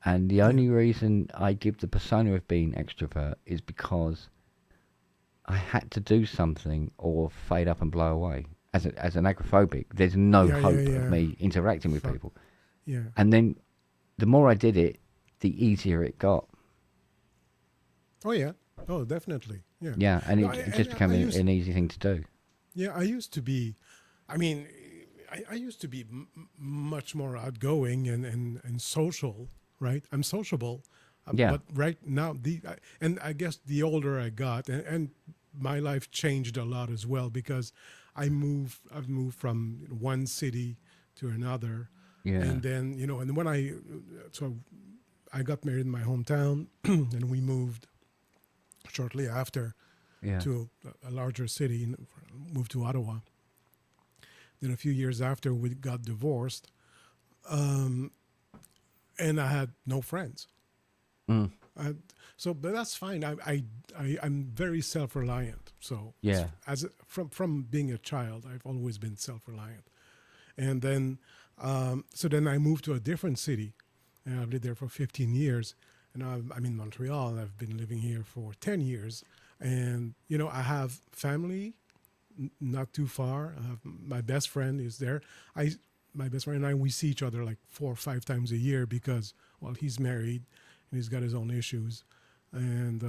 and the only reason I give the persona of being extrovert is because I had to do something or fade up and blow away. As an agoraphobic, there's no hope of me interacting with people. Yeah. And then the more I did it, the easier it got. Oh, yeah. Oh, definitely. Yeah. Yeah, and it just became an easy thing to do. Yeah, I used to be, I used to be much more outgoing and social, right? I'm sociable. But right now, and I guess the older I got, and my life changed a lot as well, because I've moved from one city to another. Yeah. And then, and when I got married in my hometown, and we moved shortly after to a larger city, moved to Ottawa. Then a few years after, we got divorced, and I had no friends. But that's fine. I'm very self-reliant. So from being a child, I've always been self-reliant. And then then I moved to a different city, and I've lived there for 15 years. And I'm in Montreal, and I've been living here for 10 years. And I have family not too far. My best friend is there. My best friend and I, we see each other like 4 or 5 times a year, because he's married and he's got his own issues, and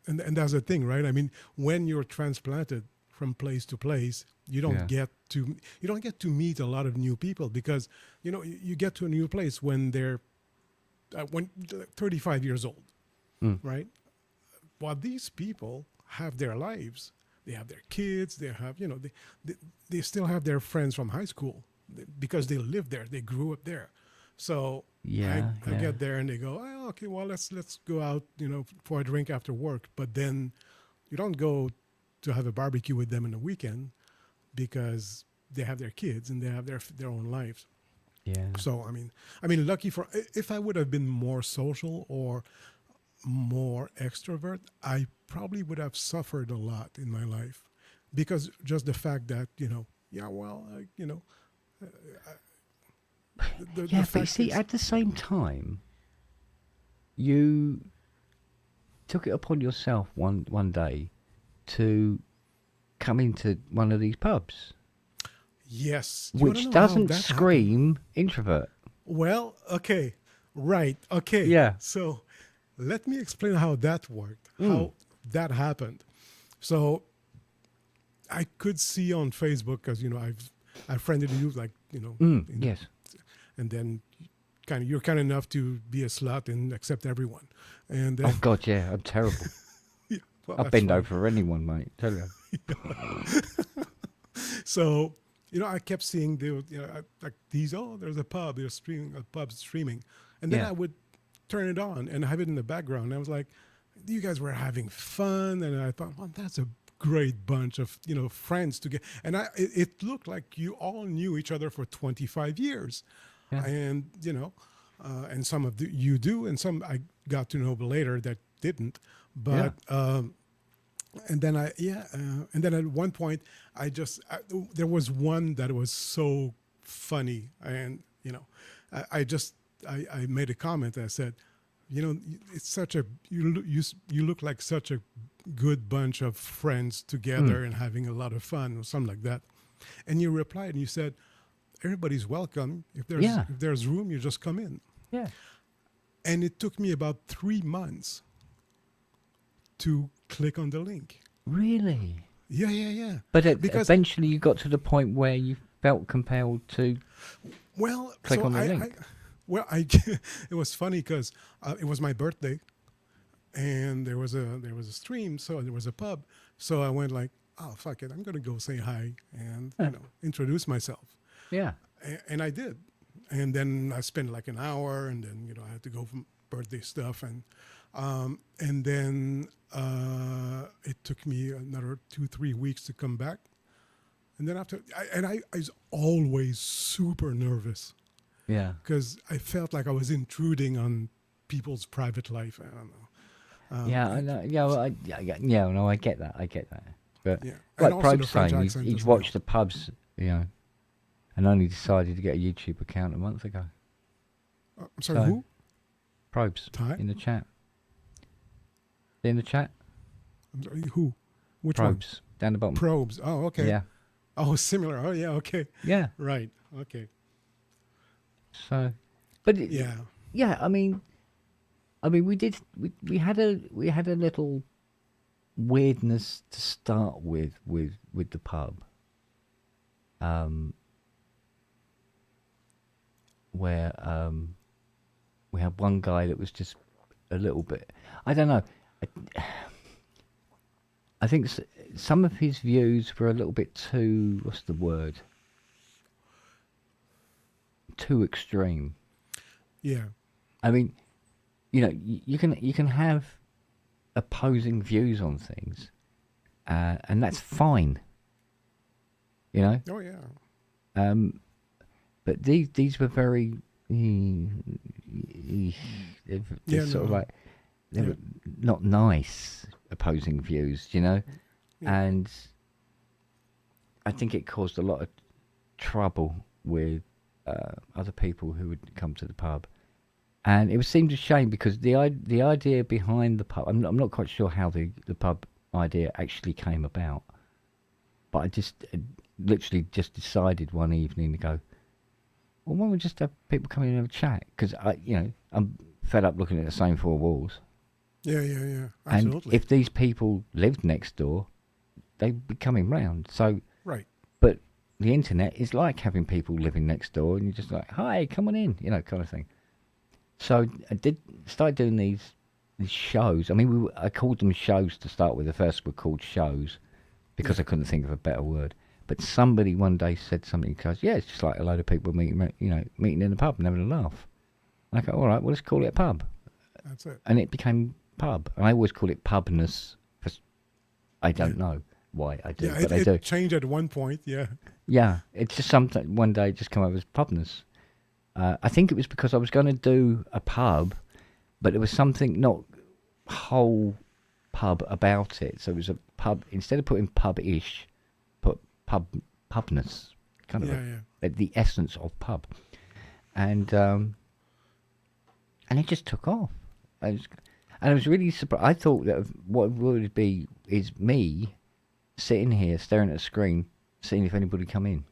that's the thing, right? I mean, when you're transplanted from place to place, you don't get to meet a lot of new people, because you get to a new place when they're 35 years old, right? While these people have their lives, they have their kids, they have they still have their friends from high school, because they live there, they grew up there. So I get there and they go, oh, okay, well, let's go out, for a drink after work. But then you don't go to have a barbecue with them in the weekend, because they have their kids and they have their own lives. Yeah. So I mean, lucky if I would have been more social or more extrovert, I probably would have suffered a lot in my life, because just the fact that but see, at the same time, you took it upon yourself one day to come into one of these pubs. Yes. Which doesn't scream introvert. Well, okay. Right. Okay. Yeah. So let me explain how that worked, how that happened. So I could see on Facebook, because, I've friended you, like, yes. And then you're kind enough to be a slut and accept everyone. And oh God, yeah, I'm terrible. I'll bend over for anyone, mate. Tell you. So, I kept seeing like these. Oh, there's a pub. There's pub's streaming, and then I would turn it on and have it in the background. And I was like, you guys were having fun, and I thought, well, that's a great bunch of friends to get. And it looked like you all knew each other for 25 years. Yeah. And and some of you do, and some I got to know later that didn't. But and then and then at one point there was one that was so funny, and I made a comment. I said, it's such a you look like such a good bunch of friends together and having a lot of fun, or something like that. And you replied and you said, everybody's welcome. If there's room, you just come in. Yeah. And it took me about 3 months to click on the link. Really? Yeah. But eventually you got to the point where you felt compelled to click on the link. It was funny, because it was my birthday, and there was a stream, so there was a pub. So I went like, oh, fuck it, I'm going to go say hi and, introduce myself. Yeah. And I did. And then I spent like an hour, and then, I had to go from birthday stuff. And then it took me another 2-3 weeks to come back. And then after, I was always super nervous. Yeah. Because I felt like I was intruding on people's private life. I don't know. Yeah, I know. Yeah, well, no, I get that. But yeah. like And also Probe's the French saying, accent he's as well. watched the pubs, and only decided to get a YouTube account a month ago. I'm sorry, So- who? Probes Ty? in the chat. In the chat, I'm sorry, who? Which Probes down the one? bottom. Probes. Oh, okay. Yeah, Oh, similar. Oh, yeah, okay. yeah. Right. Okay. So, but Yeah. I mean, we had a little weirdness to start with the pub, where we had one guy that was just a little bit, I don't know, I think some of his views were a little bit too, what's the word, too extreme. Yeah. I mean, you can have opposing views on things, and that's fine. Oh, yeah. But these were very, they're Yeah, sort of no. like they Yeah. were not nice opposing views, Yeah. and I think it caused a lot of trouble with other people who would come to the pub. And it seemed a shame because the idea behind the pub, I'm not quite sure how the pub idea actually came about, but I just literally just decided one evening to go, well, why don't we just have people come in and have a chat? Because I'm fed up looking at the same four walls. Yeah. And Absolutely. if these people lived next door, they'd be coming round. So, Right. but the internet is like having people living next door, and you're just like, hi, come on in, kind of thing. So I start doing these shows. I mean, I called them shows to start with. The first were called shows because I couldn't think of a better word. But somebody one day said something because, yeah, it's just like a load of people meeting in the pub and having a laugh. And I go, all right, well, let's call it a pub. That's it. And it became pub. And I always call it pubness. I don't know why I do, Yeah, but I it do. changed at one point. Yeah. Yeah, it's just something. One day it just come up as pubness. I think it was because I was going to do a pub, but there was something not whole pub about it. So it was a pub. Instead of putting pub-ish, put pubness, kind of Yeah. the essence of pub, and it just took off. I was really surprised. I thought that what would be is me sitting here staring at a screen, seeing if anybody come in.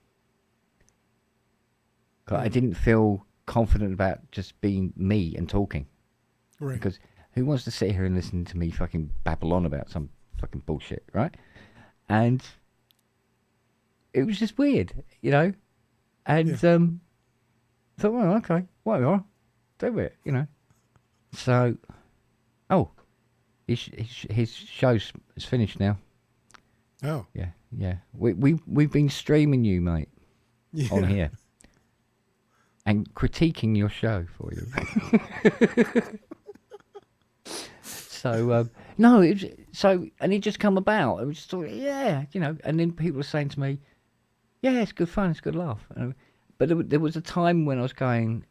I didn't feel confident about just being me and talking. Right. Because who wants to sit here and listen to me fucking babble on about some fucking bullshit, right? And it was just weird, And thought, well, okay, whatever, do it, So, his show's is finished now. Oh. Yeah. We've been streaming you, mate, on here. And critiquing your show for you. So, no, and it just come about. I was just thought, yeah, and then people were saying to me, yeah, it's good fun, it's good laugh. But there was a time when I was going,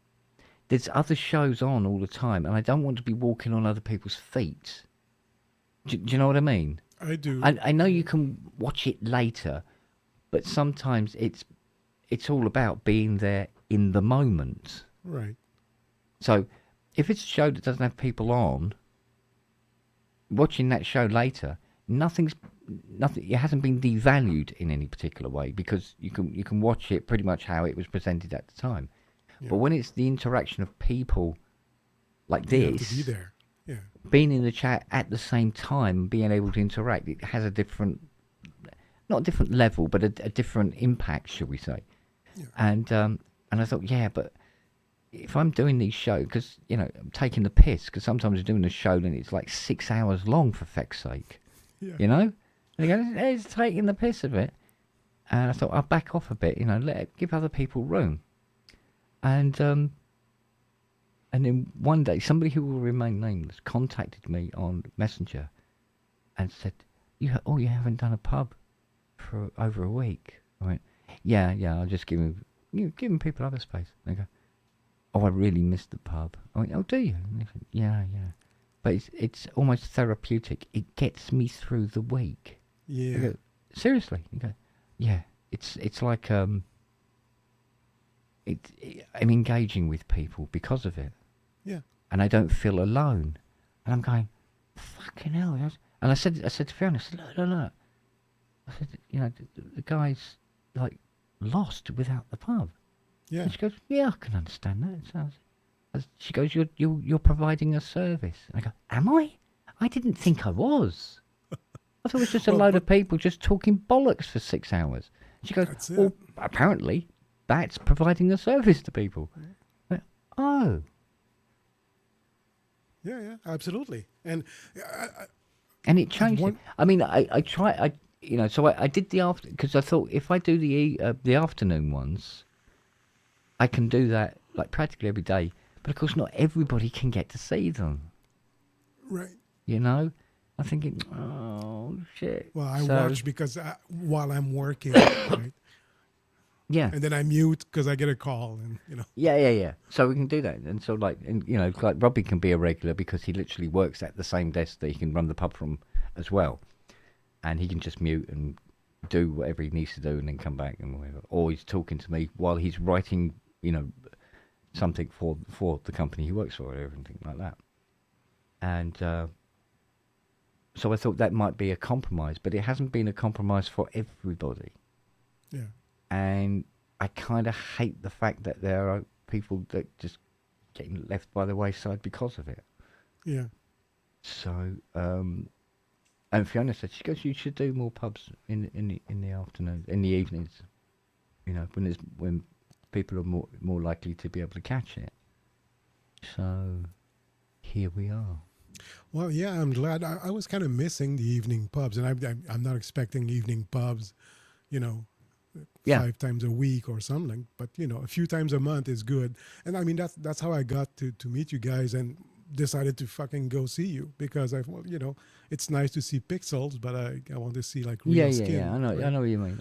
there's other shows on all the time, and I don't want to be walking on other people's feet. Do you know what I mean? I do. I know you can watch it later, but sometimes it's all about being there in the moment. Right. So if it's a show that doesn't have people on, watching that show later, nothing. It hasn't been devalued in any particular way because you can watch it pretty much how it was presented at the time. Yeah. But when it's the interaction of people like You have this, to be there. Yeah. being in the chat at the same time, being able to interact, it has a different, not a different level, but a different impact, shall we say? Yeah. And I thought, yeah, but if I'm doing these shows, because I'm taking the piss, because sometimes I'm doing a show and it's like 6 hours long, for feck's sake, Yeah. And And he goes, "It's taking the piss a bit." And I thought, I'll back off a bit, give other people room. And then one day, somebody who will remain nameless contacted me on Messenger and said, you haven't done a pub for over a week. I went, yeah, I'll just giving people other space. They go, oh, I really missed the pub. I went, oh, do you? And they said, yeah. But it's almost therapeutic. It gets me through the week. Yeah. I go, seriously? You go, yeah. It's like I'm engaging with people because of it. Yeah. And I don't feel alone. And I'm going, fucking hell. And I said to Fiona, I said, look. I said, the guy's like lost without the pub. Yeah. And she goes, yeah, I can understand that. She goes, you're providing a service. And I go, am I? I didn't think I was. I thought it was just a load of people just talking bollocks for 6 hours. She goes, well, apparently that's providing a service to people. Yeah. Oh. Yeah, absolutely. And it changed it. I mean, I try, so I did the after, because I thought if I do the afternoon ones, I can do that like practically every day. But of course, not everybody can get to see them. Right. I'm thinking, oh, shit. Well, I watch because while I'm working, right? Yeah. And then I mute because I get a call, and Yeah. So we can do that, and so like Robbie can be a regular because he literally works at the same desk that he can run the pub from as well, and he can just mute and do whatever he needs to do, and then come back and whatever. Or he's talking to me while he's writing, something for the company he works for, or everything like that. And so I thought that might be a compromise, but it hasn't been a compromise for everybody. Yeah. And I kind of hate the fact that there are people that just getting left by the wayside because of it. Yeah. So, and Fiona said, she goes, you should do more pubs in the afternoon, in the evenings. When people are more likely to be able to catch it. So, here we are. Well, yeah, I'm glad. I was kind of missing the evening pubs, and I'm not expecting evening pubs, 5 times a week or something. But a few times a month is good. And I mean that's how I got to meet you guys and decided to fucking go see you, because it's nice to see pixels, but I want to see like real skin. Yeah. I know what you mean.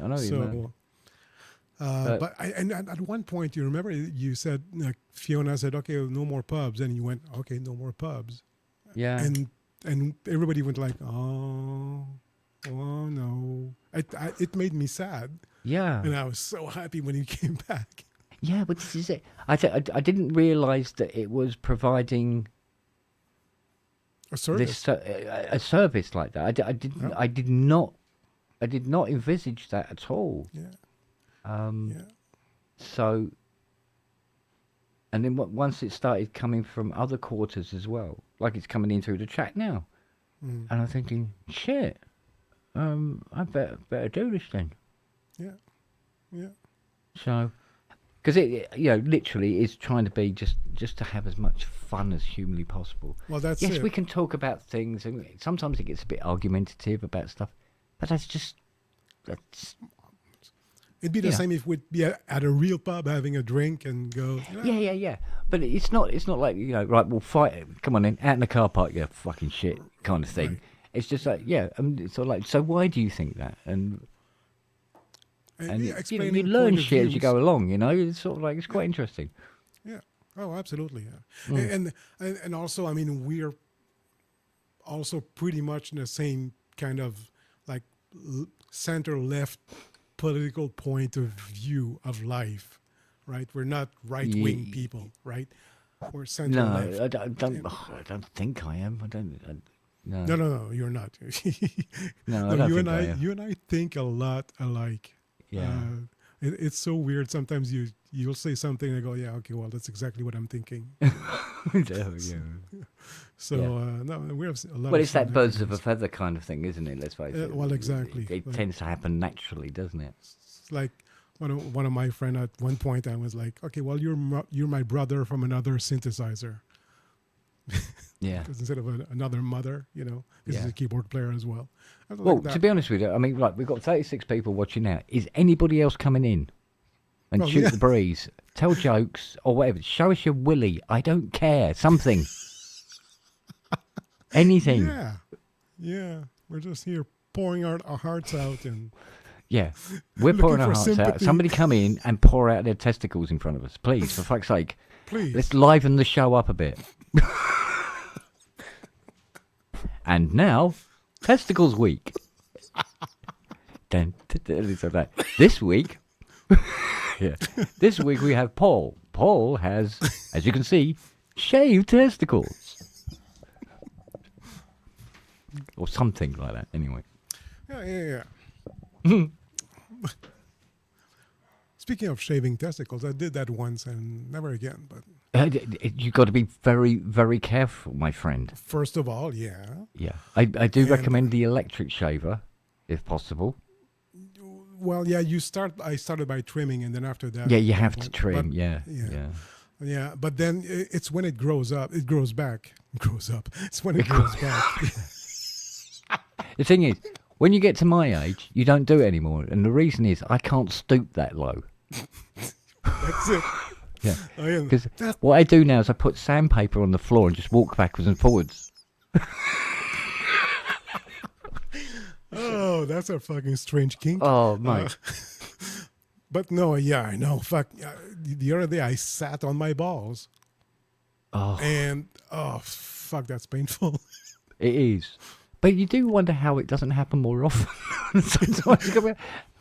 But at one point, you remember you said, like, Fiona said, okay, no more pubs, and you went, okay, no more pubs. Yeah. And everybody went like, oh no. It made me sad. Yeah. And I was so happy when you came back. Yeah, but this is it. I didn't realise that it was providing a service. A service like that. I did not envisage that at all. Yeah. So, and then once it started coming from other quarters as well, like it's coming in through the chat now, and I'm thinking, shit, I better do this then. Yeah. So, because it literally is trying to be just to have as much fun as humanly possible. Well, that's yes, it. we can talk about things, and sometimes it gets a bit argumentative about stuff, but that's. It'd be the same if we'd be at a real pub having a drink and go. Yeah. But it's not like right. We'll fight. Come on in, out in the car park. Yeah, fucking shit, kind of thing. Right. It's just like it's sort of like. So why do you think that? And you learn shit as you go along. It's sort of like it's quite interesting. Yeah. Oh, absolutely. Yeah. And also, I mean, we're also pretty much in the same kind of like center left political point of view of life, right? We're not right-wing people, right? We're center left. No, I don't think I am. No. No, you're not. No, I don't think I am. You and I think a lot alike. Yeah. It's so weird. Sometimes you'll say something and I go, yeah, okay, well, that's exactly what I'm thinking. So, no, we have a lot. Well, it's that birds of a feather kind of thing, isn't it? Let's face it. Well, exactly. It tends to happen naturally, doesn't it? It's like one of my friends at one point, I was like, okay, well, you're my brother from another synthesizer. Yeah. Instead of another mother, because he's a keyboard player as well. Well, to be honest with you, I mean, like, we've got 36 people watching now. Is anybody else coming in and shoot the breeze? Tell jokes or whatever. Show us your willy. I don't care. Something. Anything. Yeah. Yeah. We're just here pouring our hearts out and... Yeah. We're pouring our hearts sympathy. out. Somebody come in and pour out their testicles in front of us. Please, for fuck's sake. Please. Let's liven the show up a bit. And now, Testicles Week. This week, this week we have Paul. Paul has, as you can see, shaved testicles. Or something like that, anyway. Yeah. Speaking of shaving testicles, I did that once and never again. But you've got to be very, very careful, my friend. First of all, yeah. I do recommend the electric shaver, if possible. Well, yeah, I started by trimming, and then after that... Yeah, you have to trim, yeah. Yeah, but then it's when it grows up. It grows back. It's when it grows back. The thing is, when you get to my age, you don't do it anymore. And the reason is I can't stoop that low. That's it. Yeah. Because what I do now is I put sandpaper on the floor and just walk backwards and forwards. Oh, that's a fucking strange kink. Oh, mate. But no, yeah, I know. Fuck. The other day I sat on my balls. Oh. And, fuck, that's painful. It is. But you do wonder how it doesn't happen more often. Sometimes,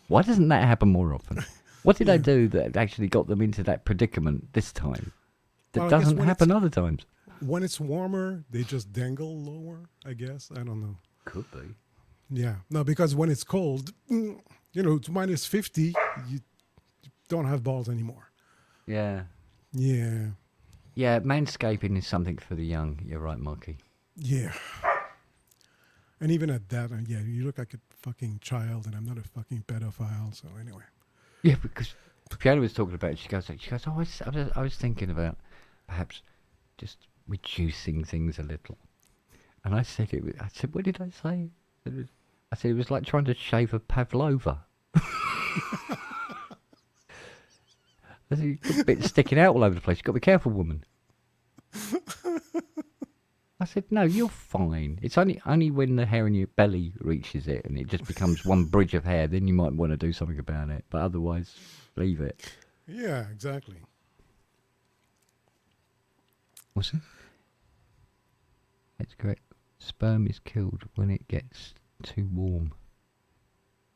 why doesn't that happen more often? What did I do that actually got them into that predicament this time? That doesn't happen other times. When it's warmer, they just dangle lower, I guess. I don't know. Could be. Yeah. No, because when it's cold, it's minus 50, you don't have balls anymore. Yeah. Yeah. Yeah, manscaping is something for the young. You're right, Marky. Yeah. And even at that, you look like a fucking child, and I'm not a fucking pedophile. So anyway. Yeah, because Fiona was talking about it. She goes, oh, I was thinking about perhaps just reducing things a little. And I said, what did I say? I said it was like trying to shave a pavlova. You've got a bit sticking out all over the place. You've got to be careful, woman. I said, no, you're fine. It's only when the hair in your belly reaches it and it just becomes one bridge of hair, then you might want to do something about it. But otherwise, leave it. Yeah, exactly. What's it? That's correct. Sperm is killed when it gets too warm.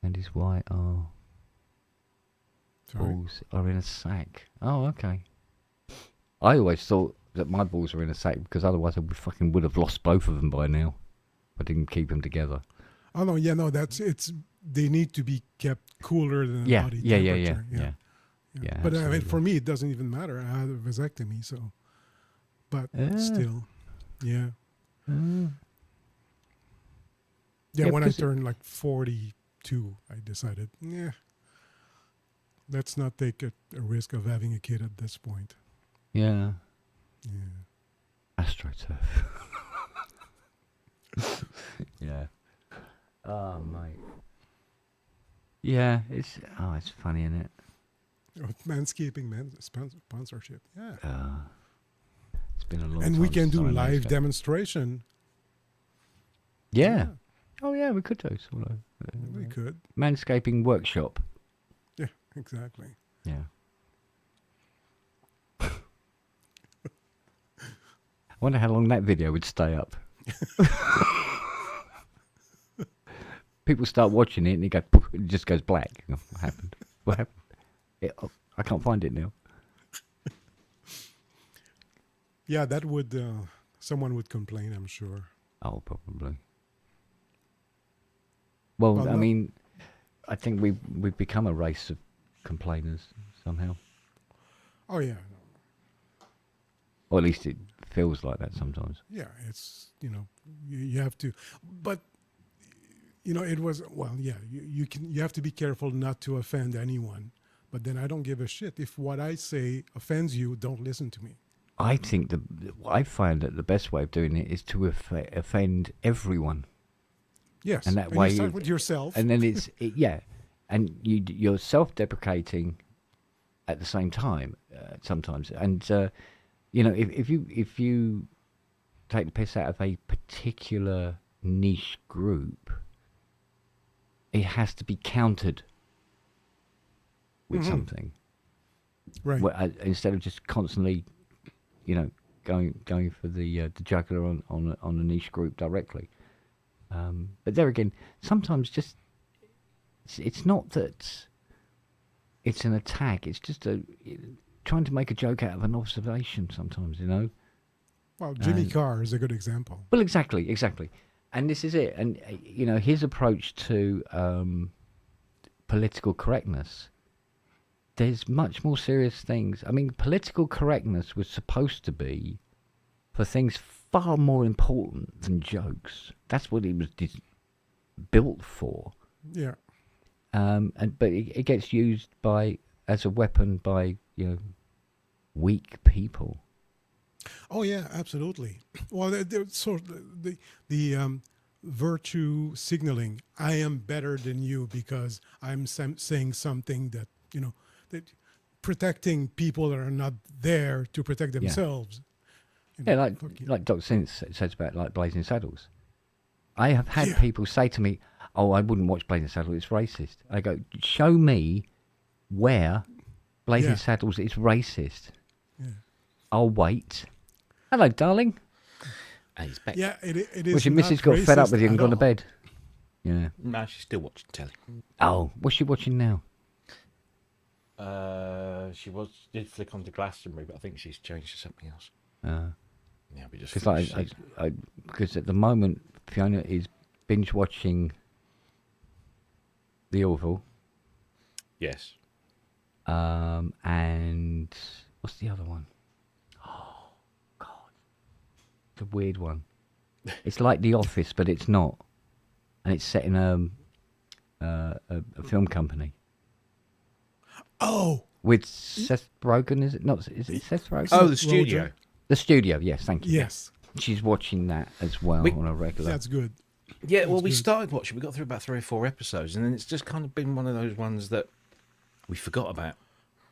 And is why our balls are in a sack. Oh, okay. I always thought that my balls were in a sack because otherwise I would have lost both of them by now. I didn't keep them together. Oh no, yeah, no, they need to be kept cooler than body temperature. Yeah. But I mean, for me, it doesn't even matter. I had a vasectomy, so. But still, yeah. Yeah, when I turned like 42, I decided, let's not take a risk of having a kid at this point. Yeah. Yeah. AstroTurf. Yeah. Oh, mate. Yeah, it's funny, isn't it? Manscaping, sponsorship. Yeah. It's been a long time. And we can do since live demonstration. Yeah. Oh, yeah, we could do sort of. We could. Manscaping workshop. Yeah, exactly. Yeah. I wonder how long that video would stay up. People start watching it and it just goes black. What happened? What happened? I can't find it now. Yeah, that would someone would complain, I'm sure. Oh, probably. Well, I mean, I think we've become a race of complainers somehow. Oh yeah. Or at least it feels like that sometimes. Yeah, it's you have to, but it was you have to be careful not to offend anyone. But then I don't give a shit if what I say offends you. Don't listen to me. I think I find that the best way of doing it is to offend everyone. Yes, and that way you start with yourself, and then and you're self-deprecating at the same time sometimes. And if you take the piss out of a particular niche group, it has to be countered with something, right? Instead of just constantly, going for the jugular on a niche group directly. But there again, sometimes just it's not that it's an attack. It's just trying to make a joke out of an observation. Sometimes, Well, Jimmy Carr is a good example. Well, exactly, and this is it. And his approach to political correctness. There's much more serious things. I mean, political correctness was supposed to be for things far more important than jokes. That's what it was built for. Yeah. But it gets used as a weapon by weak people. Oh yeah, absolutely. Well, the virtue signaling. I am better than you because I'm saying something that that protecting people that are not there to protect themselves. Yeah, like Dr. Since says about like Blazing Saddles. I have had people say to me, "Oh, I wouldn't watch Blazing Saddles; it's racist." I go, "Show me where Blazing Saddles is racist." Yeah. I'll wait. Hello, darling. And he's back. Yeah, it is. Well, your missus got fed up with you and gone to bed. Yeah. No, she's still watching telly. Oh, what's she watching now? She did flick onto Glastonbury, but I think she's changed to something else. Yeah, we just because at the moment Fiona is binge watching The Orville. Yes. And what's the other one? Oh God, the weird one. It's like The Office, but it's not, and it's set in a film company. Oh, with Seth Rogen, is it not? Is it Seth Rogen? Oh, The Studio. The Studio, yes, thank you. Yes. She's watching that as well on a regular. That's good. Yeah, well, we started watching. We got through about 3 or 4 episodes, and then it's just kind of been one of those ones that we forgot about.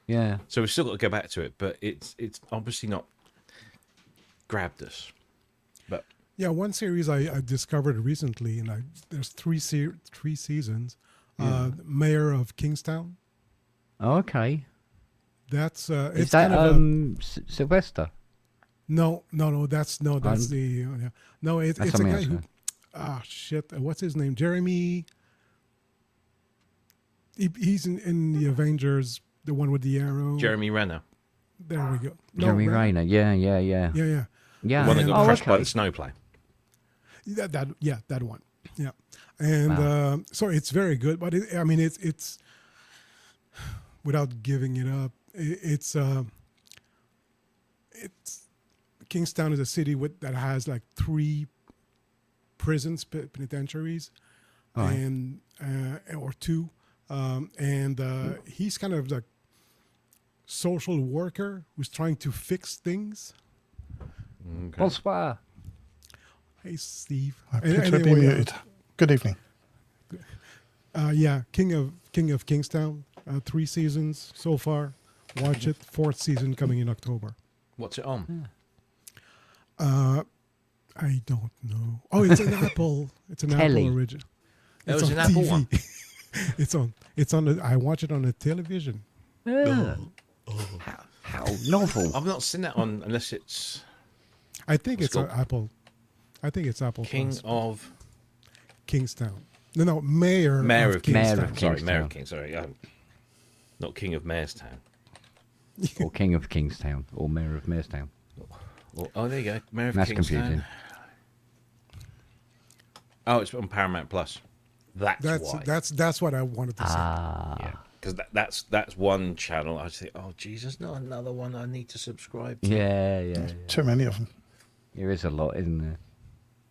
Yeah. So we've still got to go back to it, but it's obviously not grabbed us. But yeah, one series I discovered recently, and there's 3 seasons. Mayor of Kingstown. Oh, okay. That's is it's that kind of Sylvester? No. That's the no. It's a guy who. Shit. What's his name? Jeremy. He's in the Avengers, the one with the arrow. Jeremy Renner. There we go. Jeremy Renner. Yeah. Yeah. The one that got crushed by the snowplane. That one. Yeah, and so it's very good, but it's without giving it up. It's Kingstown is a city that has like 3 prisons, penitentiaries, and or 2, and he's kind of like social worker who's trying to fix things. Okay. Bonsoir. Hey, Steve. Muted. Good evening. King of Kingstown. 3 seasons so far. Watch it. 4th season coming in October. What's it on? I don't know. Oh, it's an Apple. It's an Apple original. It's an Apple one. It's on. I watch it on the television. How novel! I've not seen that on unless it's. I think it's Apple. I think it's Apple. King of Kingstown. No, Mayor of Kingstown. Sorry, Mayor of Kingstown. Sorry, not King of Mayorstown. Or King of Kingstown, or Mayor of Mayorstown. Oh, there you go. Mayor of Mass Kingstown. Computing. Oh, it's on Paramount Plus. That's why. That's what I wanted to say. Yeah, because that's one channel. I think, oh Jesus, not another one I need to subscribe to. Yeah. Too many of them. There is a lot, isn't there?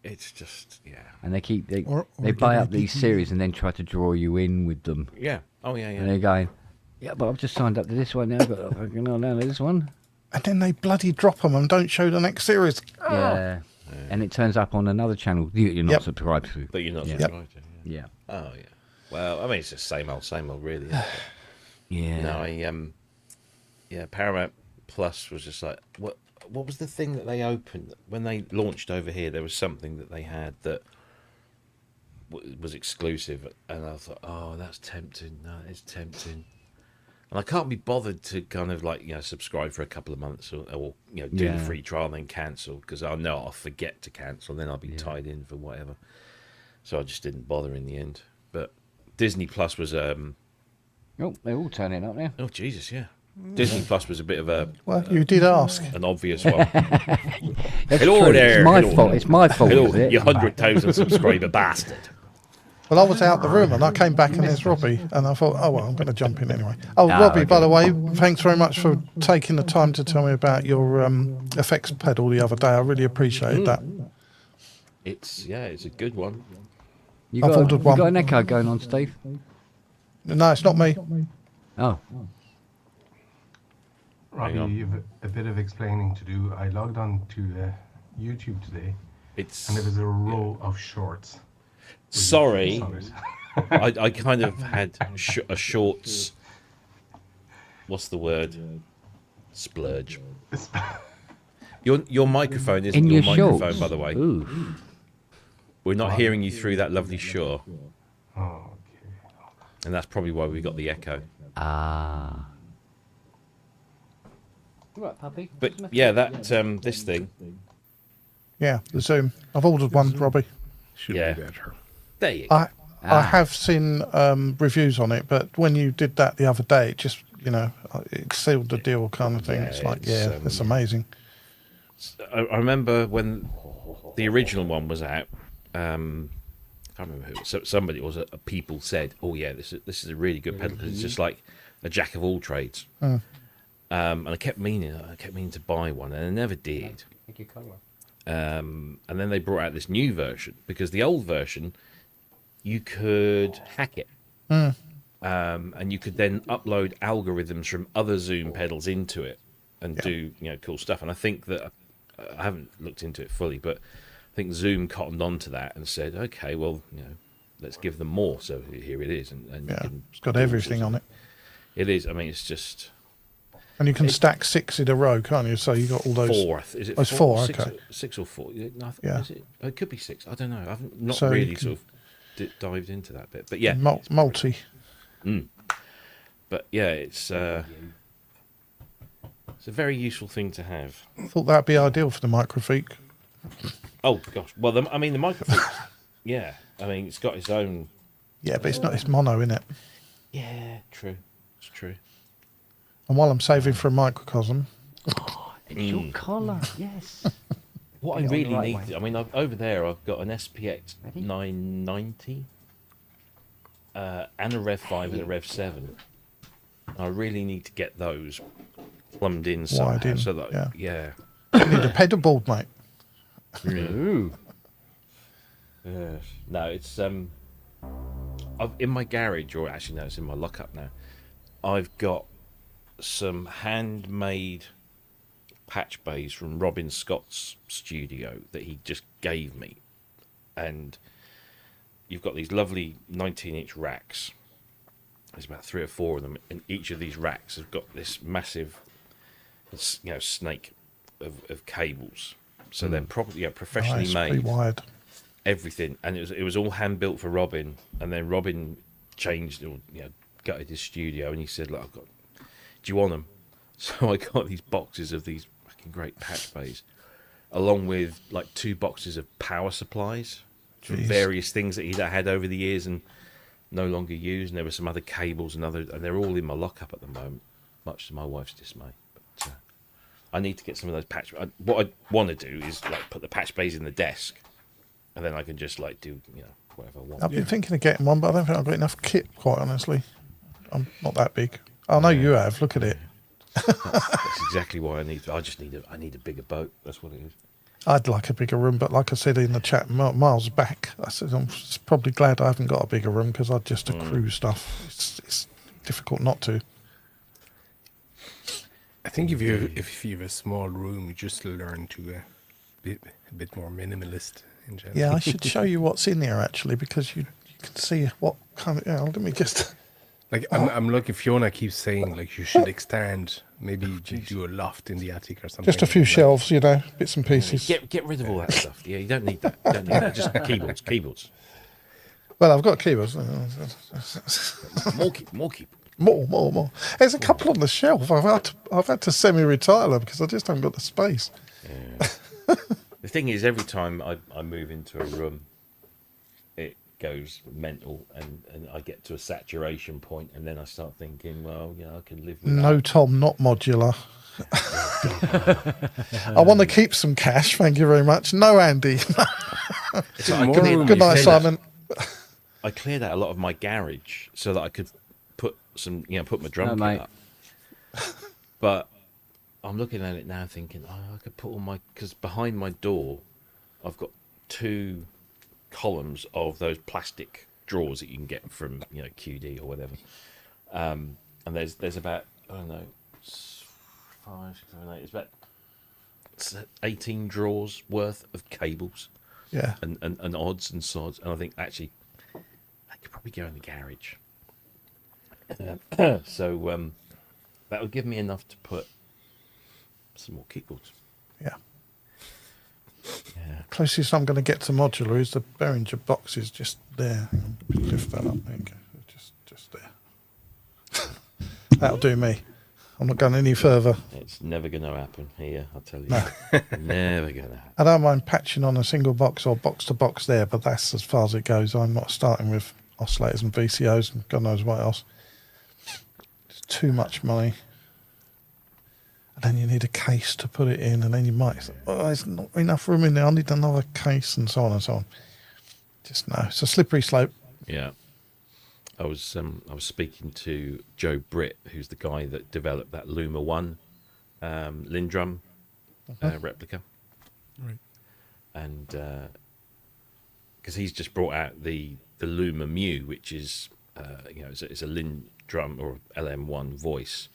It's just And they buy up these series and then try to draw you in with them. Yeah. Oh yeah. And they're going, yeah, but I've just signed up to this one now. But I can now this one. and then they bloody drop them and don't show the next series. Yeah. And it turns up on another channel you're not subscribed to. But you're not subscribed to. Yeah. Oh yeah. Well, I mean, it's just same old, really. Isn't it? Yeah. No, Paramount Plus was just like what was the thing that they opened when they launched over here? There was something that they had that was exclusive, and I thought, oh, that's tempting. No, it's tempting. And I can't be bothered to kind of like subscribe for a couple of months or do the free trial and then cancel, because I know I'll forget to cancel, then I'll be tied in for whatever. So I just didn't bother in the end. But Disney Plus was oh, they're all turning up now. oh Jesus, yeah. Disney Plus was a bit of a Well, you did ask. an obvious one. That's Hello true. there. It's my Hello. fault. It's my fault. Hello, Is it? you 100,000 subscriber bastard. Well, I was out the room and I came back and there's Robbie, and I thought, oh well, I'm going to jump in anyway. Oh, Robbie, by the way, thanks very much for taking the time to tell me about your effects pedal the other day. I really appreciated that. It's a good one. You I've got, ordered you one. got an echo going on, Steve? No, it's not me. Oh. Robbie, you've a bit of explaining to do. I logged on to YouTube today, and there was a row of shorts. Sorry, I kind of had a shorts. What's the word? Splurge. Your microphone isn't your microphone, shorts? by the way. Ooh. We're not hearing you through that lovely shore, Oh, okay. and that's probably why we got the echo. Ah. Right, puppy. But yeah, that this thing. Yeah, the Zoom. I've ordered one, Robbie. Should Yeah. be better. There you go. I have seen reviews on it, but when you did that the other day, it just, it sealed the deal kind of thing. Yeah, It's like, it's, it's amazing. I remember when the original one was out. I can't remember who. So somebody was people said, "Oh yeah, this is a really good pedal because it's just like a jack of all trades." And I kept meaning to buy one, and I never did. And then they brought out this new version, because the old version you could hack it, and you could then upload algorithms from other Zoom pedals into it and do cool stuff. And I think that I haven't looked into it fully, but I think Zoom cottoned onto that and said, okay, well, let's give them more. So here it is, and you can It's got everything on it. It is. I mean, it's just. And you can stack 6 in a row, can't you? So you got all those. Fourth, is it? Oh, it's 4, six, okay. 6 or 4? No, Yeah. Is it? Oh, it could be 6. I don't know. I've not So you really can- sort of dived into that bit, but yeah. Multi. But yeah, it's a very useful thing to have. I thought that'd be ideal for the Microfeek. Oh gosh, well, the microphone. Yeah, I mean, it's got its own. Yeah, but it's not. It's mono, isn't it? Yeah, true. It's true. And while I'm saving for a microcosm, It's your collar, yes. What I Get it on really the right need, way. I mean, over there I've got an SPX Ready? 990 and a Rev 5 and a Rev 7. I really need to get those plumbed in somehow, Wired in, so that you need a pedal board, mate. Ooh. No, it's I've in my garage, or actually no, it's in my lockup now. I've got some handmade patch bays from Robin Scott's studio that he just gave me, and you've got these lovely 19-inch racks. There's about 3 or 4 of them, and each of these racks have got this massive, snake of cables. So they're probably professionally made. Pre-wired. Everything, and it was all hand built for Robin, and then Robin changed or gutted his studio, and he said, "Look, do you want them?" So I got these boxes of these fucking great patch bays, along with like 2 boxes of power supplies for various things that he'd had over the years and no longer used. And there were some other cables and they're all in my lockup at the moment, much to my wife's dismay. But I need to get some of those patch. What I want to do is like put the patch bays in the desk, and then I can just like do whatever I want. I've been thinking of getting one, but I don't think I've got enough kit, quite honestly. I'm not that big. I know you have. Look at it. That's exactly why I need a bigger boat. That's what it is. I'd like a bigger room, but like I said in the chat miles back, I said I'm probably glad I haven't got a bigger room, because I'd just accrue stuff. It's difficult not to. I think if you have a small room, you just learn to be a bit more minimalist in general. Yeah, I should show you what's in there actually, because you can see what kind of. Let me just. Like I'm lucky Fiona keeps saying like you should extend, maybe do a loft in the attic or something. Just a few shelves, bits and pieces. Get rid of all that stuff. Yeah, you don't need that. You don't need that. Just keyboards. Well, I've got keyboards. More keyboards. More. There's a couple on the shelf. I've had to semi-retire them because I just haven't got the space. Yeah. The thing is, every time I move into a room, it goes mental, and I get to a saturation point, and then I start thinking, well, I can live with No, that. Tom, not modular. I want to keep some cash, thank you very much. No, Andy. Good night, Simon. I cleared out a lot of my garage so that I could put my drum kit up. But I'm looking at it now thinking, I could put all because behind my door, I've got 2 columns of those plastic drawers that you can get from QD or whatever. And there's about, I don't know, 5, 6, 7, 8, it's about 18 drawers worth of cables. Yeah. And odds and sods. And I think actually I could probably go in the garage. So that would give me enough to put some more keyboards. Yeah. Closest I'm going to get to modular is the Behringer boxes just there. Lift that up. There you go. Just there. That'll do me. I'm not going any further. It's never going to happen here, I'll tell you. No. Never going to happen. I don't mind patching on a single box or box to box there, but that's as far as it goes. I'm not starting with oscillators and VCOs and God knows what else. It's too much money. And then you need a case to put it in, and then you might say, there's not enough room in there, I need another case, and so on and so on. Just no, it's a slippery slope. Yeah. I was speaking to Joe Britt, who's the guy that developed that Luma 1 Lindrum replica. Right. And because he's just brought out the Luma Mu, which is it's a Lindrum or LM1 voice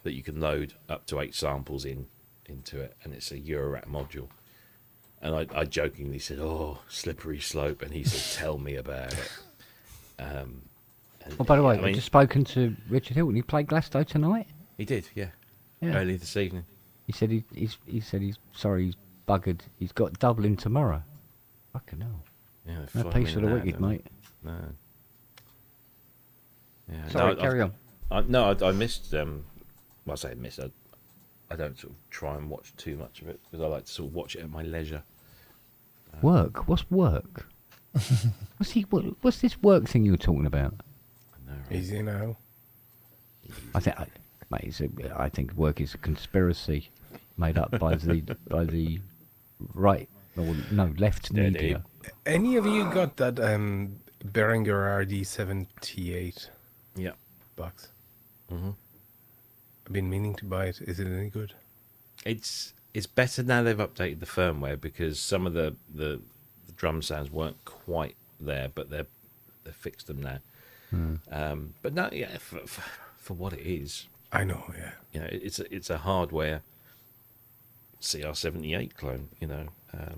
that you can load up to 8 samples into it, and it's a Eurorack module. And I jokingly said, "Oh, slippery slope," and he said, "Tell me about it." By the way, I've just spoken to Richard Hilton. He played Glasgow tonight. He did, yeah. Early this evening. He said he's sorry, he's buggered. He's got Dublin tomorrow. Fucking hell. Yeah, no peace for the wicked, mate. No. Yeah. Sorry, carry on. I missed. I say I missed. I don't sort of try and watch too much of it because I like to sort of watch it at my leisure. Work? What's work? What's this work thing you were talking about? I know, right? Easy now. I think work is a conspiracy made up by the right or left media. Any of you got that Behringer RD78? Yeah. Box. Mm-hmm. I've been meaning to buy it. Is it any good? It's better now they've updated the firmware because some of the drum sounds weren't quite there, but they've fixed them now. But no, yeah, for what it is, I know, yeah. It's a hardware CR78 clone.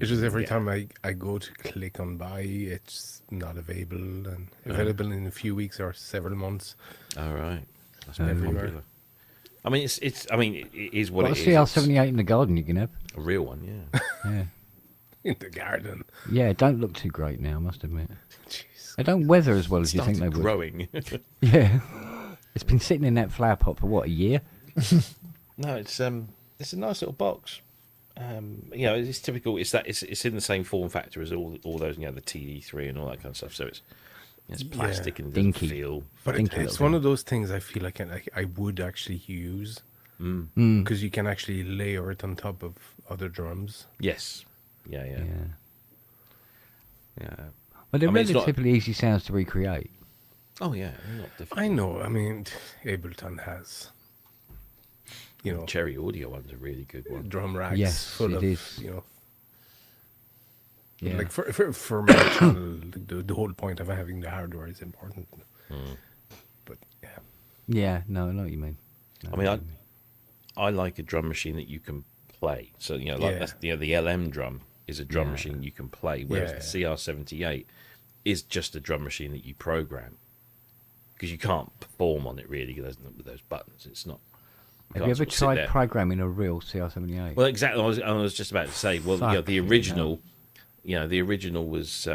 It's just every time I go to click on buy, it's not available, and available in a few weeks or several months. All right, that's everywhere. I mean, it is what it is. CR78 in the garden you can have. A real one, yeah. Yeah. In the garden. Yeah, it don't look too great now, I must admit. Jeez. They don't weather as well as you think they would. Growing. Yeah. It's been sitting in that flower pot for what, a year? No, it's a nice little box. It's typical. It's in the same form factor as all those, the TD3 and all that kind of stuff. So it's plastic and doesn't feel. But it's one of those things I feel like I would actually use because you can actually layer it on top of other drums. Yes. Yeah. But they're relatively easy sounds to recreate. Oh yeah, not difficult. I know. I mean, Ableton has, Cherry Audio one's a really good one. Drum racks full of, Yeah. Like for my channel, the whole point of having the hardware is important. But yeah. Yeah, no, I know what you mean. I like a drum machine that you can play. So like that's, the LM drum is a drum machine you can play, whereas the CR78 is just a drum machine that you program, because you can't perform on it really with those buttons. It's not. Have you ever tried programming a real CR78? Well, exactly. I was just about to say. Well, the original, the original was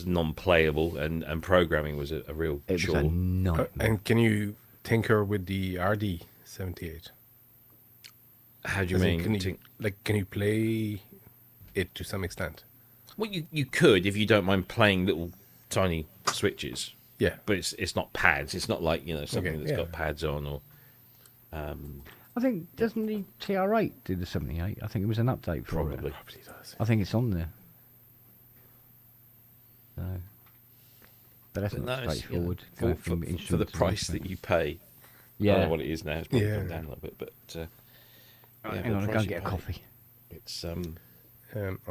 non-playable, and programming was a real chore. Was a nightmare. And can you tinker with the RD78? How do you mean? Can you play it to some extent? Well, you could, if you don't mind playing little tiny switches. Yeah, but it's not pads. It's not like something that's got pads on or. I think, doesn't the TR8 do the 78? I think it was an update for it. Probably does. I think it's on there. So, but that's not straightforward. For the price that you pay. I don't know what it is now. It's probably gone down a little bit, but. Hang on, I'll go and get a coffee. It's on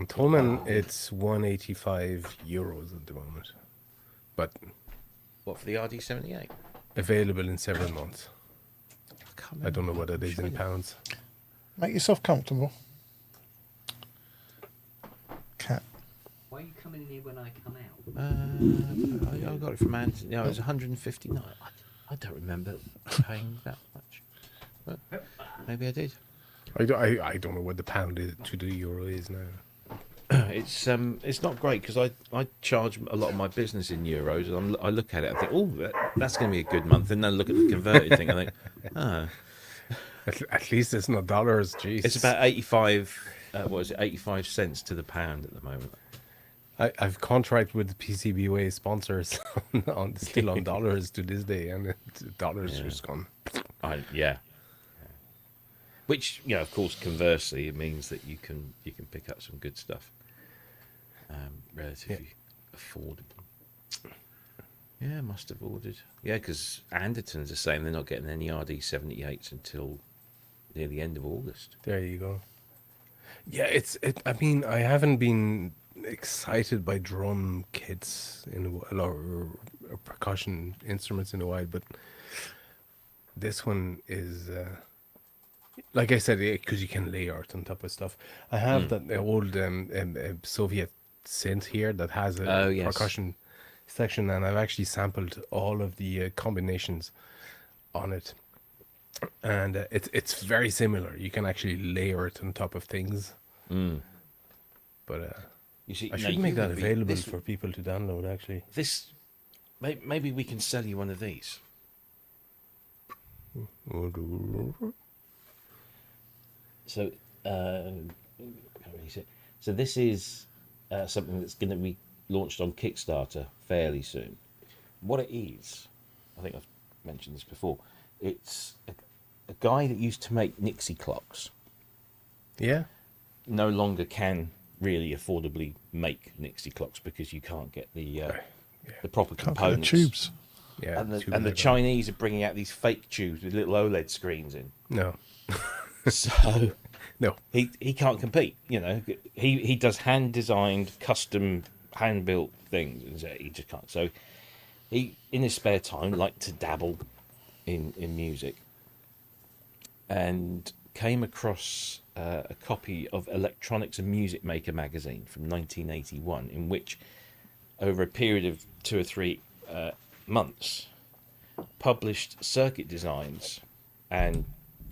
Tolman, it's €185 at the moment, but what for the RD78? Available in several months. I don't know what it is in pounds. Make yourself comfortable. Cat. Why are you coming in here when I come out? I got it from Anthony. It was 159. I don't remember paying that much. But maybe I did. I don't know what the pound is to the euro is now. It's not great because I charge a lot of my business in euros, and I look at it and think, oh, that's going to be a good month, and then look at the converted thing and think, At least it's not dollars, jeez. It's about 85. What is it? 85 cents to the pound at the moment. I've contracted with the PCBWay sponsors still on dollars to this day, and dollars just gone. Which, of course, conversely, it means that you can pick up some good stuff, relatively affordable. Yeah, must have ordered. Yeah, because Andertons are saying they're not getting any RD78s until near the end of August. There you go. Yeah, I mean, I haven't been excited by drum kits in a while, or percussion instruments in a while, but this one is. Like I said, because you can layer it on top of stuff. I have that old Soviet synth here that has a percussion section, and I've actually sampled all of the combinations on it, and it's very similar. You can actually layer it on top of things. But you see, I should make that available for people to download. Actually, maybe we can sell you one of these. So, so this is something that's going to be launched on Kickstarter fairly soon. What it is, I think I've mentioned this before. It's a guy that used to make Nixie clocks. Yeah. No longer can really affordably make Nixie clocks because you can't get the proper components. Tubes. Yeah. And the Chinese are bringing out these fake tubes with little OLED screens in. No. So no, he can't compete. He does hand designed, custom, hand built things. He just can't. So he, in his spare time, liked to dabble in music, and came across a copy of Electronics and Music Maker magazine from 1981, in which, over a period of 2 or 3 months, published circuit designs and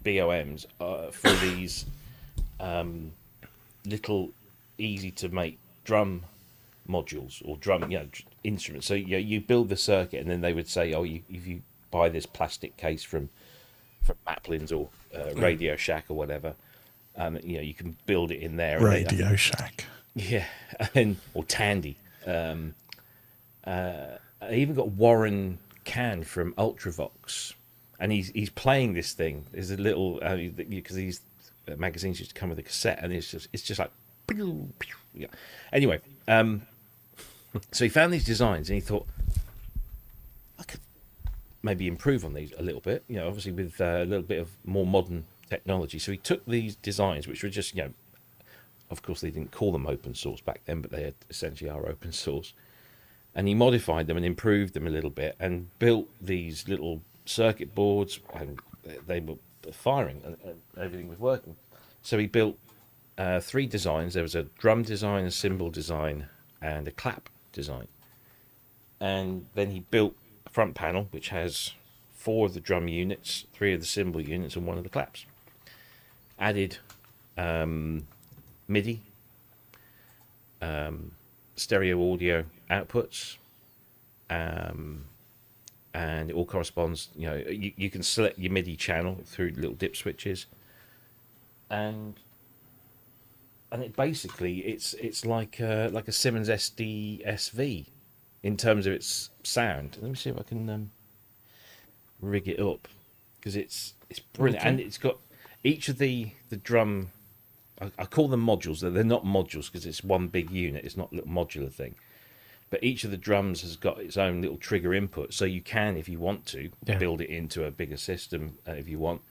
BOMs for these little easy to make drum modules or drum instruments. So you build the circuit, and then they would say, if you buy this plastic case from Maplin's or Radio Shack or whatever, you can build it in there. Radio Shack. Yeah, or Tandy. I even got Warren Can from Ultravox. And he's playing this thing. There's a little because these magazines used to come with a cassette, and it's just like, yeah. Anyway, so he found these designs, and he thought, I could maybe improve on these a little bit. Obviously with a little bit of more modern technology. So he took these designs, which were just of course they didn't call them open source back then, but they essentially are open source, and he modified them and improved them a little bit, and built these little circuit boards, and they were firing and everything was working. So he built 3 designs. There was a drum design, a cymbal design, and a clap design. And then he built a front panel which has 4 of the drum units, 3 of the cymbal units, and 1 of the claps. Added MIDI, stereo audio outputs, and it all corresponds. You can select your MIDI channel through little dip switches, and it basically it's like a Simmons SD-SV in terms of its sound. Let me see if I can rig it up, because it's brilliant. Okay. And it's got each of the drum, I call them modules. They're not modules because it's one big unit. It's not a little modular thing. But each of the drums has got its own little trigger input. So you can, if you want to, build it into a bigger system if you want.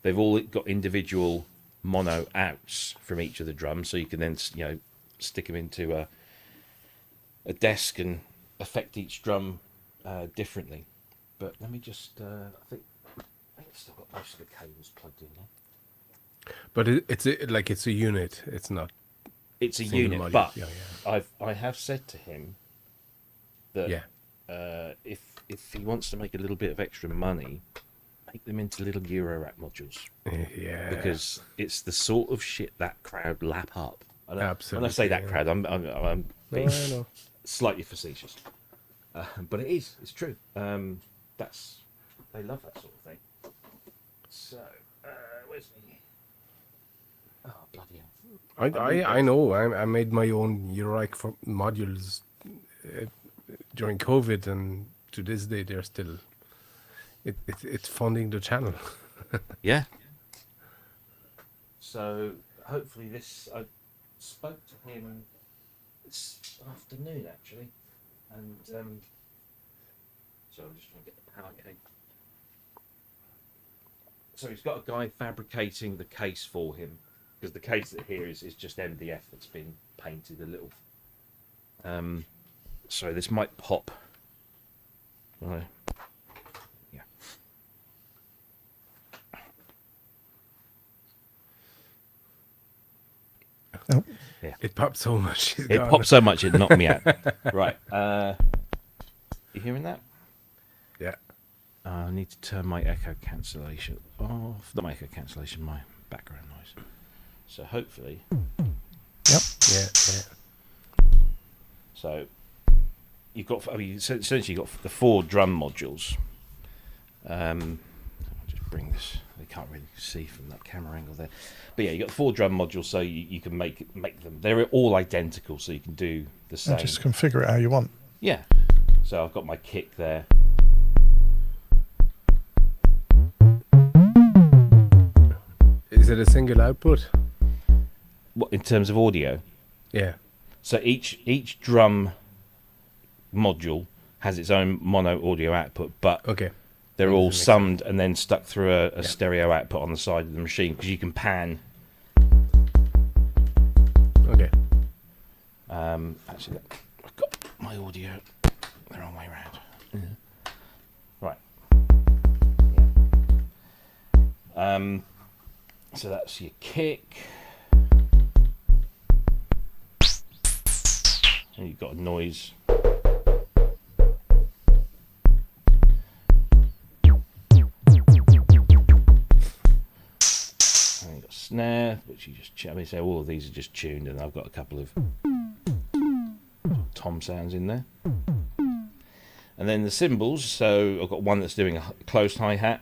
They've all got individual mono outs from each of the drums. So you can then, stick them into a desk and affect each drum differently. But let me just, I think it's still got most of the cables plugged in there. But it's a unit. It's not. It's a unit, module. But I have said to him that if he wants to make a little bit of extra money, make them into little Eurorack modules. Yeah. Because it's the sort of shit that crowd lap up. Absolutely. When I say that crowd, I'm being slightly facetious, but it is. It's true. They love that sort of thing. So where's me? Oh, bloody hell. I know. I made my own Eurorack for modules during COVID, and to this day they're still. It's funding the channel. Yeah. So hopefully I spoke to him this afternoon actually, and so I'm just trying to get the power cable. So he's got a guy fabricating the case for him, because the case that here is just MDF that's been painted a little. So this might pop. Right. Yeah. Oh. Yeah. It popped so much. It popped so much it knocked me out. Right. You hearing that? Yeah. I need to turn my echo cancellation off. Not my echo cancellation, my background noise. So hopefully. Yep. Yeah. So you've got. Essentially you've got the 4 drum modules. I'll just bring this. They can't really see from that camera angle there. But yeah, you got 4 drum modules, so you can make them. They're all identical, so you can do the same. And just configure it how you want. Yeah. So I've got my kick there. Is it a single output? What, in terms of audio? Yeah. So each drum module has its own mono audio output, but they're all summed and then stuck through a stereo output on the side of the machine, because you can pan. Okay. Actually, I've got my audio the wrong way around. Right. Yeah. So that's your kick. And you've got a noise. And you've got a snare, which you just say all of these are just tuned, and I've got a couple of tom sounds in there. And then the cymbals, so I've got one that's doing a closed hi-hat,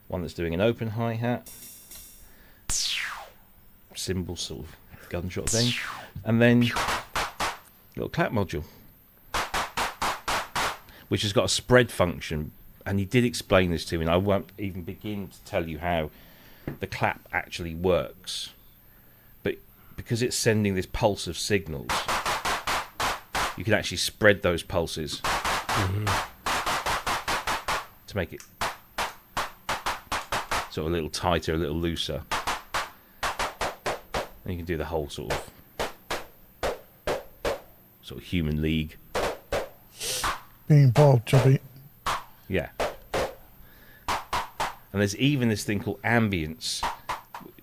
one that's doing an open hi-hat, cymbal sort of gunshot thing, and then little clap module, which has got a spread function. And he did explain this to me, and I won't even begin to tell you how the clap actually works, but because it's sending this pulse of signals, you can actually spread those pulses to make it sort of a little tighter, a little looser. And you can do the whole sort of human league. Being involved, Jobby. Yeah. And there's even this thing called ambience,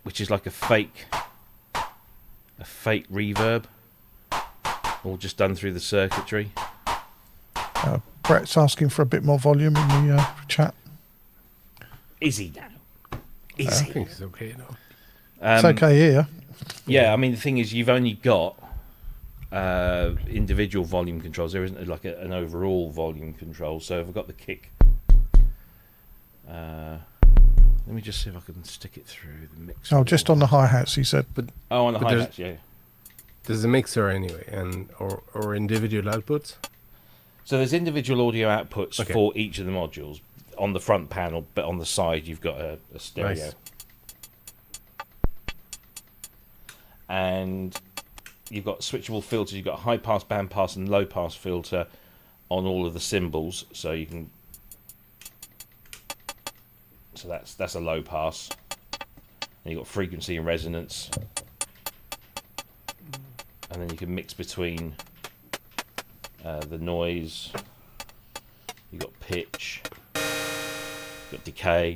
which is like a fake reverb, all just done through the circuitry. Brett's asking for a bit more volume in the chat. Is he now? Is I he? think it's okay now. It's okay here. Yeah, I mean, the thing is, you've only got individual volume controls. There isn't like an overall volume control. So if I've got the kick, let me just see if I can stick it through the mixer. Oh, just on the hi-hats, he said. On the hi-hats, yeah. There's a mixer anyway, and or individual outputs. So there's individual audio outputs for each of the modules on the front panel, but on the side you've got a stereo. Nice. And you've got switchable filters. You've got a high pass, band pass, and low pass filter on all of the cymbals. So you can. So that's a low pass. And you've got frequency and resonance, and then you can mix between the noise. You've got pitch. You've got decay.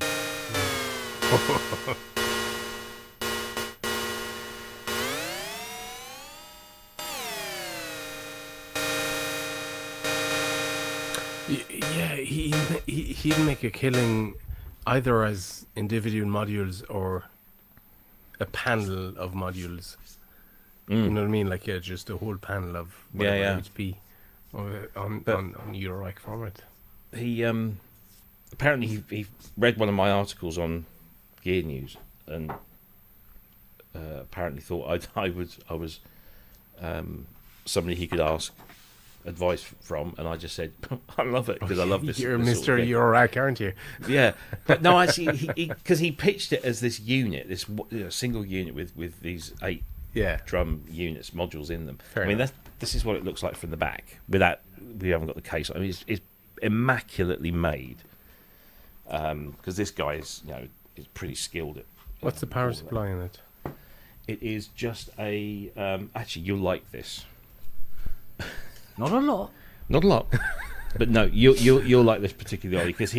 Yeah, he'd make a killing either as individual modules or a panel of modules. You know what I mean? Like just a whole panel of HP on Eurorack format. He apparently he read one of my articles on Gear News and apparently thought I was somebody he could ask advice from, and I just said I love it because I love this. You're this Mr. sort of Eurorack, aren't you? Yeah, but no, actually, because he pitched it as this unit, this single unit with these 8 drum units modules in them. Fair I mean, enough. this is what it looks like from the back. Without we haven't got the case. I mean, it's immaculately made. Because this guy is is pretty skilled at. What's the power supply in it? It is just a. Actually, you'll like this. Not a lot. Not a lot, but no, you'll like this particularly because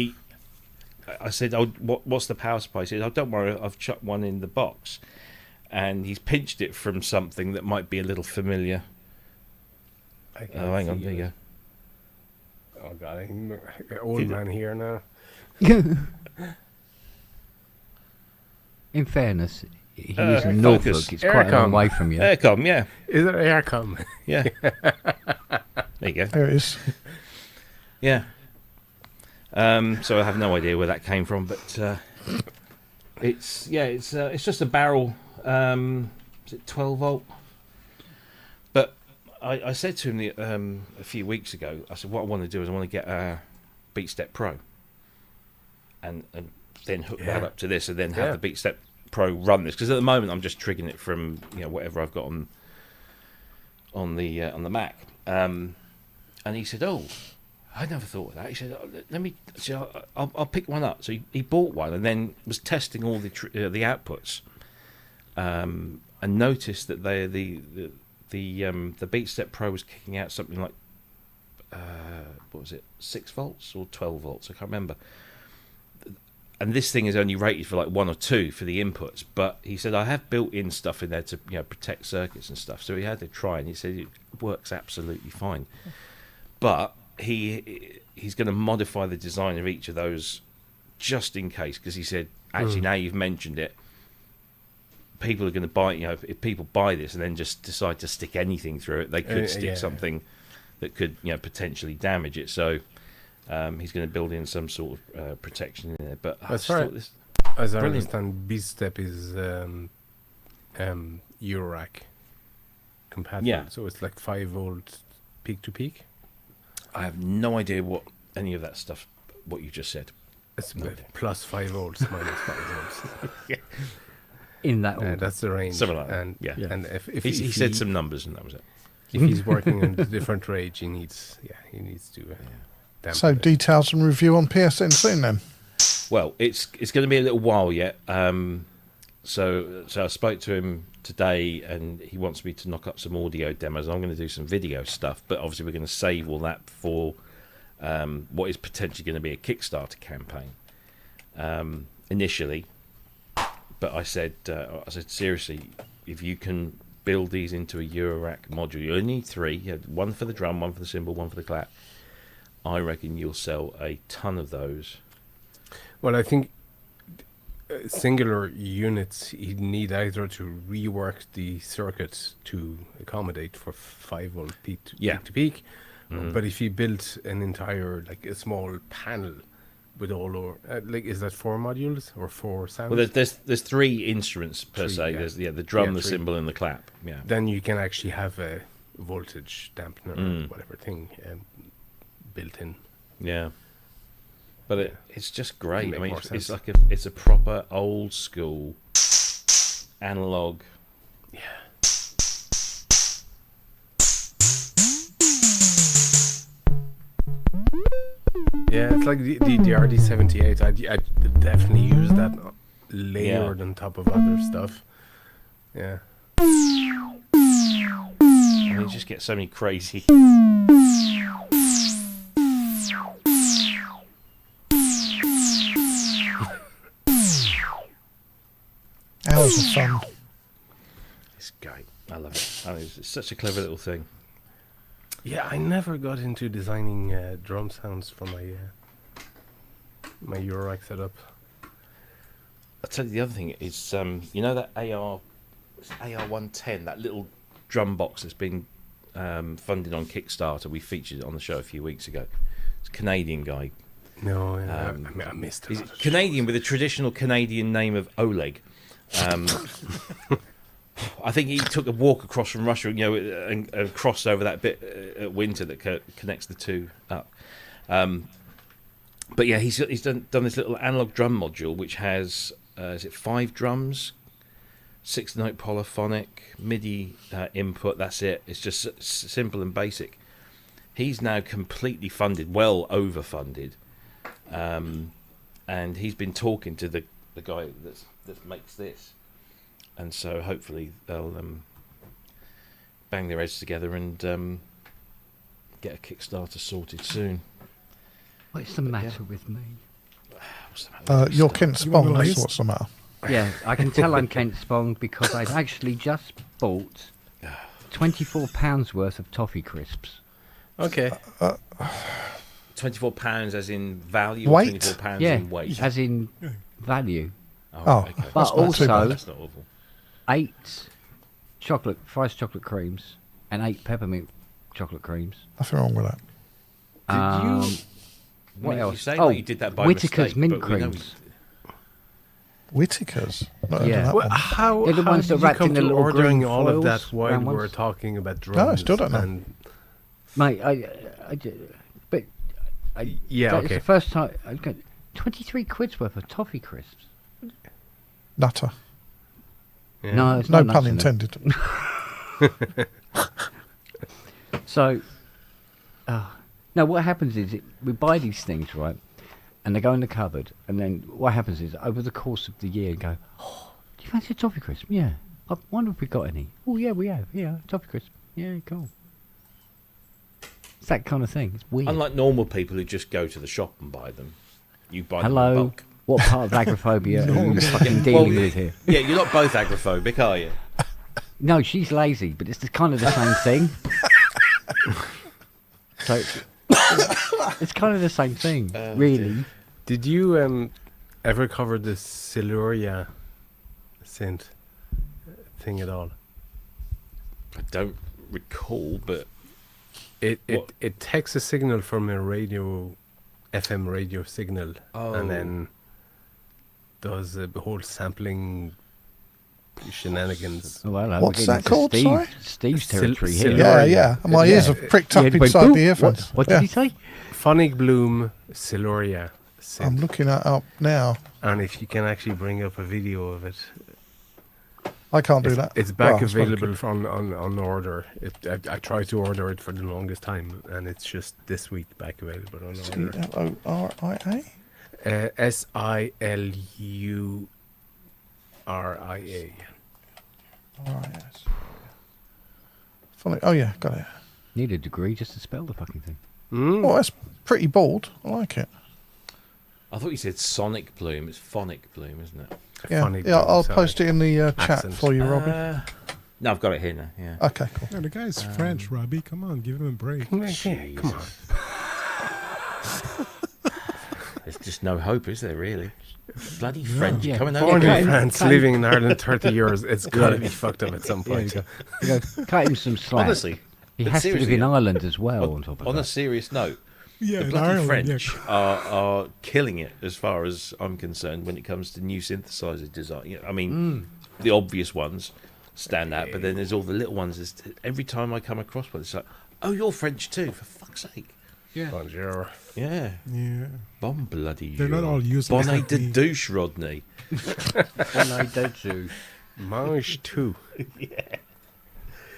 I said, "Oh, what's the power supply?" He said, "Oh, don't worry, I've chucked one in the box," and he's pinched it from something that might be a little familiar. Oh, hang on, there you go. Oh God, I'm an old man here now. In fairness, he's in Norfolk. It's quite a long way from you. Aircom, yeah. Is it Aircom? Yeah. There you go. There it is. Yeah. So I have no idea where that came from, but it's just a barrel. Is it 12 volt? But I said to him a few weeks ago. I said what I want to do is I want to get a BeatStep Pro, and then hook that up to this, and then have the BeatStep Pro run this, because at the moment I'm just triggering it from whatever I've got on the Mac. And he said, "Oh, I never thought of that." He said, "Let me. I'll pick one up." So he bought one and then was testing all the outputs, and noticed that the BeatStep Pro was kicking out something like what was it, 6 volts or 12 volts? I can't remember. And this thing is only rated for like 1 or 2 for the inputs. But he said I have built-in stuff in there to protect circuits and stuff. So he had to try, and he said it works absolutely fine. But he's going to modify the design of each of those just in case, because he said actually now you've mentioned it, people are going to buy. If people buy this and then just decide to stick anything through it, they could stick something that could potentially damage it. So. He's going to build in some sort of protection in there, but as I understand, BeatStep is Eurorack compatible, so it's like 5 volt peak to peak. I have no idea what any of that stuff. What you just said. It's plus 5 volts, minus 5 volts. In that order. That's the range. Something like that. And and if he said some numbers, and that was it. If he's working on a different range, he needs to. So details and review on PSN soon then. Well, it's going to be a little while yet. So I spoke to him today, and he wants me to knock up some audio demos. I'm going to do some video stuff, but obviously we're going to save all that for what is potentially going to be a Kickstarter campaign. initially, but I said seriously, if you can build these into a Eurorack module, you only need 3. You have one for the drum, one for the cymbal, one for the clap. I reckon you'll sell a ton of those. Well, I think singular units, you need either to rework the circuit to accommodate for 5 volt peak to peak, but if you built an entire, like a small panel with all or like, is that 4 modules or 4 sounds? Well, there's 3 instruments per se. Yeah. There's the drum, the 3. cymbal, and the clap. Yeah. Then you can actually have a voltage dampener or whatever thing built in. Yeah. But it's just great. I mean, more it's sense. like it's a proper old school analog. Yeah. Yeah, it's like the RD78. I'd definitely use that layered on top of other stuff. Yeah. I mean, you just get so many crazy. Hours of fun. It's great. I love it. I mean, it's such a clever little thing. Yeah, I never got into designing drum sounds for my Eurorack setup. I'll tell you the other thing is, you know that AR110, that little drum box that's been funded on Kickstarter. We featured it on the show a few weeks ago. It's a Canadian guy. No, I missed it. He's Canadian with a traditional Canadian name of Oleg. I think he took a walk across from Russia, and crossed over that bit at Winter that connects the two up. But yeah, he's done this little analog drum module which has is it 5 drums, 6-note polyphonic, MIDI input. That's it. It's just simple and basic. He's now completely funded, well overfunded, and he's been talking to the guy that makes this. And so hopefully they'll bang their heads together and get a Kickstarter sorted soon. What's the matter with me? What's the matter with You're this Kent stuff? Spong, that's what's the matter. Yeah, I can tell I'm Kent Spong because I've actually just bought £24 worth of toffee crisps. Okay. £24 as in value, Weight? or £24 Yeah, in weight? as in value. Oh, okay. But That's not too bad. also That's not awful. 8 Fry's chocolate creams and 8 peppermint chocolate creams. Nothing wrong with that. What You else? say Oh, like you did that by Whittaker's mistake, mint but we know creams. Whittaker's? Not Yeah. that Well, one. how They're the how ones did that you wrapped come in the to little ordering green all of that foils, while round we're ones? talking about drums? No, I still don't know. And Mate, yeah, that's okay. the first time I got 23 quid's worth of toffee crisps. Nutter. Yeah. No, it's No not pun nuts in it. intended. So, no, what happens is we buy these things, right? And they go in the cupboard. And then what happens is, over the course of the year, go, oh, do you fancy a toffee crisp? Yeah. I wonder if we got any. Oh, yeah, we have. Yeah, toffee crisp. Yeah, cool. It's that kind of thing. It's weird. Unlike normal people who just go to the shop and buy them, you buy them in Hello. bulk. What part of agrophobia are you fucking dealing with here? Yeah, you're not both agoraphobic, are you? No, she's lazy, but it's kind of the same thing. So it's kind of the same thing, really. Did you ever cover the Siluria synth thing at all? I don't recall, but It What? it takes a signal from a radio, FM radio signal, and then does a whole sampling shenanigans. Oh, well, What's we're getting that called, into sorry? Steve's territory here. Siluria. Yeah, yeah. My ears have pricked Yeah, up but inside boom, the earphones. What Yeah. did he say? Phonic Bloom Siluria synth. I'm looking that up now. And if you can actually bring up a video of it, I can't do that. it's back Well, I suppose I available on order. I tried to order it for the longest time, and it's just this week back available on order. Siluria? Siluria. Yes. Funny. Oh, yeah, got it. Need a degree just to spell the fucking thing. Mm. Oh, that's pretty bold. I like it. I thought you said sonic bloom. It's phonic bloom, isn't it? Yeah, Funny yeah. I'll sorry. post it in the chat Accent. for you, Robbie. No, I've got it here now. Yeah. Okay, cool. Yeah, the guy's French, Robbie. Come on, give him a break. Yeah, come on. There's just no hope, is there? Really? Bloody French coming Born over. in France, living in Ireland 30 years, it's got to be fucked up at some point. Cut him some slack. Honestly, he but has to live seriously, in Ireland as well. On top of on a that. serious note, Yeah, the in bloody Ireland, French yeah. are killing it as far as I'm concerned when it comes to new synthesizer design. You know, I mean, the obvious ones stand out, but then there's all the little ones. Every time I come across one, it's like, oh, you're French too, for fuck's sake. Bonjour. Yeah. Yeah. Bon bloody. They're not all useless. Bonnet like de me. douche, Rodney. I don't do. Mange tout.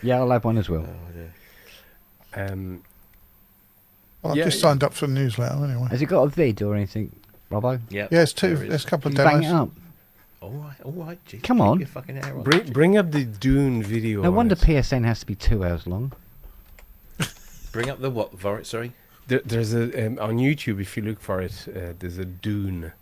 Yeah, I'll have one as well. I've Yeah, just signed up for the newsletter anyway. Has it got a vid or anything, Robbo? Yeah. Yeah, it's two. there is. There's a couple of Can you bang demos. it up? All right. Geez, Come keep on. your fucking hair on. Bring up the Dune video. No on wonder it. PSN has to be 2 hours long. Bring up the what? Sorry. There's a on YouTube, if you look for it, there's a Dune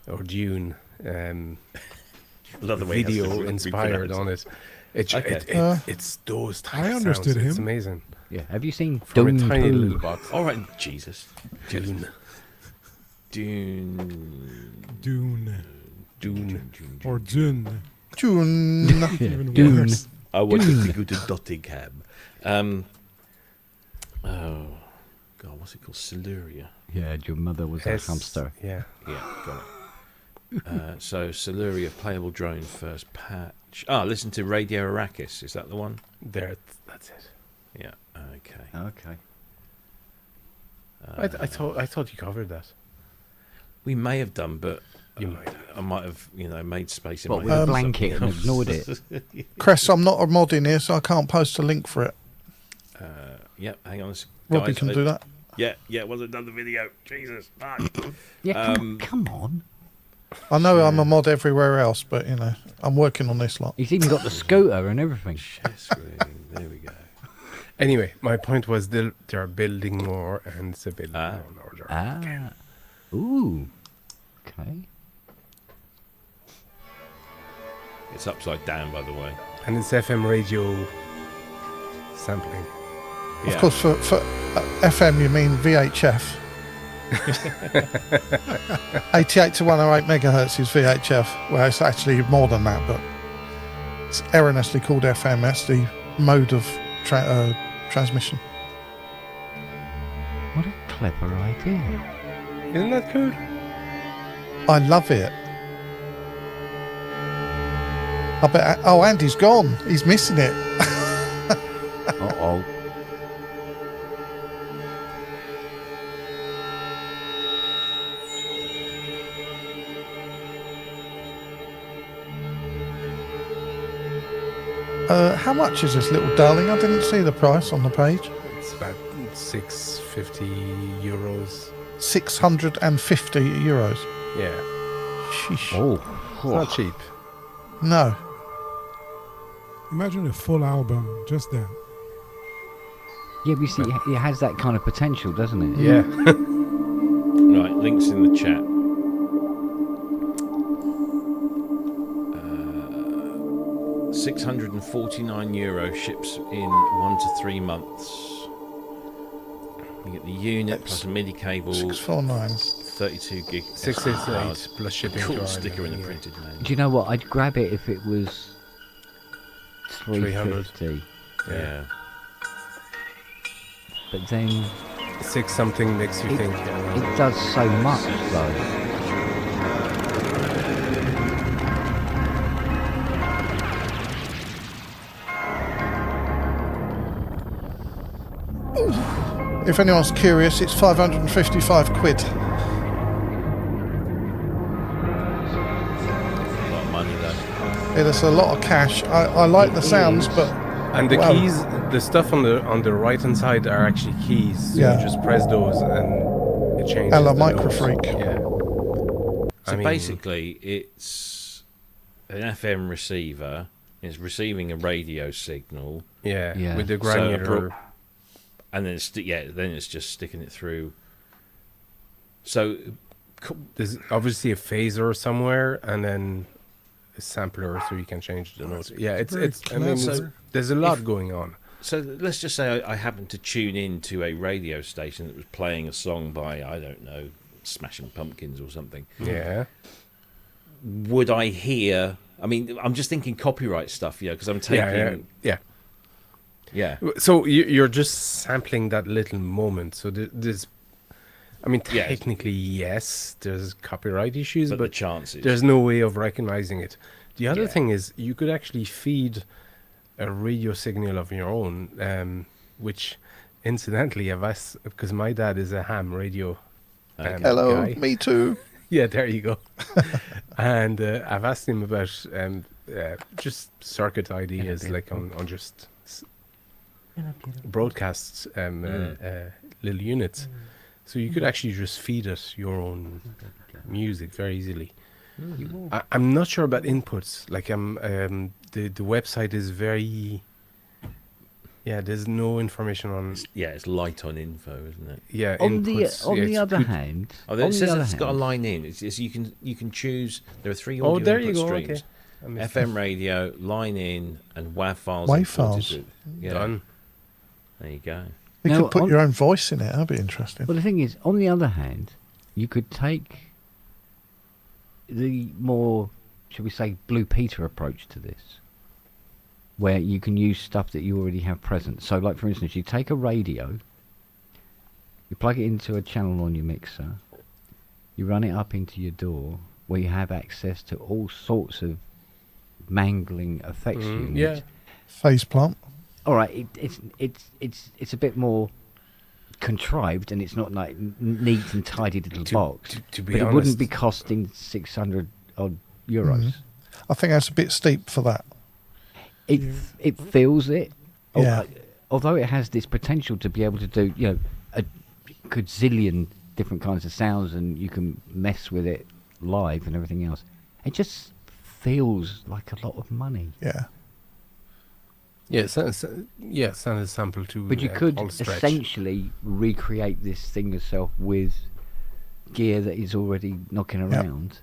or Dune Love the way it has to video be inspired pronounced. on it. Okay. It's those types I of understood sounds. It's him. amazing. Yeah. Have you seen From Dune a tiny 2? little box. All right, Jesus. Dune. Dune. Dune. Or Dune. June. Even Dune. worse. I wanted to go to Nottingham. Oh, God, what's it called? Siluria. Yeah, your mother was a S- hamster. Yeah. Yeah, got it. So Siluria playable drone first patch. Listen to Radio Arrakis. Is that the one? There. That's it. Yeah. Okay. Okay. I thought you covered that. We may have done, but You might have. I might have, made space in What, my with head a for blanket and something ignored else. it? Cress, I'm not a mod in here, so I can't post a link for it. Yep. Hang on. Robbie guys, can do that. Yeah. Wasn't done the video. Jesus. Fuck. Yeah, come on. I know I'm a mod everywhere else, but I'm working on this lot. He's even got the scooter and everything. Share screen. There we go. Anyway, my point was they're building more, and it's a bit more larger. Ooh. Okay. It's upside down, by the way. And it's FM radio sampling. Of course, for FM you mean VHF. 88 to 108 megahertz is VHF. Well, it's actually more than that, but it's erroneously called FM. That's the mode of transmission. What a clever idea. Isn't that cool? I love it. I bet. Oh, Andy's gone. He's missing it. Uh-oh. How much is this little darling? I didn't see the price on the page. It's about 650 euros. 650 euros. Yeah. Sheesh. Oh. It's not cheap. No. Imagine a full album, just that. Yeah, we see it has that kind of potential, doesn't it? Yeah. Right, links in the chat. 649 euro, ships in 1 to 3 months. You get the unit plus a MIDI cable, 649. 32 gig. 668 plus shipping. Cool to sticker in Ireland, the printed name. Do you know what? I'd grab it if it was 300. 350. Yeah. But then 6 something makes you It- think. it does so much, though. If anyone's curious, it's 555 quid. A lot of money though. Yeah, that's a lot of cash. I like the sounds, but And the wow. keys, the stuff on the right hand side are actually keys. So Yeah. you just press those and it changes. a la the Micro notes. Freak. Yeah. So I mean, basically, it's an FM receiver. It's receiving a radio signal, yeah, Yeah. with the So granular. and then then it's just sticking it through. So there's obviously a phaser somewhere, and then a sampler, so you can change the notes. Yeah, it's. I mean, there's a lot going on. So let's just say I happened to tune in to a radio station that was playing a song by, I don't know, Smashing Pumpkins or something. Yeah. Would I hear? I mean, I'm just thinking copyright stuff, because I'm taking. Yeah. So you're just sampling that little moment. So there's, I mean, technically, yes, there's copyright issues, but the chances. There's no way of recognizing it. The other thing is you could actually feed a radio signal of your own, which, incidentally, I've asked, because my dad is a ham radio Hello, guy. me too. Yeah, there you go. And I've asked him about just circuit ideas, like on just broadcasts, little units. So you could actually just feed it your own music very easily. I'm not sure about inputs. Like the website is very. Yeah, there's no information on. It's light on info, isn't it? Yeah. On inputs, the other hand, it says it's got a line in. It's you can choose. There are 3 audio there you input go. streams: Okay. FM radio, line in, and WAV files. WAV files. Done. There you go. You Now, could put your own voice in it. That'd be interesting. Well, the thing is, on the other hand, you could take the more, shall we say, Blue Peter approach to this, where you can use stuff that you already have present. So, like, for instance, you take a radio, you plug it into a channel on your mixer, you run it up into your DAW, where you have access to all sorts of mangling effects units. Yeah. Phase plant. All right, it's a bit more contrived, and it's not like neat and tidy little box. To be but honest, it wouldn't be costing 600 odd euros. I think that's a bit steep for that. It feels it. Yeah. Although it has this potential to be able to do, a gazillion different kinds of sounds, and you can mess with it live and everything else. It just feels like a lot of money. Yeah. Yeah, send a sample to. But you could All Stretch. essentially recreate this thing yourself with gear that is already knocking around,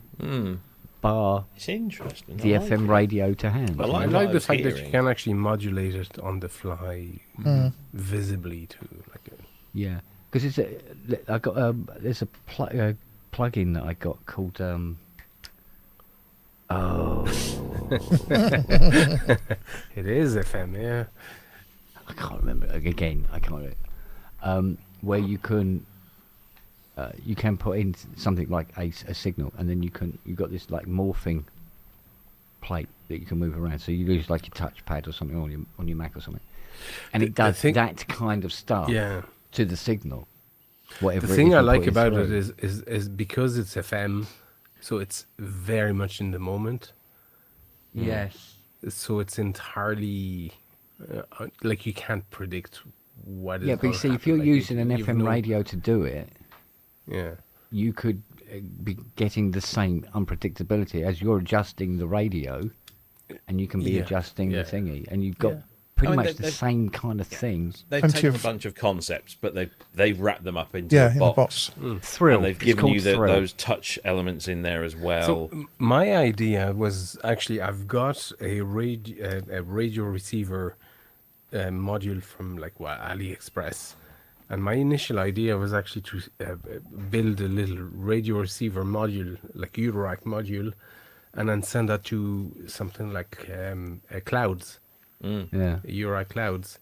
bar It's interesting. the I like FM it. radio to hand. I I like like what I the was fact that you hearing. can actually modulate it on the fly, visibly too. Yeah, because I got there's a plug-in that I got called It is FM, yeah. I can't remember again. I can't remember. Where you can put in something like a signal, and then you got this like morphing plate that you can move around. So you use like your touchpad or something on your Mac or something, and it does that kind of stuff to the signal. Whatever. The thing I like about it is because it's FM, so it's very much in the moment. Yes. So it's entirely like you can't predict what. Yeah, but you see, if you're using an FM radio to do it, you could be getting the same unpredictability as you're adjusting the radio, and you can be adjusting the thingy, and you've got pretty much the same kind of thing. They've taken a bunch of concepts, but they've wrapped them up into a box. Thrill. And they've given you those touch elements in there as well. So my idea was actually I've got a radio receiver module from AliExpress, and my initial idea was actually to build a little radio receiver module, like Eurorack module, and then send that to something like Clouds. Eurorack Clouds,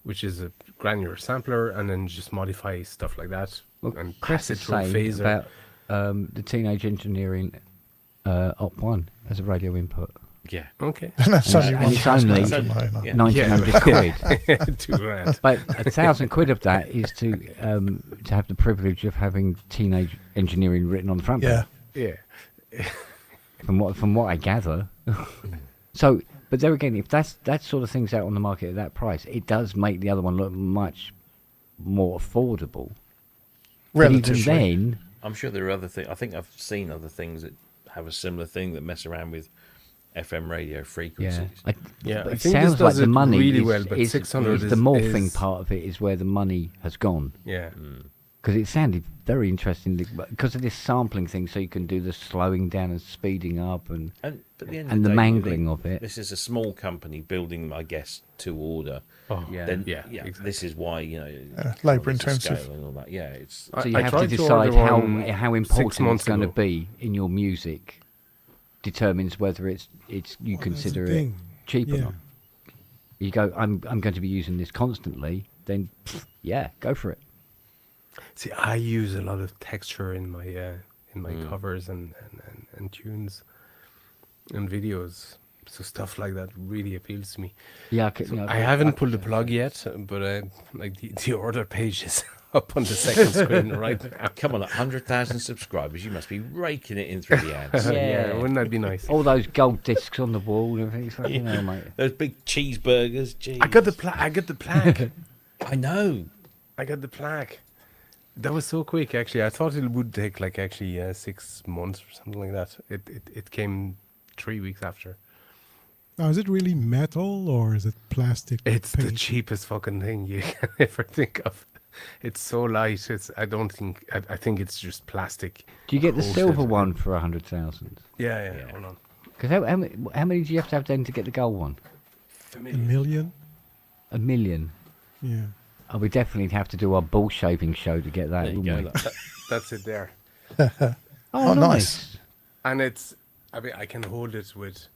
which is a granular sampler, and then just modify stuff like that and pass it through a phaser. About the Teenage Engineering Op 1 as a radio input. Yeah. Okay. That's only And it's only 1900 quid. £2,000. But 1,000 quid of that is to have the privilege of having Teenage Engineering written on the front. Yeah. From what I gather. So, but there again, if that sort of thing's out on the market at that price, it does make the other one look much more affordable. Relatively. But even then, I'm sure there are other things. I think I've seen other things that have a similar thing that mess around with FM radio frequencies. but I it think sounds this like does the it money really is, well, but is 600 the morphing is part of it is where the money has gone. Yeah. because it sounded very interesting because of this sampling thing. So you can do the slowing down and speeding up and But at the end and of the day, mangling of it. This is a small company building, I guess, to order. Oh, Yeah. Then, exactly. this is why, you know, labour economies of intensive. scale and all that. Yeah, it's So you I have to tried to decide order one how 6 important it's months going to ago. be in your music. Determines whether it's you Well, that's the consider it thing. cheap or Yeah. not. You go, I'm going to be using this constantly. Then, yeah, go for it. See, I use a lot of texture in my covers and tunes and videos. So stuff like that really appeals to me. Yeah, I haven't pulled the plug yet, but like the order page is up on the second screen right now. come on, 100,000 subscribers. You must be raking it in through the ads. Yeah, wouldn't that be nice? All those gold discs on the wall and everything. It's like, you know, mate. Those big cheeseburgers. Geez. I got the plaque. I know. I got the plaque. That was so quick, actually. I thought it would take like actually 6 months or something like that. It came 3 weeks after. Now, is it really metal or is it plastic? It's the paint? cheapest fucking thing you can ever think of. It's so light. I think it's just plastic. Do you get the coated. silver one for 100,000? Yeah. Hold on. Because how many do you have to have then to get the gold one? A million? 1 million. Yeah. Oh, we definitely have to do our ball shaving show to get that, There you wouldn't go. we? Look. That's it there. Oh, nice. And I can hold it with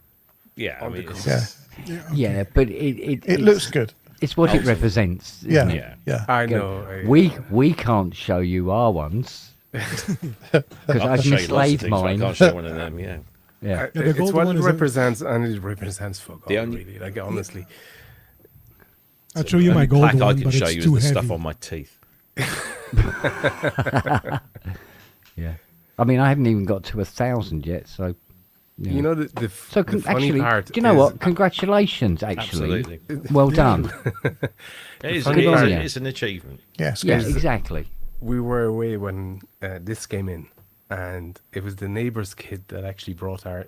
Yeah, I on mean, the it's, Yeah. Yeah, but it It looks good. It's what it represents. isn't Yeah. it? yeah. Yeah. I Go. know. We can't show you our ones because I'll I've show you lots of mislaid things, but I mine. can't show one of them. Yeah. Yeah. the It's gold what one it is represents, and it represents fuck The all, only- really. Like, honestly. I'll show you my Only gold plaque one, I can but show it's you is too the heavy. stuff on my teeth. Yeah. I mean, I haven't even got to 1,000 yet, so. Yeah. You know, the so the funny actually, part do you know is- what? Congratulations, actually. Absolutely. Well done. It is, funny part- it's an achievement. Yes. Yeah, good. exactly. We were away when this came in, and it was the neighbor's kid that actually brought our,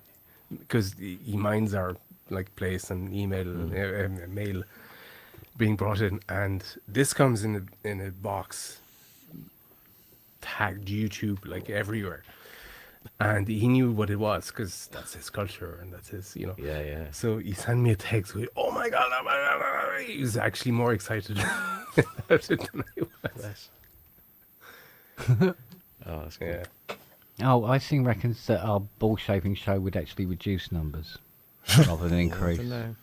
because he minds our like place and email mail being brought in, and this comes in a box tagged YouTube like everywhere, and he knew what it was because that's his culture and that's his, you know. Yeah, yeah. So he sent me a text with, "Oh my god!" He was actually more excited about it than I was. Oh, that's good. Yeah. Oh, I think reckons that our ball shaving show would actually reduce numbers rather than I increase. don't know.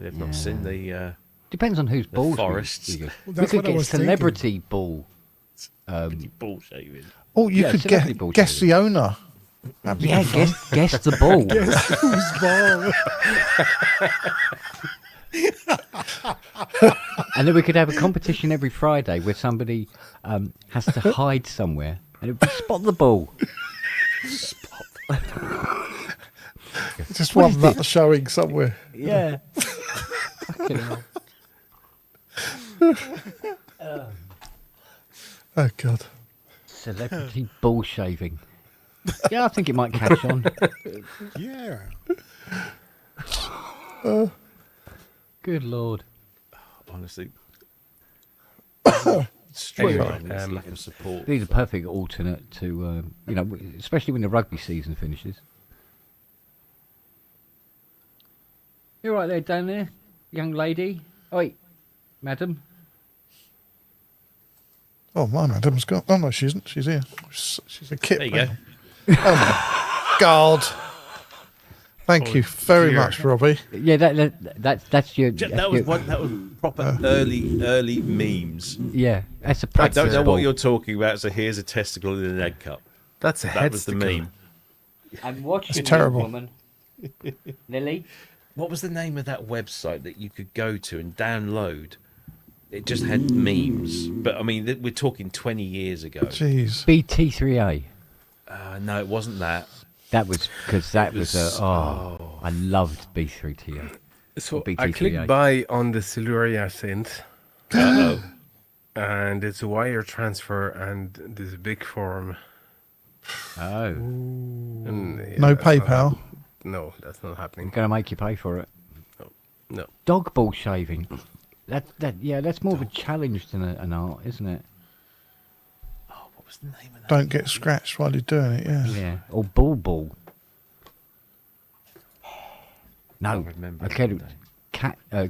They've not seen the. Depends on whose balls. forests. We Well, we that's could what I get was thinking. celebrity ball. Ball shaving. Oh, you Yeah, could celebrity ball guess shaving. the owner. That'd be Yeah, fun. guess the ball. Whose ball? And then we could have a competition every Friday where somebody has to hide somewhere and it would be spot the ball. Just one nut showing somewhere. Yeah. Fucking hell. Oh God. Celebrity ball shaving. Yeah, I think it might catch on. Yeah. Good Lord. Honestly. Anyway, Streamline this lack of support. These are perfect alternate to, especially when the rugby season finishes. You're right there, down there, young lady. Oi, madam. Oh, my madam's got. Oh no, she isn't. She's here. She's a kit. There you go. Oh my God. Thank you very much, Robbie. Yeah, that's your. That was proper early memes. Yeah, that's a I practice don't know ball. what you're talking about. So here's a testicle in an egg cup. that's a That head was the sticker. meme. I'm watching It's terrible. woman. Lily. What was the name of that website that you could go to and download? It just had memes, but I mean, we're talking 20 years ago. Jeez. BT3A. No, it wasn't that. That was because that was was- I loved B3TA. So I BT3A. clicked buy on the Siluria synth, Uh-oh. and it's a wire transfer, and there's a big form. Oh, And, yeah, No that's not PayPal. hap- No, that's not I'm happening. gonna make you pay for it. No. Dog ball shaving. That's more of a challenge than an art, isn't it? was the name of that? Don't get scratched while you're doing it. Yeah. Yeah. Or ball. No. remember Okay. it.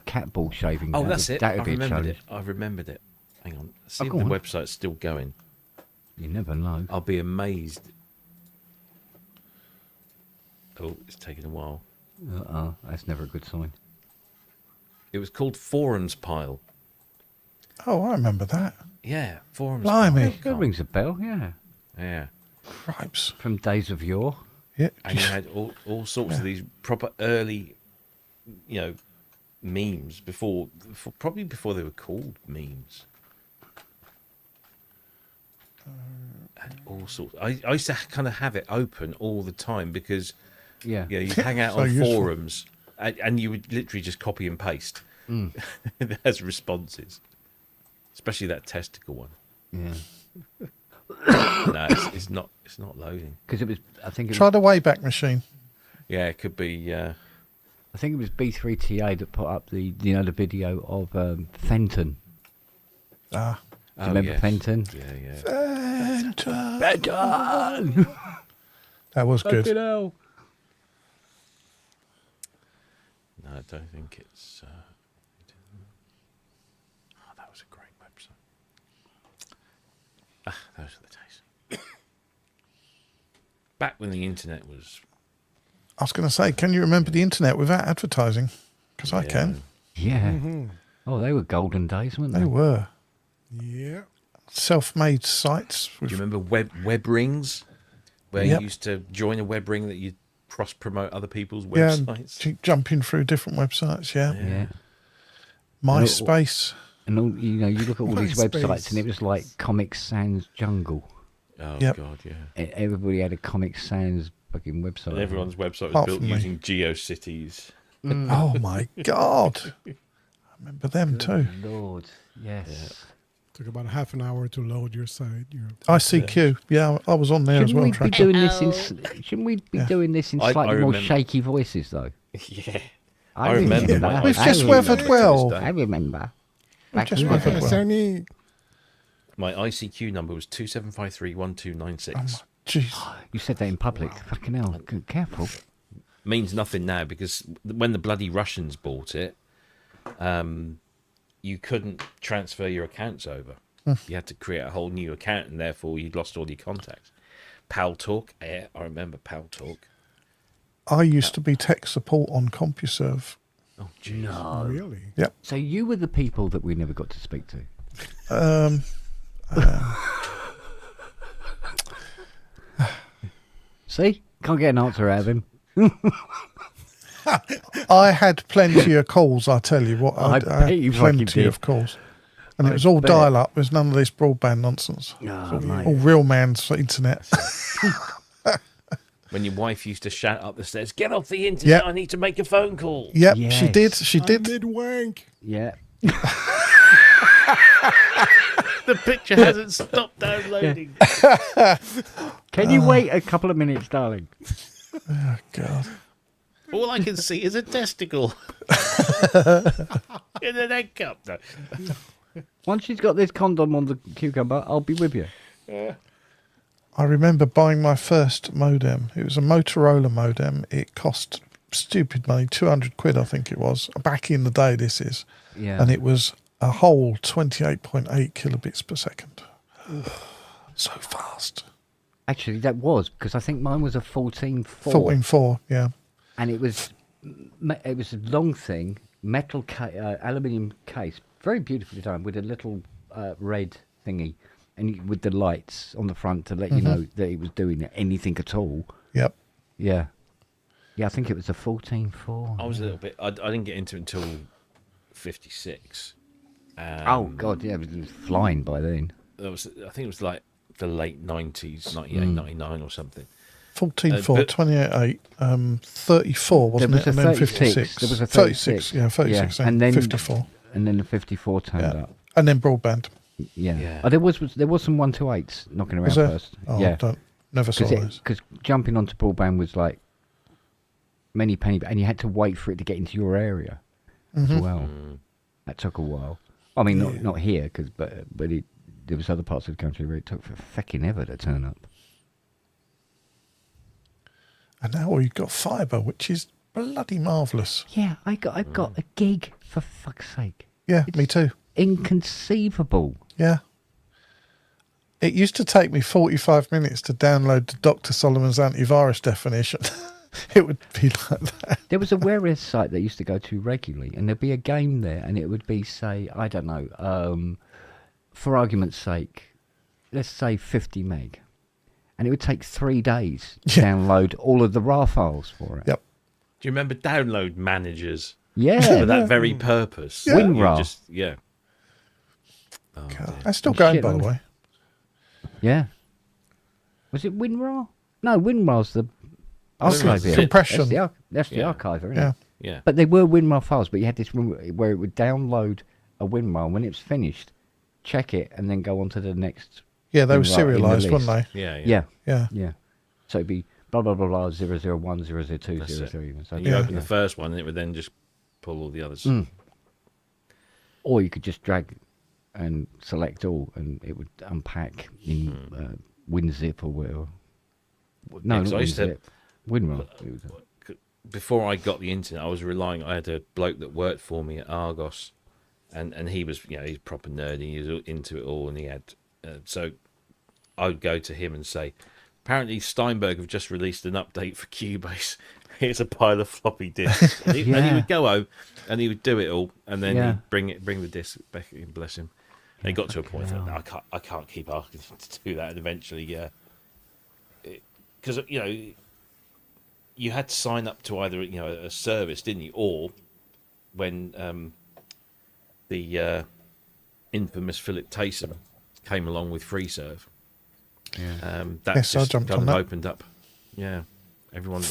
Cat ball shaving. Oh, that's it. That I would be a remembered it. challenge. I remembered it. Hang on. See if go the on. website's still going. You never know. I'll be amazed. Oh, it's taken a while. That's never a good sign. It was called Forums Pile. Oh, I remember that. Yeah, Forums Blimey. Pile. That rings a bell, yeah. Yeah. Cripes. From days of yore. Yeah. And you had all sorts of these proper early, memes probably before they were called memes. And all sorts. I used to kind of have it open all the time because Yeah. you'd hang out So on useful. forums and you would literally just copy and paste as responses, especially that testicle one. Yeah. No, it's not loading. Because it was, I think it Try was, the Wayback Machine. Yeah, it could be. I think it was B3TA that put up the video of Fenton. Ah. Do you remember Fenton? Yeah. Fenton. Fenton! That was Fucking good. hell. No, I don't think it's. That was a great website. Those are the days. Back when the internet was. I was going to say, can you remember the internet without advertising? Because I can. Yeah. Oh, they were golden days, weren't they? They were. Yeah. Self-made sites. Do you remember web rings, where Yep. you used to join a web ring that you'd cross promote other people's Yeah, and websites? keep jumping through different websites, yeah. Yeah. MySpace. And all, you look at all these websites MySpace. and it was like Comic Sans jungle. Oh Yep. God, yeah. Everybody had a Comic Sans fucking website. And everyone's website was Apart built from me. using GeoCities. Oh my God. I remember them too. Lord, yes. Took about half an hour to load your site. ICQ. Yeah, I was on there as well. Shouldn't we be Tracker. doing this in? Shouldn't we be doing this in I slightly more remember- shaky voices though? Yeah. I remember remember my that. We've I just remember weathered that well. to this day. I remember. Back just in the weathered day. well. Sony. My ICQ number was 27531296. Jeez. You said that in public. Fucking hell. Careful. Means nothing now because when the bloody Russians bought it, you couldn't transfer your accounts over. You had to create a whole new account, and therefore you'd lost all your contacts. Pal Talk, I remember Pal Talk. I used to be tech support on CompuServe. Oh, jeez. No. Really? Yep. So you were the people that we never got to speak to. See? Can't get an answer out of him. I had plenty of calls, I tell you what. I I bet had you fucking plenty did. of calls. And it I was all bet. dial-up. There's none of this broadband nonsense. Oh, mate. All real man's internet. When your wife used to shout up the stairs, "Get off the internet! Yep. I need to make a phone call." Yep, she Yes. did. She did. Did wank. Yeah. The picture hasn't stopped downloading. Can you wait a couple of minutes, darling? Oh, God. All I can see is a testicle in an egg cup. No. Once she's got this condom on the cucumber, I'll be with you. I remember buying my first modem. It was a Motorola modem. It cost stupid money, 200 quid, I think it was. Back in the day, this is. Yeah. And it was a whole 28.8 kilobits per second. So fast. Actually, that was because I think mine was a 14.4. 14.4, yeah. And it was a long thing, metal aluminium case, very beautifully done with a little red thingy, and with the lights on the front to let you know that it was doing anything at all. Yep. Yeah, I think it was a 14.4. I was a little bit. I didn't get into it until 56. Oh God, yeah, it was flying by then. I think it was like the late 90s, 98, 99 or something. 14.4, but- 28.8, 34, wasn't There was it? And a then 36. 56. There was a 36, yeah, 36, Yeah, and and then 54. And then the 54 turned Yeah. up. And then broadband. Yeah. Yeah. Oh, there was some 128s knocking around Was there? first. Oh, yeah. never saw those. Because jumping onto broadband was like many penny, and you had to wait for it to get into your area as well. That took a while. I mean, not here, but there was other parts of the country where it took for fecking ever to turn up. And now we've got fibre, which is bloody marvellous. Yeah, I got a gig, for fuck's sake. Yeah, me too. Inconceivable. Yeah. It used to take me 45 minutes to download the Dr. Solomon's antivirus definition. It would be like that. There was a Whereas site that I used to go to regularly, and there'd be a game there, and it would be, say, I don't know, for argument's sake, let's say 50 meg. And it would take 3 days to download all of the RAR files for it. Yep. Do you remember download managers? Yeah. For that very purpose. Yeah. WinRAR. Yeah. Oh, God, that's still going, by the way. Yeah. Was it WinRAR? No, WinRAR's the archive. It's compression. That's the archiver, isn't Yeah. it? Yeah. But they were WinRAR files, but you had this room where it would download a WinRAR. When it's finished, check it, and then go on to the next. Yeah, they were WinRAR in the serialised, list. weren't they? Yeah. Yeah. So it'd be blah, blah, blah, blah, 001, 002, That's 003. it. So And you open the first one, and it would then just pull all the others. Or you could just drag and select all, and it would unpack in WinZip or whatever. No, Yeah, 'cause not I used to- WinZip. WinRAR. It was Before I got the internet, I was relying. I had a bloke that worked for me at Argos, and he was, he's proper nerdy. He was into it all, and he had. So I would go to him and say, apparently Steinberg have just released an update for Cubase. Here's a pile of floppy disks. And he would go home and he would do it all, and then he'd bring the disc back in, bless him. And he got to a point that no, I can't keep asking him to do that, and eventually, because you had to sign up to either a service, didn't you, or when the infamous Philip Taysom came along with FreeServe. Yeah. That Yes, I just jumped kind on of that. opened up. Yeah. Everyone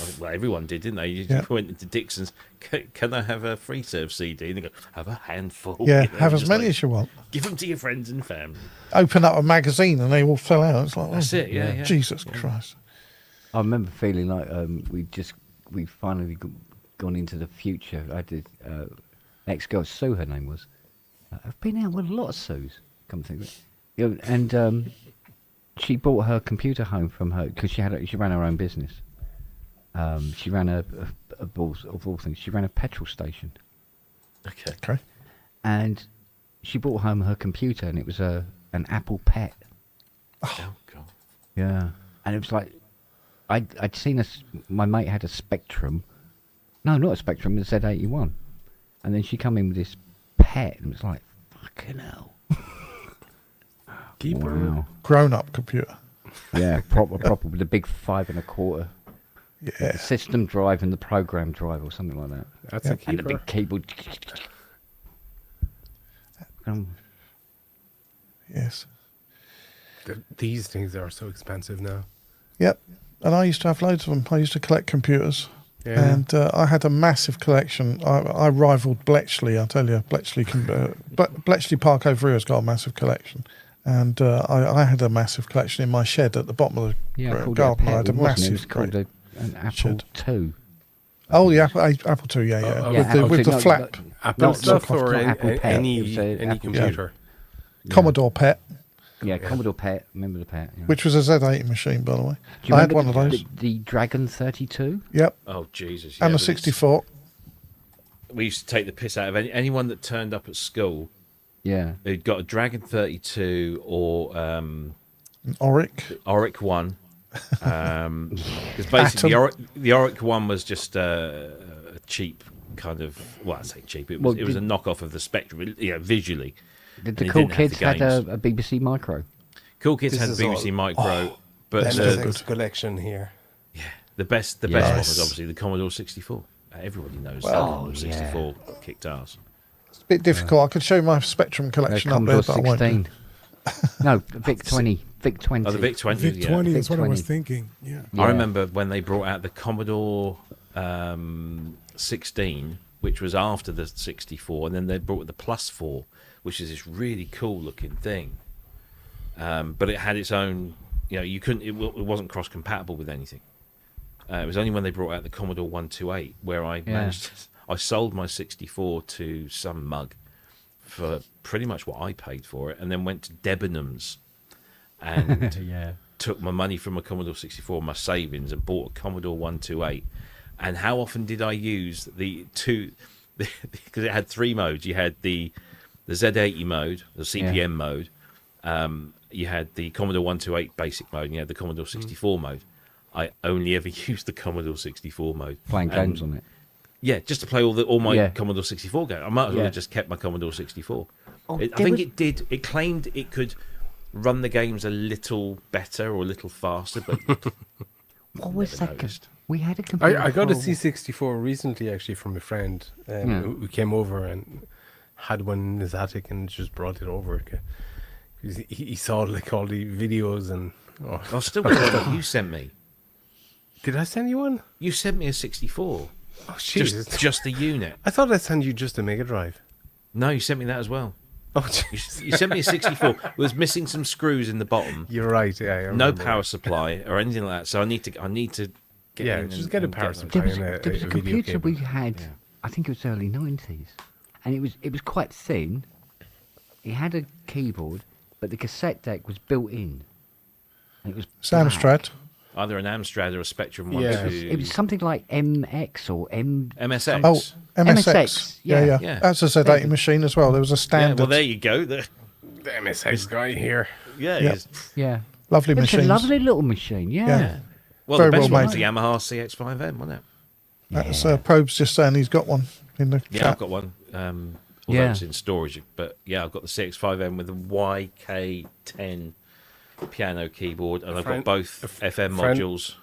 did, didn't they? You went into Dixon's, can I have a FreeServe CD? And they go, have a handful. Yeah, have as many as you want. Give them to your friends and family. Open up a magazine and they all fell out. It's like, That's it, yeah. Jesus Christ. I remember feeling like we finally gone into the future. I did ex-girl Sue, her name was. I've been out with a lot of Sues, come to think of it. And she brought her computer home from her because she ran her own business. She ran of all things. She ran a petrol station. Okay. And she brought home her computer, and it was an Apple Pet. Oh, God. Yeah, and it was like I'd seen my mate had a Spectrum. No, not a Spectrum, a Z81. And then she come in with this Pet, and it was like, fucking hell. Wow. Grown-up computer. Yeah, proper with the big 5 1/4. Yeah. The system drive and the program drive or something like that. That's a And the keeper. big keyboard. Yes. These things are so expensive now. Yep. And I used to have loads of them. I used to collect computers. Yeah. And I had a massive collection. I rivaled Bletchley, I tell you. Bletchley Park over here has got a massive collection. And I had a massive collection in my shed at the bottom of the Yeah, I called garden. it a I had a Pet, wasn't it? It was massive called great an Apple shed. II. Oh, the Apple II, yeah. Oh, with Apple the II, no, flap. Apple Not stuff not or Apple Pet, any it was a Apple computer. Commodore Pet, Yeah, Commodore Pet. Remember the Pet? Yeah. which was a Z80 machine, by the way. Do you I had remember one of those. The Dragon 32? Yep. Oh, Jesus. And yeah, the but 64. we used to take the piss out of anyone that turned up at school Yeah. who'd got a Dragon 32 or Oric. Oric 1. Because basically the Oric 1 was just a cheap kind of, well, I say cheap, it was a knockoff of the Spectrum, visually. Did And the it cool didn't have kids the had a games. BBC Micro? Cool Kids This had is BBC all- Micro, but That's the a good collection here. best one was Yes. obviously the Commodore 64. Everybody knows the Well, Commodore 64 kicked ass. It's a bit difficult. I could show my Spectrum collection up there, Commodore but I won't. 16. No, Vic 20. Vic 20. Oh, the Vic 20. Vic 20, that's Vic what I was 20. thinking. Yeah. Yeah. I remember when they brought out the Commodore 16, which was after the 64, and then they brought the Plus 4, which is this really cool looking thing. But it had its own, you couldn't, it wasn't cross compatible with anything. It was only when they brought out the Commodore 128 where I sold my 64 to some mug for pretty much what I paid for it, and then went to Debenhams and took my money from a Commodore 64, my savings, and bought a Commodore 128. And how often did I use the two? Because it had 3 modes. You had the Z80 mode, the CPM mode. You had the Commodore 128 basic mode, and you had the Commodore 64 mode. I only ever used the Commodore 64 mode. Playing games on it. Yeah, just to play all my Commodore 64 games. I might as well have just kept my Commodore 64. I think it claimed it could run the games a little better or a little faster, but what was that? We had a computer. I got a C64 recently, actually, from a friend who came over and had one in his attic and just brought it over. He saw like all the videos and. I've still got the one you sent me. Did I send you one? You sent me a 64. Oh, Jesus. Just the unit. I thought I sent you just a Mega Drive. No, you sent me that as well. Oh, you sent me a 64. It was missing some screws in the bottom. You're right. Yeah. No power supply or anything like that. So I need to get in just get a power supply. There was a computer we had. I think it was early 90s, and it was quite thin. It had a keyboard, but the cassette deck was built in. And it was Samstrad. Either an Amstrad or a Spectrum 1. Yeah. It was something like MX or MSX. Oh, MSX. MSX, Yeah. That's a Z80 machine as well. There was a standard. Yeah, well, there you go. The MSX guy here. Yeah. Yeah. Lovely It's machines. a lovely little machine, yeah. Well, Very the best well one was made. the Yamaha CX5M, wasn't it? That's Probes just saying he's got one in the Yeah, chat. I've got one. Although it's in storage, but yeah, I've got the CX5M with the YK10 piano keyboard, and I've got both FM modules.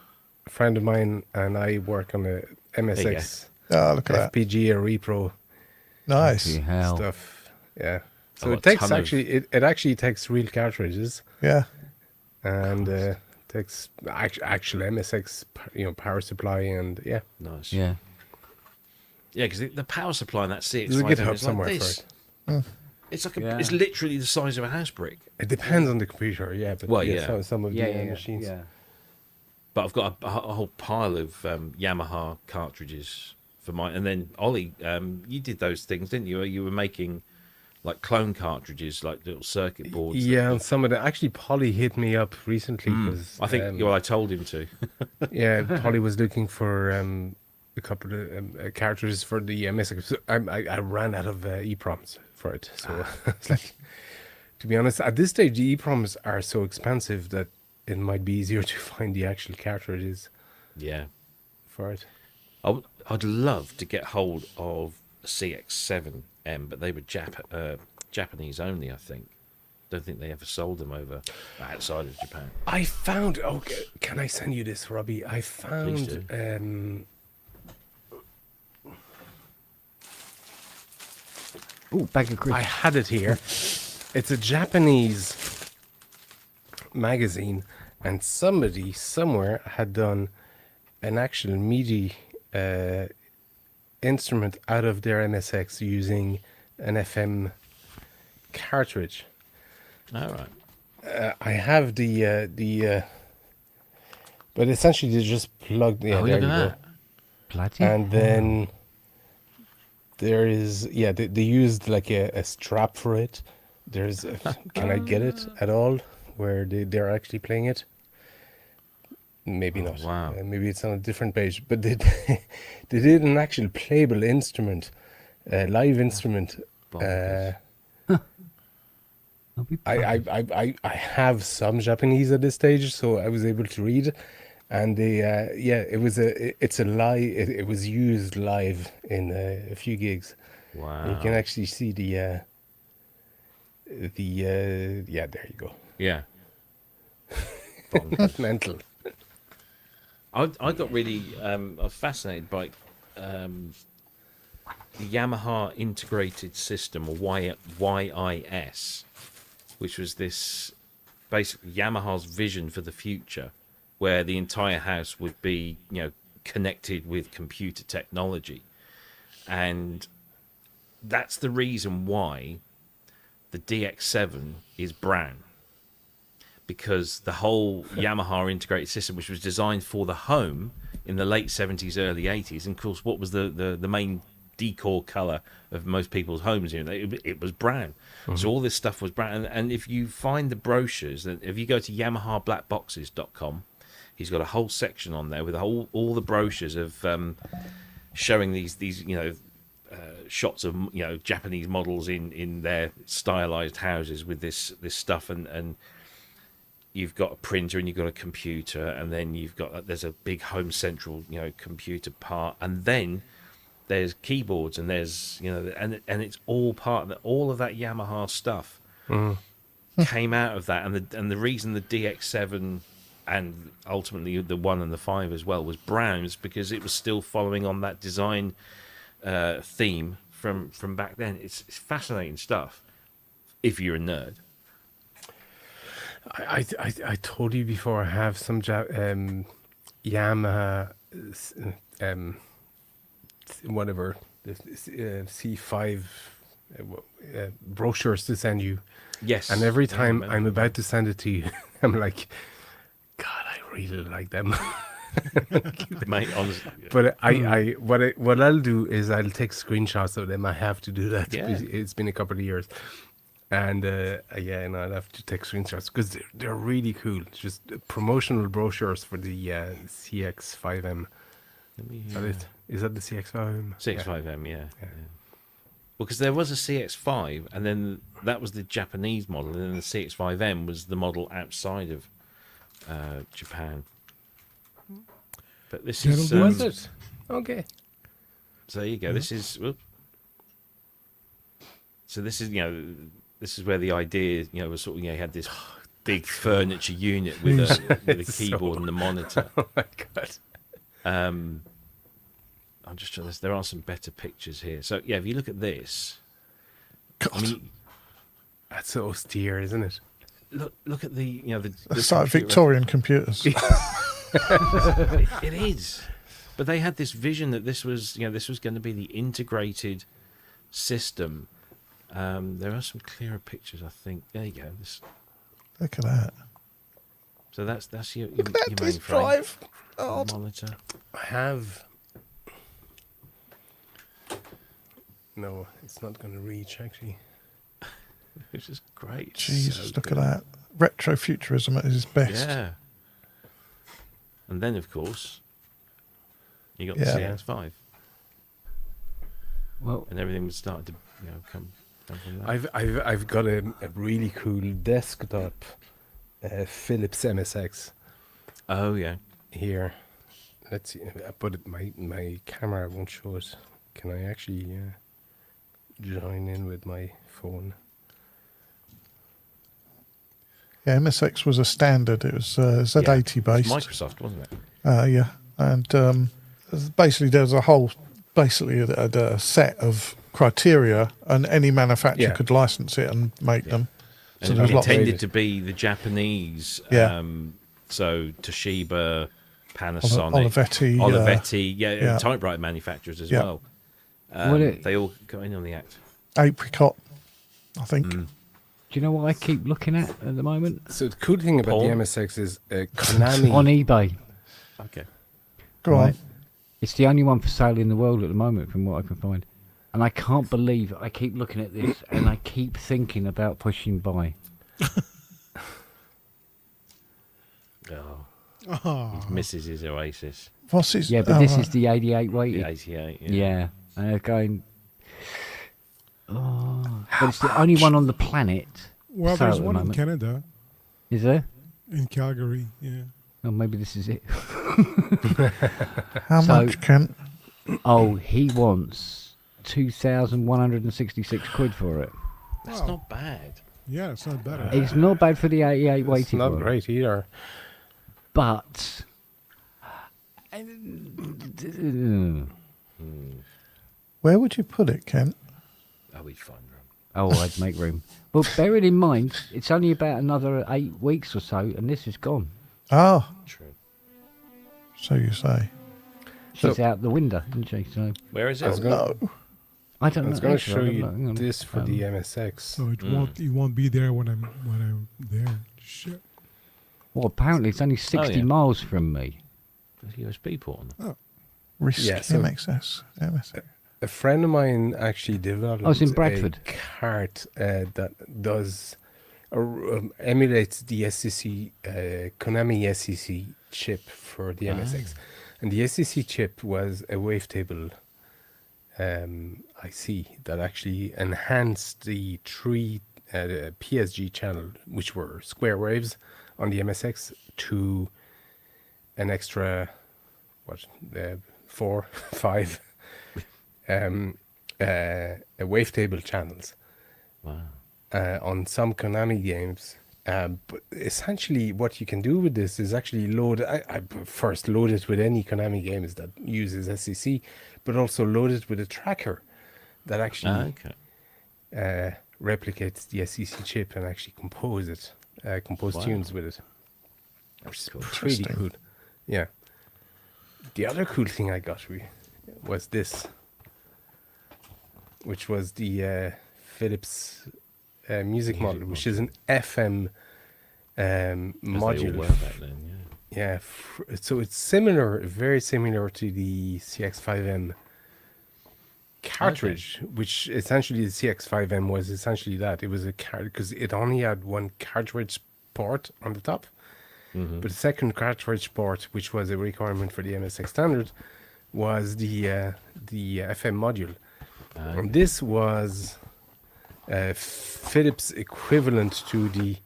A friend of mine and I work on the MSX Oh, look at that. FPG or Repro Nice. stuff. Yeah. So got it takes a ton of- actually it actually takes real cartridges Yeah. and takes actual MSX power supply and Nice. Yeah. Yeah, because the power supply in that there's a CX5M GitHub is somewhere like for this. it. It's like Yeah. it's literally the size of a house brick. It depends on the computer, but Well, yeah. some of the machines. Yeah. But I've got a whole pile of Yamaha cartridges for mine. And then Ollie, you did those things, didn't you? You were making like clone cartridges, like little circuit boards. Yeah, and some of the actually Polly hit me up recently because I think I told him to. yeah, Polly was looking for a couple of cartridges for the MSX. I ran out of EPROMs for it, so it's like, to be honest, at this stage the EPROMs are so expensive that it might be easier to find the actual cartridges. Yeah. For it. I'd love to get hold of a CX7M, but they were Japanese only, I think. Don't think they ever sold them over outside of Japan. I found. Okay, can I send you this, Robbie? I found. Oh, bag of crisps. I had it here. It's a Japanese magazine, and somebody somewhere had done an actual MIDI instrument out of their MSX using an FM cartridge. All right. I have the but essentially they just plugged. Yeah, there you go. Bloody And then there is they used like a strap for it. There's can I get it at all where they're actually playing it? Maybe not. Wow. Maybe it's on a different page. But they did an actual playable instrument, live instrument. I have some Japanese at this stage, so I was able to read, and it was used live in a few gigs. Wow. You can actually see there you go. Yeah. Mental. I got really fascinated by the Yamaha Integrated System, or YIS, which was this basically Yamaha's vision for the future, where the entire house would be, connected with computer technology. And that's the reason why the DX7 is brown. Because the whole Yamaha integrated system, which was designed for the home in the late 70s, early 80s, and of course, what was the main decor color of most people's homes here. It was brown. So all this stuff was brown. And if you find the brochures, if you go to YamahaBlackBoxes.com, he's got a whole section on there with all the brochures of showing these shots of Japanese models in their stylized houses with this stuff, and you've got a printer and you've got a computer, and then there's a big Home Central computer part, and then there's keyboards, and there's and it's all part of all of that Yamaha stuff came out of that, and the reason the DX7 and ultimately the 1 and the 5 as well was brown is because it was still following on that design theme from back then. It's fascinating stuff if you're a nerd. I told you before, I have some Yamaha whatever the C5 brochures to send you. Yes. And every time I'm about to send it to you, I'm like, God, I really like them. Mate, honestly. But what I'll do is I'll take screenshots of them. I have to do that. Yeah. It's been a couple of years. And I'll have to take screenshots because they're really cool. It's just promotional brochures for the CX5M. Is that the CX5M? CX5M, yeah. Well, because there was a CX5, and then that was the Japanese model, and then the CX5M was the model outside of Japan. But this is... was it? Okay. So there you go. This is... Whoops. So this is, this is where the idea, was sort of, you had this big furniture unit with a keyboard and a monitor. Oh, my God. I'm just trying this. There are some better pictures here. So yeah, if you look at this, God. I mean, That's so austere, isn't it? Look at the It's like Victorian computers. It is, but they had this vision that this was going to be the integrated system. There are some clearer pictures, I think. There you go. Look at that. So that's your Look at that main disk frame. drive. Oh, Monitor. I have... No, it's not going to reach, actually. Which is great. Jesus, look at that. Retrofuturism at its best. Yeah. And then, of course, you got the Yeah. CX5. Well, And everything was starting to come from that. I've got a really cool desktop Philips MSX Oh, yeah. here. Let's see, but my camera won't show it. Can I actually join in with my phone? Yeah, MSX was a standard. It was Z80 based. Microsoft, wasn't it? Yeah, and basically there was a set of criteria, and any manufacturer Yeah. could license it and make them. So And there was it lots of intended to be the Japanese. Yeah. So Toshiba, Panasonic, Olivetti, typewriter manufacturers as Yeah. well. They all got in on the act. Apricot, I think. do you know what I keep looking at the moment? So the cool thing about the Porn? MSX is Konami. On eBay. Okay. Go on. It's the only one for sale in the world at the moment, from what I can find. And I can't believe I keep looking at this, and I keep thinking about pushing buy. Oh, Oh, he misses his Oasis. What's his? Yeah, but oh, this right. is the 88 The weighted. 88. Yeah. And they're going... Oh, but it's the only one on the planet. well, So there's at the one in moment. Canada, Is there? in Calgary. Yeah. Oh, maybe this is it. How so- much, Kent? Oh, he wants 2,166 quid for it. That's Wow. not bad. Yeah, it's not bad. It's not bad for the 88 It's weighted not one. great either. But... Where would you put it, Kent? Oh, we'd find room. Oh, I'd make room. But bearing in mind, it's only about another 8 weeks or so, and this is gone. Oh, True. so you say. She's out the window, isn't she? So Where is I was it? gonna, I don't I know. was going to actually, show I don't you know. Hang on. this for the MSX. So it won't be there when I'm there. Shit. Well, apparently it's only 60 yeah. miles from me. There's USB port on it. Risk Yeah, so- MXS. MSX. A friend of mine actually developed I was in Bradford. a cart that does emulates the SCC Konami SCC chip for the MSX, and the SCC chip was a wavetable IC that actually enhanced the three PSG channel, which were square waves on the MSX, to an extra 4, 5 wavetable channels. Wow. On some Konami games. But essentially what you can do with this is actually load, I first load it with any Konami games that uses SCC, but also load it with a tracker that actually replicates the SCC chip and actually compose tunes with it. Which is pretty cool. Yeah. The other cool thing I got was this, which was the Philips music model, which is an FM module. Back then, yeah. So it's similar, very similar to the CX5M cartridge, which essentially the CX5M was essentially that. It was a because it only had one cartridge port on the top, but the second cartridge port, which was a requirement for the MSX standard, was the FM module. And this was Philips equivalent to the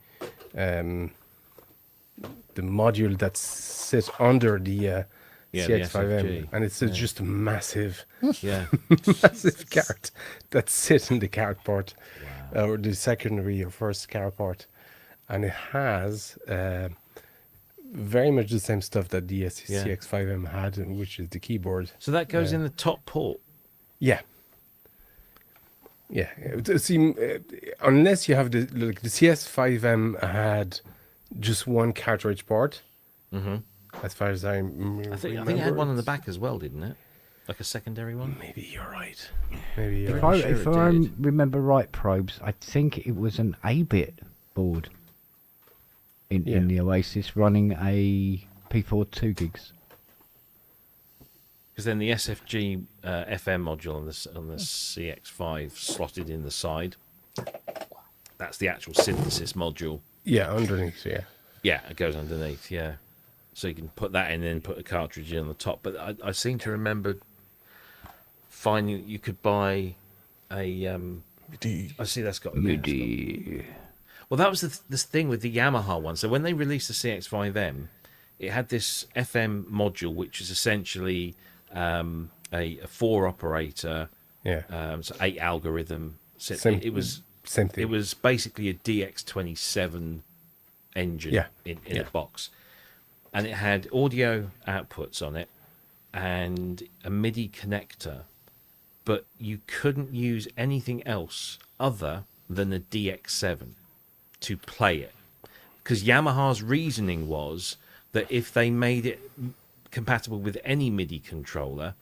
module that sits under the CX5M, and it's just a massive, massive cart that sits in the cart port, or the secondary or first cart port, and it has very much the same stuff that the CX5M had, which is the keyboard. So that goes in the top port. Yeah. Yeah, see, unless you have the CS5M had just one cartridge port, as far as I remember. I think it had one on the back as well, didn't it? Like a secondary one. Maybe you're right. Maybe you're If right. I remember right, Probes, I think it was an 8-bit board in the Oasis running a P4 2 gigs. Because then the SFG FM module on the CX5 slotted in the side. That's the actual synthesis module. Yeah, underneath, yeah. Yeah, it goes underneath, yeah. So you can put that in and then put a cartridge in on the top. But I seem to remember finding that you could buy a... I see that's got a MIDI. Well, that was this thing with the Yamaha one. So when they released the CX5M, it had this FM module, which is essentially... a 4-operator, so 8 algorithm. It was same thing. It was basically a DX27 engine in a box, and it had audio outputs on it and a MIDI connector, but you couldn't use anything else other than a DX7 to play it, because Yamaha's reasoning was that if they made it compatible with any MIDI controller,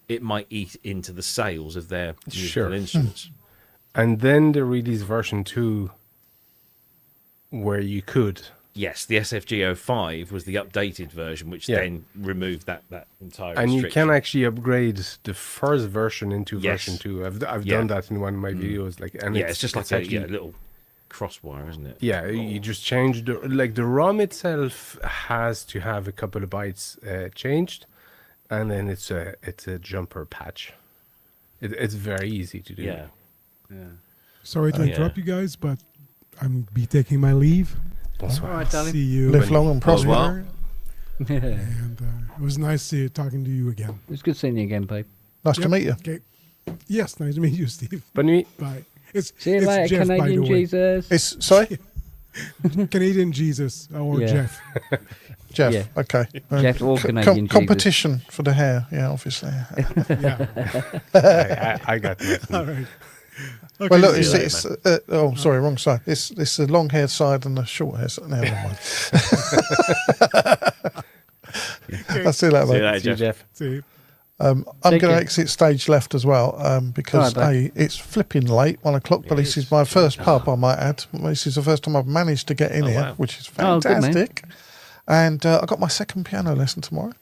it might eat into the sales of their musical instruments. And then they released version 2 where you could. Yes, the SFG05 was the updated version, which then removed that entire and restriction. you can actually upgrade the first version into version 2. I've done that in one of my videos. It's just like a little crosswire, isn't it? Yeah, you just change the ROM itself has to have a couple of bytes changed, and then it's a jumper patch. It's very easy to do. Yeah. Sorry to interrupt you guys, but I'm be taking my leave. Bonsoir. All right, darling. See you. Live long and prosper. And it was nice talking to you again. It was good seeing you again, babe. Nice to meet you. Okay. Yes, nice to meet you, Steve. Bonne nuit. Bye. See you later, Jeff, Canadian Jesus. It's sorry, Canadian Jesus or Jeff. Jeff. Yeah. Okay. Jeff or Canadian Jesus. Competition for the hair. Yeah, obviously. I got nothing. All right. Okay, Well, look, see you it's sorry, wrong side. It's the long-haired side and the short-haired side. No, never mind. I'll see you later, mate. See you, Jeff. See you. I'm going to exit stage left as well because it's flipping late, 1 o'clock. But this is my first pub, I might add. This is the first time I've managed to get in here, which is fantastic. And I got my second piano lesson tomorrow.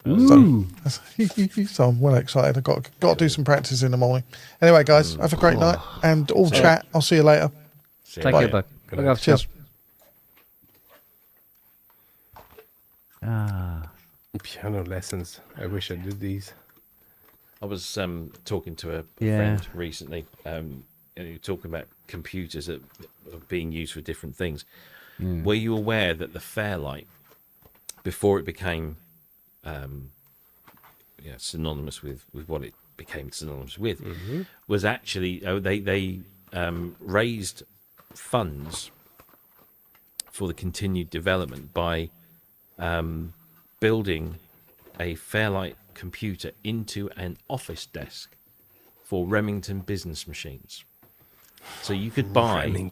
So I'm well excited. I've got to do some practice in the morning. Anyway, guys, have a great night and all chat. I'll see you later. See you Take later. care, bud. Good Look night. after Cheers. yourself. Ah. Piano lessons. I wish I did these. I was talking to a Yeah. friend recently, and you were talking about computers that are being used for different things. Were you aware that the Fairlight, before it became synonymous with what it became synonymous with, was actually they raised funds for the continued development by building a Fairlight computer into an office desk for Remington business machines. So you could buy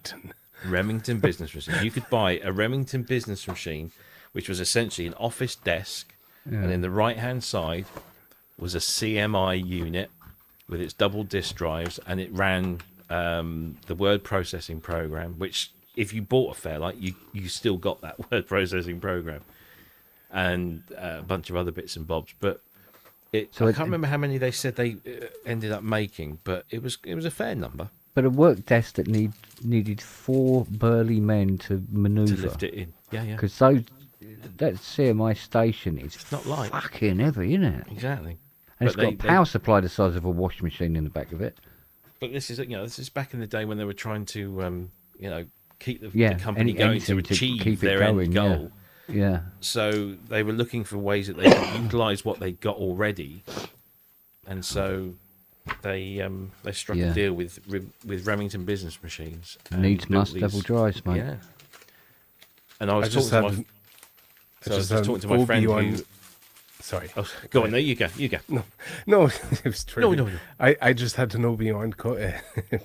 Remington business machine. You could buy a Remington business machine, which was essentially an office desk, and in the right-hand side was a CMI unit with its double disk drives, and it ran the word processing program, which if you bought a Fairlight, you still got that word processing program, and a bunch of other bits and bobs. But I can't remember how many they said they ended up making, but it was a fair number. But a work desk that needed 4 burly men to manoeuvre. To lift it in. Yeah. Because that CMI station is not light. fucking heavy, isn't it? Exactly. And it's got a power supply the size of a washing machine in the back of it. But this is back in the day when they were trying to keep the company going to achieve their end goal. Yeah. So they were looking for ways that they could utilise what they got already, and so they struck a deal with Remington business machines. Needs must double drives, mate. Yeah. And I was talking to my friend who. Sorry. Oh, go on. No, you go. No, it was true. No. I just had an Obi-Wan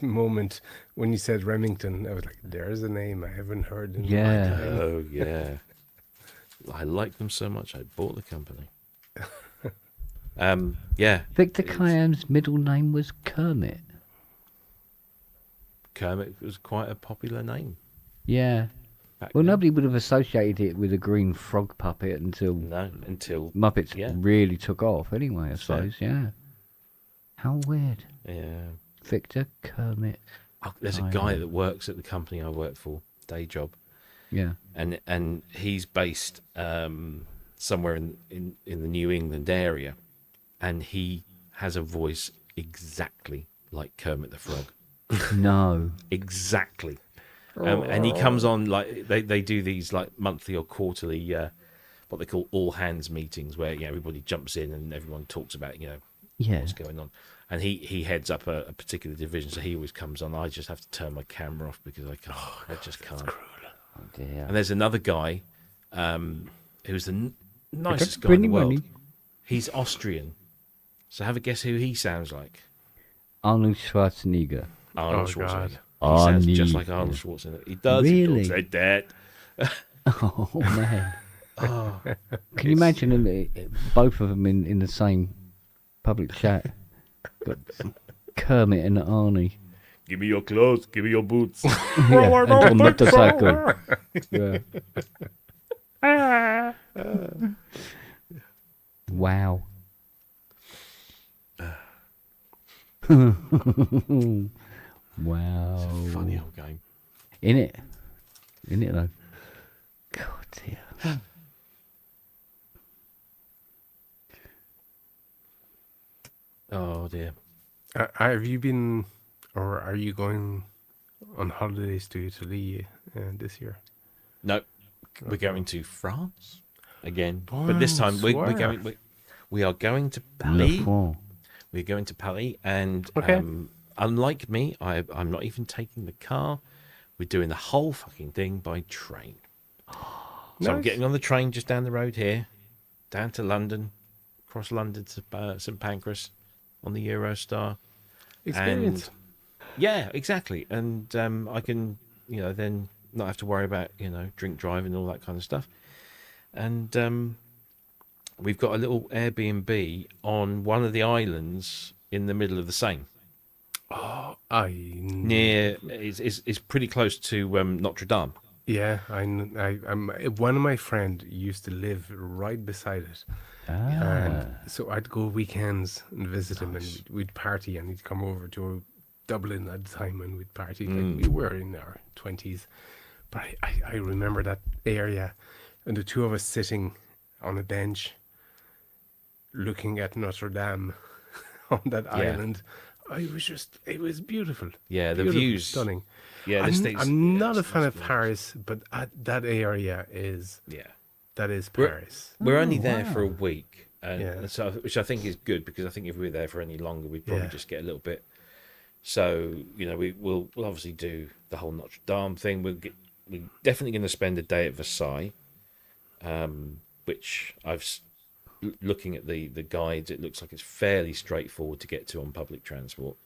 moment when you said Remington. I was like, there's a name I haven't heard in my time. Oh, yeah. I like them so much, I bought the company. Victor Khayyam's middle name was Kermit. Kermit was quite a popular name. Yeah. Well, nobody would have associated it with a green frog puppet until Muppets really took off. Anyway, I suppose. Yeah. How weird. Yeah. Victor Kermit. Oh, there's a guy that works at the company I work for, day job. Yeah. And he's based somewhere in the New England area, and he has a voice exactly like Kermit the Frog. No. Exactly. And he comes on like they do these like monthly or quarterly what they call all hands meetings where everybody jumps in and everyone talks about what's going on. And he heads up a particular division, so he always comes on. I just have to turn my camera off because I can't. I just can't. Oh dear. And there's another guy who's the nicest guy in the world. Money. He's Austrian. So have a guess who he sounds like. Arnold Schwarzenegger. Arnold Oh, Schwarzenegger. God. He sounds just like Arnold Schwarzenegger. He does. Really? He talks like that. Oh man. Can you imagine them, both of them in the same public chat? But Kermit and Arnie. Give me your clothes. Give me your boots. Yeah, and on motorcycle. Yeah. Wow. Wow. It's a funny old game. In it though. God dear. Oh dear. Have you been, or are you going on holidays to Italy this year? No, we're going to France again, but this time we are going to Paris. We're going to Paris, and unlike me, I'm not even taking the car. We're doing the whole fucking thing by train. So I'm getting on the train just down the road here, down to London, across London to St Pancras on the Eurostar. Experience. And, yeah, exactly. And I can, then not have to worry about, drink driving and all that kind of stuff. And we've got a little Airbnb on one of the islands in the middle of the Seine. Oh, Near, it's pretty close to Notre Dame. Yeah, I'm one of my friend used to live right beside it, and so I'd go weekends and visit him, and we'd party, and he'd come over to Dublin at the time, and we'd party. Like we were in our 20s, but I remember that area, and the two of us sitting on a bench, looking at Notre Dame on that island. It was beautiful. Yeah, the Beautiful, views, stunning. Yeah, I'm not a fan of Paris, but that area is Paris. We're only there for a week, Yeah. so which I think is good, because I think if we were there for any longer, we'd probably just get a little bit. So we'll obviously do the whole Notre Dame thing. We're definitely going to spend a day at Versailles, which looking at the guides, it looks like it's fairly straightforward to get to on public transport,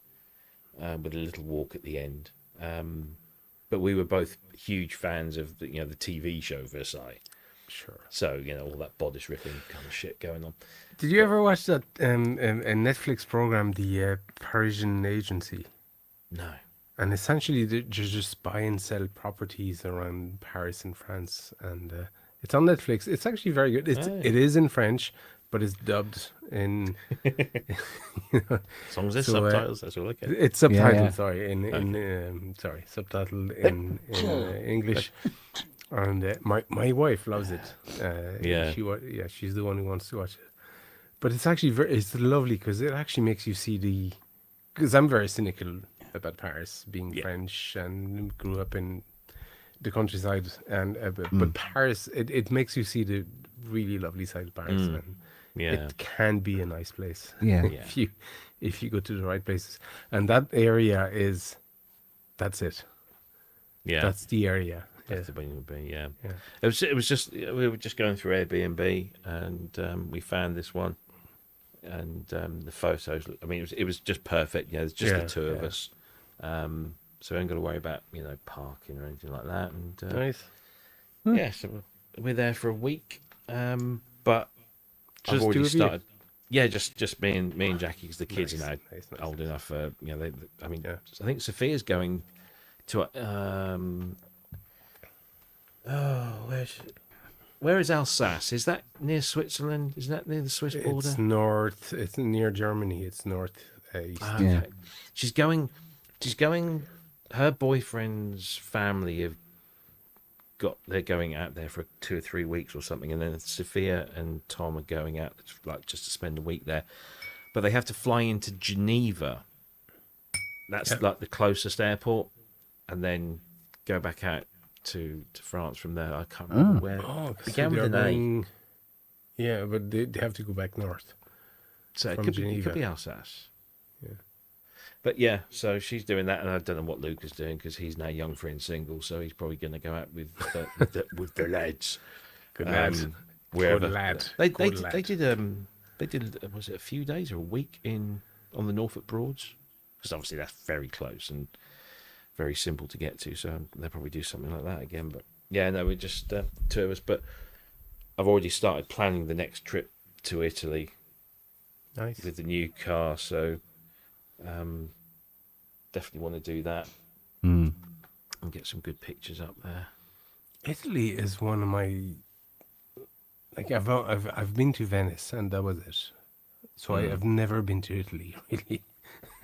with a little walk at the end. But we were both huge fans of the TV show Versailles. Sure. So all that bodice ripping kind of shit going on. Did you ever watch that a Netflix program, The Parisian Agency? No. And essentially, they just buy and sell properties around Paris and France, and it's on Netflix. It's actually very good. It is in French, but it's dubbed in. As long as there's subtitles, that's all I care. It's subtitled. Sorry, subtitled in English. And my wife loves it. She's the one who wants to watch it. But it's actually it's lovely, because it actually makes you see because I'm very cynical about Paris, being French and grew up in the countryside, and but Paris, it makes you see the really lovely side of Paris, and it can be a nice place. If you go to the right places, and that area that's it. Yeah, that's the area. That's the way it would be. Yeah. It was just, we were just going through Airbnb, and we found this one, and the photos. I mean, it was just perfect. It's just the two of us, so we ain't got to worry about parking or anything like that. And nice. Yeah, so we're there for a week, but just I've already started. You? Yeah, just me and Jackie, because the kids are now old enough. I think Sophia's going to. Where is Alsace? Is that near Switzerland? Is that near the Swiss border? It's north. It's near Germany. It's north east. Okay. She's going. Her boyfriend's family they're going out there for 2 or 3 weeks or something, and then Sophia and Tom are going out just to spend a week there, but they have to fly into Geneva. That's like the closest airport, and then go back out to France from there. I can't remember where. Began with an A. Yeah, but they have to go back north. So it could be Alsace. Yeah. But yeah, so she's doing that, and I don't know what Luke is doing, because he's now young, free and single, so he's probably going to go out with the lads. Good lad. Wherever. Good lad. They did was it a few days or a week on the Norfolk Broads? Because obviously that's very close and very simple to get to, so they'll probably do something like that again. But yeah, no, we're just two of us. But I've already started planning the next trip to Italy. Nice. With the new car, so definitely want to do that and get some good pictures up there. Italy is one of my I've been to Venice, and that was it. So I have never been to Italy, really.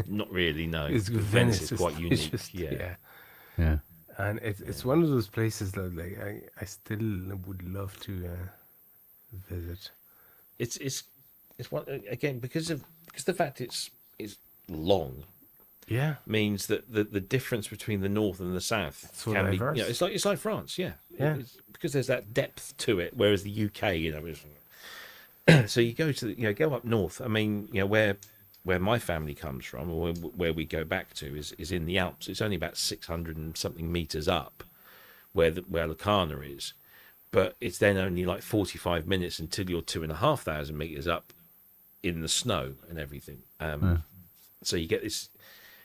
Not really, no. Venice is quite unique. Yeah. And it's one of those places that I still would love to visit. It's one again because the fact it's long. Yeah. Means that the difference between the north and the south can be. It's like France. Yeah. Because there's that depth to it, whereas the UK, so you go to go up north. I mean, where my family comes from, or where we go back to, is in the Alps. It's only about 600 and something meters up, where Locarno is, but it's then only like 45 minutes until you're 2,500 meters up, in the snow and everything. So you get this.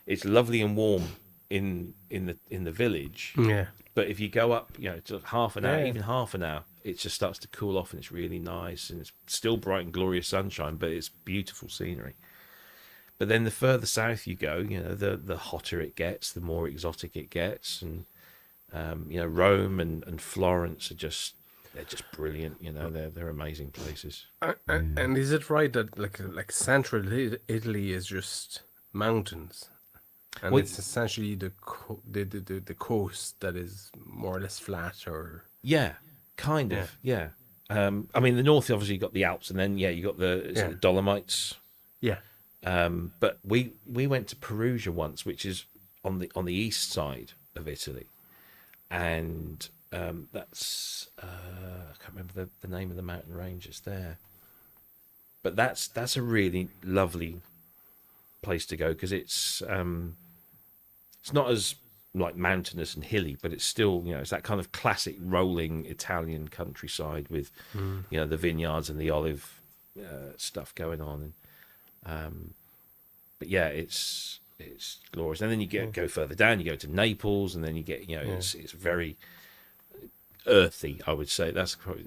It's lovely and warm in the village. Yeah. But if you go up, to half an hour, even half an hour, it just starts to cool off, and it's really nice, and it's still bright and glorious sunshine, but it's beautiful scenery. But then the further south you go, the hotter it gets, the more exotic it gets, and Rome and Florence they're just brilliant. They're amazing places. And is it right that like central Italy is just mountains, and it's essentially the coast that is more or less flat, or Yeah, kind of. Yeah. I mean, the north obviously you got the Alps, and then you got the Dolomites. yeah. But we went to Perugia once, which is on the east side of Italy, and that's I can't remember the name of the mountain ranges there. But that's a really lovely place to go because it's not as like mountainous and hilly, but it's still it's that kind of classic rolling Italian countryside with the vineyards and the olive stuff going on. But yeah, it's glorious. And then you go further down, you go to Naples, and then you get it's very earthy. I would say that's probably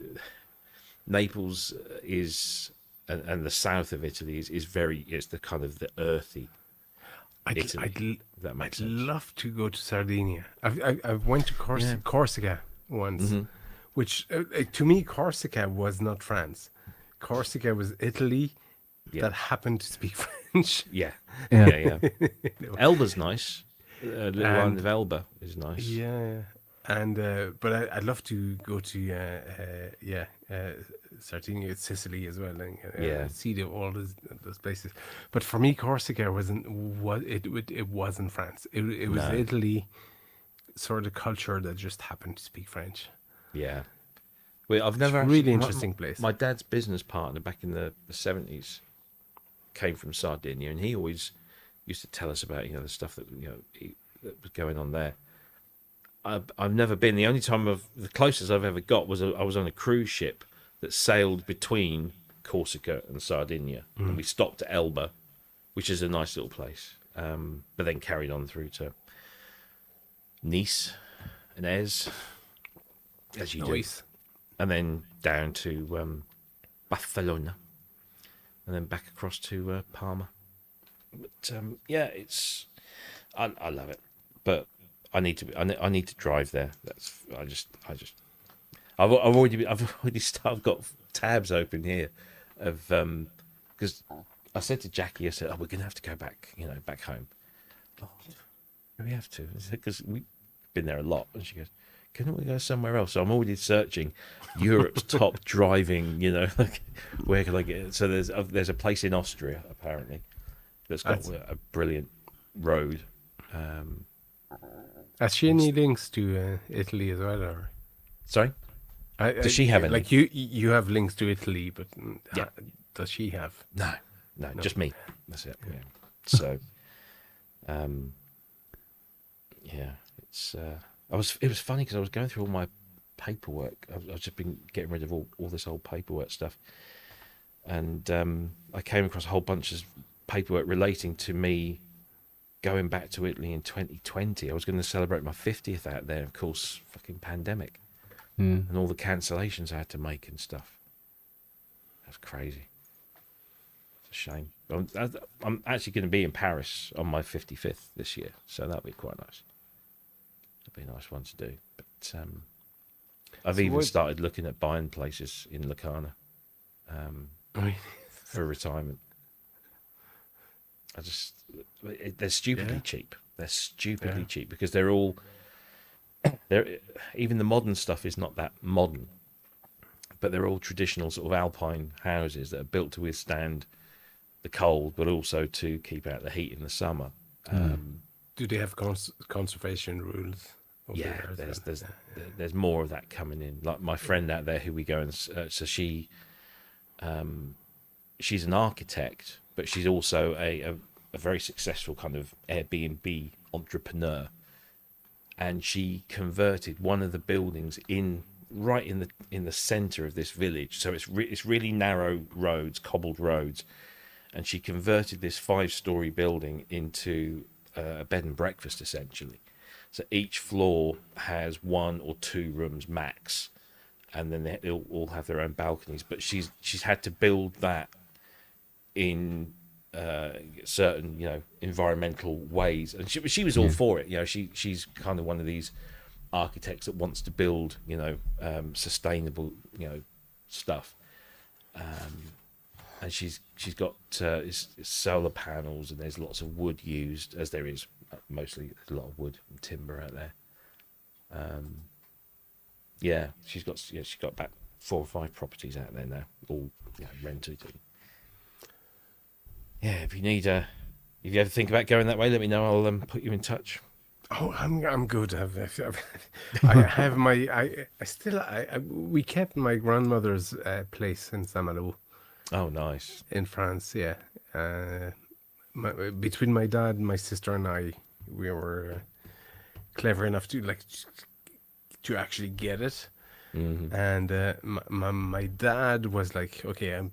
Naples is, and the south of Italy is very it's the kind of the earthy. I'd love to go to Sardinia. I went to Corsica once, which to me Corsica was not France. Corsica was Italy that happened to speak French. Yeah. Elba's nice. Little island of Elba is nice. Yeah. And but I'd love to go to Sardinia, Sicily as well, and see all those places. But for me, Corsica wasn't France. It was Italy, sort of culture that just happened to speak French. Yeah. Well, I've never really interesting place. My dad's business partner back in the 70s came from Sardinia, and he always used to tell us about the stuff that that was going on there. I've never been. The only time the closest I've ever got was I was on a cruise ship that sailed between Corsica and Sardinia, and we stopped at Elba, which is a nice little place, but then carried on through to Nice and Ez, as you do, and then down to Barcelona, and then back across to Palma. But it's I love it, but I need to drive there. I've already got tabs open here of because I said to Jackie, I said, we're gonna have to go back, back home. Oh, we have to because we've been there a lot, and she goes, couldn't we go somewhere else? So I'm already searching Europe's top driving, like where can I get it? So there's a place in Austria apparently that's got a brilliant road. Has she any links to Italy as well, or? Sorry, does she have any? Like you have links to Italy, but does she have? No, just me. That's it. Yeah. So, it's. It was funny because I was going through all my paperwork. I've just been getting rid of all this old paperwork stuff, and I came across a whole bunch of paperwork relating to me going back to Italy in 2020. I was going to celebrate my 50th out there. Of course, fucking pandemic and all the cancellations I had to make and stuff. That's crazy. It's a shame. I'm actually going to be in Paris on my 55th this year, so that'll be quite nice. It'll be a nice one to do. But I've even started looking at buying places in Locarno for retirement. They're stupidly cheap. They're stupidly cheap because they're even the modern stuff is not that modern, but they're all traditional sort of alpine houses that are built to withstand the cold, but also to keep out the heat in the summer. Do they have conservation rules? Yeah, there's more of that coming in. Like my friend out there who we go and so she's an architect, but she's also a very successful kind of Airbnb entrepreneur, and she converted one of the buildings right in the center of this village. So it's really narrow roads, cobbled roads, and she converted this 5-story building into a bed and breakfast essentially. So each floor has 1 or 2 rooms max, and then they'll all have their own balconies. But she's had to build that in certain environmental ways, and she was all for it. She's kind of one of these architects that wants to build, sustainable, stuff. And she's got it's solar panels, and there's lots of wood used, as there is mostly a lot of wood and timber out there. She's got about 4 or 5 properties out there now, all rented. Yeah, if you ever think about going that way, let me know. I'll put you in touch. Oh, I'm good. I have we kept my grandmother's place in Saint-Malo. Oh, nice. In France, yeah. Between my dad, my sister, and I, we were clever enough to actually get it. Mm-hmm. And my dad was like, okay,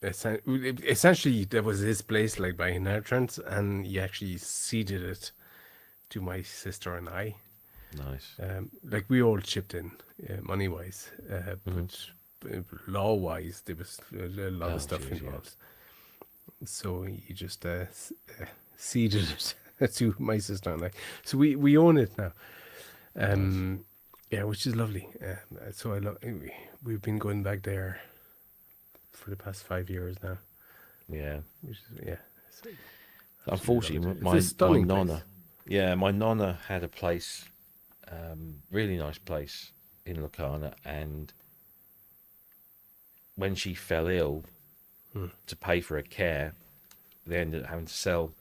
essentially that was his place, like by inheritance, and he actually ceded it to my sister and I. Nice. Like we all chipped in, money wise, but law wise, there was a lot of stuff involved. Yeah. So he just ceded it to my sister and I. So we own it now. Nice. Yeah, which is lovely. So we've been going back there for the past 5 years now. Yeah. Which is, yeah. Unfortunately, my nonna. Yeah, my nonna had a place, really nice place in Locarno, and when she fell ill, to pay for her care, they ended up having to sell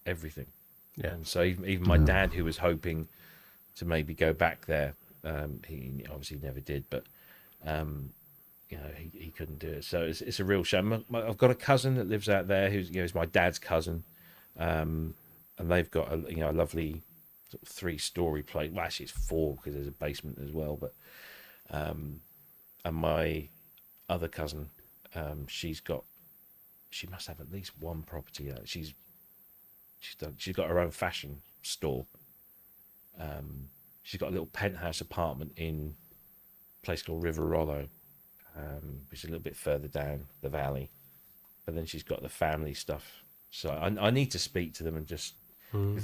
everything. Yeah. And so even my dad, who was hoping to maybe go back there, he obviously never did, but he couldn't do it. So it's a real shame. I've got a cousin that lives out there who's is my dad's cousin, and they've got a lovely sort of 3-story place. Well, actually it's 4 because there's a basement as well. But and my other cousin, she must have at least 1 property. She's got her own fashion store. She's got a little penthouse apartment in a place called Riverollo, which is a little bit further down the valley. But then she's got the family stuff. So I need to speak to them and just.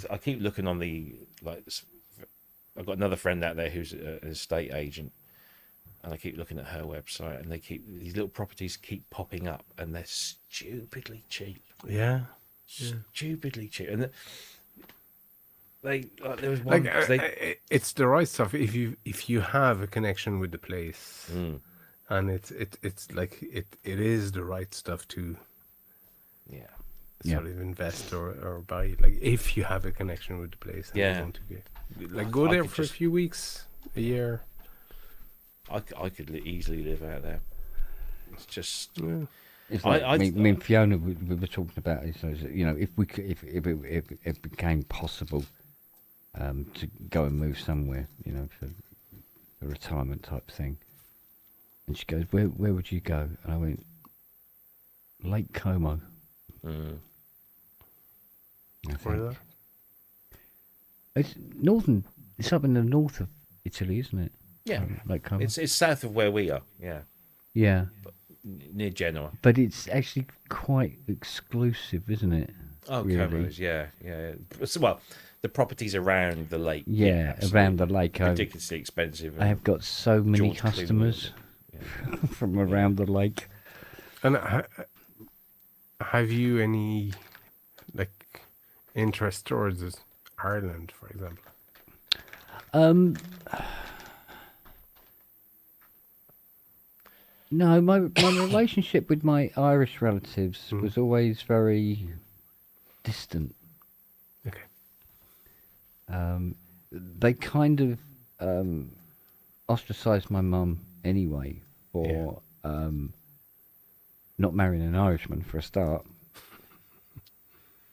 I keep looking on I've got another friend out there who's an estate agent, and I keep looking at her website, and these little properties keep popping up, and they're stupidly cheap. Yeah. Stupidly cheap, and there was one. It's the right stuff if you have a connection with the place, and it's like it is the right stuff to. Yeah. Sort of invest or buy, like if you have a connection with the place. And you want to go there for a few weeks, a year. I could easily live out there. It's just. Yeah. It's like, I mean, Fiona, we were talking about it. So, if it became possible to go and move somewhere, for a retirement type thing, and she goes, "Where would you go?" And I went, Lake Como. Where is that? It's northern. It's up in the north of Italy, isn't it? Yeah, Lake Como. It's south of where we are. Yeah. Yeah. But near Genoa. But it's actually quite exclusive, isn't it? Oh, really? Como's, yeah. Well, the properties around the lake. Yeah, around the lake. Ridiculously expensive. I have got so many customers from around the lake. And have you any interest towards Ireland, for example? No, my relationship with my Irish relatives was always very distant. Okay. They kind of ostracised my mum anyway for not marrying an Irishman for a start.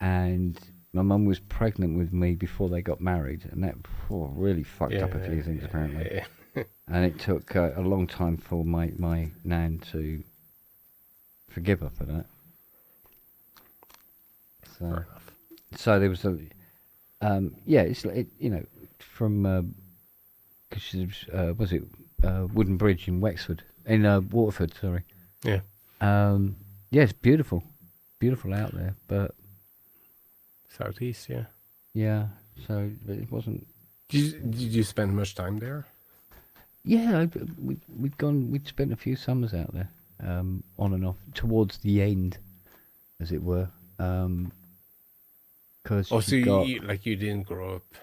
And my mum was pregnant with me before they got married, and that really fucked up a few things apparently. Yeah. And it took a long time for my nan to forgive her for that. So there was from because she was Wooden Bridge in Wexford Waterford, sorry. Yeah. It's beautiful out there, but southeast, yeah. Yeah, so it wasn't Did you spend much time there? Yeah, we'd spent a few summers out there, on and off, towards the end, as it were. Because Oh, so you didn't grow up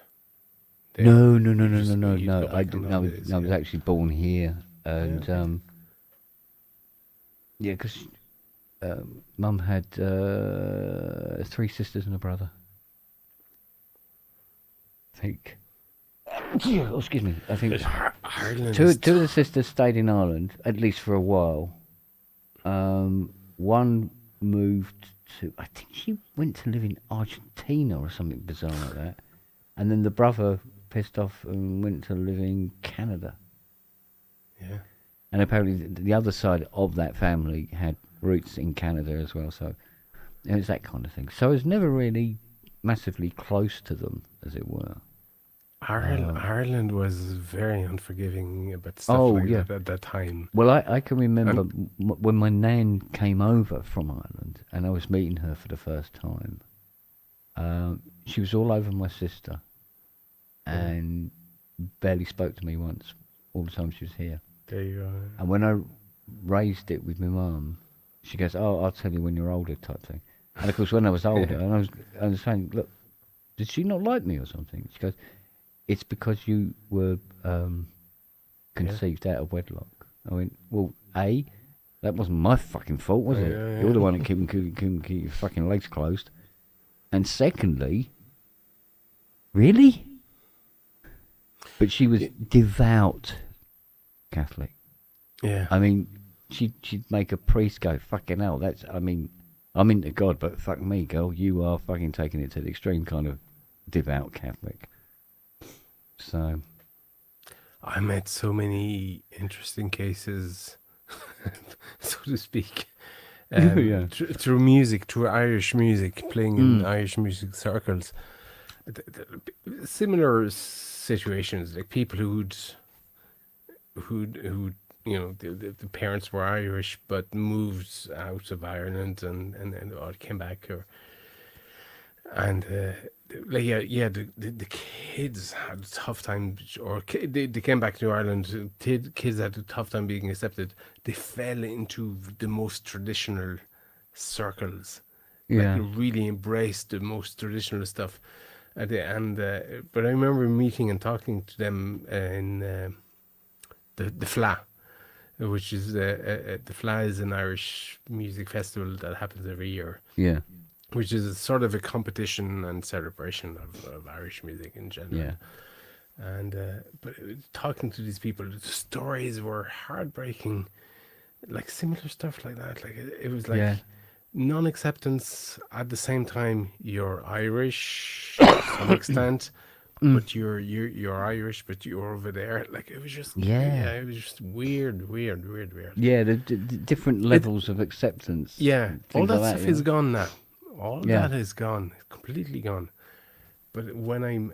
there? No. You'd go I back on didn't. holidays, I was yeah. actually born here, and because Mum had 3 sisters and a brother. I think. Oh, excuse me. I think Ireland two is of the sisters stayed in Ireland, at least for a while. One moved to, I think she went to live in Argentina or something bizarre like that. And then the brother pissed off and went to live in Canada. Yeah. And apparently the other side of that family had roots in Canada as well. So it was that kind of thing. So I was never really massively close to them, as it were. Ireland was very unforgiving about stuff that at that time. Well, I can remember when my nan came over from Ireland and I was meeting her for the first time. She was all over my sister and barely spoke to me once all the time she was here. There you go. And when I raised it with my mum, she goes, "Oh, I'll tell you when you're older," type thing. And of course, when I was older, and I was saying, "Look, did she not like me or something?" She goes, "It's because you were conceived out of wedlock." I went, "Well, that wasn't my fucking fault, was it? Yeah. You're the one that couldn't keep your fucking legs closed. And secondly, really?" But she was devout Catholic. Yeah. I mean, she'd make a priest go, "Fucking hell, I'm into God, but fuck me, girl, you are fucking taking it to the extreme kind of devout Catholic." So, I met so many interesting cases, so to speak, through music, through Irish music, playing in Irish music circles. Similar situations, like people who'd the parents were Irish but moved out of Ireland and or came back the kids had a tough time, or they came back to Ireland. Kids had a tough time being accepted. They fell into the most traditional circles, like really embraced the most traditional stuff. But I remember meeting and talking to them in the Fla, which is the Fla is an Irish music festival that happens every year. yeah. Which is sort of a competition and celebration of Irish music in general. Yeah. And but talking to these people, the stories were heartbreaking, like similar stuff like that. Like it was like non-acceptance at the same time. You're Irish to some extent, but you're Irish, but you're over there. Like it was just it was just weird. Yeah, the different levels of acceptance. Yeah, all that like stuff is gone now. All that is gone, completely gone. But when I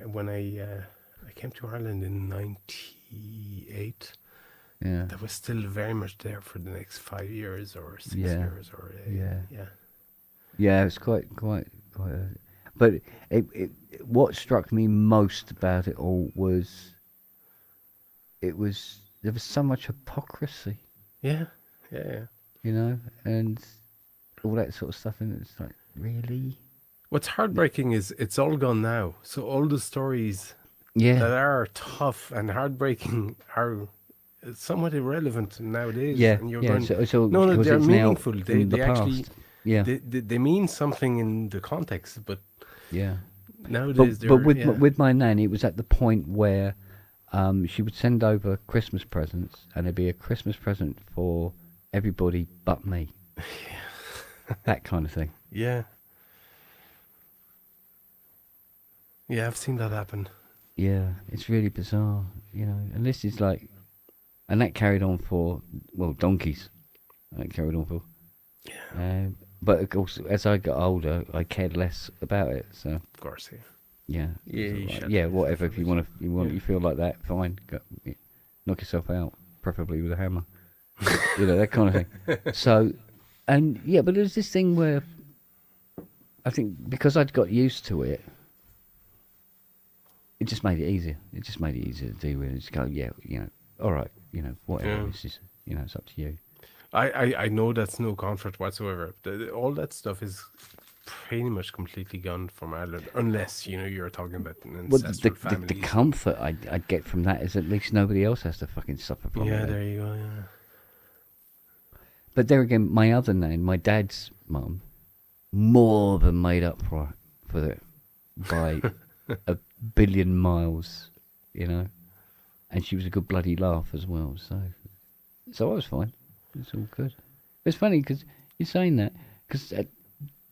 came to Ireland in '98, that was still very much there for the next 5 years or 6 years or Yeah, it's quite. But what struck me most about it all was there was so much hypocrisy. Yeah. You know, and all that sort of stuff, and it's like, really? What's heartbreaking is it's all gone now. So all the stories that are tough and heartbreaking are somewhat irrelevant nowadays. Yeah, and you're yeah. Going, So no, because they're it's now meaningful. They in the actually, past. they mean something in the context. But nowadays, but with my nan, it was at the point where she would send over Christmas presents, and it'd be a Christmas present for everybody but me. That kind of thing. Yeah, I've seen that happen. Yeah, it's really bizarre, you know. And this is like, and that carried on for, well, donkeys. That carried on for. Yeah. But of course, as I got older, I cared less about it. So. Of course, yeah. Yeah, whatever. If you feel like that, fine. Knock yourself out, preferably with a hammer. You know, that kind of thing. So, and but there's this thing where I think because I'd got used to it, it just made it easier. It just made it easier to deal with. Just go, yeah, all right, whatever. It's just, it's up to you. I know that's no comfort whatsoever. All that stuff is pretty much completely gone from Ireland, unless you're talking about an ancestral families. The comfort I'd get from that is at least nobody else has to fucking suffer from it. Yeah, there you go. Yeah. But there again, my other nan, my dad's mum, more than made up for it by a billion miles, and she was a good bloody laugh as well. So I was fine. It's all good. It's funny because you're saying that because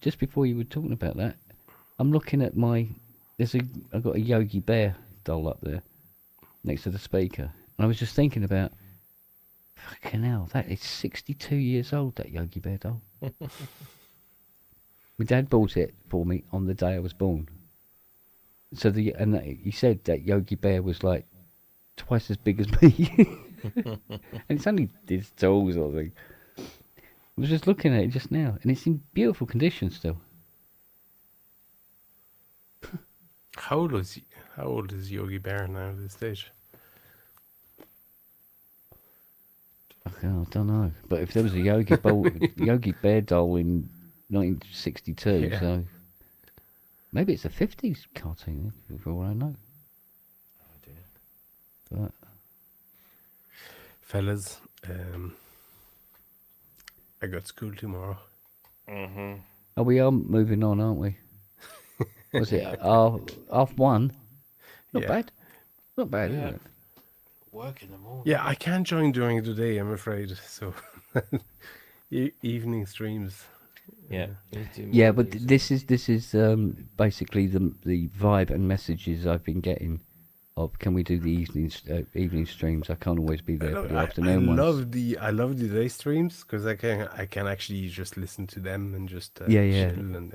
just before you were talking about that, I'm looking at I've got a Yogi Bear doll up there next to the speaker, and I was just thinking about, fucking hell, that is 62 years old, that Yogi Bear doll. My dad bought it for me on the day I was born. So he said that Yogi Bear was like twice as big as me. And it's only this tall sort of thing. I was just looking at it just now, and it's in beautiful condition still. How old is Yogi Bear now at this stage? Okay, I don't know, but if there was a Yogi Bear doll in 1962, so maybe it's a 50s cartoon, for all I know. Oh dear. But fellas, I got school tomorrow. Mm-hmm. Oh, we are moving on, aren't we? Was it half one? Not bad. Not bad, is it? Work in the morning. Yeah, I can't join during the day, I'm afraid. So evening streams. Yeah. Yeah, but this is basically the vibe and messages I've been getting of, can we do the evening streams? I can't always be there for the afternoon ones. I love the day streams because I can actually just listen to them and just chill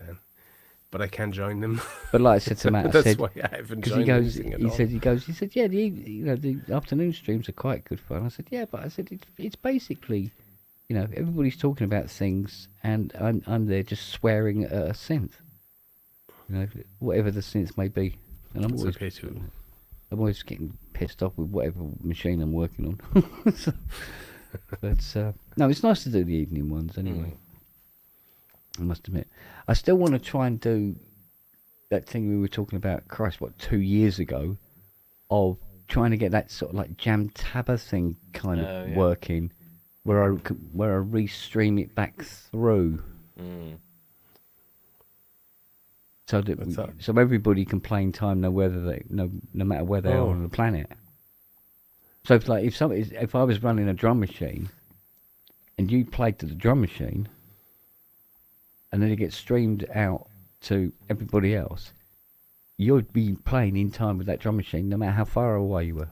but I can't join them. But like I said to Matt, that's why I haven't joined anything at all. He said, yeah, the afternoon streams are quite good fun. I said, yeah, but I said it's basically, everybody's talking about things, and I'm there just swearing at a synth, whatever the synth may be, and I'm always getting pissed off with whatever machine I'm working on. But no, it's nice to do the evening ones anyway. I must admit, I still want to try and do that thing we were talking about, 2 years ago, of trying to get that sort of like Jam Tabba thing kind of working, where I restream it back through, so that so everybody can play in time, no matter where they are on the planet. So if I was running a drum machine, and you played to the drum machine, and then it gets streamed out to everybody else, you'd be playing in time with that drum machine no matter how far away you were.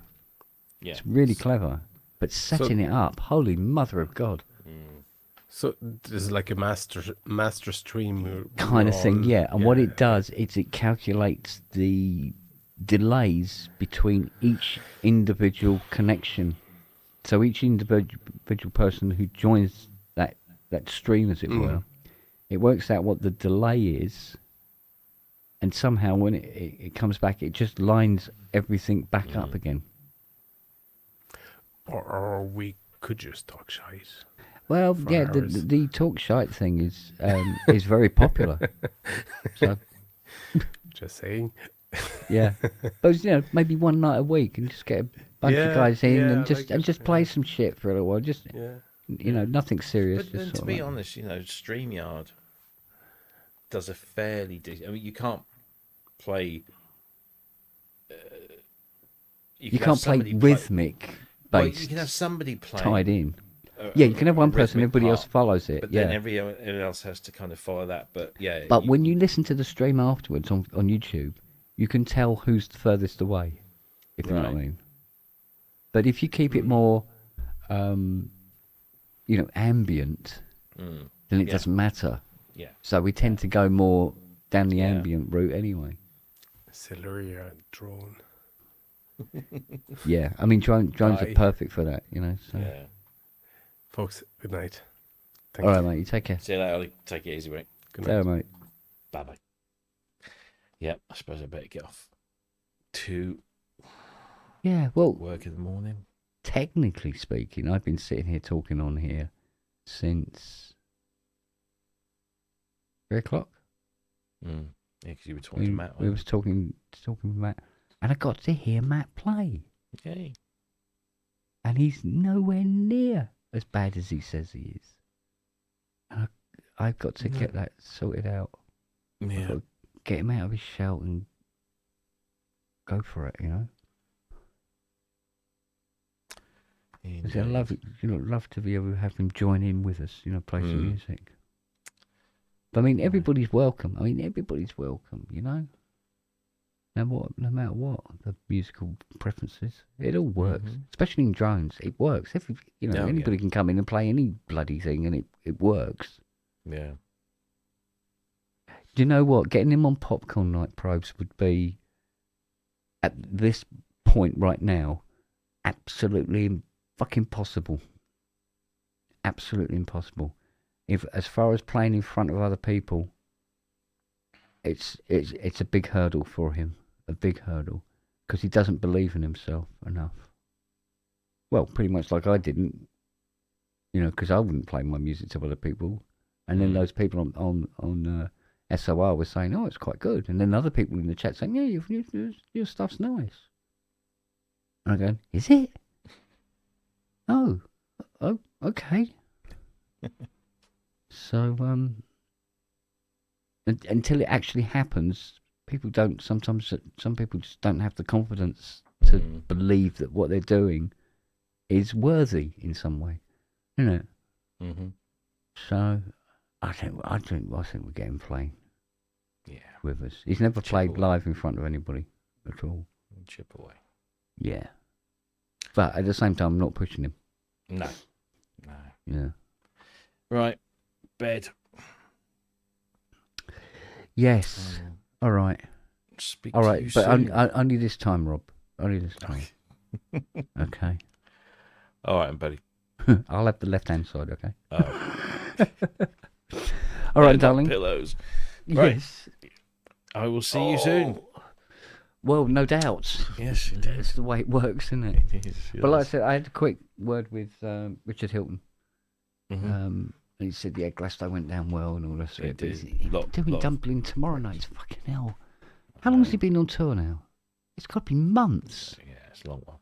Yeah. It's really clever. But setting it up, holy mother of God. So there's like a master stream kind of thing, yeah. And what it does is it calculates the delays between each individual connection. So each individual person who joins that stream, as it were, it works out what the delay is, and somehow when it comes back, it just lines everything back up again. Or we could just talk shite. Well, yeah, the talk shite thing is very popular. So, just saying. Yeah, but maybe one night a week and just get a bunch of guys in and just play some shit for a little while. Just nothing serious. But then, to be honest, StreamYard does a fairly decent. I mean, you can't play. You can't play rhythmic. Well, you can have somebody play tied in. Yeah, you can have one person, everybody else follows it. But then everyone else has to kind of follow that. But yeah. But when you listen to the stream afterwards on YouTube, you can tell who's the furthest away, if you know what I mean. But if you keep it more, ambient, then it doesn't matter. Yeah. So we tend to go more down the ambient route anyway. Celeria drone. Yeah, I mean drones are perfect for that, So. Yeah. Folks, good night. All right, mate. You take care. See you later, Ollie. Take it easy, mate. Good night, mate. Bye-bye. Yeah, I suppose I better get off. to well, work in the morning. technically speaking, I've been sitting here talking on here since 3:00. Yeah, because you were talking to Matt. We was talking with Matt, and I got to hear Matt play. Yay. And he's nowhere near as bad as he says he is. And I've got to get that sorted out. Yeah. I've got to get him out of his shell and go for it, you know. Because I love it, love to be able to have him join in with us, play some music. But I mean, everybody's welcome. You know. No matter what the musical preferences, it all works. Especially in drones, it works. Anybody can come in and play any bloody thing, and it works. Yeah. Do you know what? Getting him on Popcorn Night probes would be, at this point right now, absolutely fucking possible. Absolutely impossible. If, as far as playing in front of other people, it's a big hurdle for him. A big hurdle. Because he doesn't believe in himself enough. Well, pretty much like I didn't. Because I wouldn't play my music to other people. And then those people on SOR were saying, oh, it's quite good. And then other people in the chat saying, yeah, your stuff's nice. And I go, is it? Oh, okay. So, until it actually happens, some people just don't have the confidence to believe that what they're doing is worthy in some way, isn't it? Mm-hmm. So, I think we're getting playing. Yeah. With us. He's never played live in front of anybody at all. Chip away. Yeah. But at the same time, I'm not pushing him. No. Yeah. Right. Bed. Yes. All right. All right, but only this time, Rob. Only this time. Okay. All right, buddy. I'll have the left-hand side, okay? Oh. All right, darling. Pillows. Right. Yes. I will see you soon. Well, no doubt. Yes, it is. That's the way it works, isn't it? It is. But like I said, I had a quick word with Richard Hilton. Mm-hmm. And he said, yeah, Glasgow went down well and all this. It did. He's doing Dumpling tomorrow night. It's fucking hell. How long has he been on tour now? It's got to be months. Yeah, it's a long one.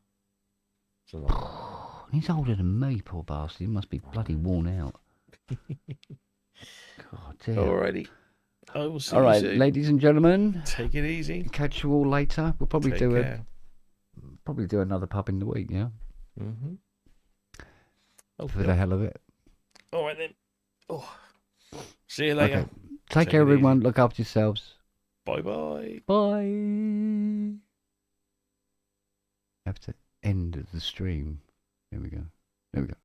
It's a long one. He's older than me, poor bastard. He must be bloody worn out. God dear. Alrighty. I will see all right, you soon. Ladies and gentlemen. Take it easy. Catch you all later. We'll probably Take do care. another pub in the week, yeah? Mm-hmm. For the hell of it. All right then. Oh. See you later. Okay. Take care, everyone. Look after yourselves. Bye-bye. Bye. Have to end the stream. There we go.